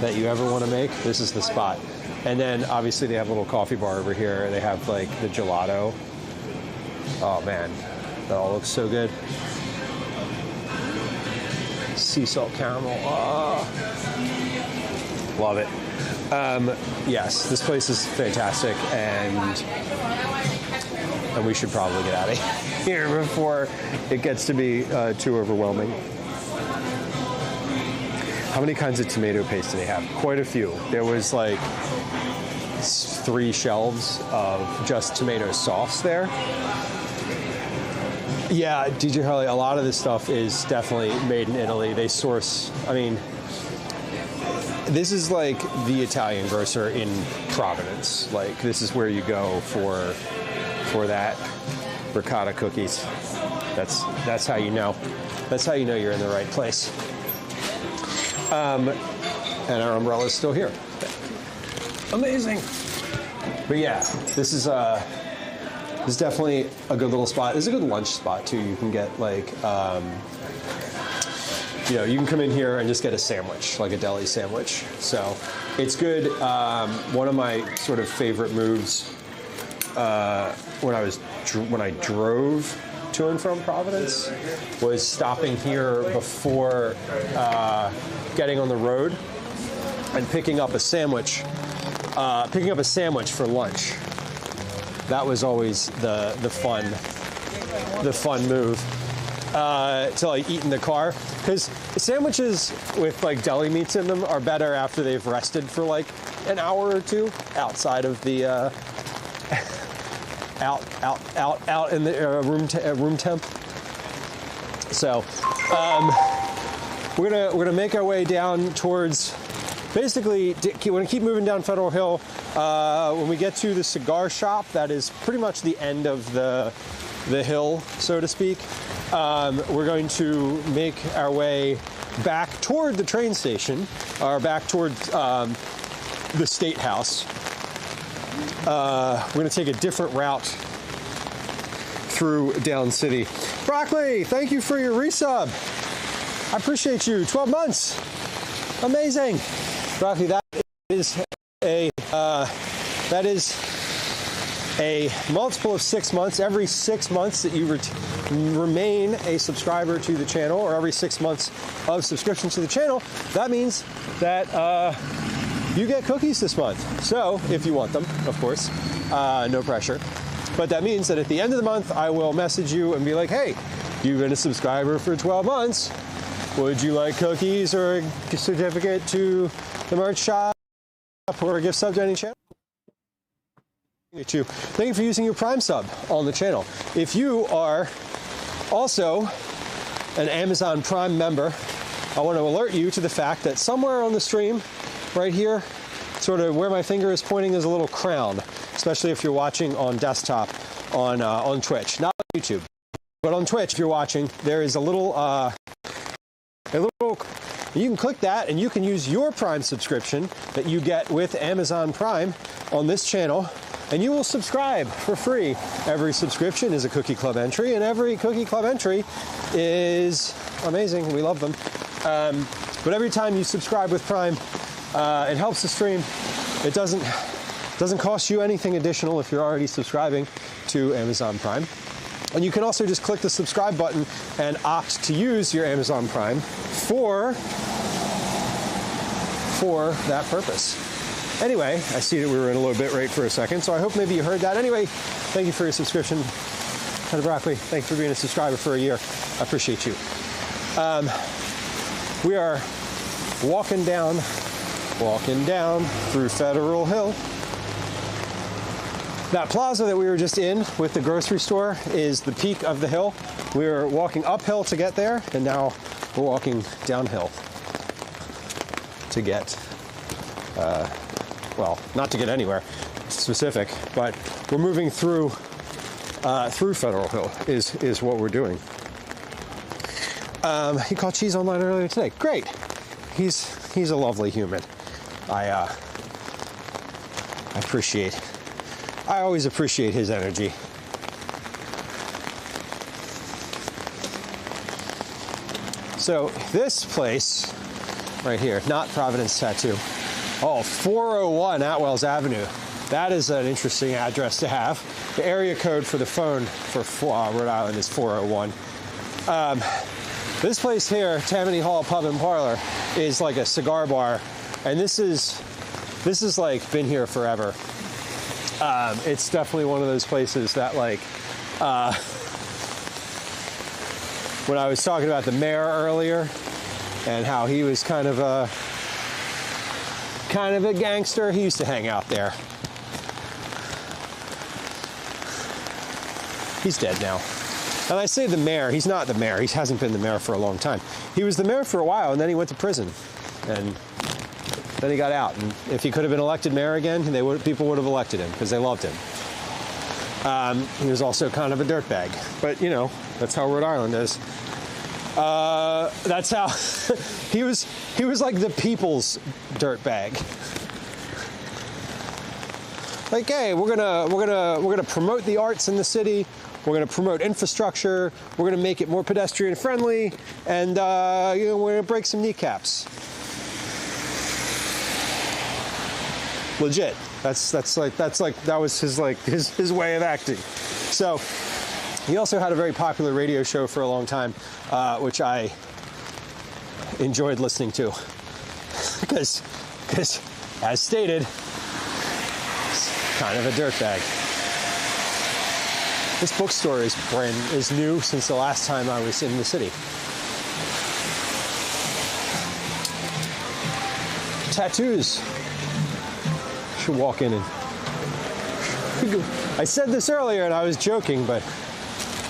that you ever want to make, this is the spot. And then obviously they have a little coffee bar over here. They have like the gelato. Oh man, that all looks so good. Sea salt caramel. Oh. Love it. Yes, this place is fantastic, and we should probably get out of here before it gets to be too overwhelming. How many kinds of tomato paste do they have? Quite a few. There was like 3 shelves of just tomato sauce there. Yeah, DJ Harley, a lot of this stuff is definitely made in Italy. They source, I mean, this is like the Italian grocer in Providence. Like, this is where you go for that ricotta cookies. That's how you know. That's how you know you're in the right place. And our umbrella's still here. Amazing. But yeah, this is definitely a good little spot. This is a good lunch spot too. You can get like, you can come in here and just get a sandwich, like a deli sandwich. So it's good. One of my sort of favorite moves when I drove to and from Providence was stopping here before getting on the road and picking up a sandwich for lunch. That was always the fun move to like eat in the car, because sandwiches with like deli meats in them are better after they've rested for like an hour or two outside of the out in the room temp. So we're gonna make our way down towards. Basically, we're going to keep moving down Federal Hill. When we get to the cigar shop, that is pretty much the end of the hill, so to speak. We're going to make our way back toward the train station, or back toward the State House. We're going to take a different route through Down City. Broccoli, thank you for your resub. I appreciate you. 12 months. Amazing. Broccoli, that is a multiple of 6 months. Every 6 months that you remain a subscriber to the channel, or every 6 months of subscription to the channel, that means that you get cookies this month. So, if you want them, of course, no pressure. But that means that at the end of the month, I will message you and be like, hey, you've been a subscriber for 12 months. Would you like cookies or a certificate to the merch shop or a gift sub to any channel? Thank you for using your Prime sub on the channel. If you are also an Amazon Prime member, I want to alert you to the fact that somewhere on the stream, right here, sort of where my finger is pointing, is a little crown, especially if you're watching on desktop on Twitch, not on YouTube. But on Twitch, if you're watching, there is a little, you can click that and you can use your Prime subscription that you get with Amazon Prime on this channel, and you will subscribe for free. Every subscription is a Cookie Club entry, and every Cookie Club entry is amazing. We love them. But every time you subscribe with Prime, it helps the stream. It doesn't cost you anything additional if you're already subscribing to Amazon Prime. And you can also just click the subscribe button and opt to use your Amazon Prime for that purpose. Anyway, I see that we were in a little bit late for a second, so I hope maybe you heard that. Anyway, thank you for your subscription. Kind of Broccoli, thanks for being a subscriber for a year. I appreciate you. We are walking down through Federal Hill. That plaza that we were just in with the grocery store is the peak of the hill. We were walking uphill to get there, and now we're walking downhill to get, well, not to get anywhere specific, but we're moving through Federal Hill is what we're doing. He called Cheese online earlier today. Great. He's a lovely human. I always appreciate his energy. So this place right here, not Providence Tattoo, Oh, 401 Atwells Avenue. That is an interesting address to have. The area code for the phone for Rhode Island is 401. This place here, Tammany Hall Pub and Parlor, is like a cigar bar, and this is like been here forever. It's definitely one of those places that like when I was talking about the mayor earlier and how he was kind of a gangster, he used to hang out there. He's dead now. And I say the mayor, he's not the mayor. He hasn't been the mayor for a long time. He was the mayor for a while, and then he went to prison. And then he got out. And if he could have been elected mayor again, people would have elected him because they loved him. He was also kind of a dirtbag. But, you know, that's how Rhode Island is. That's how he was like the people's dirtbag. Like, hey, we're gonna promote the arts in the city. We're going to promote infrastructure. We're going to make it more pedestrian friendly, and you know, we're going to break some kneecaps. Legit. That was his way of acting. So he also had a very popular radio show for a long time, which I enjoyed listening to, because as stated, he's kind of a dirtbag. This bookstore is new since the last time I was in the city. Tattoos. Should walk in and... I said this earlier and I was joking, but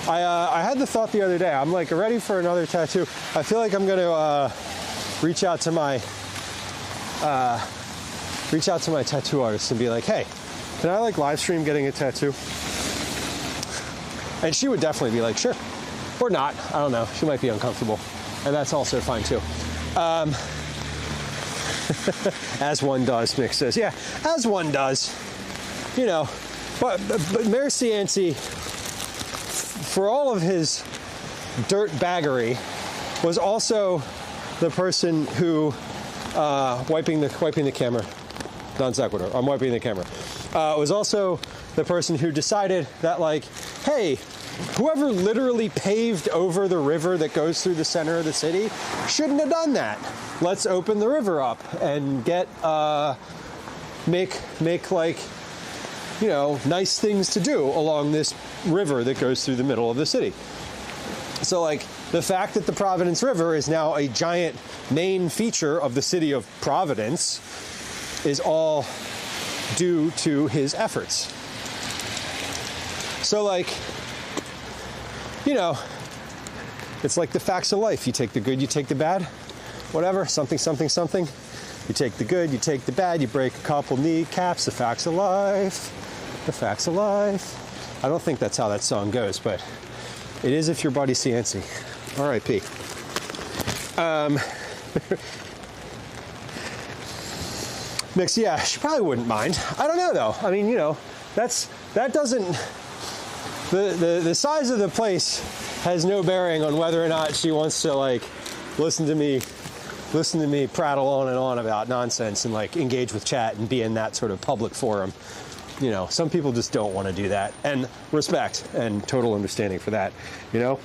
I had the thought the other day. I'm like ready for another tattoo. I feel like I'm going to reach out to my tattoo artist and be like, hey, can I like live stream getting a tattoo? And she would definitely be like, sure. Or not. I don't know. She might be uncomfortable. And that's also fine, too. As one does, Mick says. Yeah, as one does. You know. But Mayor Cianci, for all of his dirt baggery, was also the person who, wiping the camera. Non sequitur. I'm wiping the camera. Was also the person who decided that, like, hey, whoever literally paved over the river that goes through the center of the city shouldn't have done that. Let's open the river up and get, make like, you know, nice things to do along this river that goes through the middle of the city. So, like, the fact that the Providence River is now a giant main feature of the city of Providence is all due to his efforts. So, like, you know, it's like the facts of life. You take the good, you take the bad, whatever, something, something, something. You take the good, you take the bad, you break a couple kneecaps, the facts of life, the facts of life. I don't think that's how that song goes, but it is if you're Buddy Cianci. R.I.P. Mix, yeah, she probably wouldn't mind. I don't know, though. I mean, you know, that doesn't... The size of the place has no bearing on whether or not she wants to, like, listen to me prattle on and on about nonsense and, like, engage with chat and be in that sort of public forum. You know, some people just don't want to do that. And respect and total understanding for that, you know?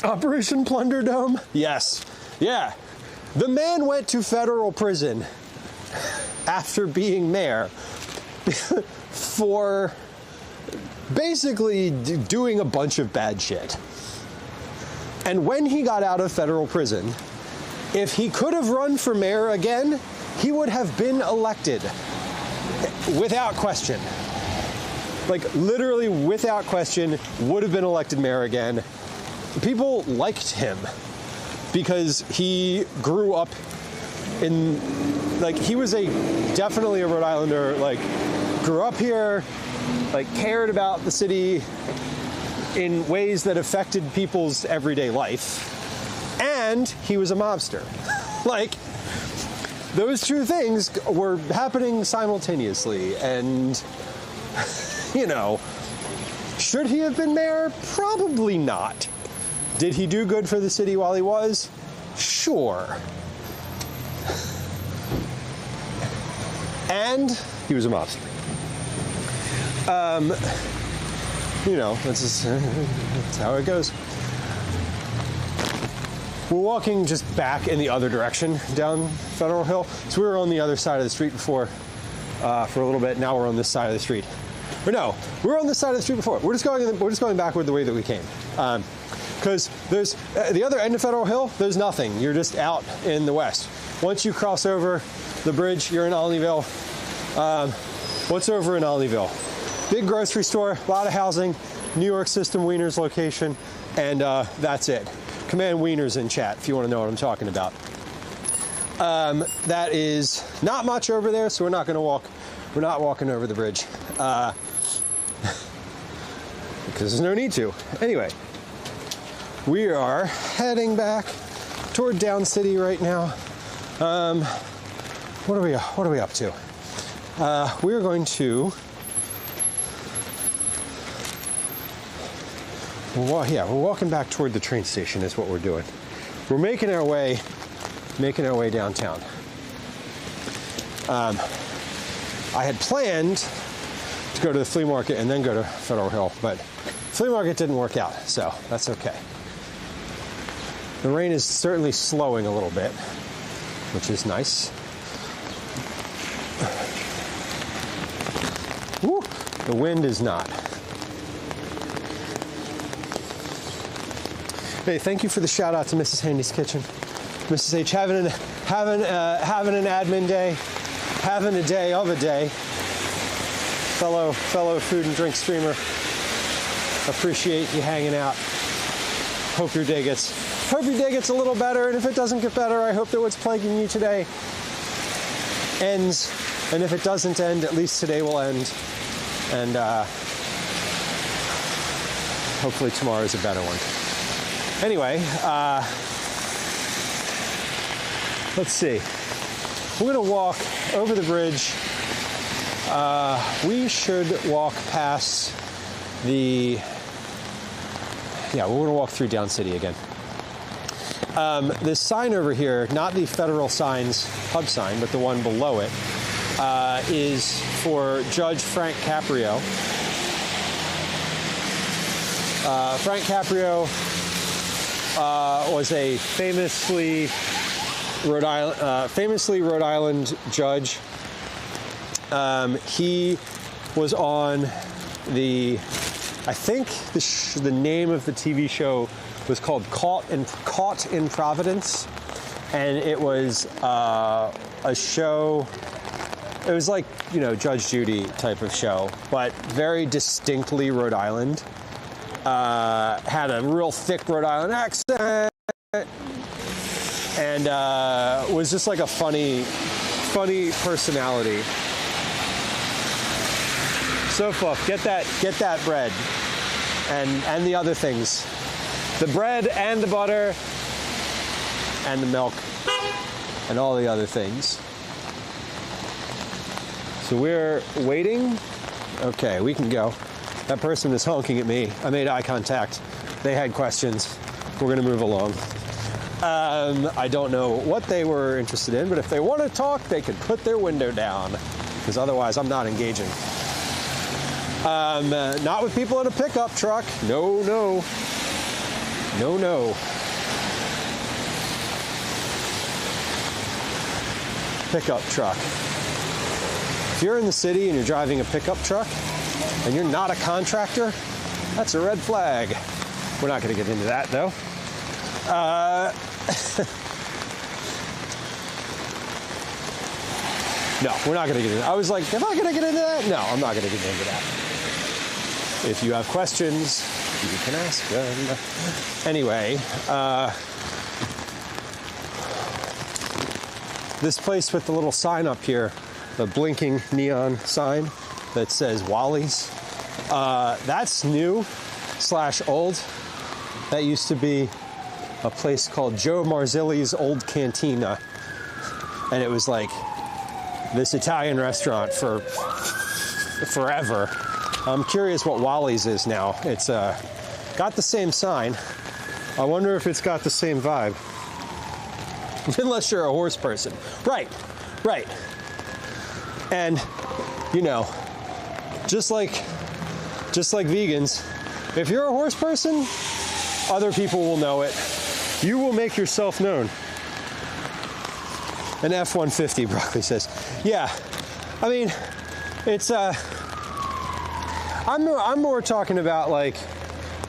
Operation Plunder Dome? Yes. Yeah. The man went to federal prison after being mayor for basically doing a bunch of bad shit. And when he got out of federal prison, if he could have run for mayor again, he would have been elected without question. Like, literally without question, would have been elected mayor again. People liked him because he grew up in, like, he was definitely a Rhode Islander, like, grew up here, like, cared about the city in ways that affected people's everyday life. And he was a mobster. Like, those two things were happening simultaneously. And, you know, should he have been mayor? Probably not. Did he do good for the city while he was? Sure. and he was a mobster. You know, that's how it goes. We're walking just back in the other direction down Federal Hill. So we were on the other side of the street before for a little bit. Now we're on this side of the street. Or no, we were on this side of the street before. We're just going backward the way that we came. Because there's the other end of Federal Hill. There's nothing. You're just out in the west. Once you cross over the bridge, you're in Olneyville. What's over in Olneyville? Big grocery store, a lot of housing, New York System Wieners location, and that's it. Command Wieners in chat if you want to know what I'm talking about. That is not much over there, so we're not going to walk. We're not walking over the bridge because there's no need to. Anyway, we are heading back toward Down City right now. What are we up to? We're going to. We're walking back toward the train station is what we're doing. We're making our way downtown. I had planned to go to the flea market and then go to Federal Hill, but flea market didn't work out, so that's okay. The rain is certainly slowing a little bit, which is nice. Woo, the wind is not. Hey, thank you for the shout out to Mrs. Handy's Kitchen. Mrs. H having an admin day, having a day of a day. Fellow food and drink streamer. Appreciate you hanging out. Hope your day gets a little better, and if it doesn't get better, I hope that what's plaguing you today ends. And if it doesn't end, at least today will end. And hopefully tomorrow is a better one. Anyway, let's see. We're going to walk over the bridge. We should walk past the... Yeah, we're going to walk through Down City again. This sign over here, not the Federal Signs pub sign, but the one below it, is for Judge Frank Caprio. Frank Caprio was a famously Rhode Island judge. He was on I think the name of the TV show was called Caught in Providence, and it was a show. It was like, you know, Judge Judy type of show, but very distinctly Rhode Island. Had a real thick Rhode Island accent, and was just like a funny personality. So Fluff, get that bread, and the other things, the bread and the butter, and the milk, and all the other things. So we're waiting. Okay, we can go. That person is honking at me. I made eye contact. They had questions. We're going to move along. I don't know what they were interested in, but if they want to talk, they could put their window down, because otherwise I'm not engaging. Not with people in a pickup truck. No. Pickup truck. If you're in the city and you're driving a pickup truck, and you're not a contractor, that's a red flag. We're not going to get into that, though. No, we're not going to get into that. I was like, am I going to get into that? No, I'm not going to get into that. If you have questions, you can ask them. Anyway, this place with the little sign up here, the blinking neon sign that says Wally's, that's new/old. That used to be a place called Joe Marzilli's Old Cantina, and it was like this Italian restaurant for forever. I'm curious what Wally's is now. It's got the same sign. I wonder if it's got the same vibe. Unless you're a horse person. Right. And, you know, just like vegans, if you're a horse person, other people will know it. You will make yourself known. An F-150, Broccoli says. Yeah, I mean, it's, I'm more talking about, like,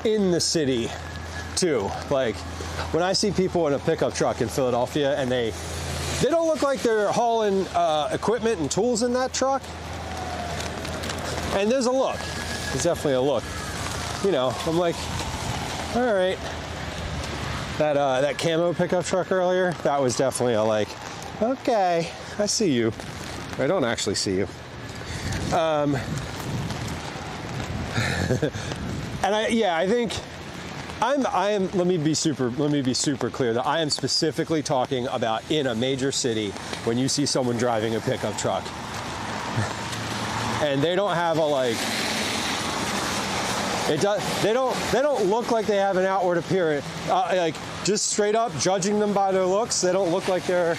in the city, too. Like, when I see people in a pickup truck in Philadelphia and they don't look like they're hauling equipment and tools in that truck. And there's a look. There's definitely a look. You know, I'm like, all right. That camo pickup truck earlier, that was definitely a like, okay, I see you. I don't actually see you. And I think I am. Let me be super clear that I am specifically talking about in a major city when you see someone driving a pickup truck and they don't have a like. They don't look like they have an outward appearance. Like just straight up judging them by their looks, they don't look like they're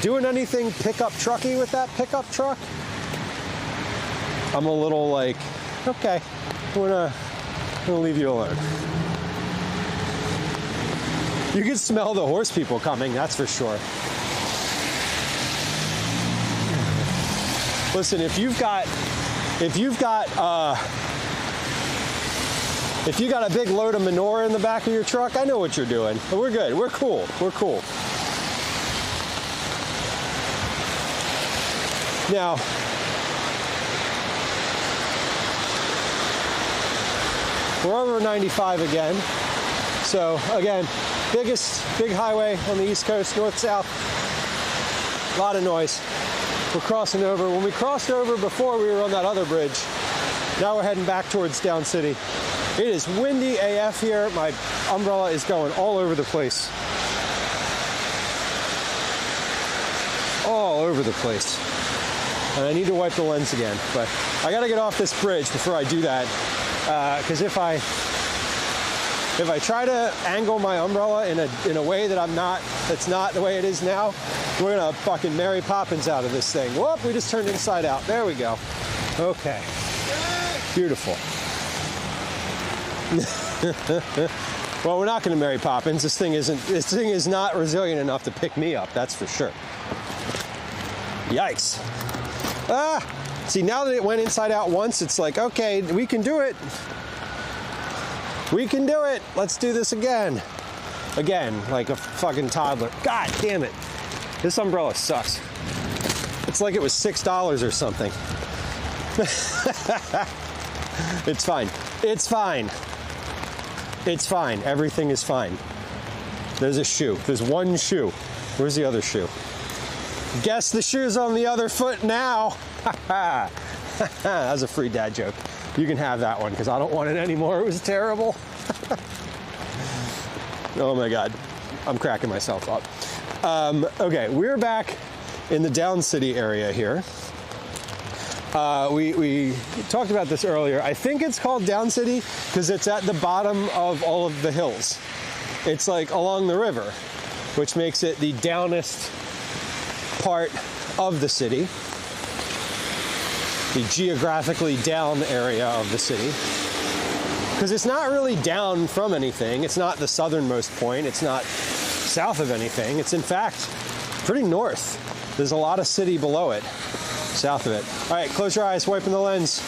doing anything pickup trucky with that pickup truck. I'm a little like, okay, I'm gonna leave you alone. You can smell the horse people coming, that's for sure. Listen, if you've got a big load of manure in the back of your truck, I know what you're doing. We're good. We're cool. We're cool. Now, we're over 95 again. So again, big highway on the East Coast, north-south. A lot of noise. We're crossing over. When we crossed over before, we were on that other bridge. Now we're heading back towards Down City. It is windy AF here. My umbrella is going all over the place. All over the place. And I need to wipe the lens again. But I got to get off this bridge before I do that. Because if I try to angle my umbrella in a way that's not the way it is now, we're gonna fucking Mary Poppins out of this thing. Whoop, we just turned inside out. There we go. Okay. Beautiful. Well, we're not gonna Mary Poppins. This thing is not resilient enough to pick me up, that's for sure. Yikes. See, now that it went inside out once, it's like, okay, we can do it. We can do it. Let's do this again. Again, like a fucking toddler. God damn it. This umbrella sucks. It's like it was $6 or something. It's fine. It's fine. It's fine. Everything is fine. There's a shoe. There's one shoe. Where's the other shoe? Guess the shoe's on the other foot now. That was a free dad joke. You can have that one because I don't want it anymore. It was terrible. Oh my God. I'm cracking myself up. Okay, we're back in the Down City area here. We talked about this earlier. I think it's called Down City because it's at the bottom of all of the hills. It's like along the river, which makes it the downest part of the city. The geographically down area of the city. Because it's not really down from anything. It's not the southernmost point. It's not south of anything. It's in fact pretty north. There's a lot of city below it, south of it. All right, close your eyes, wiping the lens.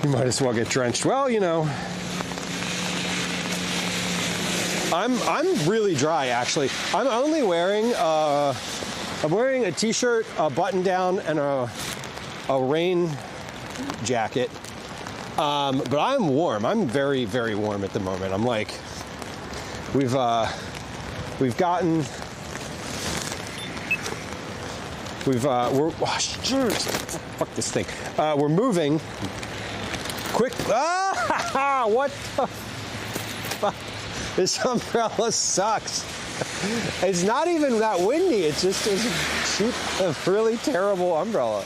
You might as well get drenched. Well, you know, I'm really dry actually. I'm only wearing I'm wearing a t-shirt, a button down, and a rain jacket. But I'm warm. I'm very, very warm at the moment. I'm like, we're fuck this thing. We're moving quick. Ah, what the fuck? This umbrella sucks. It's not even that windy. It's just a cheap, a really terrible umbrella.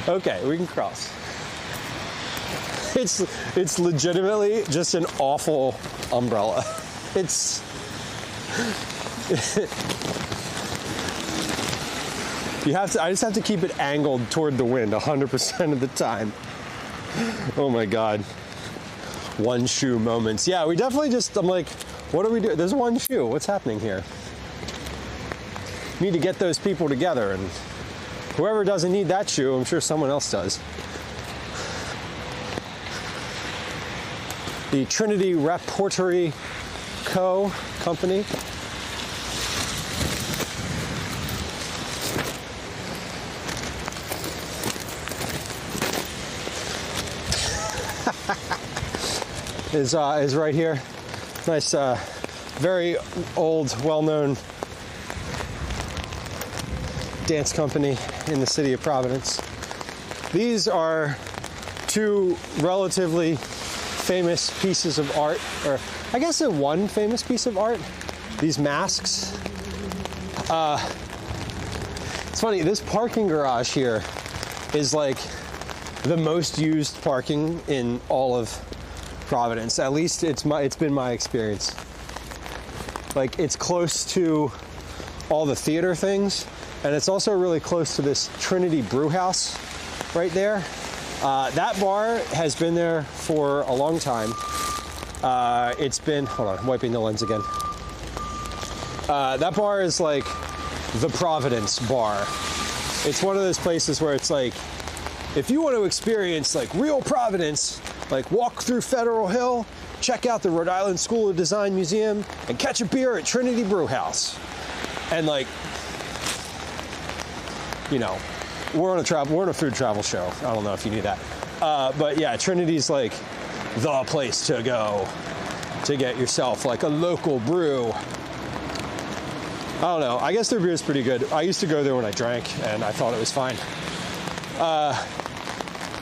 Okay, we can cross. It's legitimately just an awful umbrella. It's I just have to keep it angled toward the wind 100% of the time. Oh my God. One shoe moments. Yeah, we definitely just, I'm like, what do we do? There's one shoe. What's happening here? Need to get those people together, and whoever doesn't need that shoe, I'm sure someone else does. The Trinity Repertory Company. is right here. Nice, very old, well-known dance company in the city of Providence. These are two relatively famous pieces of art, or I guess one famous piece of art. These masks. It's funny, this parking garage here is like the most used parking in all of Providence. At least it's been my experience. Like, it's close to all the theater things, and it's also really close to this Trinity Brew House right there. That bar has been there for a long time. It's been, hold on, I'm wiping the lens again. That bar is like the Providence bar. It's one of those places where it's like, if you want to experience like real Providence, like walk through Federal Hill, check out the Rhode Island School of Design Museum, and catch a beer at Trinity Brew House. And like, you know, we're on a food travel show. I don't know if you knew that. But yeah, Trinity's like the place to go to get yourself like a local brew. I don't know. I guess their beer is pretty good. I used to go there when I drank, and I thought it was fine.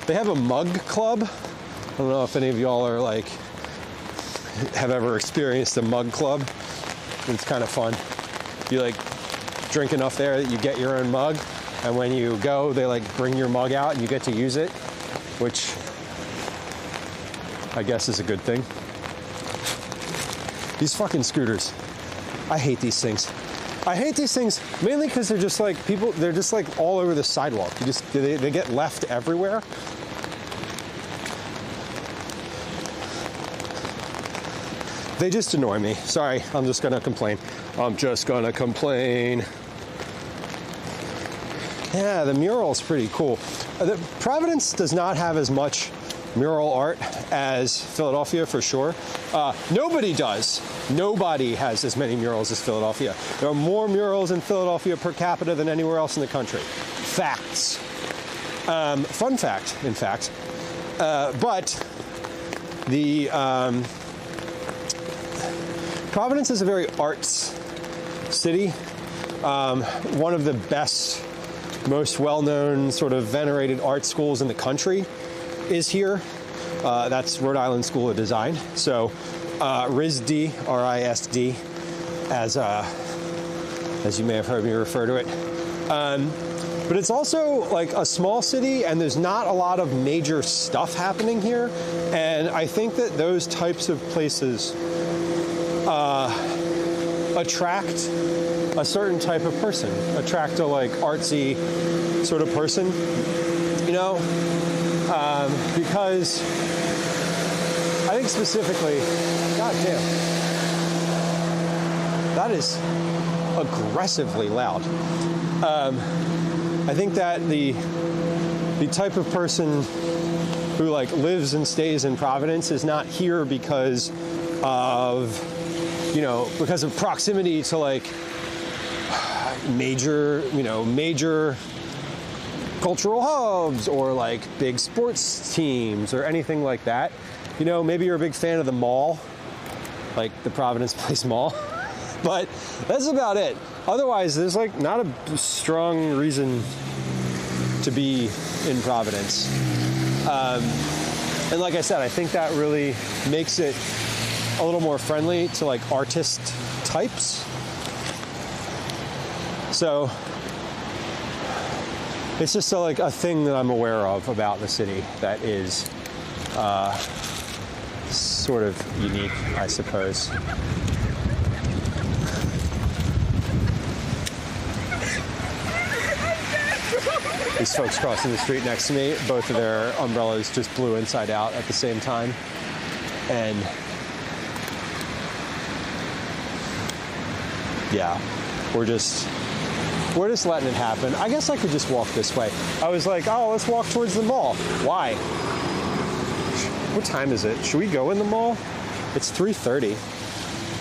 They have a mug club. I don't know if any of y'all are like, have ever experienced a mug club. It's kind of fun. You like drink enough there that you get your own mug, and when you go, they like bring your mug out and you get to use it, which I guess is a good thing. These fucking scooters. I hate these things. I hate these things mainly because they're just like they're just like all over the sidewalk. They get left everywhere. They just annoy me. Sorry, I'm just gonna complain. Yeah, the mural's pretty cool. Providence does not have as much mural art as Philadelphia, for sure. Nobody does. Nobody has as many murals as Philadelphia. There are more murals in Philadelphia per capita than anywhere else in the country. Facts. Fun fact, in fact. But the Providence is a very arts city. One of the best, most well-known, sort of venerated art schools in the country is here. That's Rhode Island School of Design. So RISD, R-I-S-D, as you may have heard me refer to it. But it's also like a small city, and there's not a lot of major stuff happening here. And I think that those types of places attract a certain type of person, attract a like artsy sort of person, you know? Because I think specifically, god damn, that is aggressively loud. I think that the type of person who like lives and stays in Providence is not here because of, you know, because of proximity to like major cultural hubs or like big sports teams or anything like that. You know, maybe you're a big fan of the mall, like the Providence Place Mall, but that's about it. Otherwise, there's like not a strong reason to be in Providence. And like I said, I think that really makes it a little more friendly to like artist types. So it's just like a thing that I'm aware of about the city that is sort of unique, I suppose. these folks crossing the street next to me, both of their umbrellas just blew inside out at the same time. And yeah, we're just letting it happen. I guess I could just walk this way. I was like, oh, let's walk towards the mall. Why? What time is it? Should we go in the mall? It's 3:30.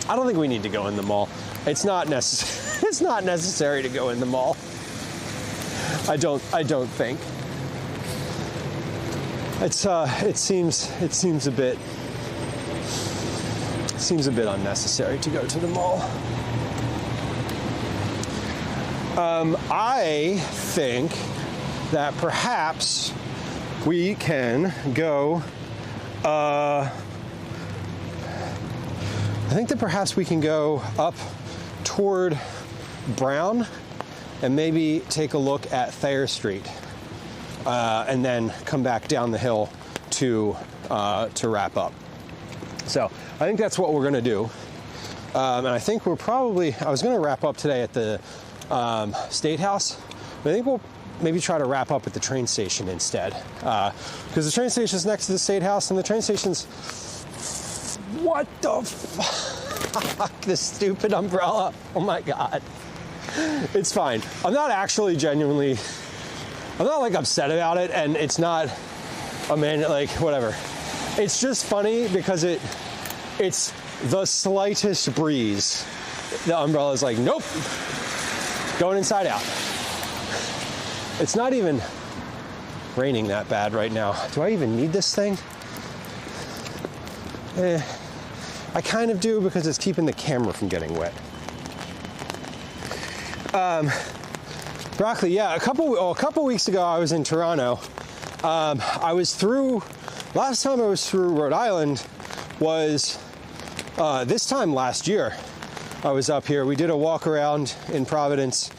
I don't think we need to go in the mall. It's not necessary. It's not necessary to go in the mall. I don't think. It's it seems a bit unnecessary to go to the mall. I think that perhaps we can go. I think that perhaps we can go up toward Brown and maybe take a look at Thayer Street, and then come back down the hill to wrap up. So I think that's what we're going to do. And I think I was going to wrap up today at the State House, but I think we'll maybe try to wrap up at the train station instead. Because the train station is next to the State House, and the train station's... What the fuck? This stupid umbrella. Oh my God. It's fine. I'm not actually genuinely... I'm not like upset about it, and it's not... like, whatever. It's just funny because it's the slightest breeze. The umbrella's like, nope. Going inside out. It's not even raining that bad right now. Do I even need this thing? I kind of do because it's keeping the camera from getting wet. Broccoli, yeah, a couple weeks ago I was in Toronto. Last time I was through Rhode Island was this time last year. I was up here. We did a walk around in Providence.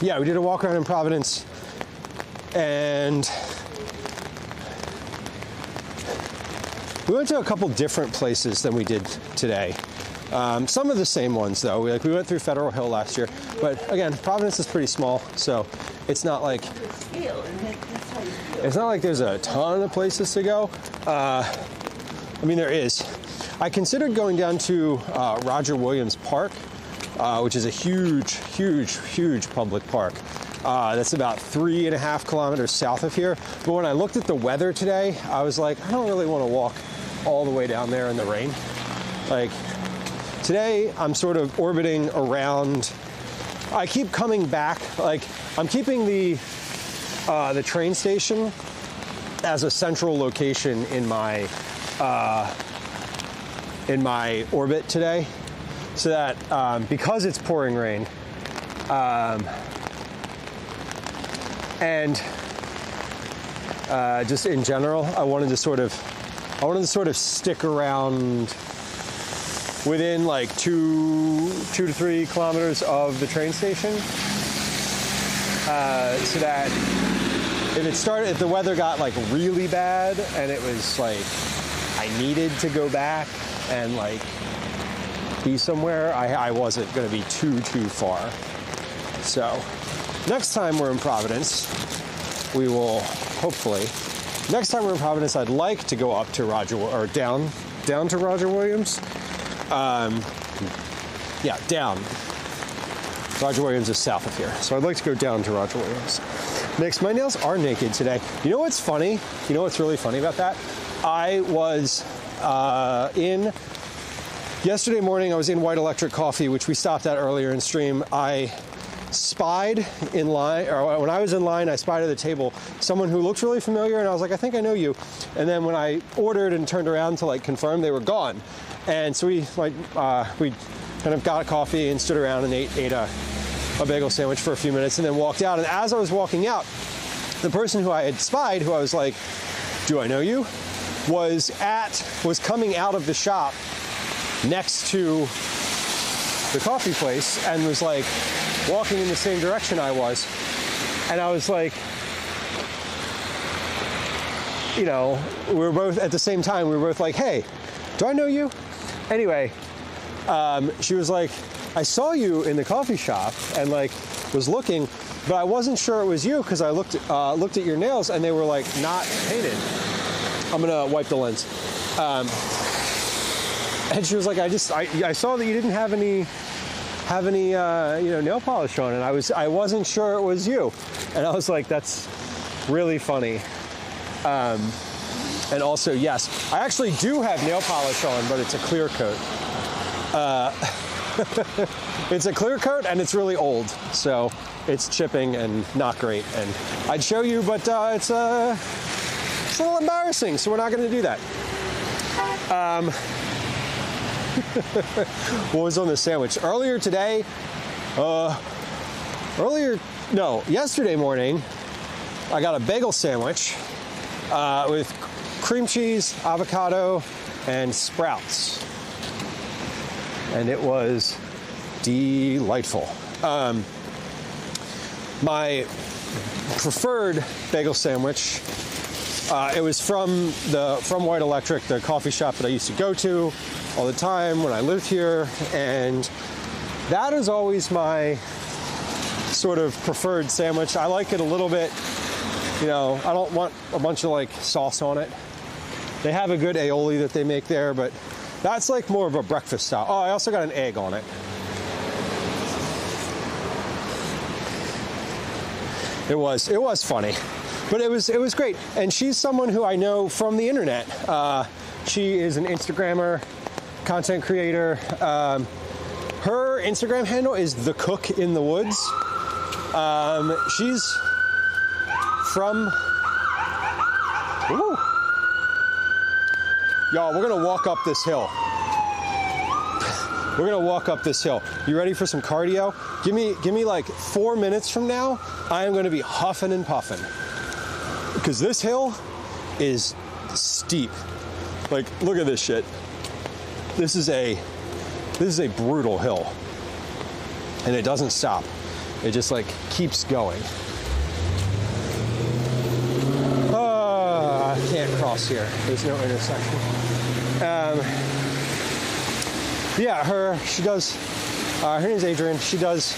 Yeah, we did a walk around in Providence, and we went to a couple different places than we did today. Some of the same ones, though. We went through Federal Hill last year, but again, Providence is pretty small, so it's not like there's a ton of places to go. I mean, there is. I considered going down to Roger Williams Park, which is a huge public park. That's about 3.5 kilometers south of here. But when I looked at the weather today, I was like, I don't really want to walk all the way down there in the rain. Like, today I'm sort of orbiting around. I keep coming back. Like, I'm keeping the train station as a central location in my orbit today, so that because it's pouring rain, and just in general, I wanted to sort of stick around within like 2 to 3 kilometers of the train station, so that if the weather got like really bad and it was like I needed to go back and like be somewhere, I wasn't going to be too far. So next time we're in Providence, we will hopefully. Next time we're in Providence, I'd like to go up to down to Roger Williams. Yeah, down. Roger Williams is south of here, so I'd like to go down to Roger Williams. Next, my nails are naked today. You know what's funny? You know what's really funny about that? I was yesterday morning, I was in White Electric Coffee, which we stopped at earlier in stream. I spied in line, or when I was in line, I spied at the table someone who looked really familiar, and I was like, I think I know you. And then when I ordered and turned around to like confirm, they were gone. And so we kind of got a coffee and stood around and ate a bagel sandwich for a few minutes, and then walked out. And as I was walking out, the person who I had spied, who I was like, do I know you? was coming out of the shop next to the coffee place and was like walking in the same direction I was. And I was like, you know, we were both at the same time, we were both like, hey, do I know you? Anyway, she was like, I saw you in the coffee shop and like was looking, but I wasn't sure it was you because I looked at your nails and they were like not painted. I'm gonna wipe the lens. And she was like, I saw that you didn't have any nail polish on, and I wasn't sure it was you. And I was like, that's really funny. And also, yes, I actually do have nail polish on, but it's a clear coat. It's a clear coat and it's really old, so it's chipping and not great. And I'd show you, but it's a little embarrassing, so we're not going to do that. What was on the sandwich? Yesterday morning, I got a bagel sandwich with cream cheese, avocado, and sprouts. And it was delightful. My preferred bagel sandwich, it was from White Electric, the coffee shop that I used to go to all the time when I lived here, and that is always my sort of preferred sandwich. I like it a little bit, I don't want a bunch of like sauce on it. They have a good aioli that they make there, but that's like more of a breakfast style. Oh, I also got an egg on it. It was funny, but it was great. And she's someone who I know from the internet. She is an Instagrammer, content creator. Her Instagram handle is The Cook in the Woods. She's from, ooh. Y'all, we're gonna walk up this hill. We're gonna walk up this hill. You ready for some cardio? Give me like 4 minutes from now, I am gonna be huffing and puffing. Because this hill is steep. Like, look at this shit. This is a brutal hill. And it doesn't stop. It just like keeps going. I can't cross here. There's no intersection. Her name's Adrian. She does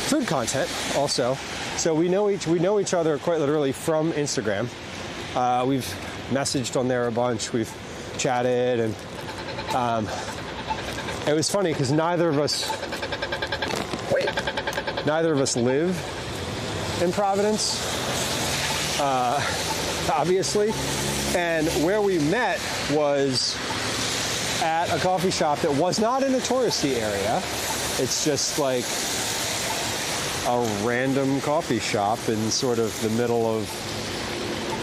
food content also. So we know each other quite literally from Instagram. We've messaged on there a bunch. We've chatted, and it was funny because neither of us live in Providence, obviously. And where we met was at a coffee shop that was not in a touristy area. It's just like a random coffee shop in sort of the middle of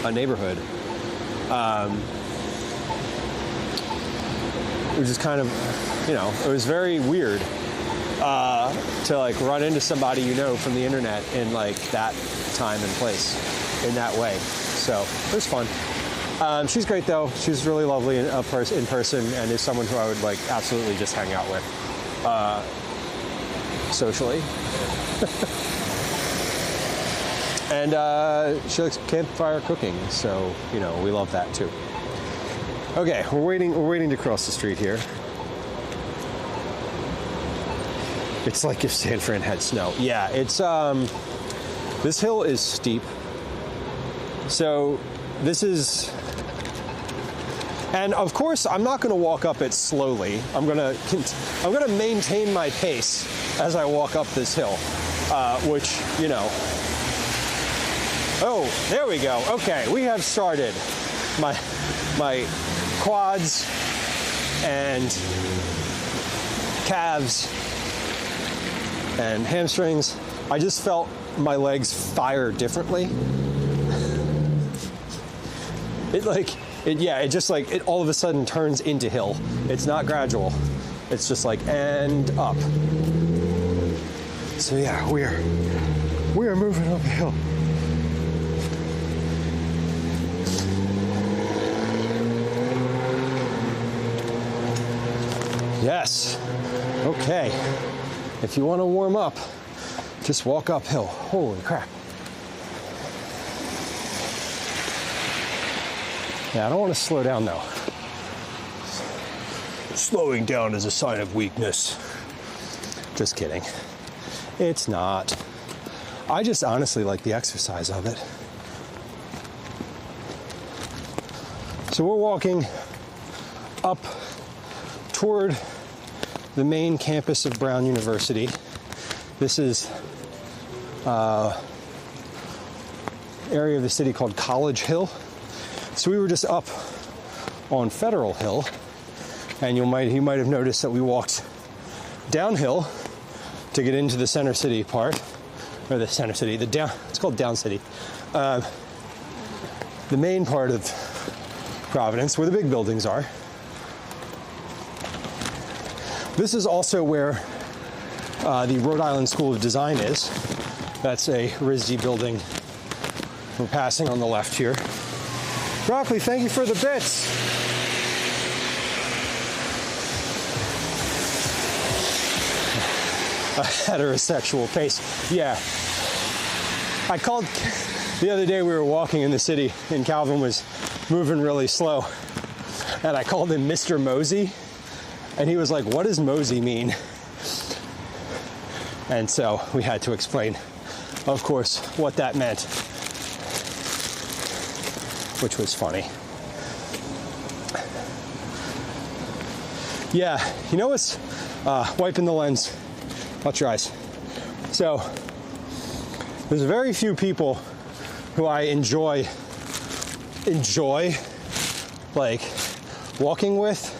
a neighborhood. Which is kind of, it was very weird to like run into somebody from the internet in like that time and place in that way. So it was fun. She's great though. She's really lovely in person, and is someone who I would like absolutely just hang out with socially. And she likes campfire cooking, so we love that too. Okay, we're waiting to cross the street here. It's like if San Fran had snow. Yeah, it's this hill is steep. So this is, and of course I'm not going to walk up it slowly. I'm going to maintain my pace as I walk up this hill, which Oh, there we go. Okay, we have started. My quads and calves and hamstrings. I just felt my legs fire differently. It all of a sudden turns into hill. It's not gradual. It's just like, and up. So yeah, we are moving up a hill. Yes. Okay. If you want to warm up, just walk uphill. Holy crap. Yeah, I don't want to slow down though. Slowing down is a sign of weakness. Just kidding. It's not. I just honestly like the exercise of it. So we're walking up toward the main campus of Brown University. This is area of the city called College Hill. So we were just up on Federal Hill, and you might have noticed that we walked downhill to get into the center city part, or the center city, it's called Down City, the main part of Providence, where the big buildings are. This is also where the Rhode Island School of Design is. That's a RISD building we're passing on the left here. Broccoli, thank you for the bits. A heterosexual pace. Yeah. I called the other day, we were walking in the city and Calvin was moving really slow. And I called him Mr. Mosey. And he was like, what does Mosey mean? And so we had to explain, of course, what that meant, which was funny. Yeah, you know what's wiping the lens? Watch your eyes. So there's very few people who I enjoy like walking with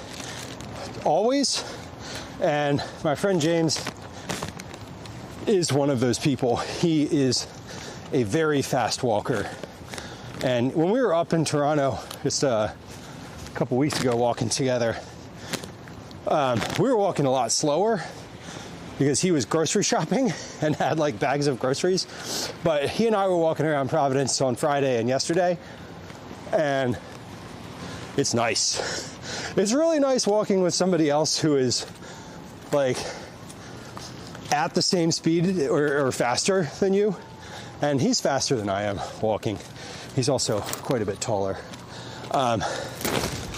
always, and my friend James is one of those people. He is a very fast walker, and when we were up in Toronto just a couple weeks ago walking together, we were walking a lot slower because he was grocery shopping and had like bags of groceries. But he and I were walking around Providence on Friday and yesterday, and it's nice. It's really nice walking with somebody else who is like at the same speed or faster than you. And he's faster than I am walking. He's also quite a bit taller and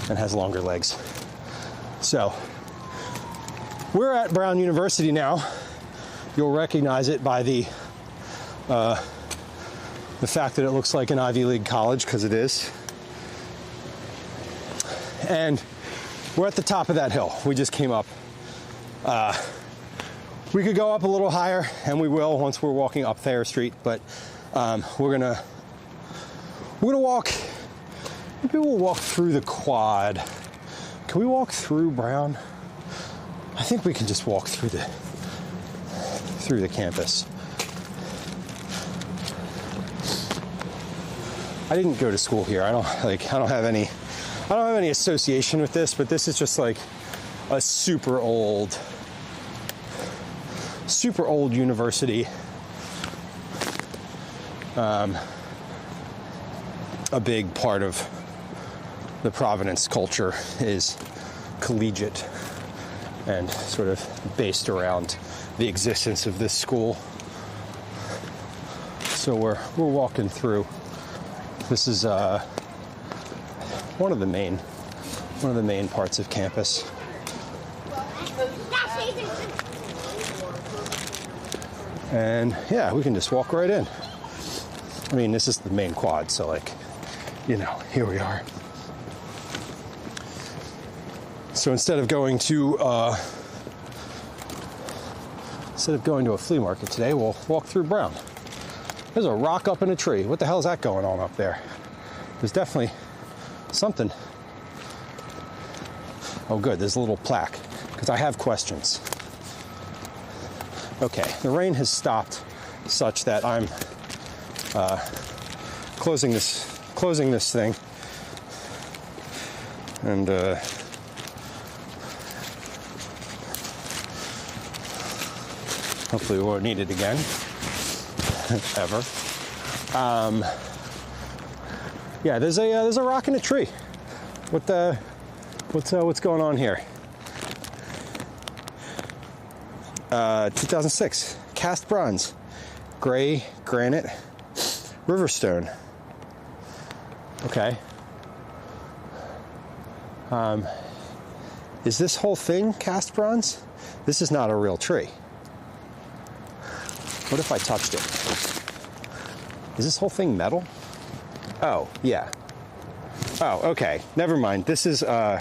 has longer legs. So we're at Brown University now. You'll recognize it by the fact that it looks like an Ivy League college, because it is. And we're at the top of that hill. We just came up. We could go up a little higher, and we will once we're walking up Thayer Street, but we're gonna walk. Maybe we'll walk through the quad. Can we walk through Brown? I think we can just walk through the campus. I didn't go to school here. I don't have any association with this, but this is just like a super old university. A big part of the Providence culture is collegiate and sort of based around the existence of this school. So we're walking through. This is one of the main parts of campus. And yeah, we can just walk right in. I mean, this is the main quad, so like, you know, here we are. So instead of going to a flea market today, we'll walk through Brown. There's a rock up in a tree. What the hell is that going on up there? There's definitely something. Oh good, there's a little plaque, because I have questions. Okay, the rain has stopped such that I'm closing this thing, and hopefully we won't need it again, ever. Yeah, there's a rock in a tree. What's going on here? 2006, cast bronze, gray granite, riverstone. Okay. Is this whole thing cast bronze? This is not a real tree. What if I touched it? Is this whole thing metal? Oh, yeah. Oh, okay. Never mind. This is, sorry.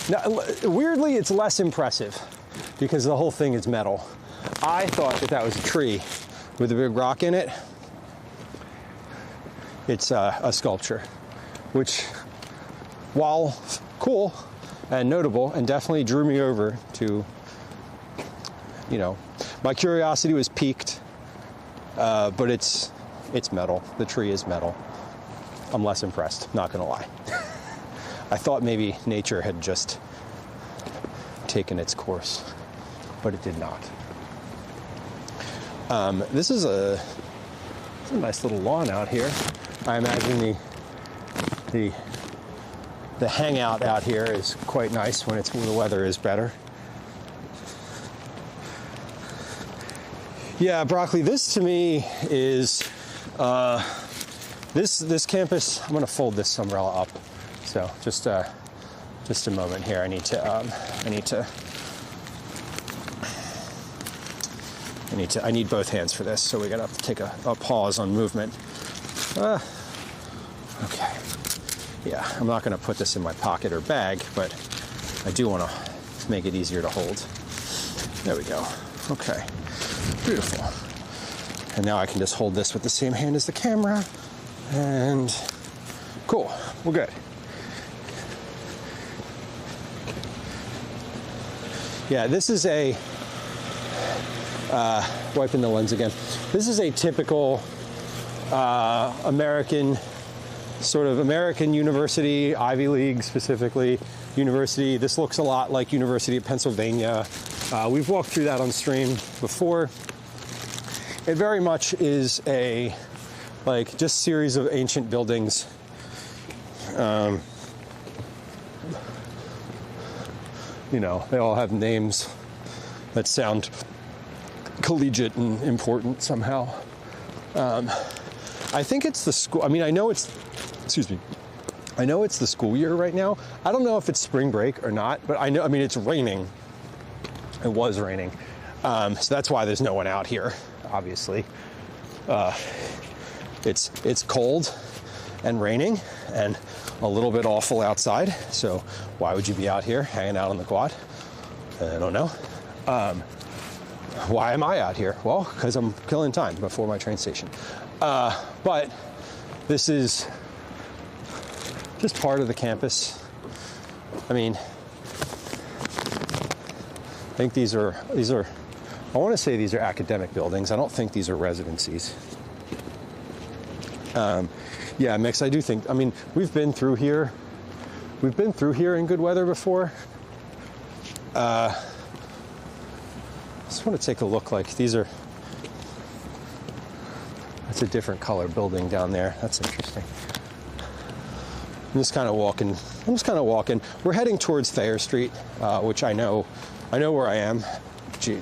Now, weirdly, it's less impressive because the whole thing is metal. I thought that was a tree with a big rock in it. It's a sculpture, which, while cool and notable, and definitely drew me over to, you know, my curiosity was piqued, but it's metal. The tree is metal. I'm less impressed, not gonna lie. I thought maybe nature had just taken its course, but it did not. This is a nice little lawn out here. I imagine the hangout out here is quite nice when the weather is better. Yeah, Broccoli, this to me is this campus. I'm gonna fold this umbrella up. So just a moment here. I need both hands for this, so we're gonna have to take a pause on movement. Okay. Yeah, I'm not gonna put this in my pocket or bag, but I do wanna make it easier to hold. There we go. Okay. Beautiful. And now I can just hold this with the same hand as the camera. And cool. We're good. Yeah, this is a wiping the lens again. This is a typical American university, Ivy League specifically, university. This looks a lot like University of Pennsylvania. We've walked through that on stream before. It very much is a just series of ancient buildings. You know, they all have names that sound collegiate and important somehow. I think it's the school. I mean, I know it's the school year right now. I don't know if it's spring break or not, but I mean, it's raining. It was raining. So that's why there's no one out here, obviously. It's cold and raining and a little bit awful outside. So why would you be out here hanging out on the quad? I don't know. Why am I out here? Well, because I'm killing time before my train station. But this is just part of the campus. I mean, I think these are, I want to say these are academic buildings. I don't think these are residencies. Yeah, Mix, I do think, I mean, we've been through here in good weather before. Just want to take a look, like these are, that's a different color building down there. That's interesting. I'm just kind of walking. We're heading towards Thayer Street, which I know where I am,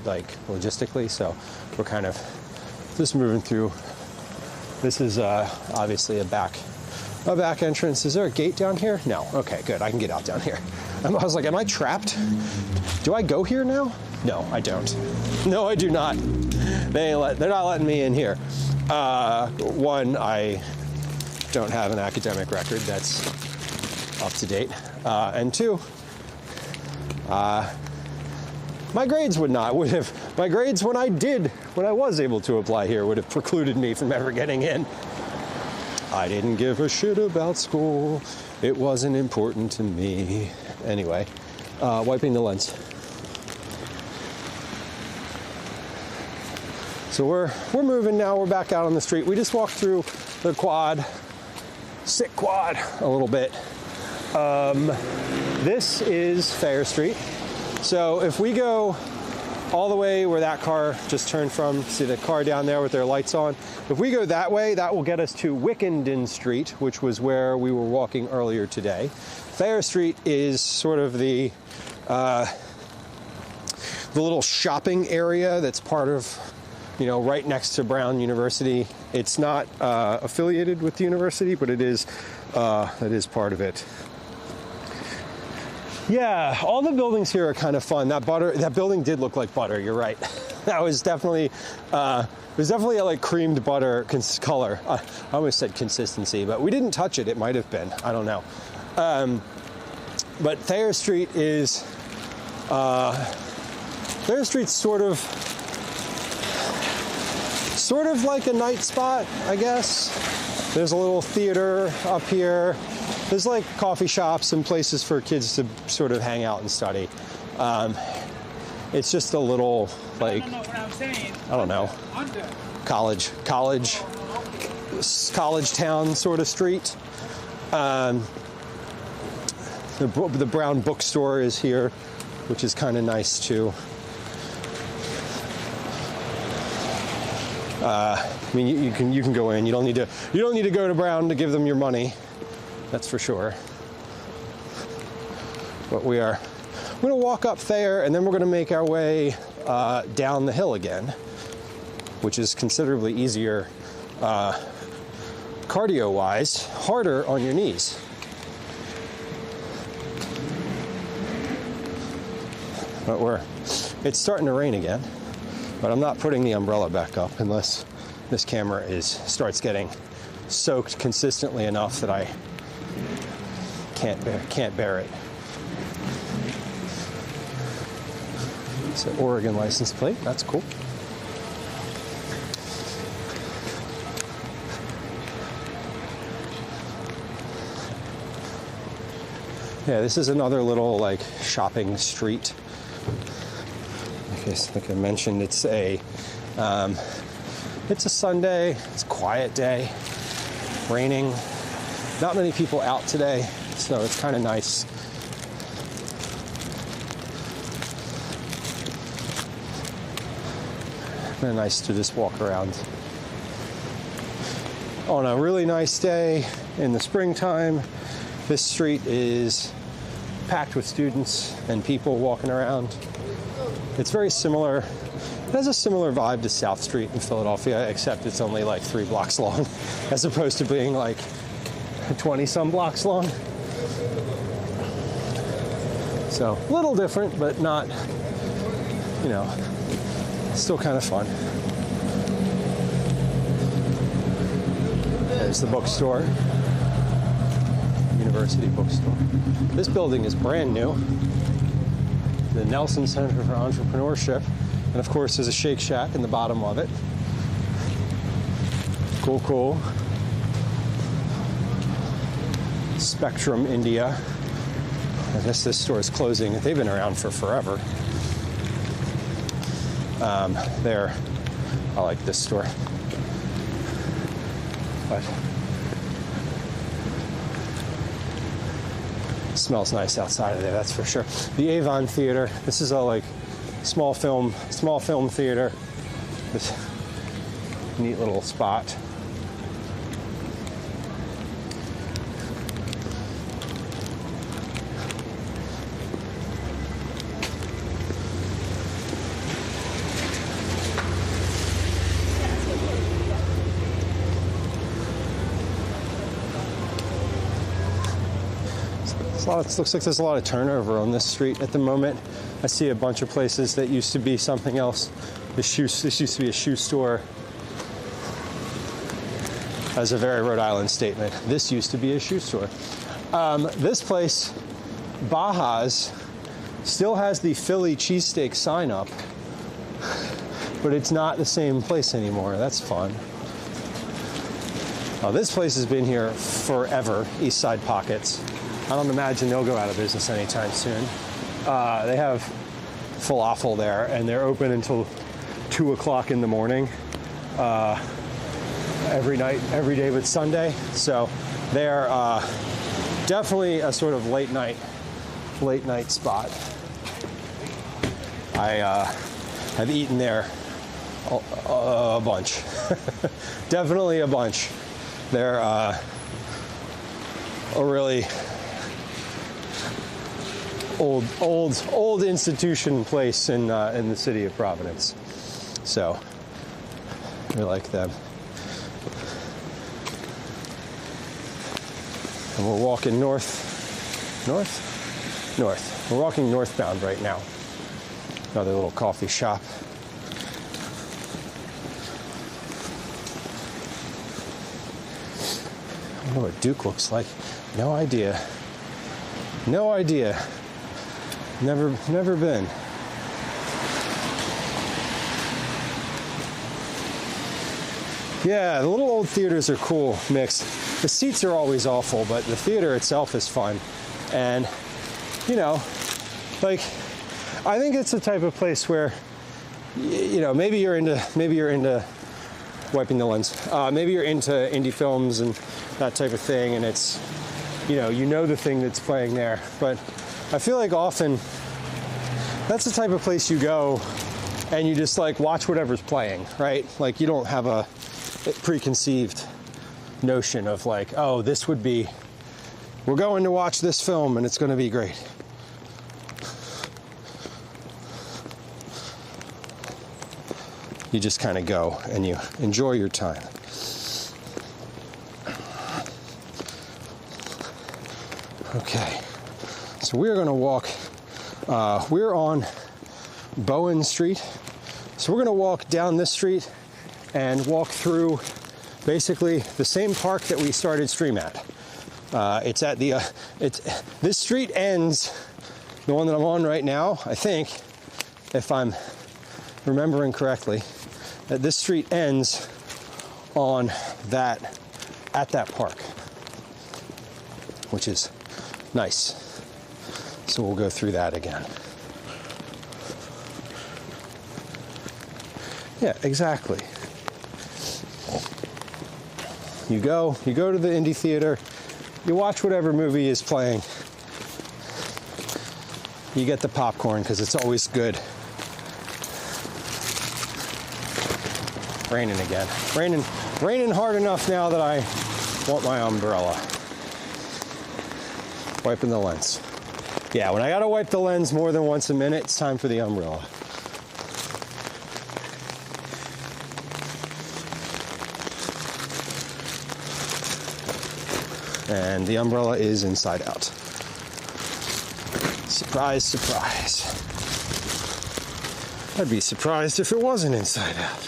like logistically. So we're kind of just moving through. This is obviously a back entrance. Is there a gate down here? No. Okay, good. I can get out down here. I was like, am I trapped? Do I go here now? No, I don't. No, I do not. They're not letting me in here. One, I don't have an academic record that's up to date. And two, my grades when I was able to apply here would have precluded me from ever getting in. I didn't give a shit about school. It wasn't important to me. Anyway, wiping the lens. So we're moving now. We're back out on the street. We just walked through the quad, sick quad, a little bit. This is Thayer Street. So if we go all the way where that car just turned from, see the car down there with their lights on. If we go that way, that will get us to Wickenden Street, which was where we were walking earlier today. Thayer Street is sort of the little shopping area that's part of, right next to Brown University. It's not affiliated with the university, but it is part of it. Yeah, all the buildings here are kind of fun. That building did look like butter. You're right. That was definitely, it was definitely a like creamed butter color. I almost said consistency, but we didn't touch it. It might have been. I don't know. But Thayer Street is, Thayer Street's sort of like a night spot, I guess. There's a little theater up here. There's like coffee shops and places for kids to sort of hang out and study. It's just a little like, I don't know, college town sort of street. The Brown bookstore is here, which is kind of nice too. I mean, you can go in. You don't need to go to Brown to give them your money. That's for sure. But we're going to walk up there, and then we're going to make our way down the hill again, which is considerably easier cardio-wise, harder on your knees. But it's starting to rain again, but I'm not putting the umbrella back up unless this camera starts getting soaked consistently enough that I can't bear it. It's an Oregon license plate. That's cool. Yeah, this is another little like shopping street. Like I mentioned, it's a Sunday. It's a quiet day. Raining. Not many people out today, so it's kind of nice. Kind of nice to just walk around. On a really nice day in the springtime, this street is packed with students and people walking around. It's very similar. It has a similar vibe to South Street in Philadelphia, except it's only like 3 blocks long, as opposed to being like 20-some blocks long. So, a little different, but not, still kind of fun. There's the bookstore, University Bookstore. This building is brand new. The Nelson Center for Entrepreneurship. And of course, there's a Shake Shack in the bottom of it. Cool. Spectrum India. I guess this store is closing. They've been around for forever. I like this store. But it smells nice outside of there, that's for sure. The Avon Theater. This is a like small film theater. This neat little spot. It looks like there's a lot of turnover on this street at the moment. I see a bunch of places that used to be something else. This used to be a shoe store. As a very Rhode Island statement, this used to be a shoe store. This place, Baja's, still has the Philly cheesesteak sign up, but it's not the same place anymore. That's fun. This place has been here forever, East Side Pockets. I don't imagine they'll go out of business anytime soon. They have falafel there, and they're open until 2 o'clock in the morning every night, every day but Sunday. So they're definitely a sort of late night spot. I have eaten there a bunch. Definitely a bunch. They're a really old institution place in the city of Providence. So we like them. And we're walking north. north. We're walking northbound right now. Another little coffee shop. I don't know what Duke looks like. No idea. No idea. Never been. Yeah, the little old theaters are cool, mixed. The seats are always awful, but the theater itself is fun. And, you know, like, I think it's the type of place where, you know, maybe you're into wiping the lens. Maybe you're into indie films and that type of thing, and it's, you know the thing that's playing there. But I feel like often that's the type of place you go and you just like watch whatever's playing, right? Like you don't have a preconceived notion of like, oh, this would be, we're going to watch this film and it's going to be great. You just kind of go and you enjoy your time. Okay, so we're going to walk, we're on Bowen Street. So we're going to walk down this street and walk through basically the same park that we started stream at. It's at the, this street ends, the one that I'm on right now, I think, if I'm remembering correctly, that this street ends on that, at that park, which is nice. So we'll go through that again. Yeah, exactly. You go to the indie theater, you watch whatever movie is playing. You get the popcorn because it's always good. Raining again. Raining hard enough now that I want my umbrella. Wiping the lens. Yeah, when I gotta wipe the lens more than once a minute, it's time for the umbrella. And the umbrella is inside out. Surprise, surprise. I'd be surprised if it wasn't inside out.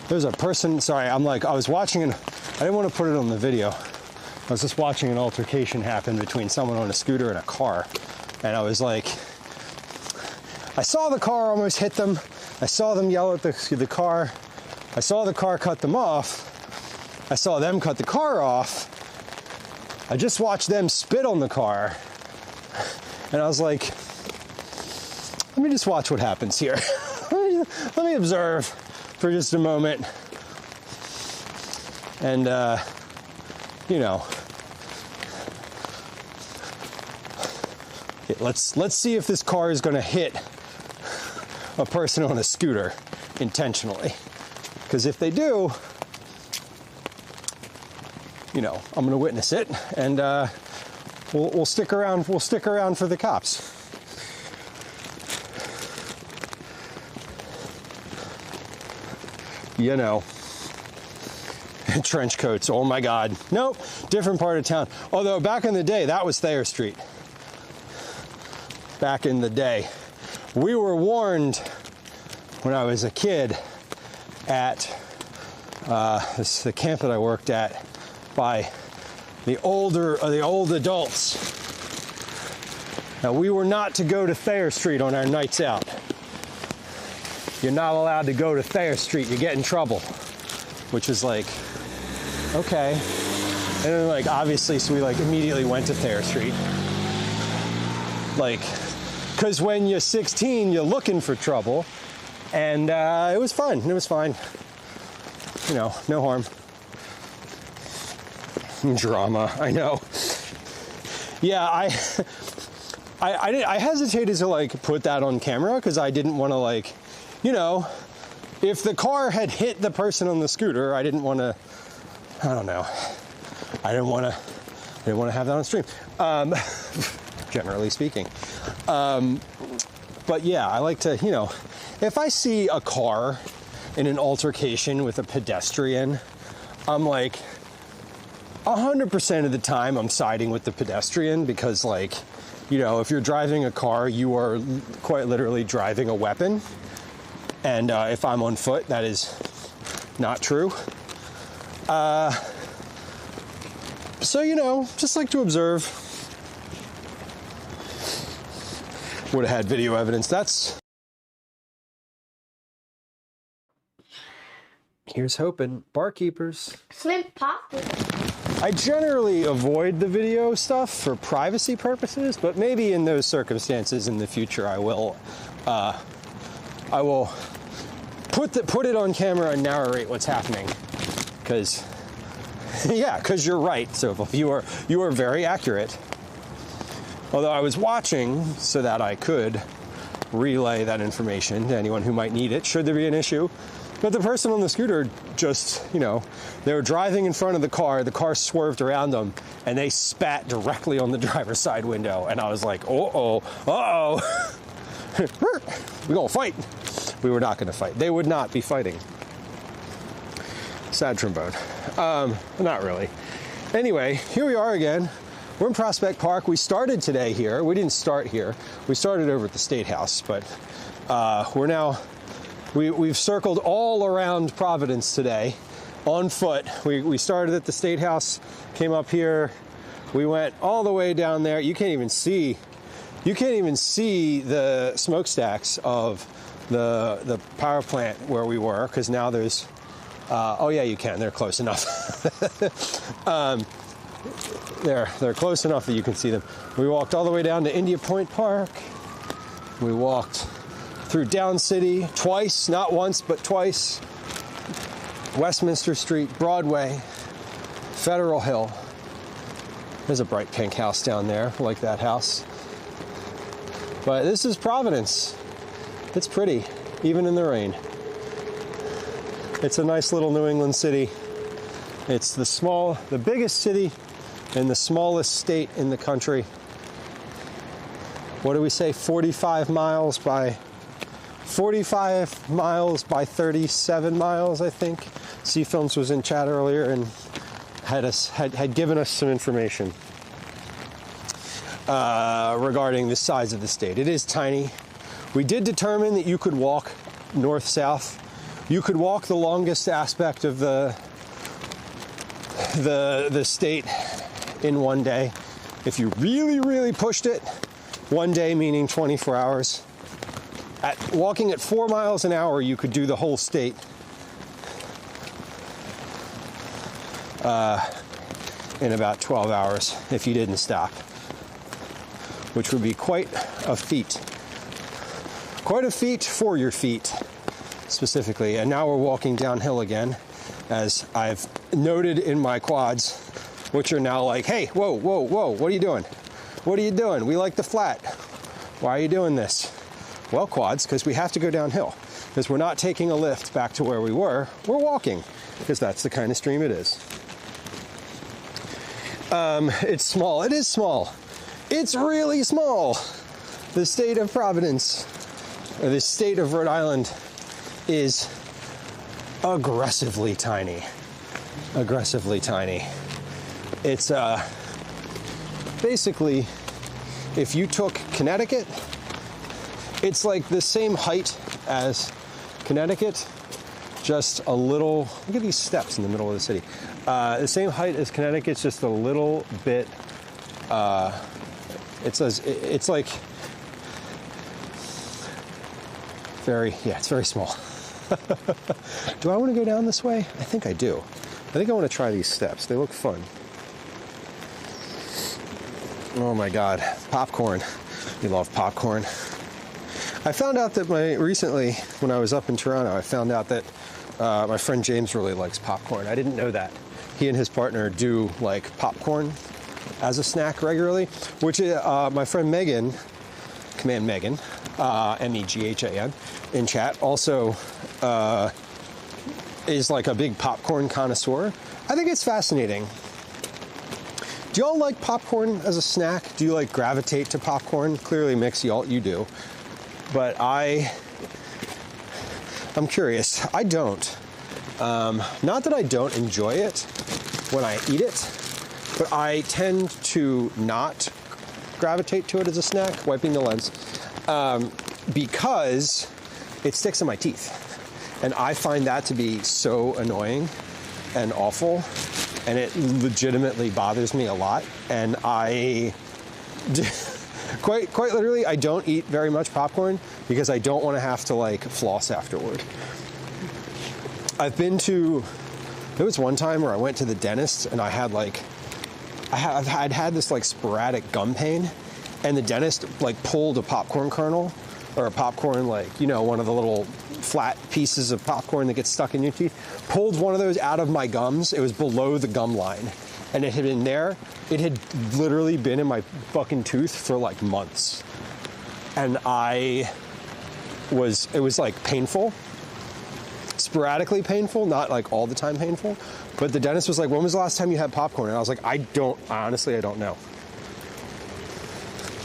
There's a person, sorry, I was watching, I didn't want to put it on the video. I was just watching an altercation happen between someone on a scooter and a car. And I was like, I saw the car almost hit them. I saw them yell at the car. I saw the car cut them off. I saw them cut the car off. I just watched them spit on the car. And I was like, let me just watch what happens here. Let me observe for just a moment. And, you know, let's see if this car is going to hit a person on a scooter intentionally. Because if they do, you know, I'm going to witness it, and we'll stick around. We'll stick around for the cops. You know, trench coats. Oh my God. Nope, different part of town. Although back in the day, that was Thayer Street. Back in the day, we were warned when I was a kid at the camp that I worked at by the old adults. Now, we were not to go to Thayer Street on our nights out. You're not allowed to go to Thayer Street. You get in trouble. Which is like, okay. And then like, obviously, so we like immediately went to Thayer Street. Like, Because when you're 16, you're looking for trouble. And it was fun. It was fine. You know, no harm. Drama, I know. Yeah, I hesitated to like put that on camera because I didn't want to like, you know, if the car had hit the person on the scooter, I didn't want to, I don't know. I didn't want to have that on stream. Generally speaking. But yeah, I like to, you know, if I see a car in an altercation with a pedestrian, I'm like, 100% of the time I'm siding with the pedestrian because, like, you know, if you're driving a car, you are quite literally driving a weapon. And if I'm on foot, that is not true. So, you know, just like to observe. Would have had video evidence. That's... Here's hoping. Barkeepers. Shrimp pasta. I generally avoid the video stuff for privacy purposes, but maybe in those circumstances in the future I will put it on camera and narrate what's happening. Because, yeah, because you're right, so you are very accurate. Although I was watching so that I could relay that information to anyone who might need it, should there be an issue. But the person on the scooter just, you know, they were driving in front of the car swerved around them, and they spat directly on the driver's side window. And I was like, uh-oh, we're gonna fight. We were not gonna fight. They would not be fighting. Sad trombone. Not really. Anyway, here we are again. We're in Prospect Park. We started today here. We didn't start here. We started over at the State House, but we're now... We've circled all around Providence today on foot. We started at the State House, came up here, we went all the way down there. You can't even see the smokestacks of the power plant where we were, because now there's, oh yeah, you can, they're close enough. They're close enough that you can see them. We walked all the way down to India Point Park. We walked through Down City twice, not once, but twice. Westminster Street, Broadway, Federal Hill. There's a bright pink house down there, I like that house. But this is Providence. It's pretty, even in the rain. It's a nice little New England city. It's the biggest city in the smallest state in the country. What do we say, 45 miles by 37 miles, I think. C Films was in chat earlier and had given us some information regarding the size of the state. It is tiny. We did determine that you could walk north-south. You could walk the longest aspect of the state in one day. If you really, really pushed it, one day meaning 24 hours. Walking at 4 miles an hour, you could do the whole state. In about 12 hours if you didn't stop, which would be quite a feat. Quite a feat for your feet, specifically. And now we're walking downhill again, as I've noted in my quads, which are now like, hey, whoa, whoa, whoa, what are you doing? What are you doing? We like the flat. Why are you doing this? Well, quads, because we have to go downhill. Because we're not taking a lift back to where we were. We're walking, because that's the kind of stream it is. It's small. It is small. It's really small. The state of Providence, or the state of Rhode Island, is aggressively tiny. Aggressively tiny. It's basically, if you took Connecticut, it's like the same height as Connecticut, just a little, look at these steps in the middle of the city. The same height as Connecticut, just a little bit, it's like it's very small. Do I want to go down this way? I think I do. I think I want to try these steps. They look fun. Oh my God, popcorn. We love popcorn. I found out that recently, when I was up in Toronto, I found out that my friend James really likes popcorn. I didn't know that. He and his partner do like popcorn as a snack regularly, which my friend Megan, Command Megan, Meghan, in chat, also is like a big popcorn connoisseur. I think it's fascinating. Do y'all like popcorn as a snack? Do you like gravitate to popcorn? Clearly, Mix, you do. But I'm curious. I don't. Not that I don't enjoy it when I eat it, but I tend to not gravitate to it as a snack, wiping the lens, because it sticks in my teeth. And I find that to be so annoying and awful, and it legitimately bothers me a lot. And quite literally, I don't eat very much popcorn because I don't want to have to like floss afterward. There was one time where I went to the dentist and I'd had this like sporadic gum pain, and the dentist like pulled a popcorn kernel or a popcorn, like, you know, one of the little flat pieces of popcorn that gets stuck in your teeth, pulled one of those out of my gums. It was below the gum line, and it had been there. It had literally been in my fucking tooth for like months. And it was like painful, sporadically painful, not like all the time painful. But the dentist was like, when was the last time you had popcorn? And I was like, honestly, I don't know.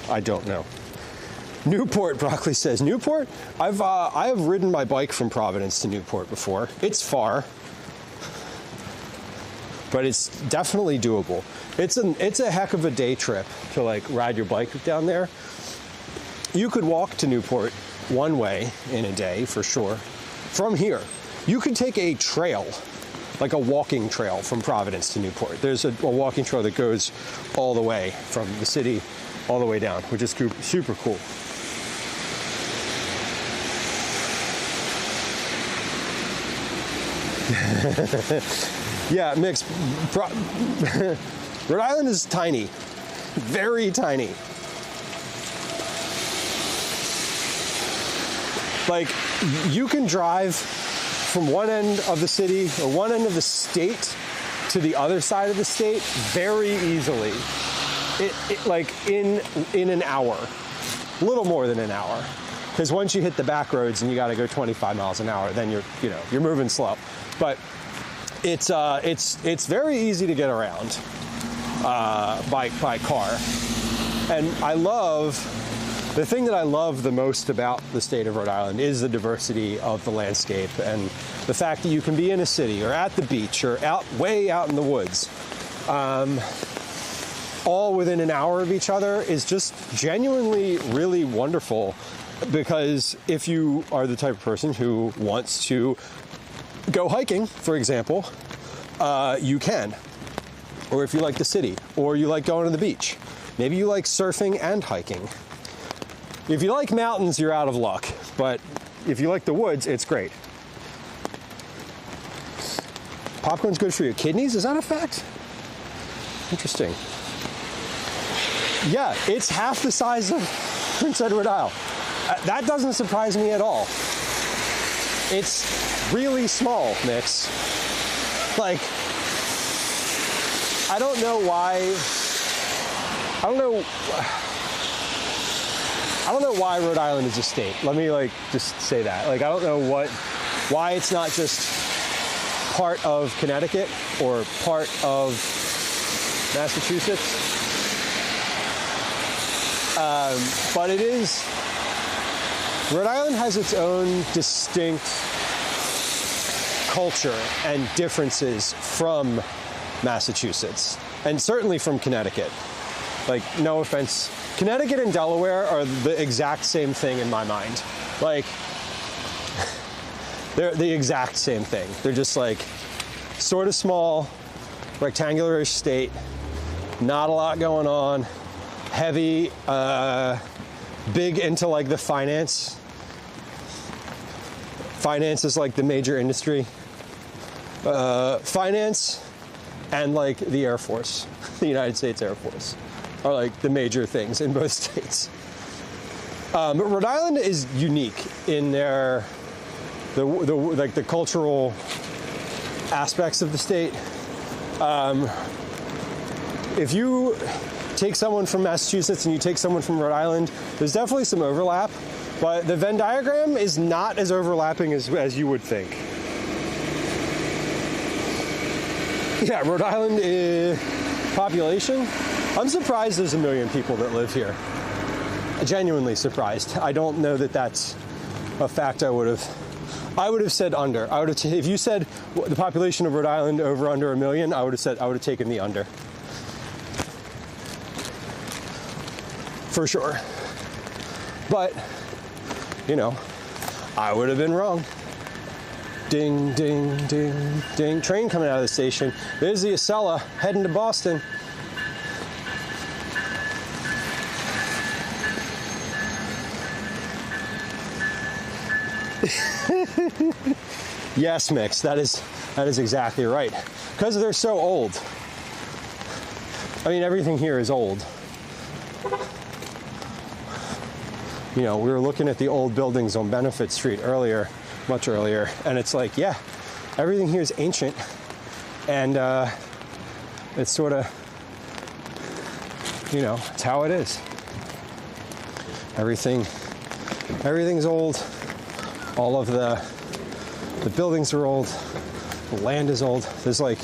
I don't know. Newport, Broccoli says. Newport? I have ridden my bike from Providence to Newport before. It's far, but it's definitely doable. It's a heck of a day trip to like ride your bike down there. You could walk to Newport one way in a day for sure. From here, you could take a trail, like a walking trail from Providence to Newport. There's a walking trail that goes all the way from the city all the way down, which is super cool. Yeah, Mix. Rhode Island is tiny, very tiny. Like, you can drive from one end of the city or one end of the state to the other side of the state very easily. It like in an hour, a little more than an hour. Because once you hit the back roads and you got to go 25 miles an hour, then you're moving slow. But it's very easy to get around by car. And the thing that I love the most about the state of Rhode Island is the diversity of the landscape, and the fact that you can be in a city or at the beach or way out in the woods, all within an hour of each other is just genuinely really wonderful. Because if you are the type of person who wants to go hiking, for example, you can. Or if you like the city, or you like going to the beach. Maybe you like surfing and hiking. If you like mountains, you're out of luck. But if you like the woods, it's great. Popcorn's good for your kidneys? Is that a fact? Interesting. Yeah, it's half the size of Prince Edward Isle. That doesn't surprise me at all. It's really small, Mix. Like, I don't know why Rhode Island is a state. Let me just say that. I don't know why it's not just part of Connecticut or part of Massachusetts. But it is. Rhode Island has its own distinct culture and differences from Massachusetts, and certainly from Connecticut. No offense, Connecticut and Delaware are the exact same thing in my mind. They're the exact same thing. They're just sort of small, rectangular-ish state, not a lot going on, heavy, big into the finance. Finance is the major industry. Finance and the Air Force, the United States Air Force, are the major things in both states. But Rhode Island is unique in the cultural aspects of the state. If you take someone from Massachusetts and you take someone from Rhode Island, there's definitely some overlap, but the Venn diagram is not as overlapping as you would think. Yeah, Rhode Island population. I'm surprised there's 1 million people that live here. Genuinely surprised. I don't know that that's a fact I would have said under. If you said the population of Rhode Island under 1 million, I would have taken the under. For sure. But, you know, I would have been wrong. Ding, ding, ding, ding. Train coming out of the station. There's the Acela heading to Boston. Yes, Mix, that is exactly right. Because they're so old. I mean, everything here is old. You know, we were looking at the old buildings on Benefit Street much earlier, and it's like, yeah, everything here is ancient, and it's sort of, you know, it's how it is. Everything's old. All of the buildings are old. The land is old. There's like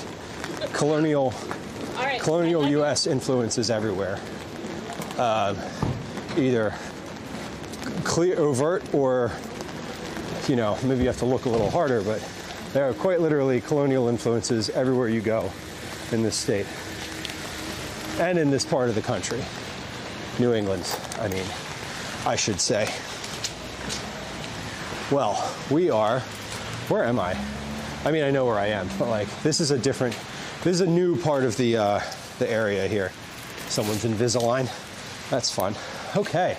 colonial U.S. influences everywhere. Either clear, overt, or, you know, maybe you have to look a little harder, but there are quite literally colonial influences everywhere you go in this state and in this part of the country. New England, I mean, I should say. Well, where am I? I mean, I know where I am, but like, this is a new part of the area here. Someone's Invisalign. That's fun. Okay.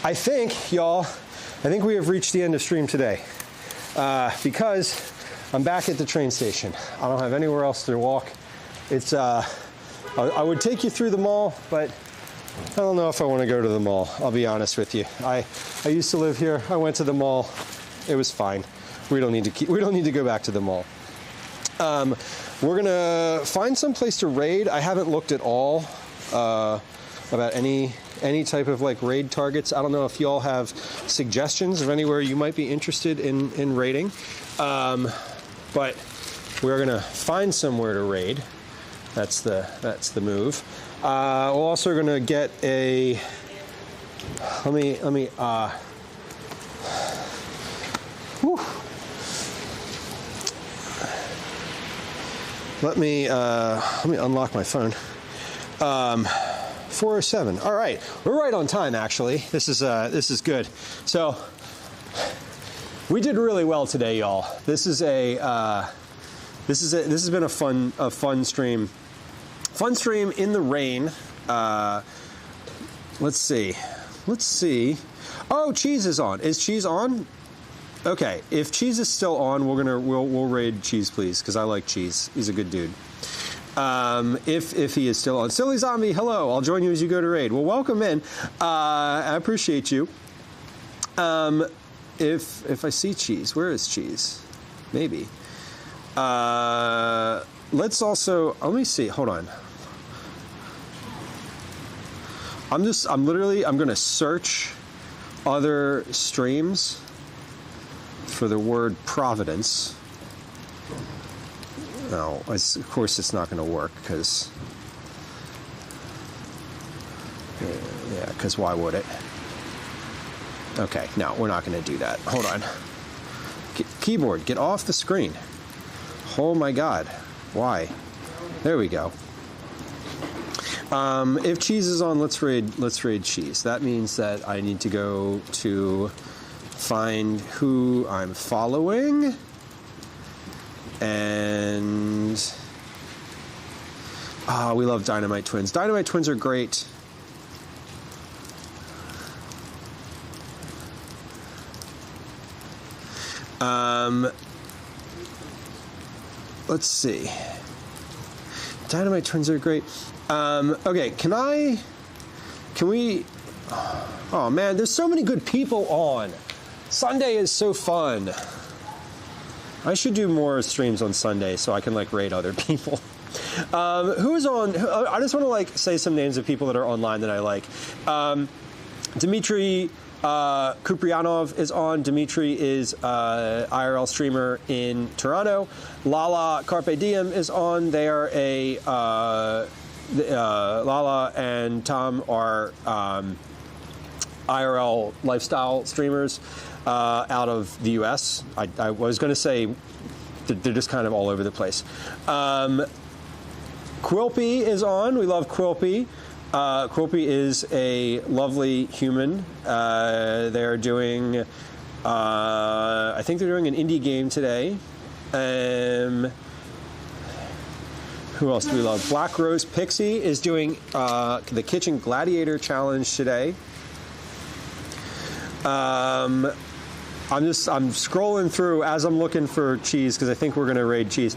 I think we have reached the end of stream today, because I'm back at the train station. I don't have anywhere else to walk. It's, I would take you through the mall, but I don't know if I want to go to the mall. I'll be honest with you. I used to live here. I went to the mall. It was fine. We don't need to go back to the mall. We're gonna find some place to raid. I haven't looked at all about any type of like raid targets. I don't know if y'all have suggestions of anywhere you might be interested in raiding, but we're gonna find somewhere to raid. That's the move. We're also gonna get a. Let me. Whew. Let me unlock my phone. 4:07. All right, we're right on time. Actually, this is good. So we did really well today, y'all. This has been a fun stream. Fun stream in the rain. Let's see. Oh, Cheese is on. Is Cheese on? Okay, if Cheese is still on, we'll raid Cheese, please, because I like Cheese. He's a good dude. If he is still on. Silly Zombie, hello. I'll join you as you go to raid. Well, welcome in. I appreciate you. If I see Cheese, where is Cheese? Maybe. Let's also, let me see. Hold on. I'm going to search other streams for the word Providence. No, of course it's not going to work because why would it? Okay, no, we're not going to do that. Hold on. Keyboard, get off the screen. Oh my God, why? There we go. If Cheese is on, let's raid Cheese. That means that I need to go to find who I'm following, and we love Dynamite Twins. Dynamite Twins are great. Let's see. Dynamite Twins are great. Okay, can we Oh man, there's so many good people on. Sunday is so fun. I should do more streams on Sunday so I can like raid other people. Who's on? I just want to like say some names of people that are online that I like. Dmitry Kuprianov is on. Dmitry is IRL streamer in Toronto. Lala Carpe Diem is on. They are a Lala and Tom are IRL lifestyle streamers out of the US. I was going to say they're just kind of all over the place. Quilpy is on. We love Quilpy. Quilpy is a lovely human. They're doing, I think they're doing an indie game today. Who else do we love? Black Rose Pixie is doing the Kitchen Gladiator Challenge today. I'm scrolling through as I'm looking for cheese because I think we're going to raid cheese.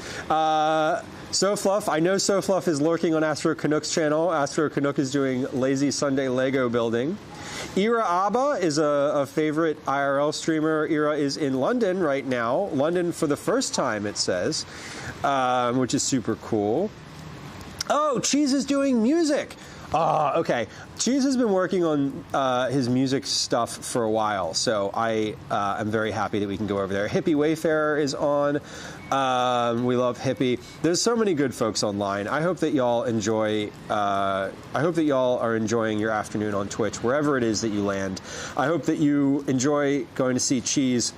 SoFluff, I know SoFluff is lurking on Astro Canuck's channel. Astro Canuck is doing Lazy Sunday Lego building. Ira Abba is a favorite IRL streamer. Ira is in London right now. London for the first time, it says, which is super cool. Oh, Cheese is doing music. Okay. Cheese has been working on his music stuff for a while, so I am very happy that we can go over there. Hippie Wayfarer is on. We love Hippie. There's so many good folks online. I hope that y'all enjoy. I hope that y'all are enjoying your afternoon on Twitch, wherever it is that you land. I hope that you enjoy going to see Cheese.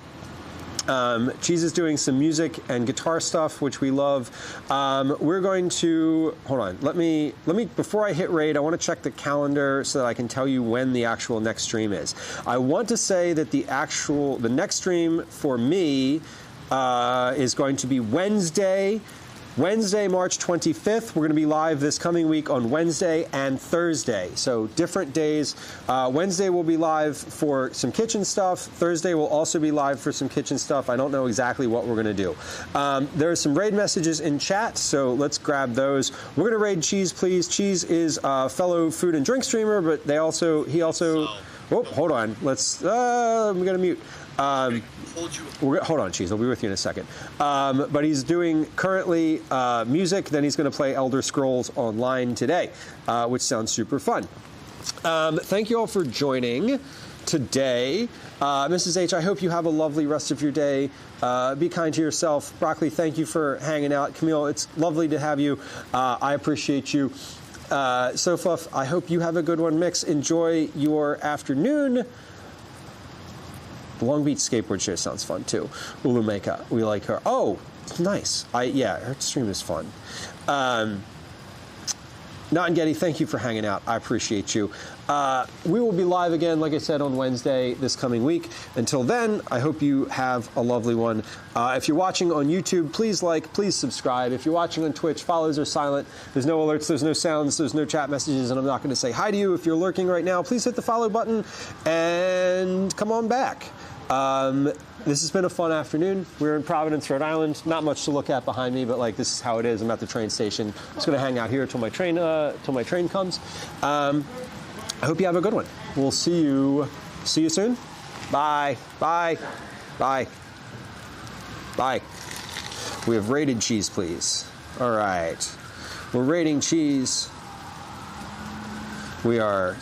Cheese is doing some music and guitar stuff, which we love. We're going to, hold on, let me, before I hit raid, I want to check the calendar so that I can tell you when the actual next stream is. I want to say that the next stream for me is going to be Wednesday, March 25th. We're going to be live this coming week on Wednesday and Thursday. So different days. Wednesday will be live for some kitchen stuff. Thursday will also be live for some kitchen stuff. I don't know exactly what we're going to do. There are some raid messages in chat, so let's grab those. We're going to raid Cheese, please. Cheese is a fellow food and drink streamer, but he also, oh, hold on. Let's, I'm going to mute. Hold on, Cheese. I'll be with you in a second. But he's doing currently music. Then he's going to play Elder Scrolls Online today, which sounds super fun. Thank you all for joining today. Mrs. H, I hope you have a lovely rest of your day. Be kind to yourself. Broccoli, thank you for hanging out. Camille, it's lovely to have you. I appreciate you. Sofluff, I hope you have a good one. Mix, enjoy your afternoon. Long Beach Skateboard Show sounds fun too. Ulumeka, we like her. Oh, nice. Yeah, her stream is fun. Not and Getty, thank you for hanging out. I appreciate you. We will be live again, like I said, on Wednesday this coming week. Until then, I hope you have a lovely one. If you're watching on YouTube, please like, please subscribe. If you're watching on Twitch, follows are silent. There's no alerts, there's no sounds, there's no chat messages, and I'm not going to say hi to you. If you're lurking right now, please hit the follow button and come on back. This has been a fun afternoon. We're in Providence, Rhode Island. Not much to look at behind me, but like this is how it is. I'm at the train station. I'm just going to hang out here till my train comes. I hope you have a good one. We'll see you soon. Bye. Bye. Bye. Bye. We have raided Cheese, please. All right. We're raiding Cheese. We are